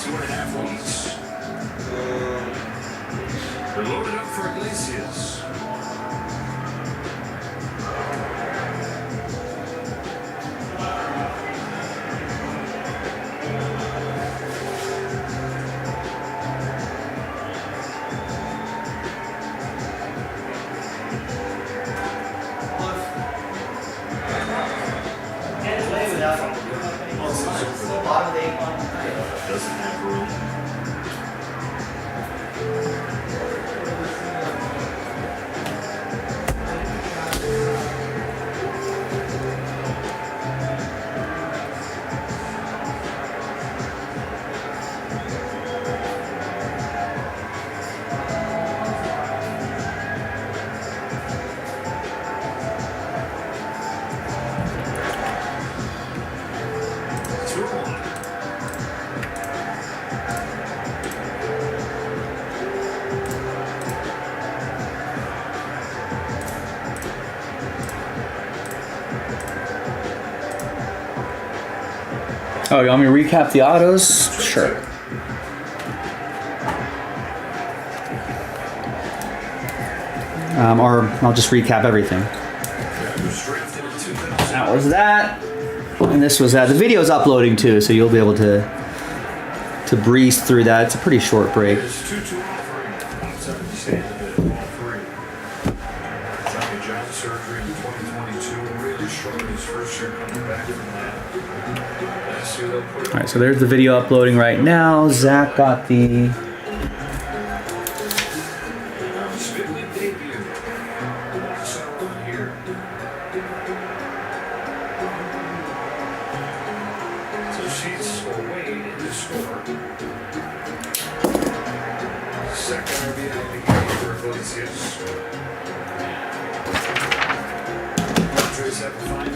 2.5 weeks. They're loaded up for Iglesias. Can't play without a lot of the A-line. Doesn't have room. Oh, you want me to recap the autos? Sure. Or I'll just recap everything. That was that. And this was that. The video's uploading too, so you'll be able to breeze through that. It's a pretty short break. Surgery in 2022, really struggled his first year coming back from that. Last year they'll put All right, so there's the video uploading right now. Zach got the Spitling debut. So here. So she's away in the score. Second RBI of the game for Iglesias. Padres have a 5-9 lead.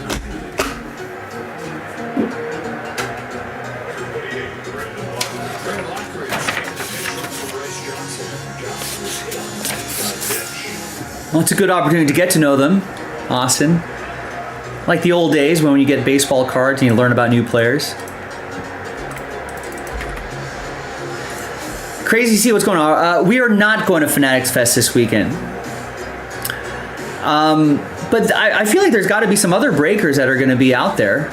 Brandon Lockridge came to pitch up for Bryce Johnson. Johnson was hit on that pitch. Well, it's a good opportunity to get to know them, Austin. Like the old days when you get baseball cards and you learn about new players. Crazy to see what's going on. We are not going to Fanatics Fest this weekend. But I feel like there's got to be some other breakers that are going to be out there.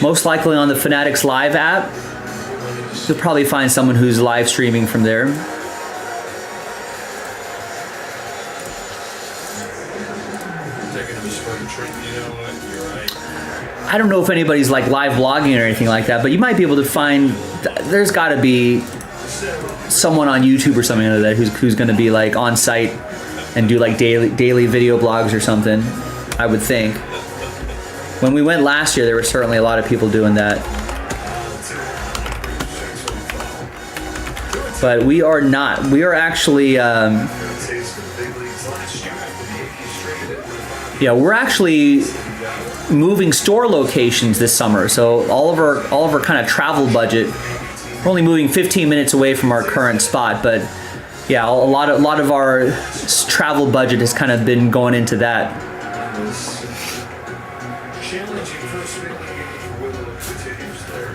Most likely on the Fanatics Live app. You'll probably find someone who's live streaming from there. I don't know if anybody's like live blogging or anything like that, but you might be able to find. There's got to be someone on YouTube or something like that who's going to be like on site and do like daily video blogs or something. I would think. When we went last year, there were certainly a lot of people doing that. But we are not. We are actually. Yeah, we're actually moving store locations this summer. So all of our kind of travel budget. We're only moving 15 minutes away from our current spot, but yeah, a lot of our travel budget has kind of been going into that. Challenging first swing will continues there.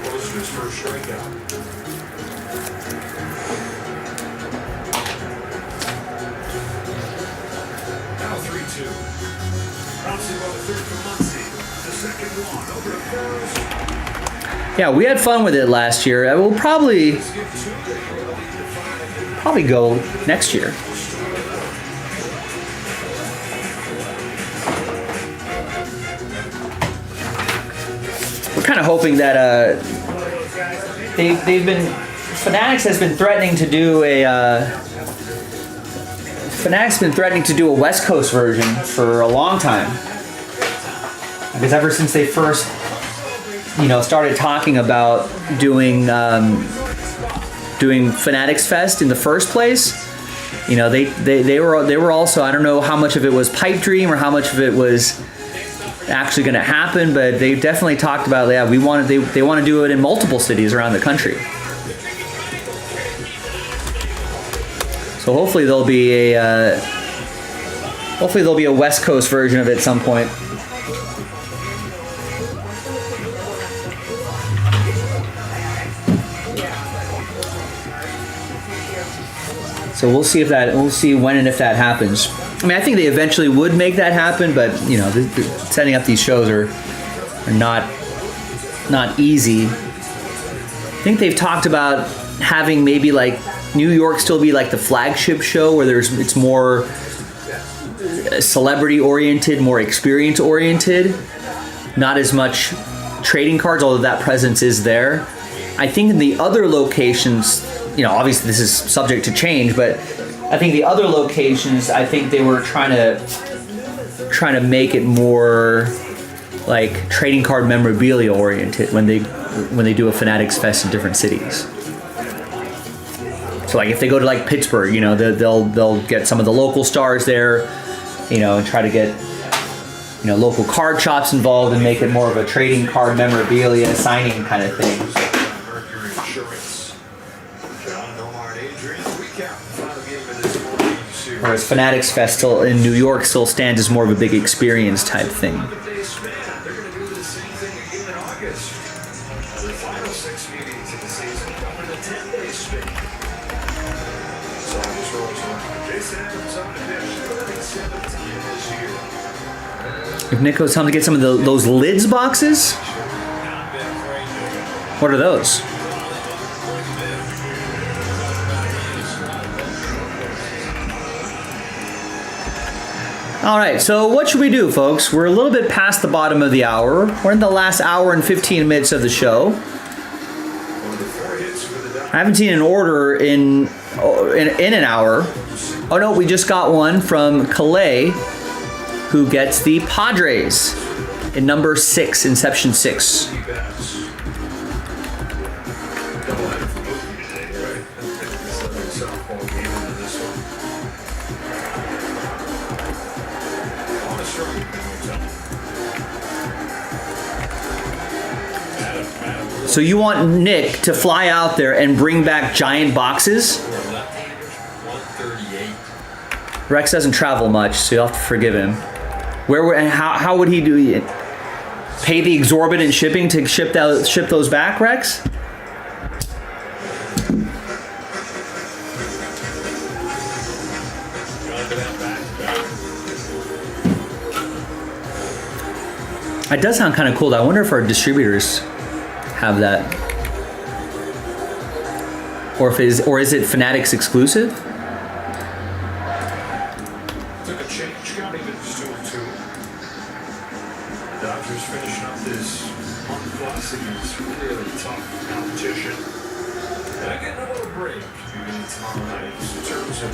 Close to his first strikeout. Now 3-2. Bouncing by the third from Muncie. The second one over to first. Yeah, we had fun with it last year. We'll probably go next year. We're kind of hoping that Fanatics has been threatening to do a West Coast version for a long time. Because ever since they first, started talking about doing Fanatics Fest in the first place, they were also, I don't know how much of it was pipe dream or how much of it was actually going to happen, but they definitely talked about, they want to do it in multiple cities around the country. So hopefully there'll be a West Coast version of it at some point. So we'll see when and if that happens. I mean, I think they eventually would make that happen, but setting up these shows are not easy. I think they've talked about having maybe like New York still be like the flagship show, where it's more celebrity oriented, more experience oriented, not as much trading cards, although that presence is there. I think in the other locations, obviously this is subject to change, but I think the other locations, I think they were trying to make it more like trading card memorabilia oriented when they do a Fanatics Fest in different cities. So like if they go to like Pittsburgh, they'll get some of the local stars there, and try to get local card shops involved and make it more of a trading card memorabilia signing kind of thing. Whereas Fanatics Fest still in New York still stands as more of a big experience type thing. If Nico's telling to get some of those lids boxes, what are those? All right, so what should we do, folks? We're a little bit past the bottom of the hour. We're in the last hour and 15 minutes of the show. I haven't seen an order in an hour. Oh no, we just got one from Calais, who gets the Padres in number 6, Inception 6. So you want Nick to fly out there and bring back giant boxes? Rex doesn't travel much, so you'll have to forgive him. How would he do it? Pay the exorbitant shipping to ship those back, Rex? It does sound kind of cool. I wonder if our distributors have that, or is it Fanatics exclusive? 2-2. Dodgers finishing up this month plus against really tough competition. And I get a little break beginning tomorrow night in terms of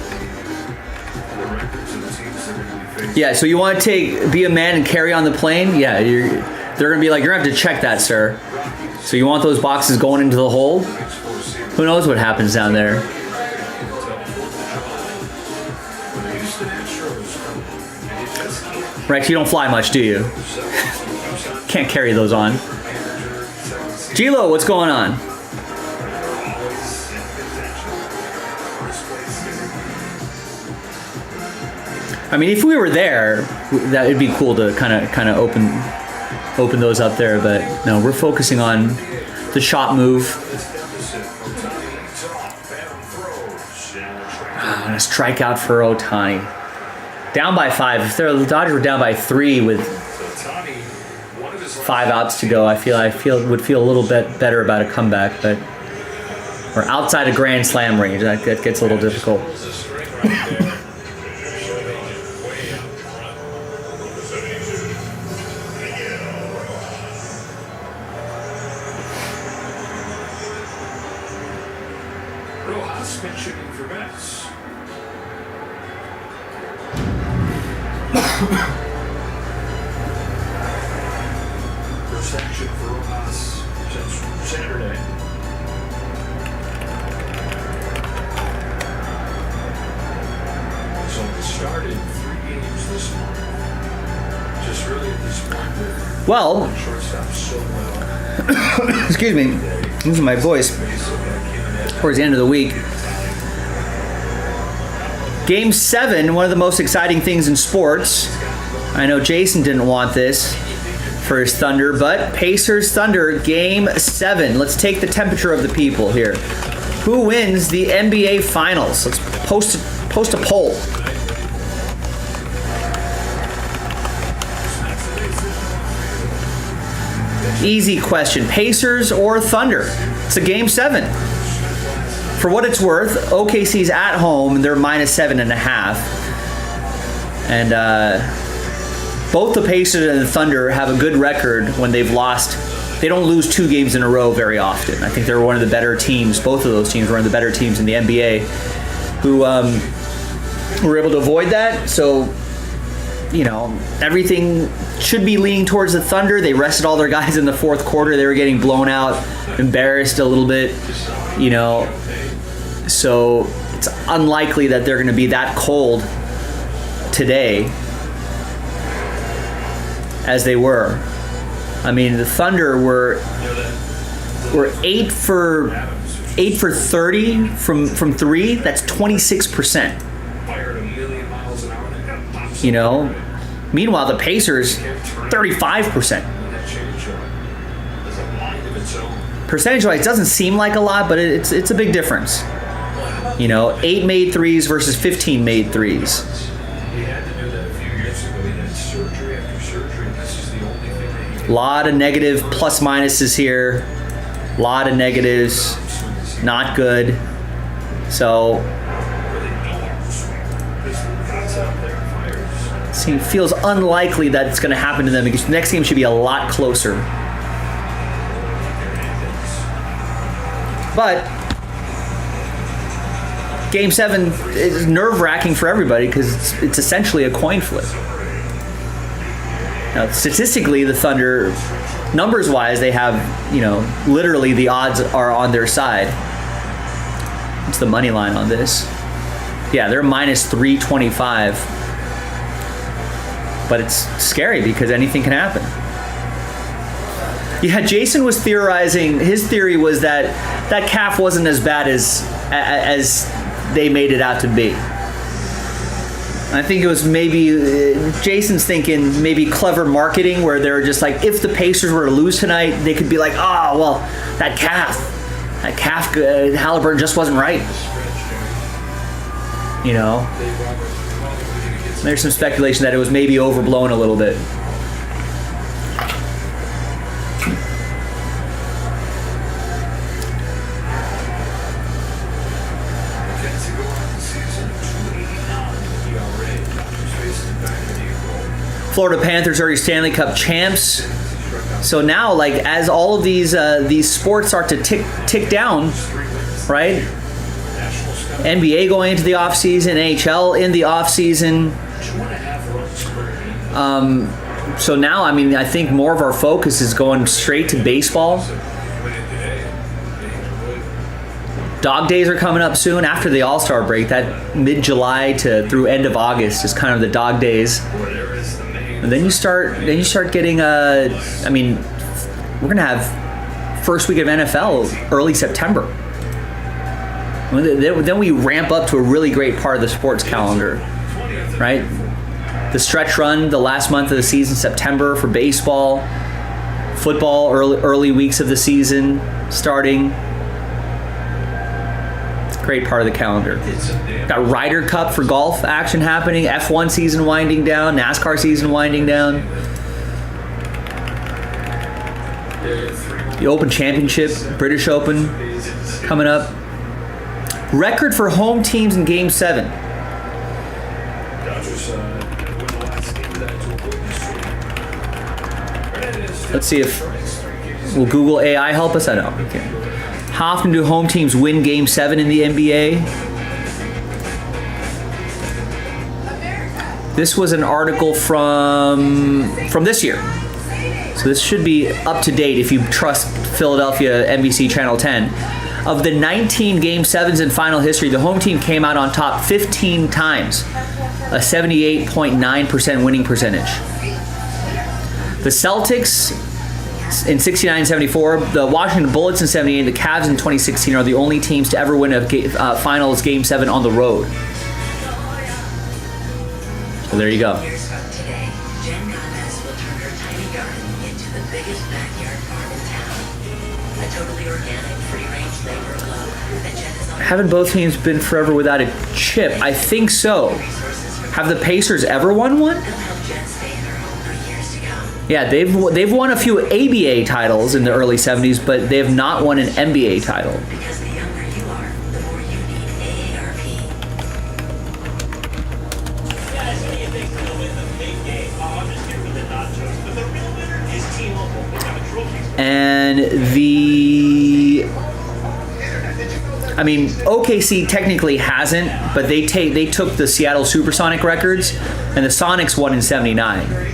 the records of the teams that are going to be facing. Yeah, so you want to be a man and carry on the plane? Yeah, they're going to be like, you're going to have to check that, sir. So you want those boxes going into the hole? Who knows what happens down there? Rex, you don't fly much, do you? Can't carry those on. G-Lo, what's going on? I mean, if we were there, that would be cool to kind of open those up there. But no, we're focusing on the shot move. And a strikeout for Ohtani. Down by 5. If the Dodgers were down by 3 with 5 outs to go, I would feel a little bit better about a comeback. But we're outside of Grand Slam range. That gets a little difficult. Been shooting for bets. First action for Rojas since Saturday. So it started 3 games this month. Just really at this point with shortstop so well. Excuse me, losing my voice towards the end of the week. Game 7, one of the most exciting things in sports. I know Jason didn't want this for his Thunder, but Pacers Thunder Game 7. Let's take the temperature of the people here. Who wins the NBA Finals? Let's post a poll. Easy question. Pacers or Thunder? It's a Game 7. For what it's worth, OKC's at home and they're -7.5. And both the Pacers and the Thunder have a good record when they've lost. They don't lose 2 games in a row very often. I think they're one of the better teams. Both of those teams were one of the better teams in the NBA who were able to avoid that. So, everything should be leaning towards the Thunder. They rested all their guys in the 4th quarter. They were getting blown out, embarrassed a little bit, So it's unlikely that they're going to be that cold today as they were. I mean, the Thunder were 8 for 30 from 3. That's 26%. Meanwhile, the Pacers 35%. Percentage-wise, it doesn't seem like a lot, but it's a big difference. 8 made threes versus 15 made threes. A lot of negative plus minuses here. A lot of negatives. Not good. So it feels unlikely that it's going to happen to them because the next game should be a lot closer. But Game 7 is nerve-wracking for everybody because it's essentially a coin flip. Now, statistically, the Thunder, numbers-wise, they have, literally the odds are on their side. What's the money line on this? Yeah, they're -325. But it's scary because anything can happen. Yeah, Jason was theorizing. His theory was that calf wasn't as bad as they made it out to be. I think it was maybe Jason's thinking maybe clever marketing where they were just like, if the Pacers were to lose tonight, they could be like, oh well, that calf, Halliburton just wasn't right. There's some speculation that it was maybe overblown a little bit. Florida Panthers are your Stanley Cup champs. So now, like, as all of these sports start to tick down, right? NBA going into the offseason, NHL in the offseason. So now, I mean, I think more of our focus is going straight to baseball. Dog days are coming up soon after the All-Star break. That mid-July to through end of August is kind of the dog days. And then you start getting I mean, we're gonna have first week of NFL early September. Then we ramp up to a really great part of the sports calendar, right? The stretch run, the last month of the season, September for baseball, football, early weeks of the season starting. Great part of the calendar. Got Ryder Cup for golf action happening, F1 season winding down, NASCAR season winding down. The Open Championship, British Open coming up. Record for home teams in Game 7. Let's see if will Google AI help us? I know. Okay. How often do home teams win Game 7 in the NBA? This was an article from this year. So this should be up to date if you trust Philadelphia NBC Channel 10. Of the 19 Game 7s in final history, the home team came out on top 15 times, a 78.9% winning percentage. The Celtics in 69-74, the Washington Bullets in 78, the Cavs in 2016 are the only teams to ever win a finals Game 7 on the road. So there you go. Today, Jen Gomez will turn her tiny garden into the biggest backyard farm in town. A totally organic, free-range labor club that Jen is on. Haven't both teams been forever without a chip? I think so. Have the Pacers ever won one? Yeah, they've won a few ABA titles in the early 70s, but they have not won an NBA title. Because the younger you are, the more you need AARP. Guys, what do you think will win the big game? Oh, I'm just here for the nachos, but the real winner is T-Mobile. We got trophies. And I mean, OKC technically hasn't, but they took the Seattle Supersonic records, and the Sonics won in 79.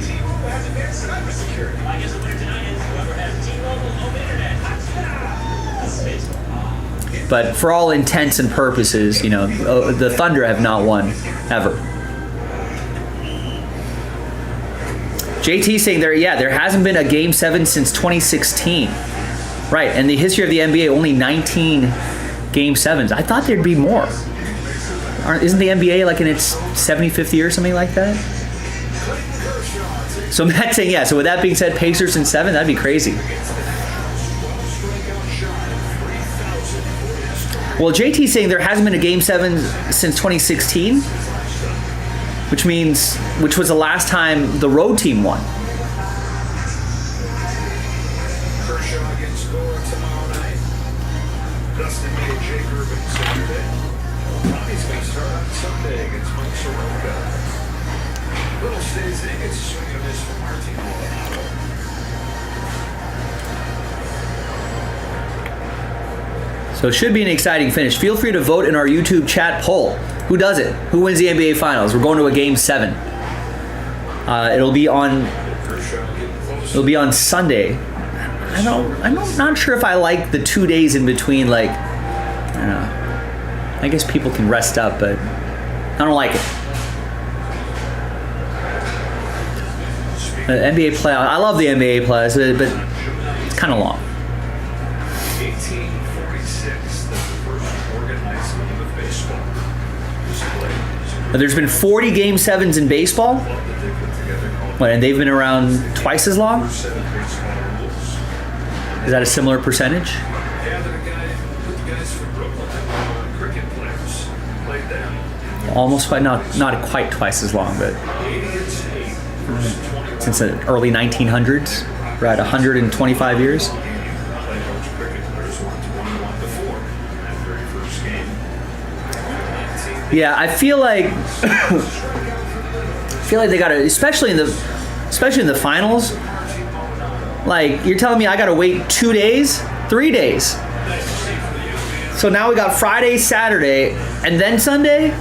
But for all intents and purposes, you know, the Thunder have not won ever. JT saying there hasn't been a Game 7 since 2016. Right, and the history of the NBA, only 19 Game 7s. I thought there'd be more. Isn't the NBA like in its 75th year or something like that? So Matt's saying, yeah, so with that being said, Pacers in 7, that'd be crazy. Well, JT's saying there hasn't been a Game 7 since 2016, which was the last time the road team won. Kershaw against Gore tomorrow night. Dustin May, Jake Irvin Saturday. Ronnie's going to start on Sunday against Mike Soroka. Little Stacey gets a swing and a miss from Martin Maldonado. So it should be an exciting finish. Feel free to vote in our YouTube chat poll. Who does it? Who wins the NBA Finals? We're going to a Game 7. It'll be on Sunday. I'm not sure if I like the 2 days in between. Like, I don't know. I guess people can rest up, but I don't like it. The NBA playoffs. I love the NBA playoffs, but it's kind of long. 1846, the first organized game of baseball was played. There's been 40 Game 7s in baseball. And they've been around twice as long? Is that a similar percentage? Yeah, the guys from Brooklyn, cricket players, played there. Almost quite, not quite twice as long, but since the early 1900s, we're at 125 years. Yeah, I feel like they got to, especially in the especially in the finals. Like, you're telling me I gotta wait 2 days, 3 days. So now we got Friday, Saturday, and then Sunday?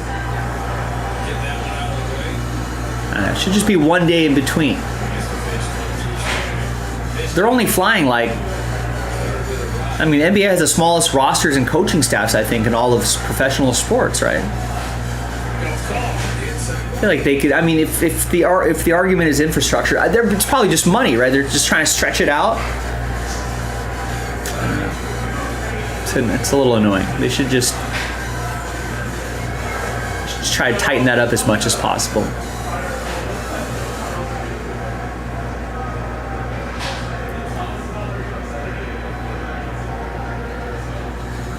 It should just be 1 day in between. They're only flying like, I mean, NBA has the smallest rosters and coaching staffs, I think, in all of professional sports, right? I feel like they could. I mean, if the argument is infrastructure, it's probably just money, right? They're just trying to stretch it out. It's a little annoying. They should just try to tighten that up as much as possible.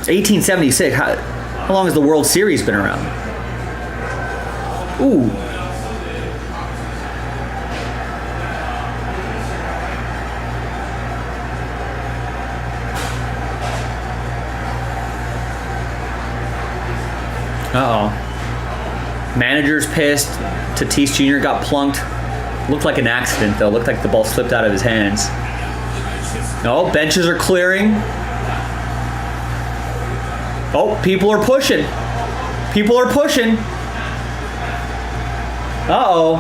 (1876). How long has the World Series been around? Ooh. Uh-oh. Manager's pissed. Tatis Jr. got plunked. Looked like an accident, though. Looked like the ball slipped out of his hands. No, benches are clearing. Oh, people are pushing. People are pushing. Uh-oh.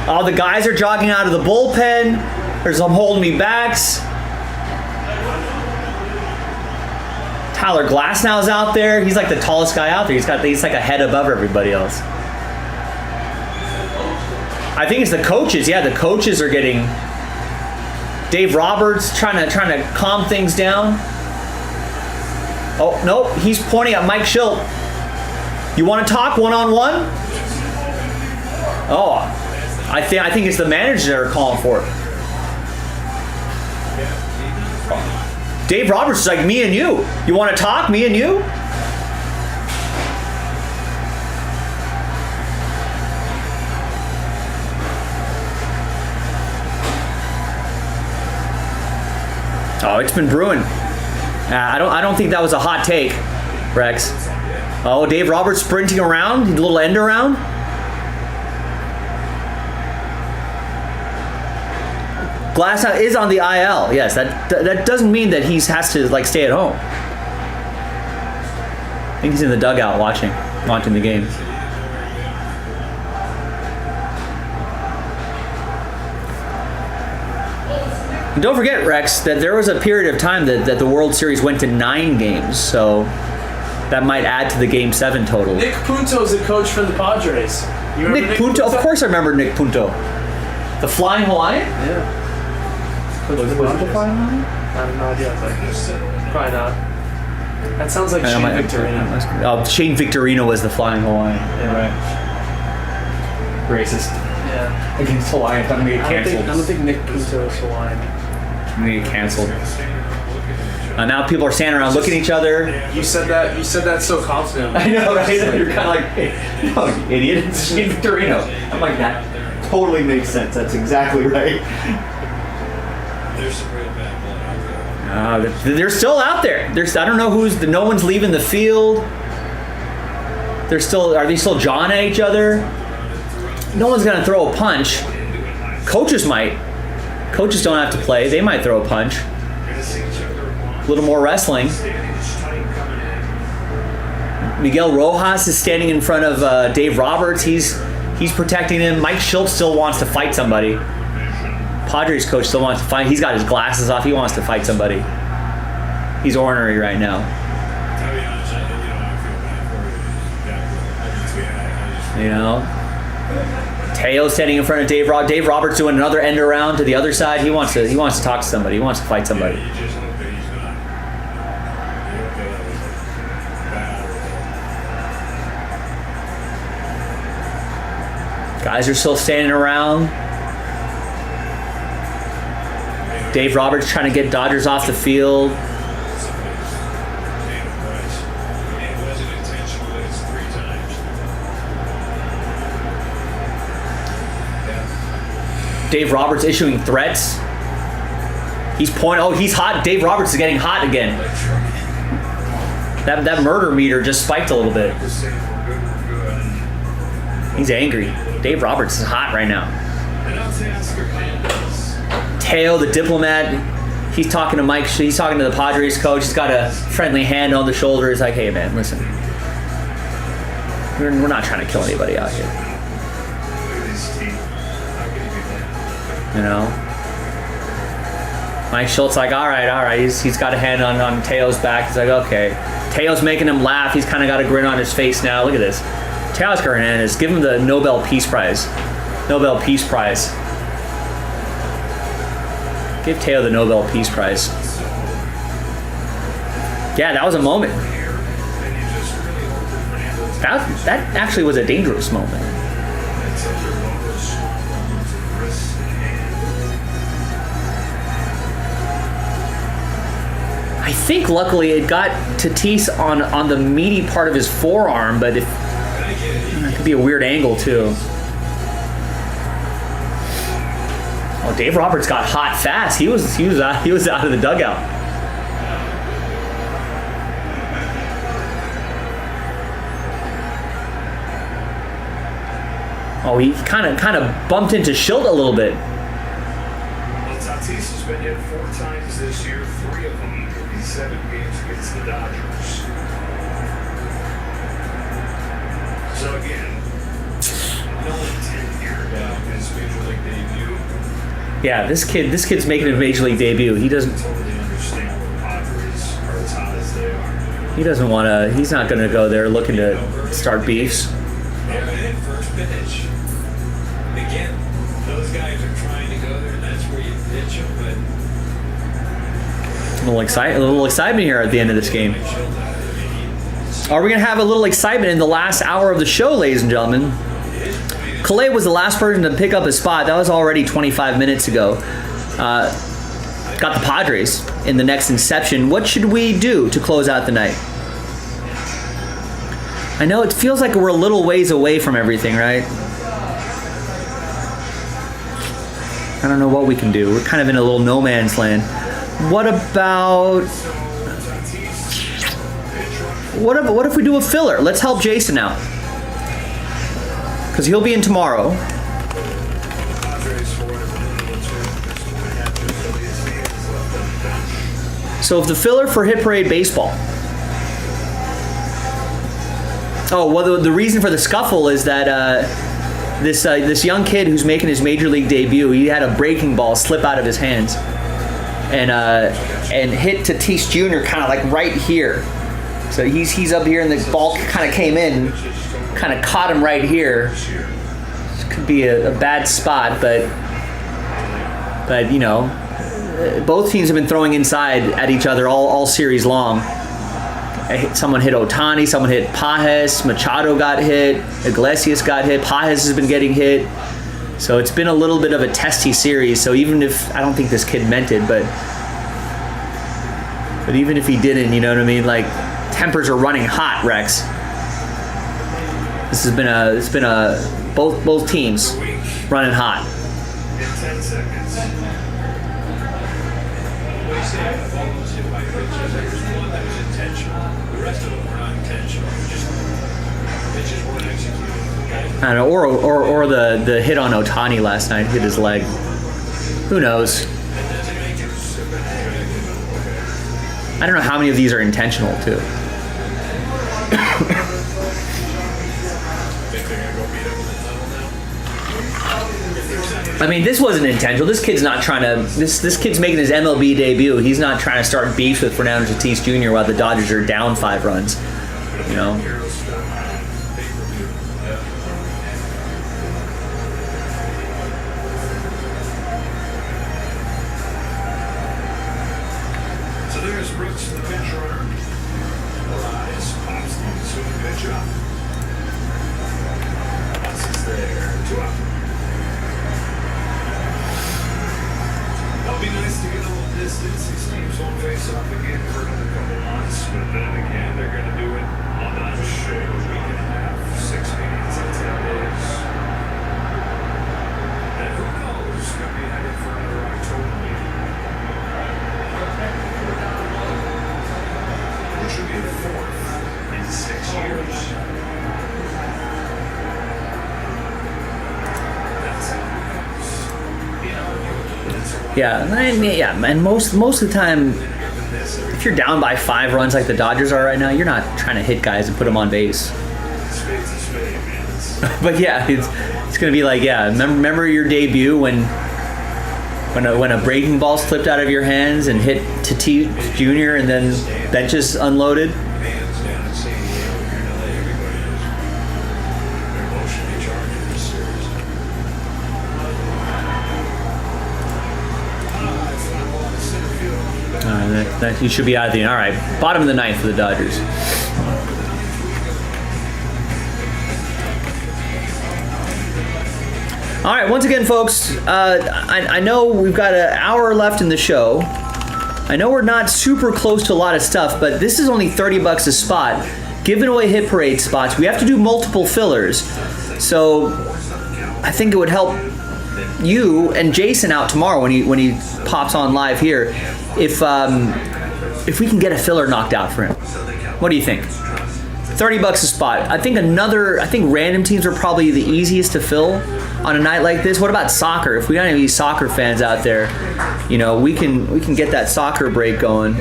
Oh, the guys are jogging out of the bullpen. There's some holding me backs. Tyler Glasnow's out there. He's like the tallest guy out there. He's like a head above everybody else. I think it's the coaches. Yeah, the coaches are getting. Dave Roberts trying to calm things down. Oh no, he's pointing at Mike Schilt. You want to talk one-on-one? Oh, I think it's the managers that are calling for it. Dave Roberts is like, me and you. You want to talk, me and you? Oh, it's been brewing. I don't think that was a hot take, Rex. Oh, Dave Roberts sprinting around, a little end around. Glasnow is on the IL. Yes, that doesn't mean that he has to like stay at home. I think he's in the dugout watching the game. And don't forget, Rex, that there was a period of time that the World Series went to 9 games, so that might add to the Game 7 total. Nick Punto's the coach for the Padres. You remember Nick Punto? Of course I remember Nick Punto. The Flying Hawaiian? Yeah. Was the Flying Hawaiian? I have no idea. Probably not. That sounds like Shane Victorino. Oh, Shane Victorino was the Flying Hawaiian. Yeah. Right. Racist. Yeah. Against Hawaiian. I'm gonna get canceled. I don't think Nick Punto is Hawaiian. I'm gonna get canceled. Now people are standing around looking at each other. You said that so confident. I know, right? You're kind of like, hey, no, you idiot. It's Shane Victorino. I'm like, that totally makes sense. That's exactly right. There's some real bad blood out there. They're still out there. I don't know no one's leaving the field. Are they still jawing at each other? No one's gonna throw a punch. Coaches might. Coaches don't have to play. They might throw a punch. A little more wrestling. Miguel Rojas is standing in front of Dave Roberts. He's protecting him. Mike Schilt still wants to fight somebody. Padres coach still wants to fight. He's got his glasses off. He wants to fight somebody. He's ornery right now. You know, Teo standing in front of Dave Roberts. Dave Roberts doing another end around to the other side. He wants to talk to somebody. He wants to fight somebody. Guys are still standing around. Dave Roberts trying to get Dodgers off the field. Dave Roberts issuing threats. He's pointing. Oh, he's hot. Dave Roberts is getting hot again. That murder meter just spiked a little bit. He's angry. Dave Roberts is hot right now. Teo, the diplomat, he's talking to Mike. He's talking to the Padres coach. He's got a friendly hand on the shoulder. He's like, "Hey, man, listen. We're not trying to kill anybody out here. You know." Mike Schultz like, all right. He's got a hand on Teo's back. He's like, okay. Teo's making him laugh. He's kind of got a grin on his face now. Look at this. Teos Hernandez, give him the Nobel Peace Prize. Nobel Peace Prize. Give Teo the Nobel Peace Prize. Yeah, that was a moment. That actually was a dangerous moment. I think luckily it got Tatis on the meaty part of his forearm, but it could be a weird angle too. Oh, Dave Roberts got hot fast. He was out of the dugout. Oh, he kind of bumped into Schilt a little bit. Well, Tatis has been hit 4 times this year, 3 of them in 7 games against the Dodgers. So again, no intent here about his major league debut. Yeah, this kid's making his major league debut. He doesn't Totally understand where the Padres are as hot as they are. He doesn't want to. He's not going to go there looking to start beefs. And first pitch. Again, those guys are trying to go there, and that's where you pitch them, but A little excitement here at the end of this game. Are we going to have a little excitement in the last hour of the show, ladies and gentlemen? Calais was the last person to pick up his spot. That was already 25 minutes ago. Got the Padres in the next Inception. What should we do to close out the night? I know it feels like we're a little ways away from everything, right? I don't know what we can do. We're kind of in a little no man's land. What if we do a filler? Let's help Jason out. Because he'll be in tomorrow. So if the filler for Hit Parade Baseball. Oh, well, the reason for the scuffle is that this young kid who's making his major league debut, he had a breaking ball slip out of his hands and hit Tatis Jr. kind of like right here. So he's up here and the ball kind of came in, kind of caught him right here. This could be a bad spot, but you know, both teams have been throwing inside at each other all series long. Someone hit Ohtani, someone hit Pajes, Machado got hit, Iglesias got hit, Pajes has been getting hit. So it's been a little bit of a testy series. So even if, I don't think this kid meant it, but even if he didn't, you know what I mean? Like, tempers are running hot, Rex. It's been a both teams running hot. in 10 seconds. What do you say out of all those hit by pitches? There's one that was intentional. The rest of them were not intentional. Pitches weren't executed. I don't know, or the hit on Ohtani last night hit his leg. Who knows? I don't know how many of these are intentional too. I mean, this wasn't intentional. This kid's not trying to. This kid's making his MLB debut. He's not trying to start beef with Fernando Tatis Jr. while the Dodgers are down 5 runs. You know. So there's Brooks, the pinch runner. Rise, pops the swing pitch up. Passes there, 2 out. It'll be nice to get a little distance. These teams won't face off again for another couple months, but then again, they're going to do it on a week and a half, 6 meetings in 10 days. And who knows, could be headed for another October meeting. Which would be the 4th in 6 years. That's how it goes. In Yeah, and most of the time, if you're down by 5 runs like the Dodgers are right now, you're not trying to hit guys and put them on base. But yeah, it's gonna be like, yeah. Remember your debut when a breaking ball slipped out of your hands and hit Tatis Jr. and then benches unloaded. That you should be out of the. All right, bottom of the ninth for the Dodgers. All right, once again, folks, I know we've got an hour left in the show. I know we're not super close to a lot of stuff, but this is only $30 a spot. Giving away hit parade spots. We have to do multiple fillers, so I think it would help you and Jason out tomorrow when he pops on live here. If we can get a filler knocked out for him. What do you think? $30 a spot. I think random teams are probably the easiest to fill on a night like this. What about soccer? If we got any of these soccer fans out there, we can get that soccer break going.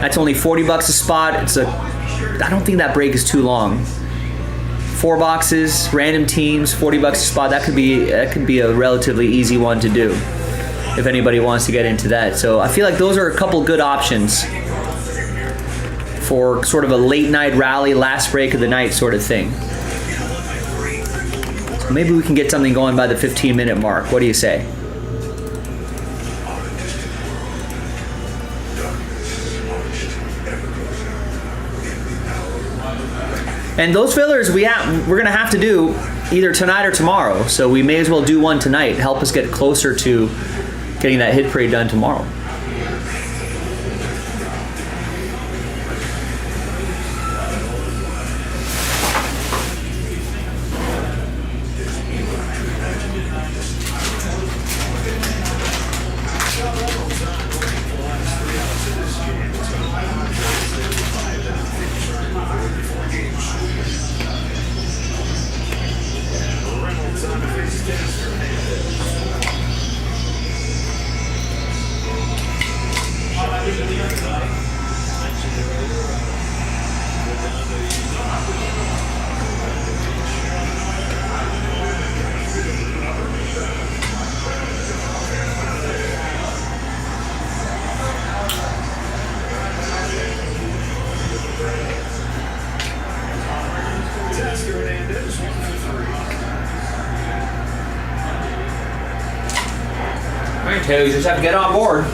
That's only $40 a spot. I don't think that break is too long. 4 boxes, random teams, $40 a spot. That could be a relatively easy one to do if anybody wants to get into that. So I feel like those are a couple good options for sort of a late night rally, last break of the night sort of thing. So maybe we can get something going by the 15-minute mark. What do you say? And those fillers we're gonna have to do either tonight or tomorrow. So we may as well do one tonight. Help us get closer to getting that hit parade done tomorrow. You just have to get on board.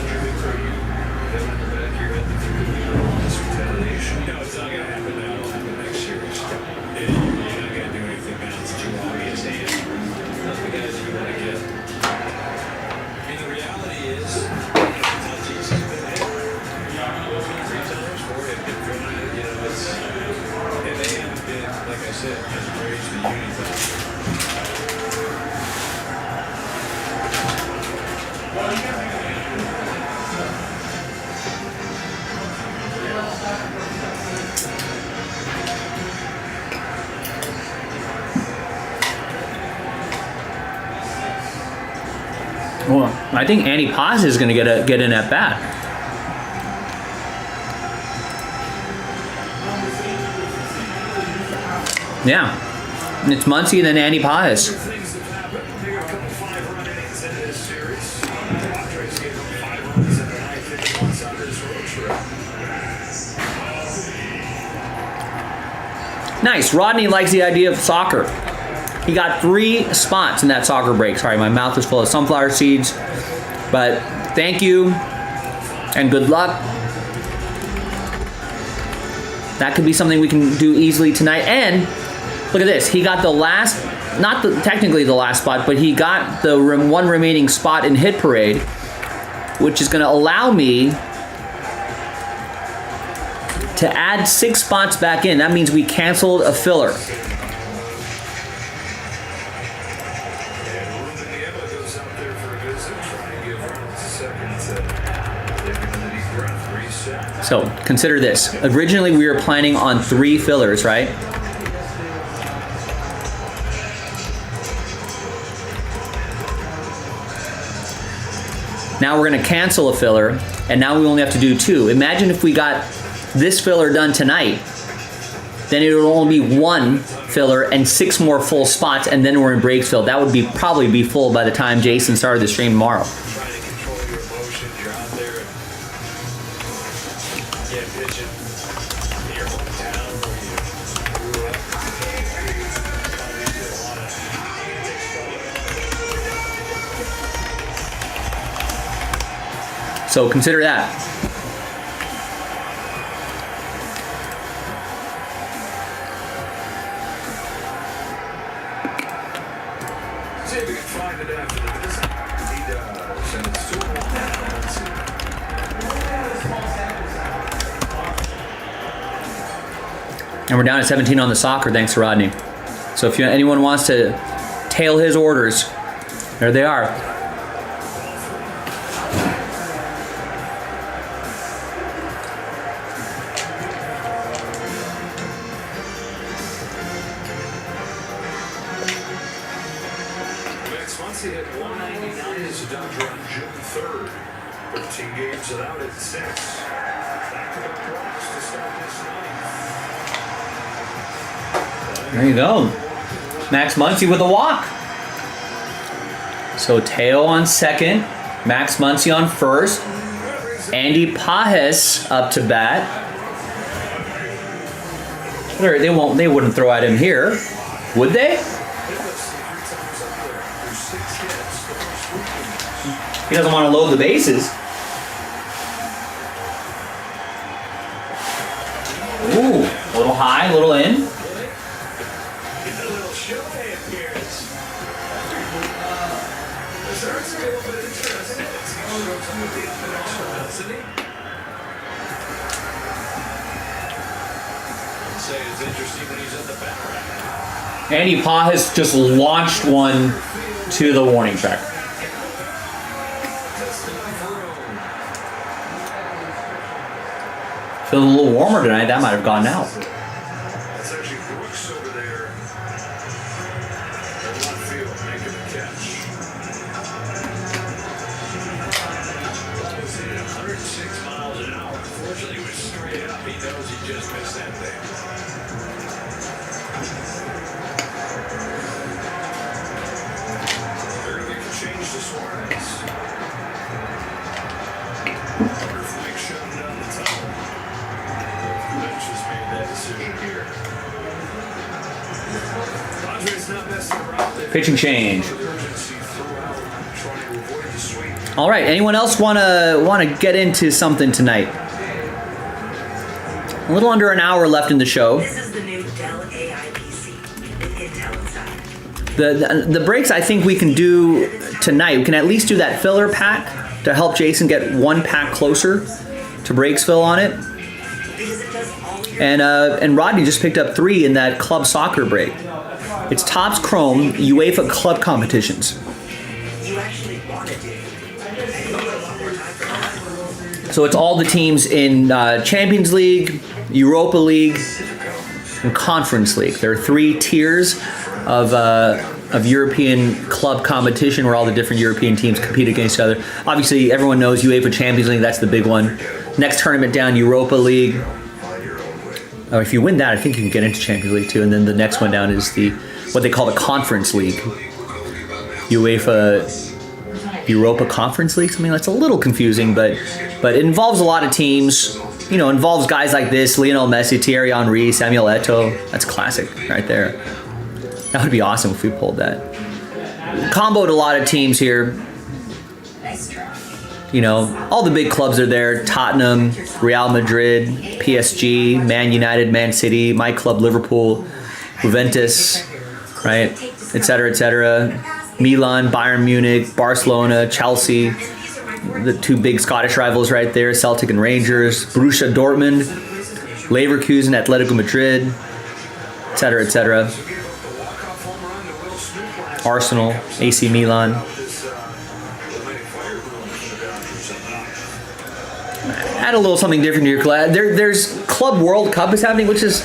Well, I think Andy Paz is going to get in at bat. Yeah, it's Muncy and then Andy Paz. Nice. Rodney likes the idea of soccer. He got 3 spots in that soccer break. Sorry, my mouth is full of sunflower seeds. But thank you and good luck. That could be something we can do easily tonight. And look at this. He got the last, technically the last spot, but he got the one remaining spot in hit parade, which is going to allow me to add 6 spots back in. That means we canceled a filler. So consider this. Originally we were planning on 3 fillers, right? Now we're gonna cancel a filler, and now we only have to do 2. Imagine if we got this filler done tonight, then it would only be 1 filler and 6 more full spots, and then we're in Breaksville. That would probably be full by the time Jason started the stream tomorrow. Trying to control your emotions. You're out there and pitching in your hometown where you grew up. Probably did a lot of So consider that. See if we can find it after this. He does. And it's 2-1 now. Let's see. And we're down at 17 on the soccer, thanks to Rodney. So if anyone wants to tail his orders, there they are. Max Muncy hit 199 as a Dodger on June 3rd. 13 games without it, 6. Back-to-back walks to start this night. There you go. Max Muncy with a walk. So Teo on second, Max Muncy on first, Andy Pajes up to bat. They wouldn't throw at him here, would they? He doesn't want to load the bases. Ooh, a little high, a little in. Andy Pajes just launched one to the warning track. Feels a little warmer tonight. That might have gone out. That's actually Brooks over there. In left field, making the catch. Was it 106 miles an hour? Fortunately, he was straight up. He knows he just missed that thing. They're going to make a change to Suarez. Wonder if Mike shut him down the tunnel. Lynch has made that decision here. Padres not messing around. Pitching change. All right. Anyone else wanna get into something tonight? A little under an hour left in the show. This is the new Dell AI PC with Intel inside. The breaks I think we can do tonight. We can at least do that filler pack to help Jason get 1 pack closer to Breaksville on it. And Rodney just picked up 3 in that club soccer break. It's Topps Chrome UEFA Club Competitions. So it's all the teams in Champions League, Europa League, and Conference League. There are 3 tiers of European club competition where all the different European teams compete against each other. Obviously, everyone knows UEFA Champions League. That's the big one. Next tournament down, Europa League. If you win that, I think you can get into Champions League too. And then the next one down is what they call the Conference League. UEFA Europa Conference League, something that's a little confusing, but it involves a lot of teams. You know, involves guys like this: Lionel Messi, Thierry Henry, Samuel Eto'o. That's classic right there. That would be awesome if we pulled that. Comboed a lot of teams here. You know, all the big clubs are there: Tottenham, Real Madrid, PSG, Man United, Man City, my club Liverpool, Juventus, right, etc., etc. Milan, Bayern Munich, Barcelona, Chelsea, the 2 big Scottish rivals right there: Celtic and Rangers, Borussia Dortmund, Leverkusen, Atletico Madrid, etc., etc. Arsenal, AC Milan. Add a little something different to your club. There's Club World Cup is happening, which is,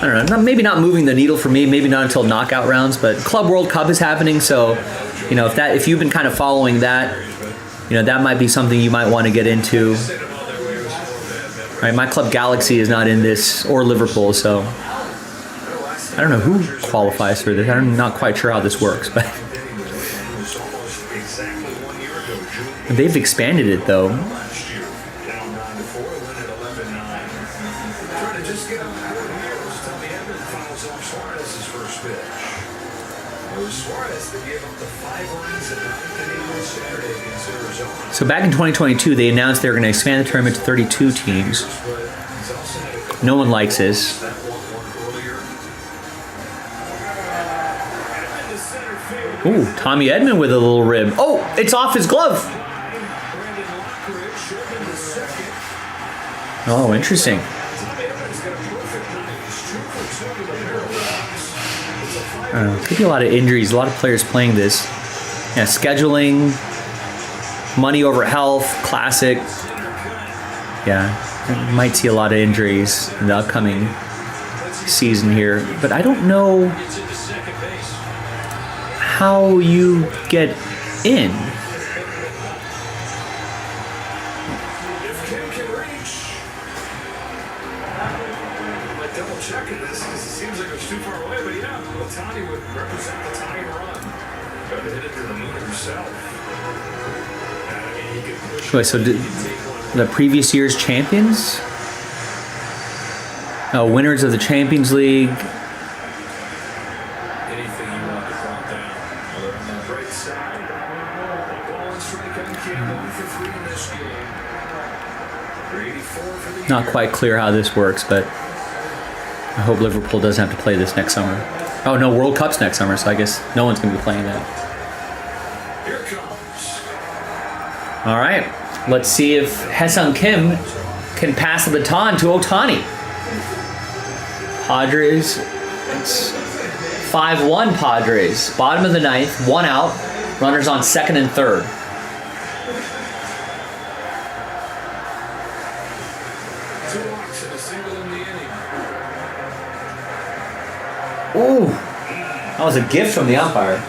I don't know, maybe not moving the needle for me, maybe not until knockout rounds, but Club World Cup is happening. So, you know, if you've been kind of following that, You know, that might be something you might want to get into. All right, my club Galaxy is not in this, or Liverpool, so I don't know who qualifies for this. I'm not quite sure how this works, but they've expanded it though. So back in 2022, they announced they were going to expand the tournament to 32 teams. No one likes this. Ooh, Tommy Edman with a little rib. Oh, it's off his glove. Oh, interesting. Could be a lot of injuries, a lot of players playing this. Yeah, scheduling, money over health, classic. Yeah, might see a lot of injuries in the upcoming season here, but I don't know how you get in. Wait, so the previous year's champions? Oh, winners of the Champions League. Not quite clear how this works, but I hope Liverpool doesn't have to play this next summer. Oh no, World Cup's next summer, so I guess no one's going to be playing that. All right, let's see if Haesung Kim can pass the baton to Ohtani. Padres, it's 5-1 Padres. Bottom of the ninth, 1 out. Runners on second and third. Ooh, that was a gift from the umpire.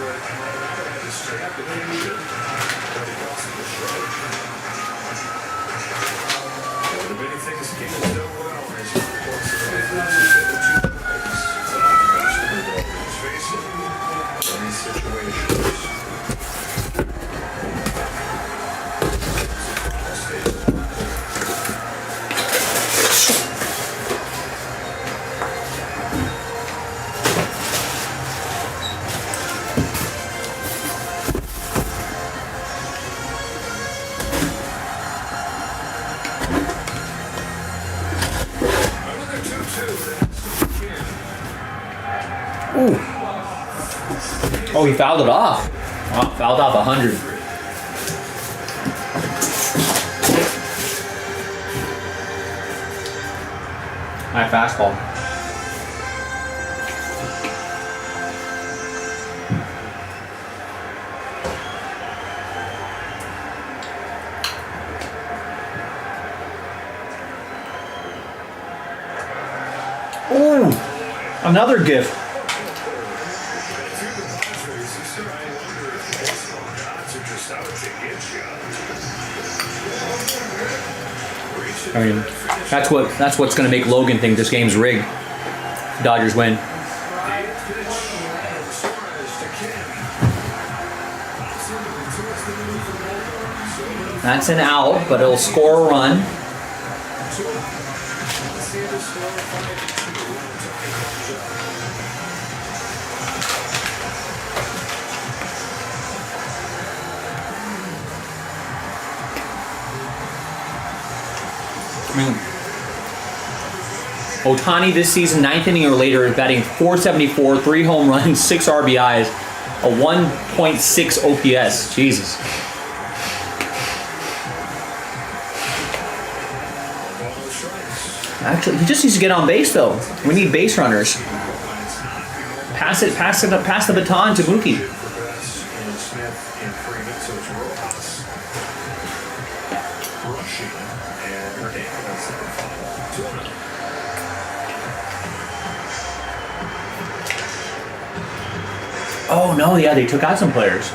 Oh, he fouled it off. Oh, fouled off 100. High fastball. Ooh, another gift. I mean, that's what's going to make Logan think this game's rigged. Dodgers win. That's an out, but it'll score a run. Ohtani this season, 9th inning or later, is batting .474, 3 home runs, 6 RBIs, a 1.6 OPS. Jesus. Actually, he just needs to get on base though. We need base runners. Pass the baton to Mookie. Oh no, yeah, they took out some players.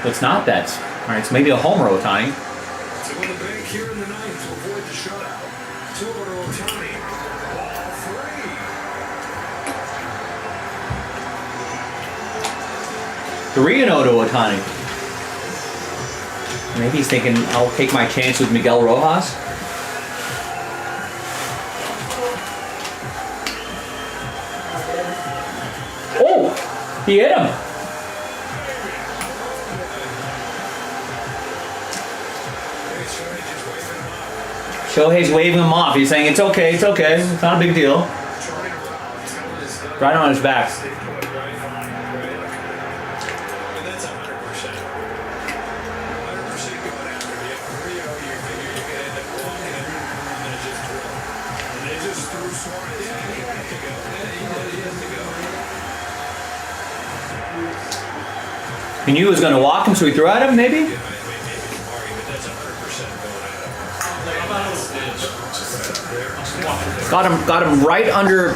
So it's not Betts. All right, so maybe a homer, Ohtani. To go to the bank here in the ninth to avoid the shutout. Two-over to Ohtani. Ball three. 3-0 to Ohtani. Maybe he's thinking, I'll take my chance with Miguel Rojas. Oh, he hit him. Shohei's waving him off. He's saying, it's okay, it's okay. It's not a big deal. Right on his back. He knew he was going to walk him, so he threw at him, maybe? Got him right under,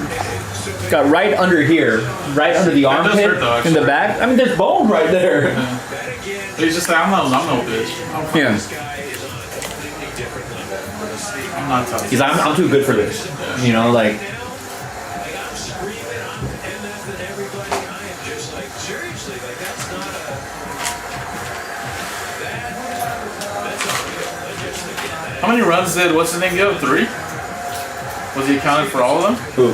got right under here, right under the armpit in the back. I mean, there's bone right there. Yeah. He's just like, I'm no bitch. Yeah. I'm not tough. He's like, I'm too good for this. You know, like. How many runs did what's his name give? 3? Was he accounted for all of them? Who?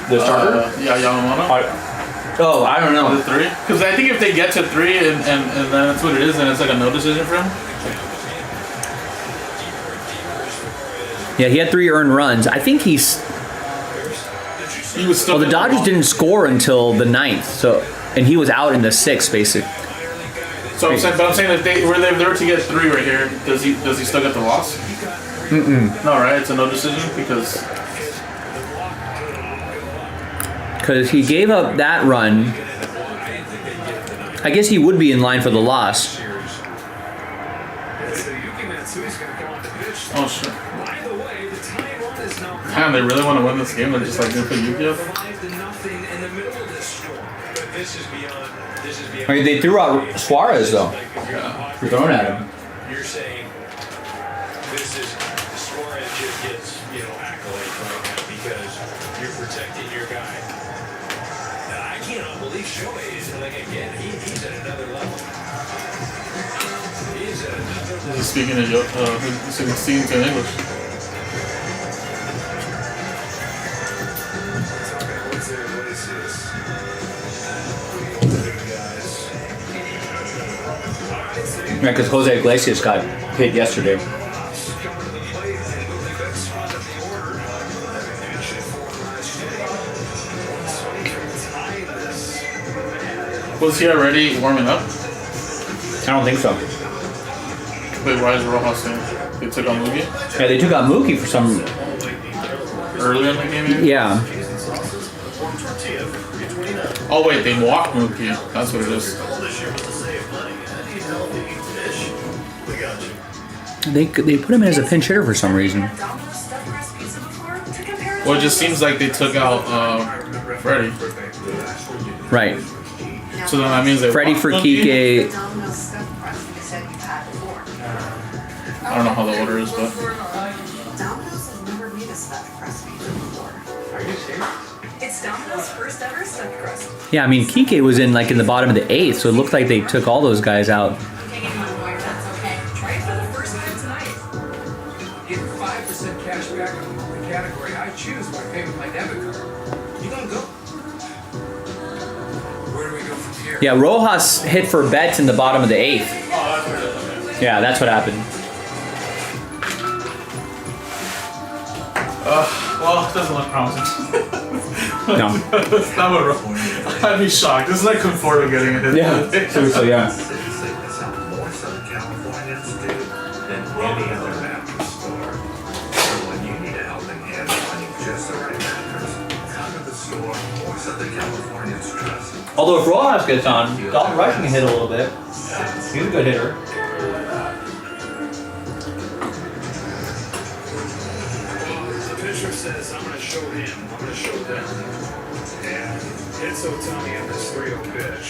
The starter? Yeah, Yamamoto. Oh, I don't know. The 3? Because I think if they get to 3 and then that's what it is, then it's like a no decision for him. Yeah, he had 3 earned runs. I think he was still. Well, the Dodgers didn't score until the 9th, so and he was out in the 6th, basically. So I'm saying that they were to get 3 right here. Does he still get the loss? No, right? It's a no decision because he gave up that run. I guess he would be in line for the loss. Oh shit! Man, they really want to win this game. They're just like gonna put Yuki up. I mean, they threw out Suarez though. Yeah. For throwing at him. You're saying this is Suarez just gets, accolades right now because you're protecting your guy. And I cannot believe Shohei is again, he's at another level. He's at another level. He's speaking to English. Yeah, because Jose Iglesias got hit yesterday. Was he already warming up? I don't think so. Wait, why is Rojas in? They took out Mookie? Yeah, they took out Mookie for some. Early in the game, maybe? Yeah. Oh wait, they walked Mookie. That's what it is. They put him in as a pinch hitter for some reason. Well, it just seems like they took out Freddie. Right. So then that means they Freddie walked for Mookie? Kike. I don't know how the order is, but It's Domino's first ever stuffed crust. Yeah, I mean Kike was in the bottom of the 8th, so it looked like they took all those guys out. Try it for the first time tonight. Get 5% cash back on the category I choose when I pay with my debit card. You gonna go? Where do we go from here? Yeah, Rojas hit for Betts in the bottom of the 8th. Yeah, that's what happened. well, it doesn't look promising. No. That's not what I'd be shocked. This is like Conforto getting a hit. Yeah, seriously, yeah. More Southern Californians do than any other mattress store. So when you need a helping hand finding just the right mattress, come to the store. More Southern Californians trust. Although if Rojas gets on, Dalton Rush can hit a little bit. He's a good hitter. The pitcher says, I'm going to show him, I'm going to show them. And it's Ohtani on this 3-0 pitch.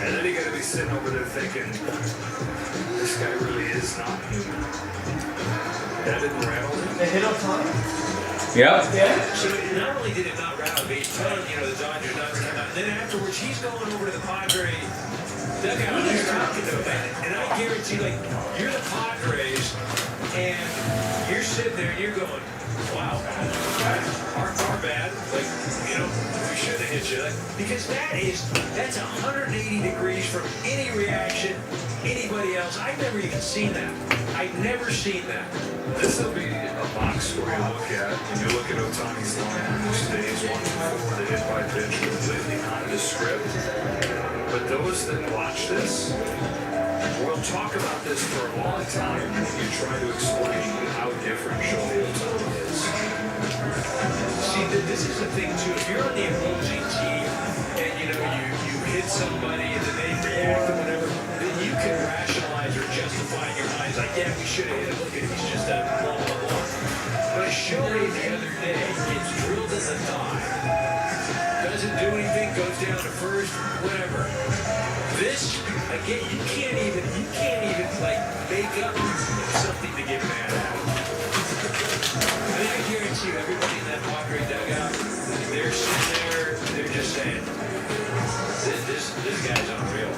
And then you gotta be sitting over there thinking, this guy really is not human. That didn't rattle him. They hit Otani? Yep. Yeah. So not only did it not rattle him, he's telling, the Dodgers not to come out. Then afterwards, he's going over to the Padre dugout and he's talking to him. And I guarantee, you're the Padres, and you're sitting there and you're going, wow, our bad. We shouldn't have hit you. Because that's 180 degrees from any reaction, anybody else. I've never even seen that. I've never seen that. This will be a box score you look at when you look at Otani's line, which stays 1 4, the hit by pitch completely nondescript. But those that watch this will talk about this for a long time when you try to explain how different Shohei Otani is. See, this is the thing too. If you're on the opposing team and you hit somebody and then they react or whatever, then you can rationalize or justify in your mind like, yeah, we should have hit him. Look at him, he's just a blah blah blah. But Shohei the other day gets drilled in the thigh, doesn't do anything, goes down to first, whatever. This again, you can't even make up something to get mad at. I guarantee you, everybody in that Padre dugout, they're sitting there, they're just saying, this guy's unreal.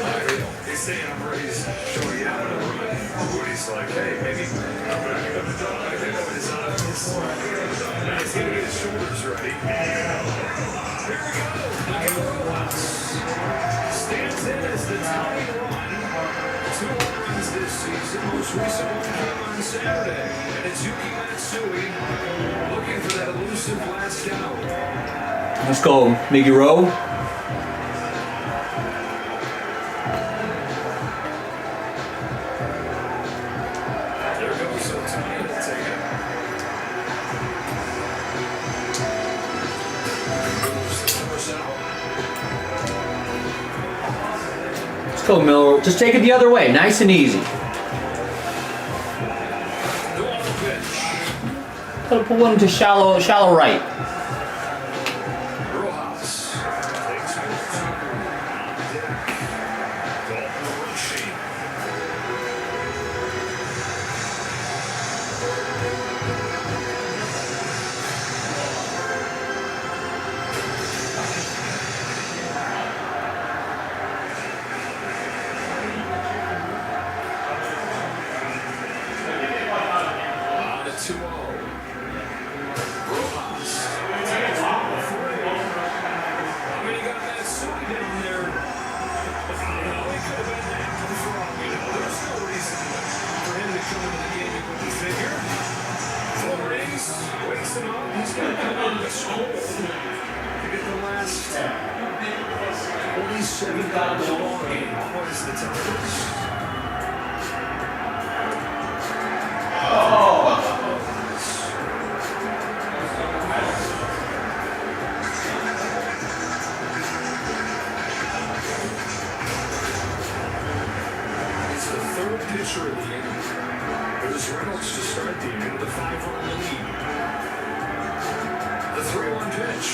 Unreal. He's saying I'm ready to show you how to run. Woody's like, hey, maybe I'm going to give him a dog. I think his eyes. He's going to get his shoulders ready. Here we go. Rojas stands in as the tying run. 2 runs this season. Most recent one came on Saturday. And it's Yuki Matsui looking for that elusive last out. Let's go, Miggy Rowe. There goes Otani to take it. Moves the numbers out. Let's go, Miller. Just take it the other way, nice and easy. Gotta put one to shallow right. Rojas takes it to deck. Donruss. On to 2-0. Rojas. You got that suit down there. He could have been that for all we know. There's no reason for him to come into the game, you wouldn't figure. Flores wakes him up. He's got to come on the school to get the last 47 balls of ball game. What is the Tigers? It's the third pitcher of the inning. There's Reynolds to start the inning with a 5-run lead. The 3-1 pitch.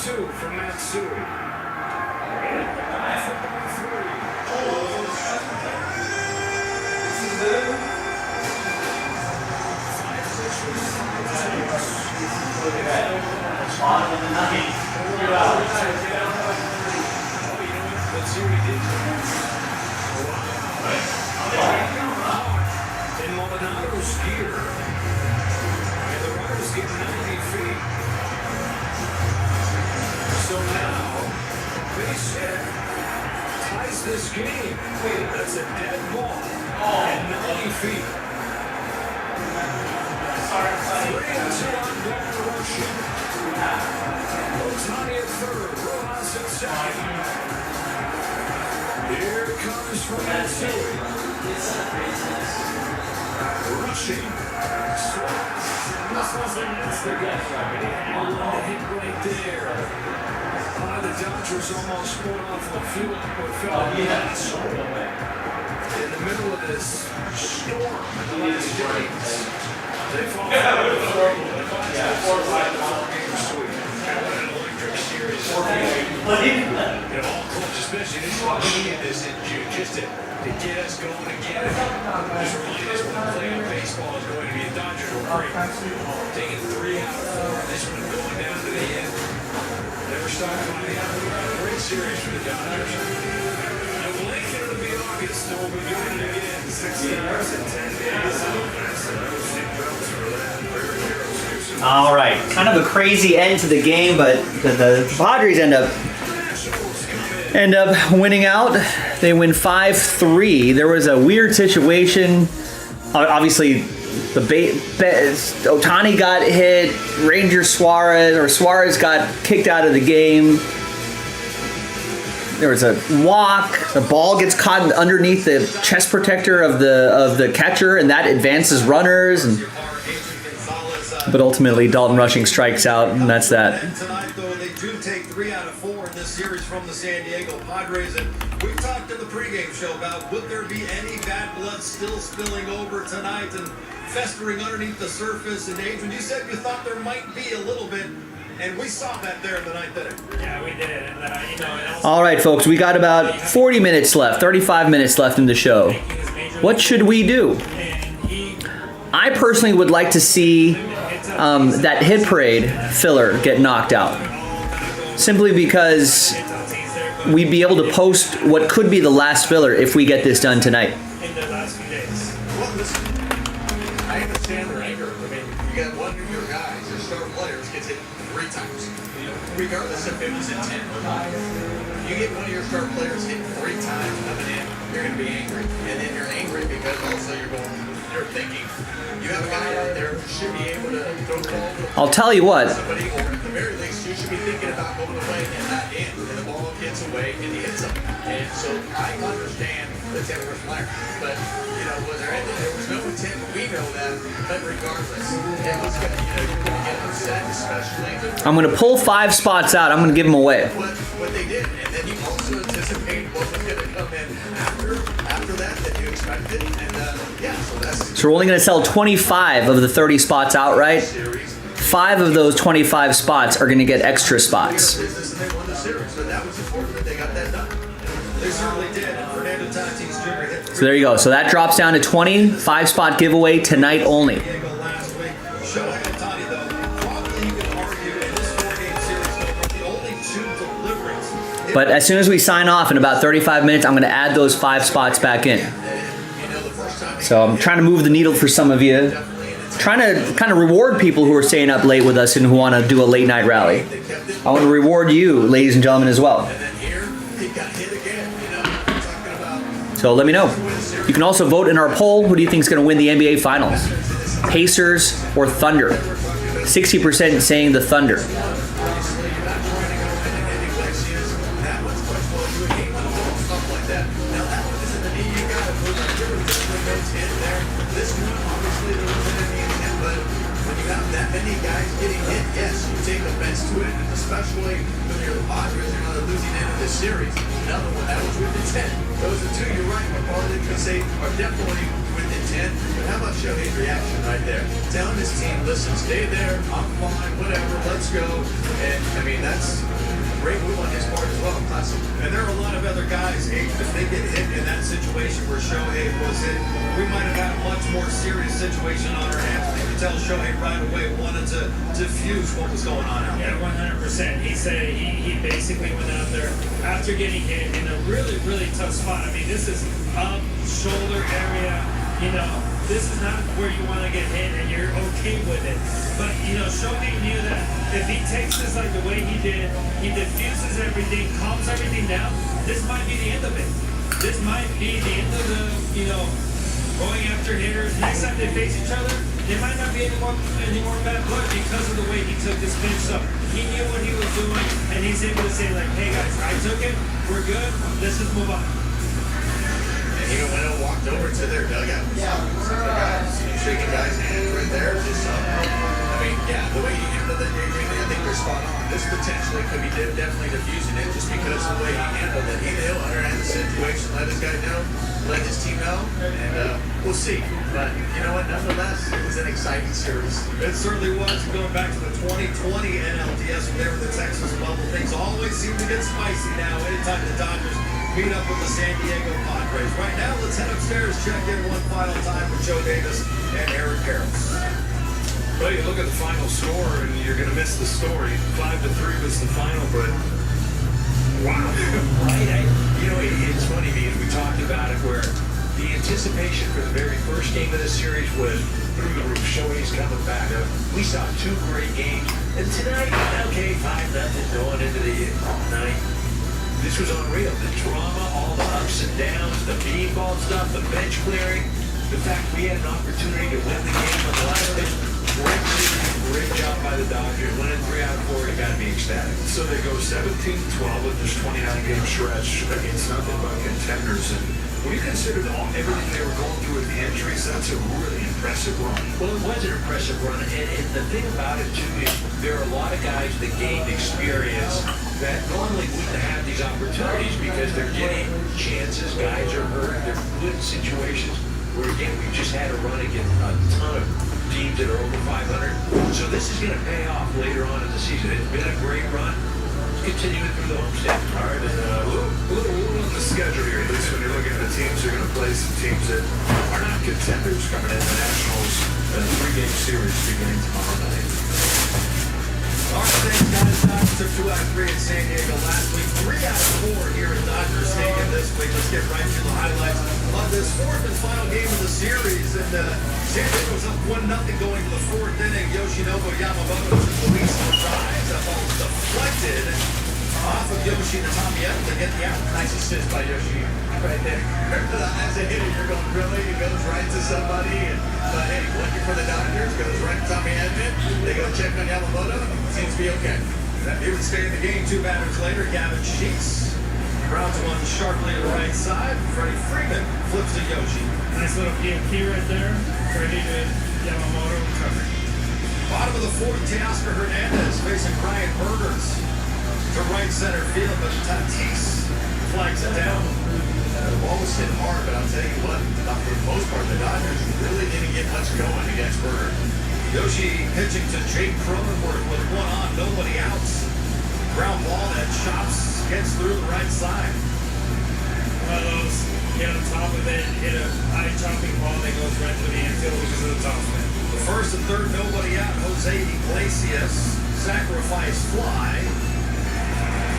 Two from Matsui. Let's see what he did. In Maldonado's gear. And the rider's getting 90 feet. So now, base hit ties this game. That's a dead ball at 90 feet. 3-2 on Donruss. Otani at third, Rojas at second. Here comes from Matsui. Rushing. That's the guy. One hit right there. The Dodgers almost pulled off the field, but fell in the middle of this storm in the last days. They fall electric series. All clubs, especially this one, needed this in June just to get us going again. Just remind us when playing baseball is going to be. The Dodgers were great. Taking 3 out of 4. This one going down to the end. Never stopped by the end. Great series for the Dodgers. I believe it'll be August, so we'll be doing it again. 6 hours and 10 days. All right, kind of a crazy end to the game, but the Padres end up winning out. They win 5-3. There was a weird situation. Obviously, Otani got hit. Suarez got kicked out of the game. There was a walk. The ball gets caught underneath the chest protector of the catcher, and that advances runners. But ultimately, Dalton Rushing strikes out, and that's that. And tonight, though, they do take 3 out of 4 in this series from the San Diego Padres. And we talked in the pregame show about would there be any bad blood still spilling over tonight and festering underneath the surface. And Adrian, you said you thought there might be a little bit, and we saw that there in the ninth inning. Yeah, we did. And, All right, folks, we got about 40 minutes left, 35 minutes left in the show. What should we do? I personally would like to see that hit parade filler get knocked out. Simply because we'd be able to post what could be the last filler if we get this done tonight. in the last few days. Well, listen, I understand their anger. I mean, you got one of your guys, your star players, gets hit 3 times. Regardless if it was intent or not. You get one of your star players hit 3 times coming in, you're going to be angry. And then you're angry because also you're thinking, you have a guy out there who should be able to throw the ball. I'll tell you what. Somebody, or at the very least, you should be thinking about going away and not in. And the ball gets away and he hits them. And so I understand the temper flare. But, you know, there was no intent. We know that. But regardless, it was going to, you're going to get upset, especially. I'm going to pull 5 spots out. I'm going to give them away. What they did. And then you also anticipated what was going to come in after that you expected. And, yeah, so that's. So we're only going to sell 25 of the 30 spots outright. 5 of those 25 spots are going to get extra spots. So there you go. So that drops down to 20. 5-spot giveaway tonight only. But as soon as we sign off in about 35 minutes, I'm going to add those 5 spots back in. So I'm trying to move the needle for some of you. Trying to kind of reward people who are staying up late with us and who want to do a late night rally. I want to reward you, ladies and gentlemen, as well. So let me know. You can also vote in our poll. Who do you think is going to win the NBA Finals? Pacers or Thunder? 60% saying the Thunder. That many guys getting hit, yes, you take offense to it, and especially when you're the Padres, you're not losing end of this series. Another one that was with intent. Those are two, you're right, McFarland can say are definitely with intent. But how about Shohei's reaction right there? Telling his team, listen, stay there, I'm fine, whatever, let's go. And I mean, that's a great move on his part as well. Classic. And there are a lot of other guys, if they get hit in that situation where Shohei was in, we might have had a much more serious situation on our hands. You could tell Shohei right away wanted to diffuse what was going on out there. Yeah, 100%. He said he basically went out there after getting hit in a really, really tough spot. I mean, this is up, shoulder area, you know, this is not where you want to get hit and you're okay with it. But, you know, Shohei knew that if he takes this like the way he did, he diffuses everything, calms everything down, this might be the end of it. This might be the end of the, you know, going after hitters. Next time they face each other, there might not be any more bad blood because of the way he took this pitch. So he knew what he was doing, and he's able to say, like, hey guys, I took it, we're good, let's just move on. And he went and walked over to their dugout. Shaking guys' hands right there. Just, I mean, yeah, the way he handled it, I think they're spot on. This potentially could be definitely diffusing it just because of the way he handled it. He knew, underhand the situation, let his guy know, let his team know, and we'll see. But you know what? Nonetheless, it was an exciting series. It certainly was. Going back to the 2020 NLDS when they were the Texas bubble, things always seem to get spicy now anytime the Dodgers meet up with the San Diego Padres. Right now, let's head upstairs, check in one final time with Joe Davis and Aaron Carroll. Well, you look at the final score and you're going to miss the story. 5-3 was the final, but wow. Right? You know, it's funny because we talked about it where the anticipation for the very first game of the series was through the roof. Shohei's coming back. We saw two great games. And tonight, okay, 5-0 going into the night. This was unreal. The drama, all the ups and downs, the beanball stuff, the bench clearing, the fact we had an opportunity to win the game on the last pitch. Great job by the Dodgers. Winning 3 out of 4, you got to be ecstatic. So they go 17-12 with this 29-game stretch against nothing but contenders. And when you consider everything they were going through with the injuries, that's a really impressive run. Well, it was an impressive run. And the thing about it, too, is there are a lot of guys that gained experience that normally wouldn't have these opportunities because they're getting chances. Guys are hurt. They're put in situations where, again, we just had a run against a ton of teams that are over 500. So this is going to pay off later on in the season. It's been a great run. Continuing through the homestand. All right, and a little on the schedule here, at least when you're looking at the teams, you're going to play some teams that are not contenders coming in the Nationals. A 3-game series beginning tomorrow night. All right, thanks, guys. Dodgers took 2 out of 3 in San Diego last week. 3 out of 4 here at Dodger Stadium this week. Let's get right to the highlights of this 4th and final game of the series. And San Diego's up 1-0 going to the 4th inning. Yoshinobu Yamamoto took the lead surprise. That ball deflected off of Yoshi Natamiya to get the out. Nice assist by Yoshi right there. As a hitter, you're going, really? It goes right to somebody. But hey, looking for the Dodgers, goes right to Tommy Edman. They go check on Yamamoto. Seems to be okay. He would stay in the game 2 batters later. Gavin Sheets grounds one sharply to the right side. Freddie Freeman flips to Yoshi. Nice little PMP right there. Ready to Yamamoto cover. Bottom of the 4th, Teoscar Hernandez facing Brian Burgers to right center field, but Tatis flags it down. The ball was hit hard, but I'll tell you what, for the most part, the Dodgers really didn't get much going against Burger. Yoshi pitching to Jake Cronenworth with 1 on, nobody out. Ground ball that chops, gets through the right side. One of those, get on top of it, hit a high chopping ball that goes right to the infield because of the top spin. The 1st and 3rd, nobody out. Jose Iglesias, sacrifice fly.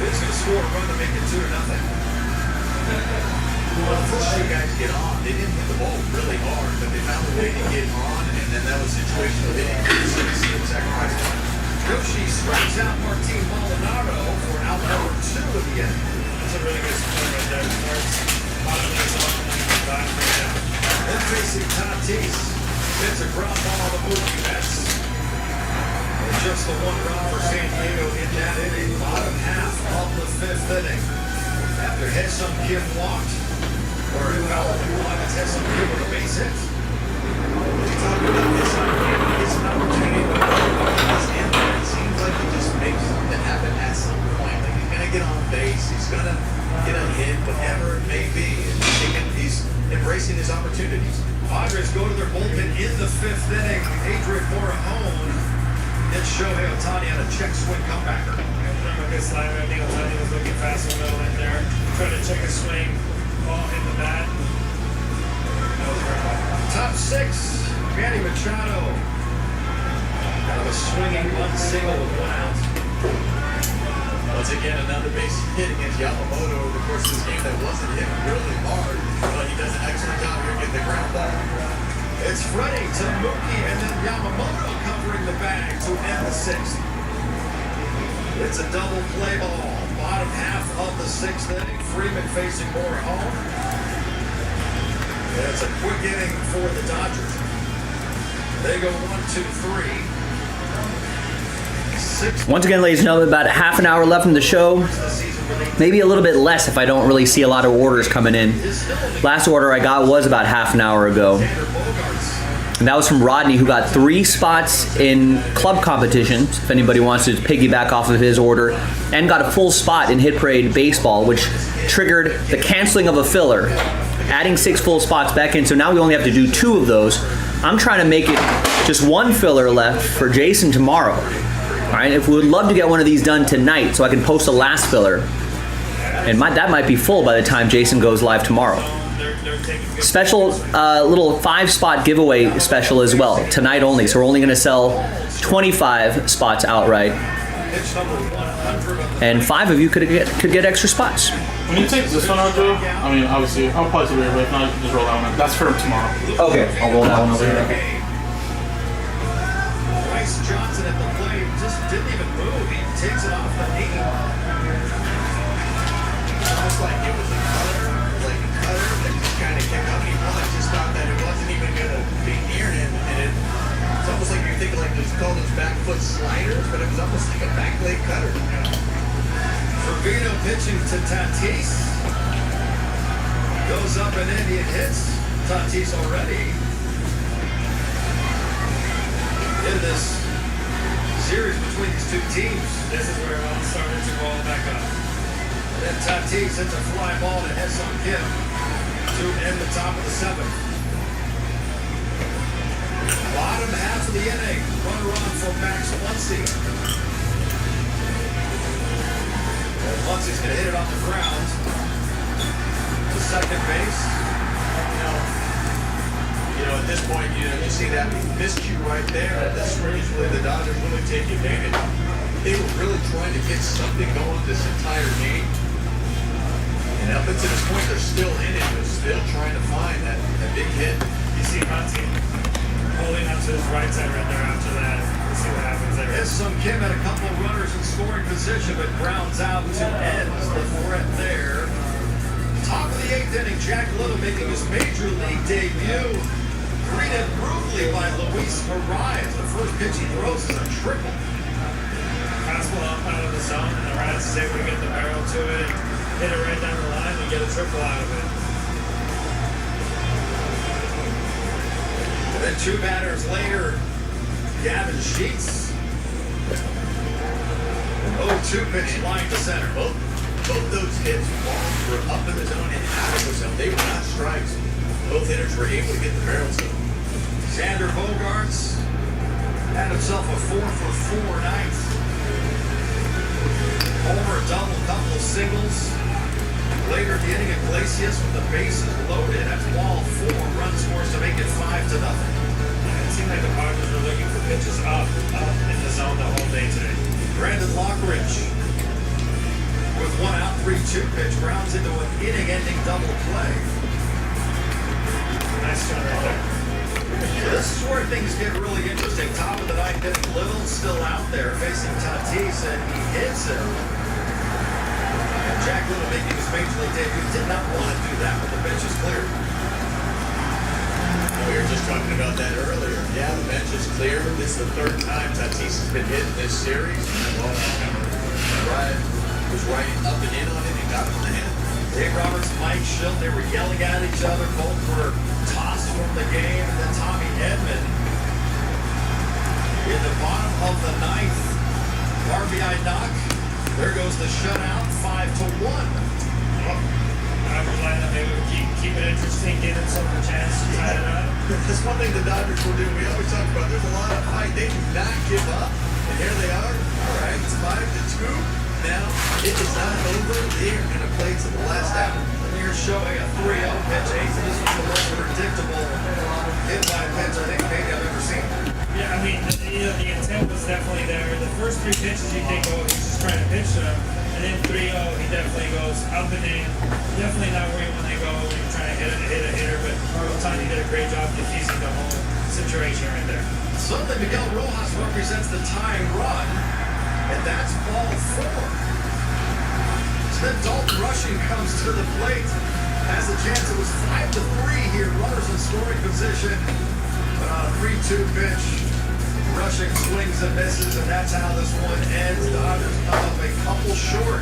It's going to score a run to make it 2-0. Well, the first 2 guys get on. They didn't hit the ball really hard, but they found a way to get on, and then that was a situation where they didn't see the sacrifice fly. Yoshi strikes out Martin Maldonado for out number 2 at the end. That's a really good score right there. Starts possibly off then facing Tatis. It's a ground ball to Mookie Betts. And just the 1 run for San Diego in that inning. Bottom half of the 5th inning. After Hesum Kim walked, or it's Hesum Kim with a base hit. When you talk about Hesum Kim, he gets an opportunity to his end. It seems like he just makes get on base. He's going to get a hit, whatever it may be. He's embracing his opportunities. Padres go to their bullpen in the 5th inning. Adrian Morejon and Shohei Ohtani on a check swing comebacker. Remember good slider. I think Ohtani was looking fast in the middle in there, trying to check a swing, ball hit the bat. Top 6, Manny Machado. Kind of a swinging bunt single with 1 out. Once again, another base hit against Yamamoto over the course of this game that wasn't hit really hard, but he does an excellent job here getting the ground ball. It's Freddie to Mookie and then Yamamoto covering the bag to end the 6th. It's a double play ball. Bottom half of the 6th inning. Freeman facing Morejon. It's a quick inning for the Dodgers. They go 1, 2, 3. 6. Once again, ladies and gentlemen, about half an hour left in the show. Maybe a little bit less if I don't really see a lot of orders coming in. Last order I got was about half an hour ago. And that was from Rodney, who got 3 spots in club competitions, if anybody wants to piggyback off of his order, and got a full spot in Hit Parade Baseball, which triggered the canceling of a filler, adding 6 full spots back in. So now we only have to do 2 of those. I'm trying to make it just 1 filler left for Jason tomorrow. All right, if we would love to get one of these done tonight so I can post the last filler. And that might be full by the time Jason goes live tomorrow. Special little 5-spot giveaway special as well, tonight only. So we're only going to sell 25 spots outright. And 5 of you could get extra spots. When you take this one out, Joe, I mean, obviously, I'll probably do it, but if not, just roll that one. That's for tomorrow. Okay, I'll roll that one over here. Bryce Johnson at the plate just didn't even move. He takes it off the knee. Almost like it was a cutter that just kind of came out. He probably just thought that it wasn't even going to be near him. And it's almost like you're thinking like just call those back foot sliders, but it was almost like a back leg cutter. Trevino pitching to Tatis. Goes up and in, he hits Tatis already. In this series between these 2 teams, this is where it all started to roll back up. Then Tatis hits a fly ball to Ha-Seong Kim to end the top of the 7th. Bottom half of the inning, runner on for Max Muncy. Muncy's going to hit it off the ground to second base. You know, at this point, you see that miscue right there. That's really the Dodgers really take advantage. They were really trying to get something going this entire game. And up until this point, they're still in it. They're still trying to find that big hit. You see Muncy holding up to his right side right there after that. We'll see what happens there. Ha-Seong Kim had a couple of runners in scoring position, but grounds out to end the threat there. Top of the 8th inning, Jack Little making his major league debut. Greeted brutally by Luis Arias. The first pitch he throws is a triple. Fastball up out of the zone, and the Reds is able to get the barrel to it, hit it right down the line, and get a triple out of it. And then 2 batters later, Gavin Sheets. An 0-2 pitch line to center. Both those hits, balls were up in the zone and out of the zone. They were not strikes. Both hitters were able to get the barrel zone. Xander Bogaerts had himself a 4-for-4 night. Homer, a double, couple of singles. Later in the inning, Iglesias with the bases loaded at ball 4. Run scores to make it 5-0. It seemed like the Padres were looking for pitches up in the zone the whole day today. Brandon Lockridge with 1 out, 3-2 pitch grounds into an inning-ending double play. Nice shot right there. This is where things get really interesting. Top of the 9th inning, Little still out there facing Tatis, and he hits him. And Jack Little making his major league debut did not want to do that, but the bench is cleared. We were just talking about that earlier. Yeah, the bench is clear. This is the 3rd time Tatis has been hit in this series. Right, was right up and in on it and got him in the hand. Dave Roberts, Mike Schilt, they were yelling at each other. Both were tossed from the game. And then Tommy Edman in the bottom of the 9th. RBI knock. The There goes the shutout, 5-1. I'm glad that they would keep it interesting, give them some chance to tie it up. That's one thing the Dodgers will do. We always talk about there's a lot of fight. They do not give up. And here they are. All right, it's 5-2. Now, it is not over. They are going to play to the last out. And you're showing a 3-0 pitch. Ace. This was the most predictable hit-by pitch I think maybe I've ever seen. Yeah, I mean, the intent was definitely there. The first 3 pitches you think, oh, he's just trying to pitch them. And then 3-0, he definitely goes up and in. Definitely not where you want to go when you're trying to hit a hitter, but Otani did a great job defusing the whole situation right there. Suddenly, Miguel Rojas represents the tying run, and that's ball 4. So then Dalton Rushing comes to the plate. Has a chance. It was 5-3 here. Runners in scoring position. But on a 3-2 pitch, Rushing swings and misses, and that's how this one ends. The Dodgers come up a couple short,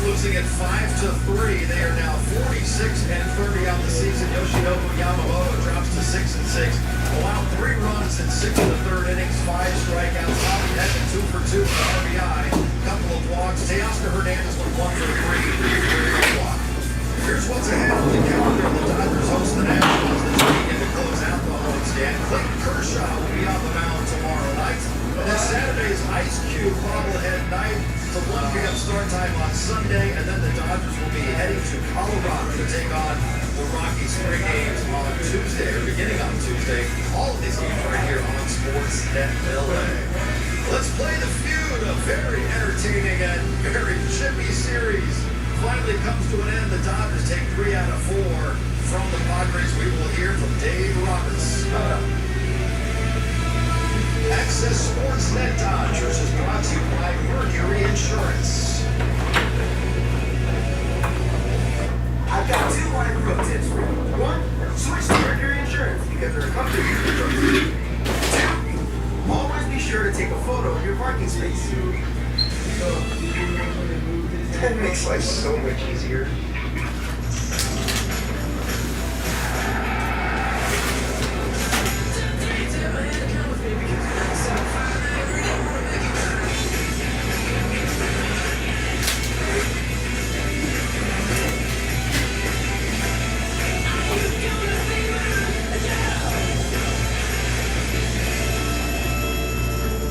losing at 5-3. They are now 46-30 on the season. Yoshinobu Yamamoto drops to 6-6. Allowed 3 runs in 6 of the third innings, 5 strikeouts. Bobby Heston 2 for 2 for RBI. Couple of walks. Teoscar Hernandez went 1 for 3. Walk. Here's what's ahead on the calendar. The Dodgers host the Nationals this weekend to close out the homestand. Clayton Kershaw will be on the mound tomorrow night. And then Saturday's Ice Cube bobblehead night. It's a 1 p.m. start time on Sunday. And then the Dodgers will be heading to Colorado to take on the Rockies 3 games on Tuesday, or beginning on Tuesday. All of these games right here on Sportsnet LA. Let's play the feud. A very entertaining and very chippy series finally comes to an end. The Dodgers take 3 out of 4 from the Padres. We will hear from Dave Roberts. Access Sportsnet Dodgers is brought to you by Mercury Insurance. I've got 2 live pro tips for you. 1, switch to Mercury Insurance because they're a company you can trust. 2, always be sure to take a photo of your parking space. That makes life so much easier.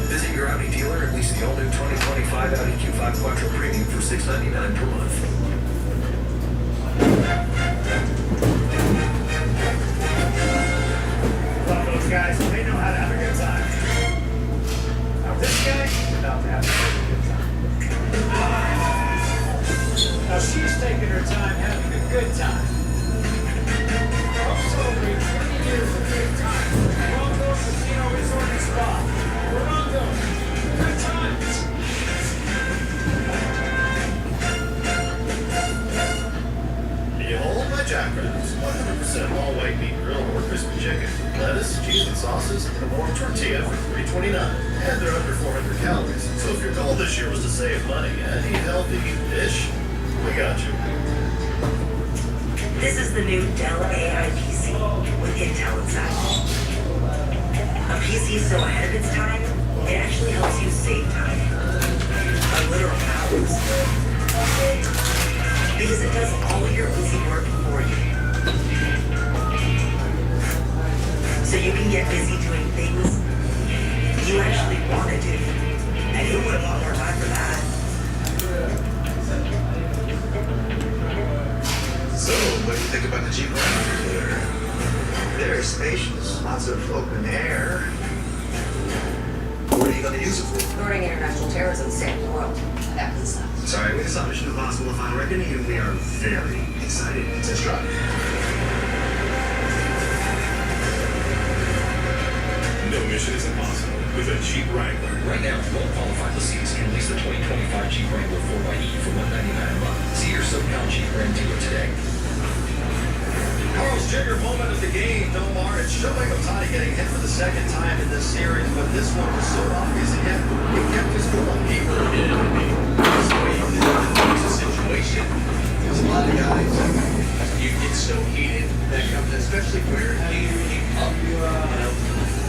Visit your Audi dealer and lease the all-new 2025 Audi Q5 Quattro Premium for $699 per month. Love those guys. They know how to have a good time. Now this guy, about to have a good time. Now she's taking her time having a good time. I'm celebrating 20 years of good times. Morongo Casino Resort and Spa. Morongo, good times. Behold my Jackrabbits. 100% all white meat grilled or crispy chicken. Lettuce, cheese, and sauces, and a warm tortilla for $3.29. And they're under 400 calories. So if your goal this year was to save money and eat healthy, fish, we got you. This is the new Dell AI PC with Intel inside. A PC so ahead of its time, it actually helps you save time. A literal hours. Because it does all your busy work for you. So you can get busy doing things you actually want to do. And who would have want more time for that? So, what do you think about the Jeep Wrangler? Very spacious, lots of open air. What are you going to use it for? Ignoring international terrorism and saving the world. That was Sorry, we saw Mission Impossible: Final Reckoning, and we are very excited to try. No mission is impossible with a Jeep Wrangler. Right now, well-qualified lessees can lease the 2025 Jeep Wrangler 4xe for $199 a month. See your SoCal Jeep Ram dealer today. Carl's Jr. moment of the game, Nomar. It's Shohei Ohtani getting hit for the second time in this series, but this one was so obvious again. He kept his cool. He really did. I mean, so it's a situation. There's a lot of guys. You get so heated that comes, especially where he up. You know,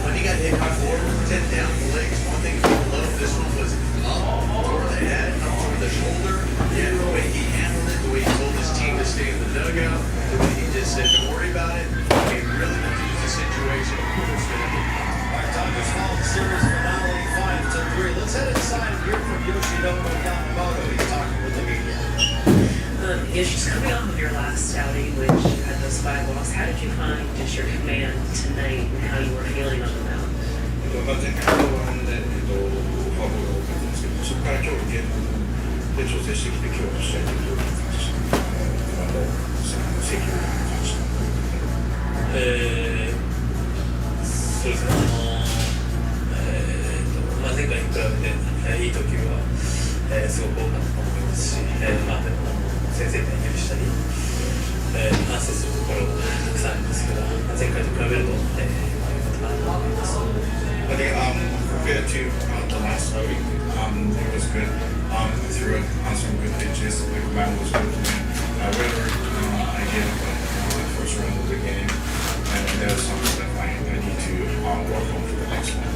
when he got hit before, 10 down the legs, one thing below, this one was up toward the head, up toward the shoulder. Yes, just coming off of your last outing, which you had those 5 walks, how did you find just your command tonight and how you were feeling on the mound? 前回はフォアボールが多かったんですけど、そこから今日ゲームで調整してきて、今日の試合でどういう感じでしたか？制球を感じました。そうですね、前回に比べて、いい投球は、すごく多かったと思いますし、でも先制点許したり、反省するところがたくさんあるんですけど、前回と比べると、良かったかなと思います。I think compared to the last outing, it was good. Threw on some good pitches. The command was good. However, I gave up the first round of the game, and there's something that I need to work on for the next one.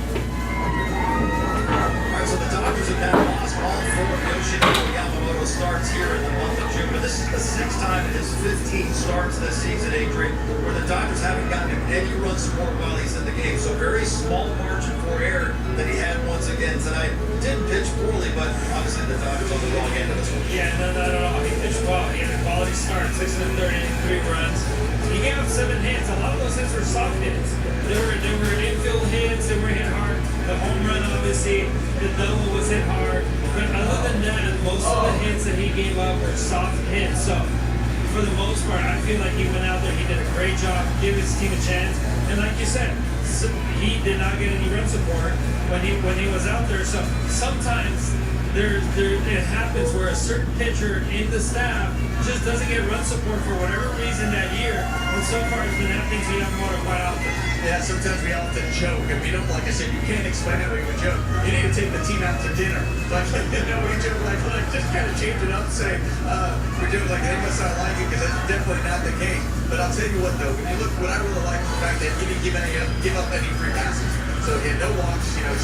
Alright, so the Dodgers have now lost all 4 Yoshinobu Yamamoto starts here in the month of June, but this is the 6th time in his 15 starts this season, Adrian, where the Dodgers haven't gotten him any run support while he's in the game. So very small margin for error that he had once again tonight. Didn't pitch poorly, but obviously the Dodgers on the wrong end of this one. Yeah, no, not at all. He pitched well. He had a quality start, 6 in the 3rd inning, 3 runs. He gave up 7 hits. A lot of those hits were soft hits. They were infield hits. They were hit hard. The home run, obviously, the double was hit hard. But other than that, most of the hits that he gave up were soft hits. So, for the most part, I feel like he went out there. He did a great job, give his team a chance. And like you said, he did not get any run support when he was out there. So sometimes it happens where a certain pitcher in the staff just doesn't get run support for whatever reason that year. And so far, it's been happening to Yamamoto quite often. Yeah, sometimes we often joke, and we don't, like I said, you can't explain it, but we joke. You need to take the team out to dinner. Like, we joke, like, just kind of change it up, say, we joke, like, they must not like it, because that's definitely not the case. But I'll tell you what, though, when you look, what I really like is the fact that he didn't give up any free passes. So he had no walks, he had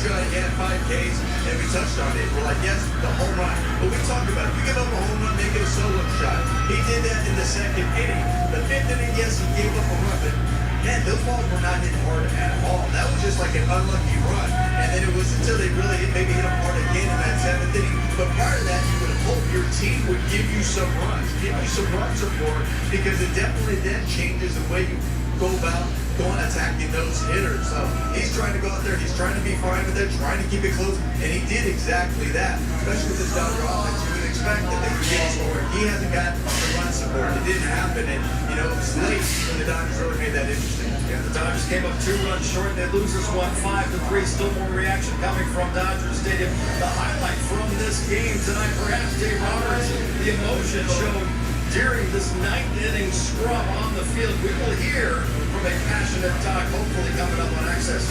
5 Ks, and we touched on it. We're like, yes, the home run. But we talked about it. You give up a home run, make it a solo shot. He did that in the 2nd inning. The 5th inning, yes, he gave up a run, but man, those balls were not hit hard at all. That was just like an unlucky run. And then it was until they really maybe hit him hard again in that 7th inning. But prior to that, you would have hoped your team would give you some runs, give you some run support, because it definitely then changes the way you go about going attacking those hitters. So he's trying to go out there, he's trying to be fine with it, trying to keep it close, and he did exactly that. Especially with this Dodger offense, you would expect that they would get scored. He hasn't got the run support. It didn't happen, and it was late when the Dodgers really made that interesting. Yeah, the Dodgers came up 2 runs short. They lose this one 5-3. Still more reaction coming from Dodger Stadium. The highlight from this game tonight, perhaps Dave Roberts, the emotion shown during this 9th inning scrum on the field. We will hear from a passionate talk, hopefully coming up on Access.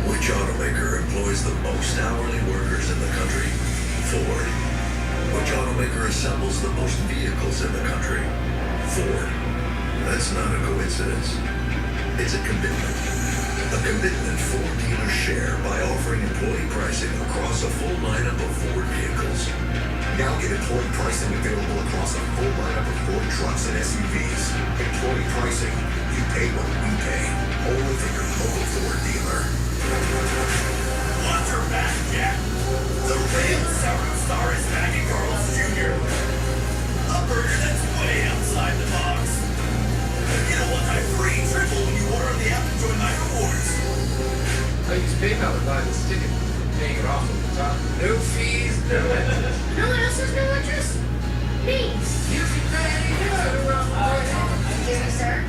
Which automaker employs the most hourly workers in the country? Ford. Which automaker assembles the most vehicles in the country? Ford. That's not a coincidence. It's a commitment. A commitment Ford dealers share by offering employee pricing across a full lineup of Ford vehicles. Now get employee pricing available across a full lineup of Ford trucks and SUVs. Employee pricing. You pay what we pay. Only from your local Ford dealer. Watch her back, Jack. The real Southern Star is Maggie Carlos Jr. A burger that's way outside the box. Get a one-time free triple when you order on the app and join my rewards. I use PayPal to buy this ticket, paying it off at the top. No fees, no interest. No one else has no interest? Me. You can pay Excuse me, sir.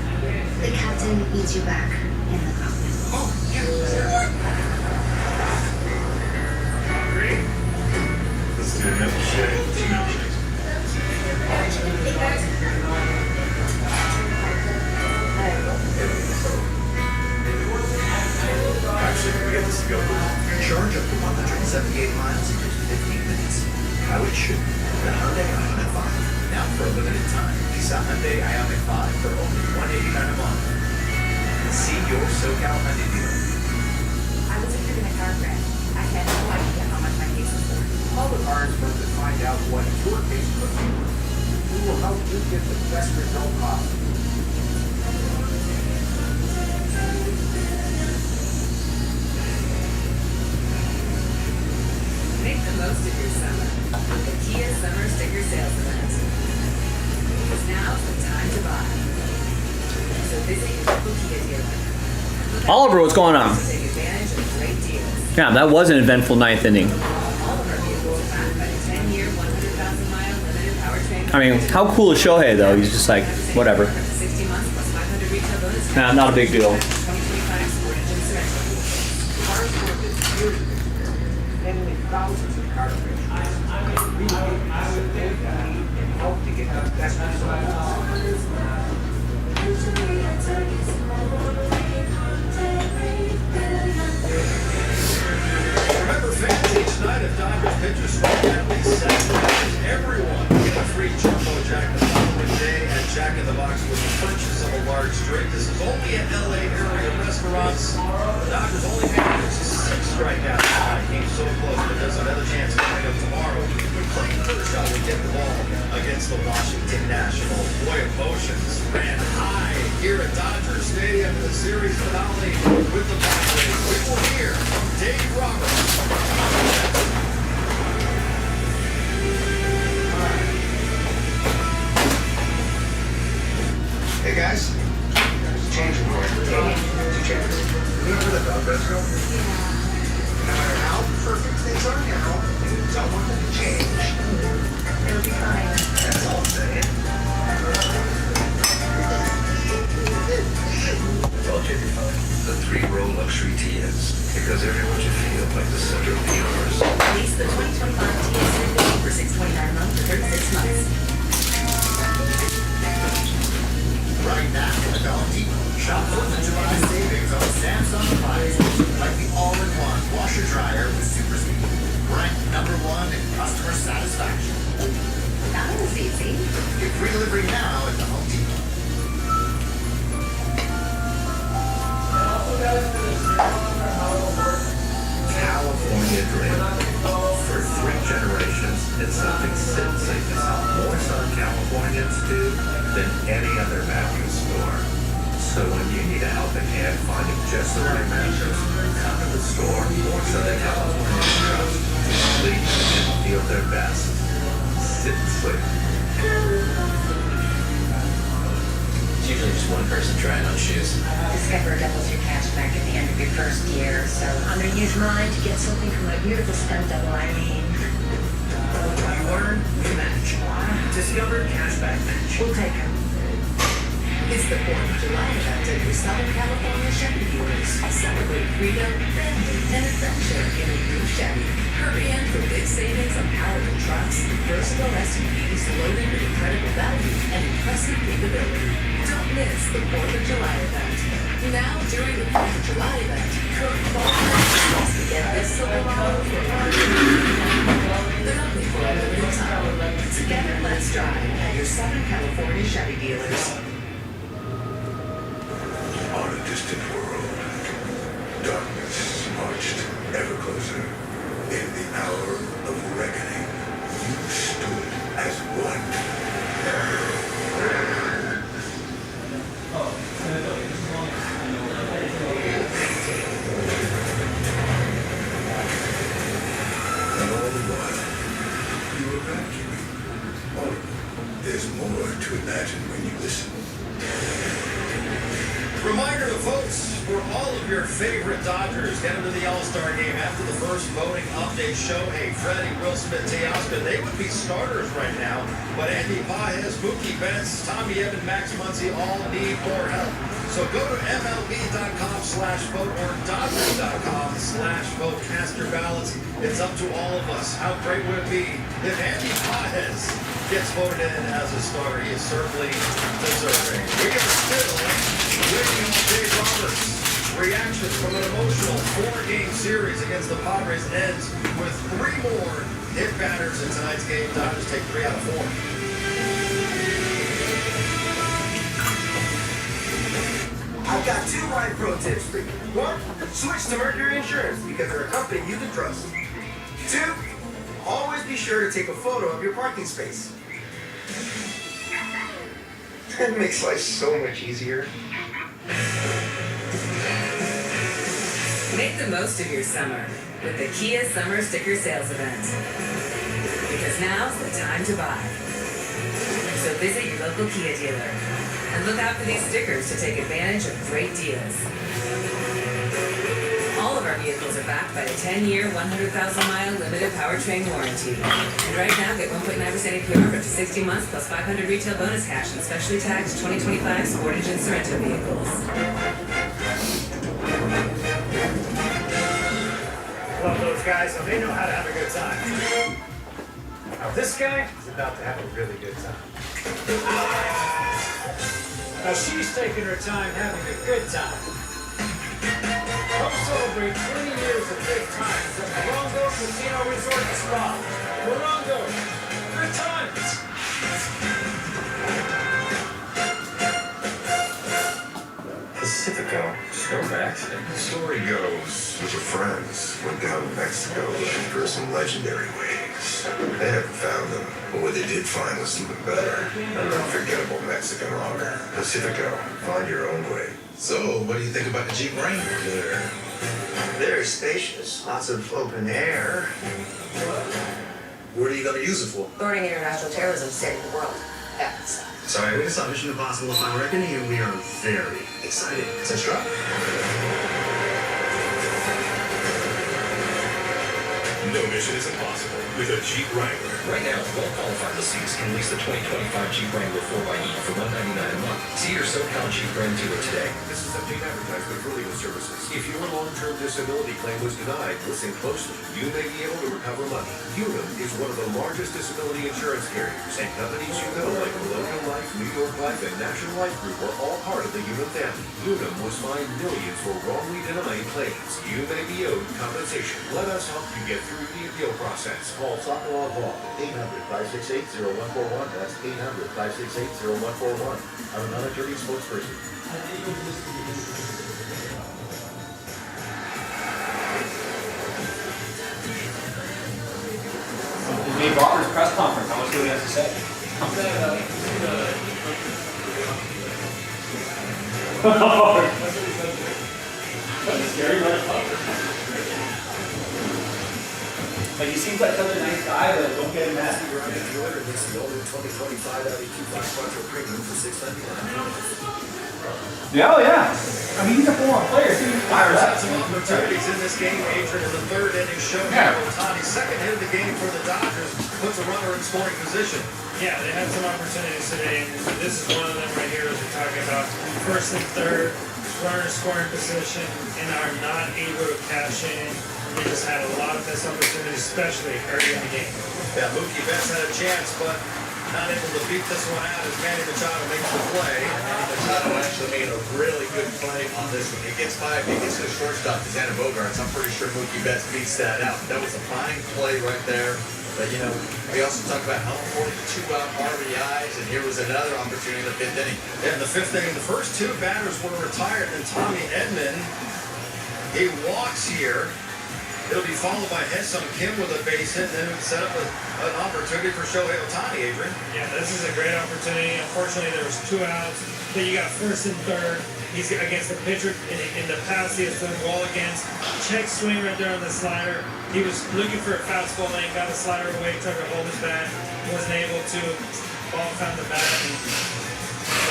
The captain needs you back in the cockpit. Oh, yeah. Great. Let's do another shake. Actually, we get this to go. Charge up to 178 miles in just 15 minutes. How it should. The Hyundai Ioniq 5. Now for a limited time. Lease a Hyundai Ioniq 5 for only $189 a month. See your SoCal Hyundai dealer. I was injured in a car crash. I had no idea how much my case was worth. Call the car expert to find out what your case could be worth. We will help you get the best result possible. most of your summer with the Kia Summer Sticker Sales Event. Because now's the time to buy. So visit your local Kia dealer. Oliver, what's going on? Take advantage of great deals. Yeah, that was an eventful ninth inning. All of our vehicles backed by a 10-year, 100,000-mile limited powertrain. I mean, how cool is Shohei though? He's just like, whatever. 60 months plus 500 retail bonus. Nah, not a big deal. 2025 Sport Engine Surrender. Cars were this years ago, handling thousands of cartridges. We and help to get the best results. Remember, fans, each night if Dodgers pitchers score at least 7 innings, everyone will get a free Jumbo Jack the following day at Jack in the Box with the purchase of a large drink. This is only at LA area restaurants. The Dodgers only managed 6 strikeouts tonight. Came so close, but there's another chance coming up tomorrow when Clayton Kershaw will get the ball against the Washington Nationals. Boy, emotions ran high here at Dodger Stadium in the series finale with the Padres. We will hear from Dave Roberts. Hey guys, change of course. Two chairs. Remember the Donruss girl? No matter how perfect things are now, you don't want them to change. It'll be fine. That's all I'm saying. Told you, the 3-row luxury Tias, because everyone should feel like the center of the universe. Lease the 2025 TS350 for $629 a month for 36 months. Right now at the Home Depot. Shop 4th of July savings on Samsung appliances like the all-in-one washer dryer with super speed. Ranked #1 in customer satisfaction. That was easy. Get free delivery now at the Home Depot. California Dream. For 3 generations, it's something Sid Safe has helped more Southern Californians do than any other mattress store. So when you need a helping hand finding just the right mattress, come to the store or Southern Californians trust to sleep and feel their best. Sit and sleep. It's usually just one person trying on shoes. Discover doubles your cash back at the end of your first year, so I'm gonna use mine to get something for my beautiful stunt double, Eileen. You learn, you match. Discover Cashback Match. We'll take her. It's the 4th of July event at your Southern California Chevy dealers. Celebrate freedom, family, and adventure in a new Chevy. Hurry in for big savings on powerful trucks, versatile SUVs loaded with incredible value and impressive capability. Don't miss the 4th of July event. Now, during the 4th of July event, Kurt Ball to get this silver model for but only for a limited time. Together, let's drive at your Southern California Chevy dealers. On a distant world, darkness marched ever closer. In the hour of reckoning, you stood as one. And all the while, you were vacuuming. Oh, there's more to imagine when you listen. Reminder to folks, for all of your favorite Dodgers, get into the All-Star game after the first voting update. Shohei, Freddie, Will Smith, Teoscar, they would be starters right now. But Andy Paez, Mookie Betts, Tommy Edman, Max Muncy all need more help. So go to MLB.com/vote or Dodgers.com/vote. Cast your ballots. It's up to all of us. How great would it be if Andy Paez gets voted in as a starter? He is certainly deserving. We are still waiting on Dave Roberts. Reactions from an emotional 4-game series against the Padres ends with 3 more hit batters in tonight's game. Dodgers take 3 out of 4. I've got 2 live pro tips for you. 1, switch to Mercury Insurance because they're a company you can trust. 2, always be sure to take a photo of your parking space. That makes life so much easier. Make the most of your summer with the Kia Summer Sticker Sales Event. Because now's the time to buy. So visit your local Kia dealer and look out for these stickers to take advantage of great deals. All of our vehicles are backed by a 10-year, 100,000-mile limited powertrain warranty. And right now, get 1.9% APR for up to 60 months plus 500 retail bonus cash on specially taxed 2025 Sportage and Sorento vehicles. Love those guys, so they know how to have a good time. Now this guy is about to have a really good time. Now she's taking her time having a good time. Come celebrate 20 years of good times at Morongo Casino Resort and Spa. Morongo, good times. Pacifico, just go back. The story goes, a group of friends went down to Mexico looking for some legendary waves. They haven't found them, but what they did find was something better. An unforgettable Mexican lager. Pacifico, find your own way. So, what do you think about the Jeep Wrangler? Very spacious, lots of open air. What are you going to use it for? Thwarting international terrorism, saving the world. That's Sorry, we saw Mission Impossible Final Reckoning, and we are very excited. Test drive? No mission is impossible with a Jeep Wrangler. Right now, well-qualified lessees can lease the 2025 Jeep Wrangler 4xe for $199 a month. See your SoCal Jeep Brand dealer today. This is a paid advertisement for legal services. If your long-term disability claim was denied, listen closely. You may be able to recover money. Unum is one of the largest disability insurance carriers, and companies you know like Colonial Life, New York Life, and National Life Group are all part of the Unum family. Unum was fined millions for wrongly denying claims. You may be owed compensation. Let us help you get through the appeal process. Call Sokolov Law, 800-568-0141. That's 800-568-0141. I'm an attorney spokesperson. Dave Roberts' press conference. How much do we have to say? That's scary motherfucker. Like, he seems like such a nice guy, but don't get him mad. You're on the order. This is the older 2025 Audi Q5 Quattro Premium for $699. Yeah, oh yeah. I mean, he's a former player, too. Pirates had some opportunities in this game. Adrian in the third inning showed Otani's second hit of the game for the Dodgers puts a runner in scoring position. Yeah, they had some opportunities today, and this is one of them right here as we're talking about. First and third, runner scoring position, and are not able to cash in. They just had a lot of missed opportunities, especially early in the game. Yeah, Mookie Betts had a chance, but not able to beat this one out as Manny Machado makes the play. And Manny Machado actually made a really good play on this one. He gets by, he gets to the shortstop, Xander Bogaerts. I'm pretty sure Mookie Betts beats that out. That was a fine play right there. But, you know, we also talk about how important 2-out RBIs, and here was another opportunity in the fifth inning. Yeah, in the fifth inning, the first two batters were retired, and Tommy Edman, he walks here. It'll be followed by Ha-Seong Kim with a base hit, and then it would set up an opportunity for Shohei Ohtani, Adrian. Yeah, this is a great opportunity. Unfortunately, there was 2 outs. Then you got first and third. He's against the pitcher in the past he has done well against. Check swing right there on the slider. He was looking for a fastball lane, got the slider away, tried to hold his bat, wasn't able to. Ball found the bat, and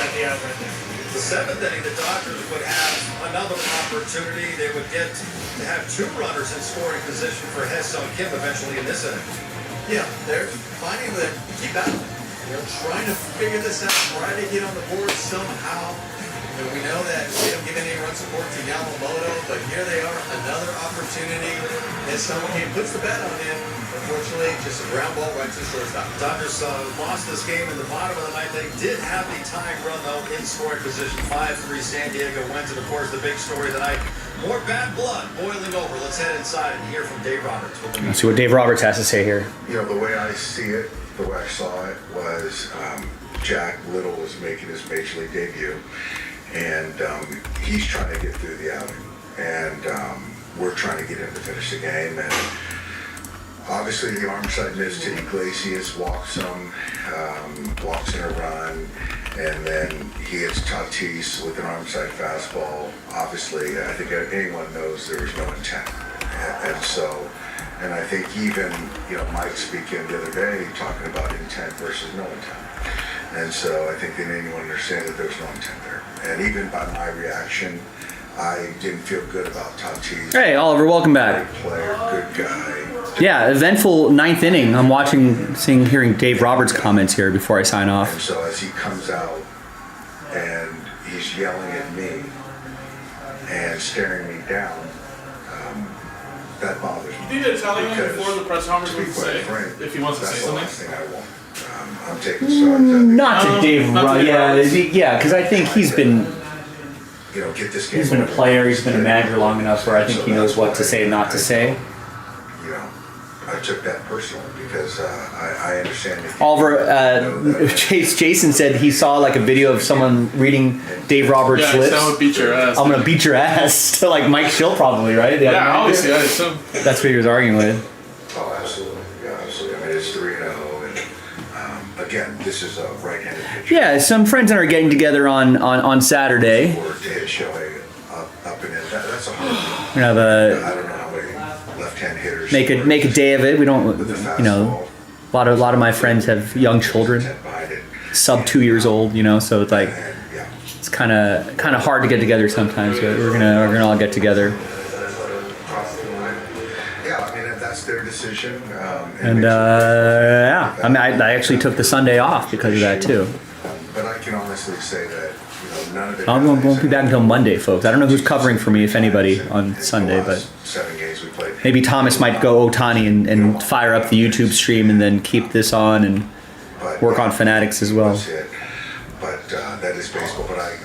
got the out right there. The seventh inning, the Dodgers would have another opportunity. They would get to have 2 runners in scoring position for Ha-Seong Kim eventually in this inning. Yeah, they're finding that keep out. They're trying to figure this out, trying to get on the board somehow. And we know that they don't give any run support to Yamamoto, but here they are, another opportunity. Ha-Seong Kim puts the bat on him. Unfortunately, just a ground ball right to the shortstop. Dodgers lost this game in the bottom of the ninth. They did have the tying run, though, in scoring position. 5-3 San Diego wins, and, of course, the big story tonight, more bad blood boiling over. Let's head inside and hear from Dave Roberts. Let's see what Dave Roberts has to say here. You know, the way I see it, the way I saw it was Jack Little was making his Major League debut, and he's trying to get through the outing, and we're trying to get him to finish the game. And obviously, the arm side miss to Iglesias walks him, walks in a run, And then he hits Tatis with an arm side fastball. Obviously, I think anyone knows there was no intent. And so, and I think even, Mike speaking the other day, talking about intent versus no intent. And so I think that anyone understands that there was no intent there. And even by my reaction, I didn't feel good about Tatis. Hey, Oliver, welcome back. Good player, good guy. Yeah, eventful ninth inning. I'm hearing Dave Roberts' comments here before I sign off. And so as he comes out and he's yelling at me and staring me down, that bothers me. You need to tell him before the press conference what to say, if he wants to say something. That's the last thing I want. I'm taking starts. Not to Dave Roberts. Yeah, because I think he's been get this game. He's been a player. He's been a manager long enough where I think he knows what to say and not to say. I took that personally because I understand. Oliver, Jason said he saw like a video of someone reading Dave Roberts' lips. I'm gonna beat your ass. I'm gonna beat your ass to like Mike Schill probably, right? Yeah, obviously, I assume. That's what he was arguing with. Oh, absolutely. Yeah, absolutely. I mean, it's 3-0, and again, this is a right-handed pitcher. Yeah, some friends are getting together on Saturday. Or to hit Shohei up and in. That's a hard. We're gonna have I don't know how many left-hand hitters. make a day of it. We don't, a lot of my friends have young children, sub 2 years old. So it's like it's kind of hard to get together sometimes. But we're gonna all get together. Yeah, I mean that's their decision. And yeah, I mean I actually took the Sunday off because of that too. But I can honestly say that none of it. I won't be back until Monday, folks. I don't know who's covering for me, if anybody, on Sunday, but 7 games we played. maybe Thomas might go Ohtani and fire up the YouTube stream and then keep this on and work on Fanatics as well. But that is baseball. But I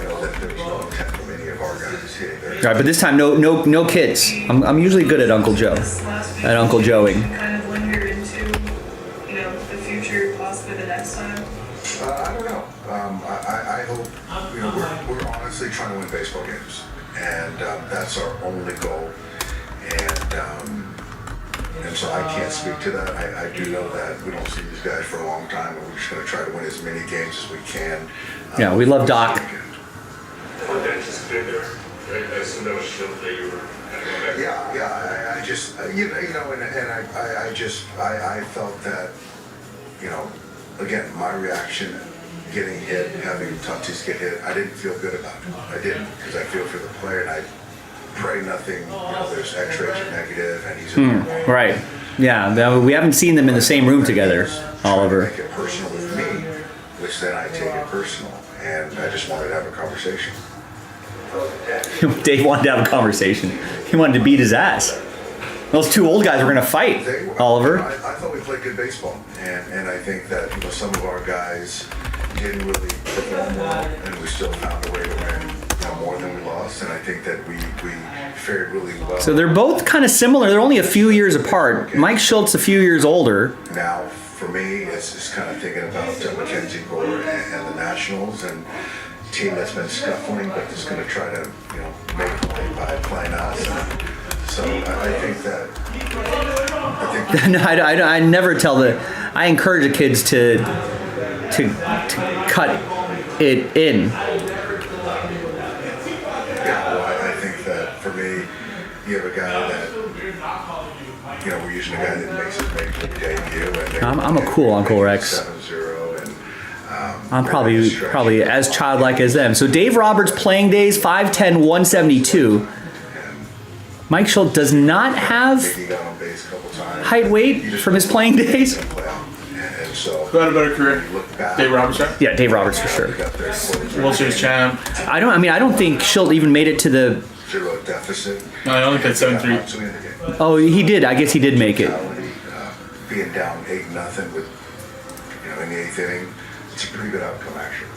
know that there's no intent from any of our guys hitting their. All right, but this time no kids. I'm usually good at Uncle Joe, at Uncle Joeing. Kind of linger into, the future, possibly the next time? I don't know. I hope we're honestly trying to win baseball games, and that's our only goal. And so I can't speak to that. I do know that we don't see these guys for a long time, and we're just going to try to win as many games as we can. Yeah, we love Doc. Yeah. I just, I felt that, again, my reaction, getting hit, having Tatis get hit, I didn't feel good about it. I didn't, because I feel for the player, and I pray nothing, there's X-rays are negative, and he's in the Right. Yeah, we haven't seen them in the same room together, Oliver. Make it personal with me, which then I take it personal, and I just wanted to have a conversation. Dave wanted to have a conversation. He wanted to beat his ass. Those two old guys were going to fight, Oliver. I thought we played good baseball, and I think that some of our guys didn't really perform well, and we still found a way to win more than we lost, and I think that we fared really well. So they're both kind of similar. They're only a few years apart. Mike Schultz a few years older. Now, for me, it's kind of thinking about Mackenzie Gore and the Nationals, and a team that's been scuffling, but just going to try to make money by playing us. And so I think that. No, I never tell I encourage the kids to cut it in. Yeah, well, I think that for me, you have a guy that, we're using a guy that makes his major league debut. And I'm a cool Uncle Rex. 7-0, and I'm probably as childlike as them. So Dave Roberts playing days 5'10", 172. Mike Schultz does not have height weight from his playing days. Who had a better career? Dave Roberts, right? Yeah, Dave Roberts for sure. World Series champ. I don't think Schultz even made it to the. No, he only played 7-3. Oh, he did. I guess he did make it. Being down 8-0 with, in the 8th inning, it's a pretty good outcome actually.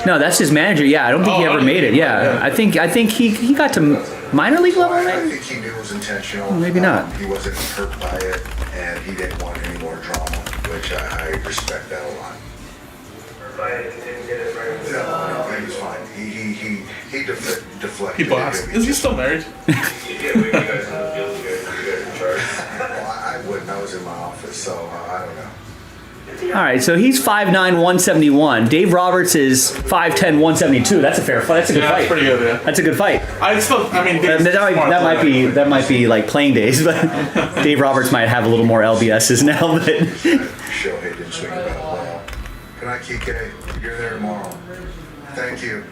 No, that's his manager. Yeah, I don't think he ever made it. Yeah, I think he got to minor league level. Maybe? I think he knew it was intentional. Maybe not. He wasn't hurt by it, and he didn't want any more drama, which I respect that a lot. No, he was fine. He deflected. People ask, is he still married? Well, I wouldn't. I was in my office, so I don't know. All right, so he's 5'9", 171. Dave Roberts is 5'10", 172. That's a fair fight. That's a good fight. That's pretty good, yeah. That's a good fight. That that might be like playing days, but Dave Roberts might have a little more LBSs now. But Shohei didn't swing the bat well. Good night, Kike. You're there tomorrow. Thank you.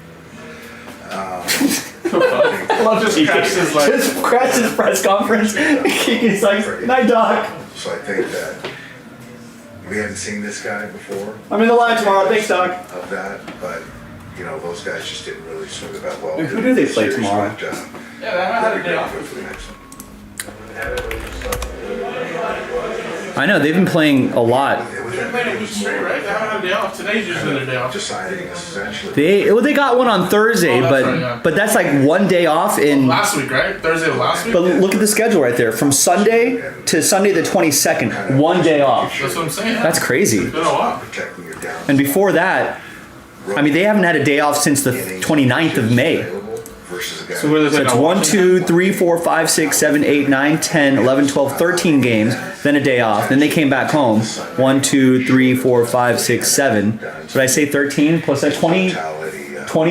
Love just crashed his press conference. He's like, "Good night, Doc." So I think that we hadn't seen this guy before. I'm in the line tomorrow. Thanks, Doc. Of that, but you know those guys just didn't really swing the bat well. Who do they play tomorrow? Yeah, they haven't had a day off. For the next one. I know they've been playing a lot. They're playing a week straight, right? They haven't had a day off. Today's usually their day off. Deciding essentially. They got one on Thursday, but that's like one day off in last week, right? Thursday of last week. But look at the schedule right there. From Sunday to Sunday the 22nd, one day off. That's what I'm saying. That's crazy. It's been a while. And before that, I mean, they haven't had a day off since the 29th of May. So it's 1, 2, 3, 4, 5, 6, 7, 8, 9, 10, 11, 12, 13 games, then a day off. Then they came back home. 1, 2, 3, 4, 5, 6, 7. Did I say 13 plus that 20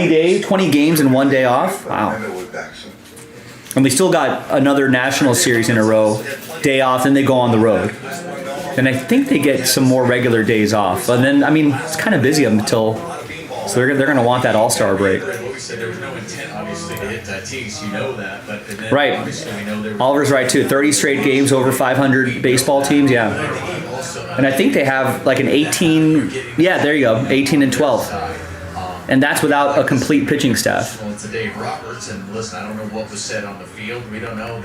days, 20 games and one day off? Wow. And we still got another national series in a row, day off, then they go on the road. And I think they get some more regular days off. And then, I mean, it's kind of busy up until, so they're going to want that All-Star break. Said there was no intent, obviously, to hit Tatis. You know that, but then right. Obviously we know there Oliver's right too. 30 straight games over 500 baseball teams. Yeah, and I think they have like an 18. Yeah, there you go, 18 and 12, and that's without a complete pitching staff. Well, it's a Dave Roberts, and listen, I don't know what was said on the field. We don't know.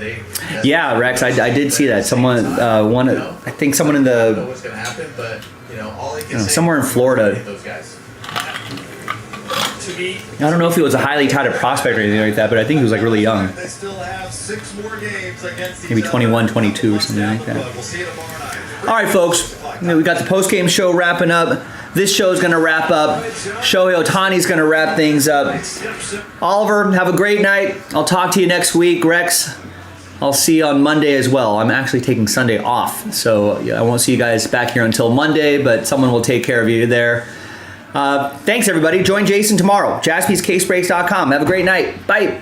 Yeah, Rex, I did see that. Someone, I think someone in I don't know what's going to happen, but you know, all they can say somewhere in Florida. Those guys. I don't know if he was a highly touted prospect or anything like that, but I think he was like really young. They still have 6 more games against Maybe 21, 22 or something like that. All right, folks. We got the post-game show wrapping up. This show is going to wrap up. Shohei Ohtani's going to wrap things up. Oliver, have a great night. I'll talk to you next week. Rex, I'll see you on Monday as well. I'm actually taking Sunday off, so I won't see you guys back here until Monday, but someone will take care of you there. Thanks, everybody. Join Jason tomorrow. JaspysCaseBreaks.com. Have a great night. Bye.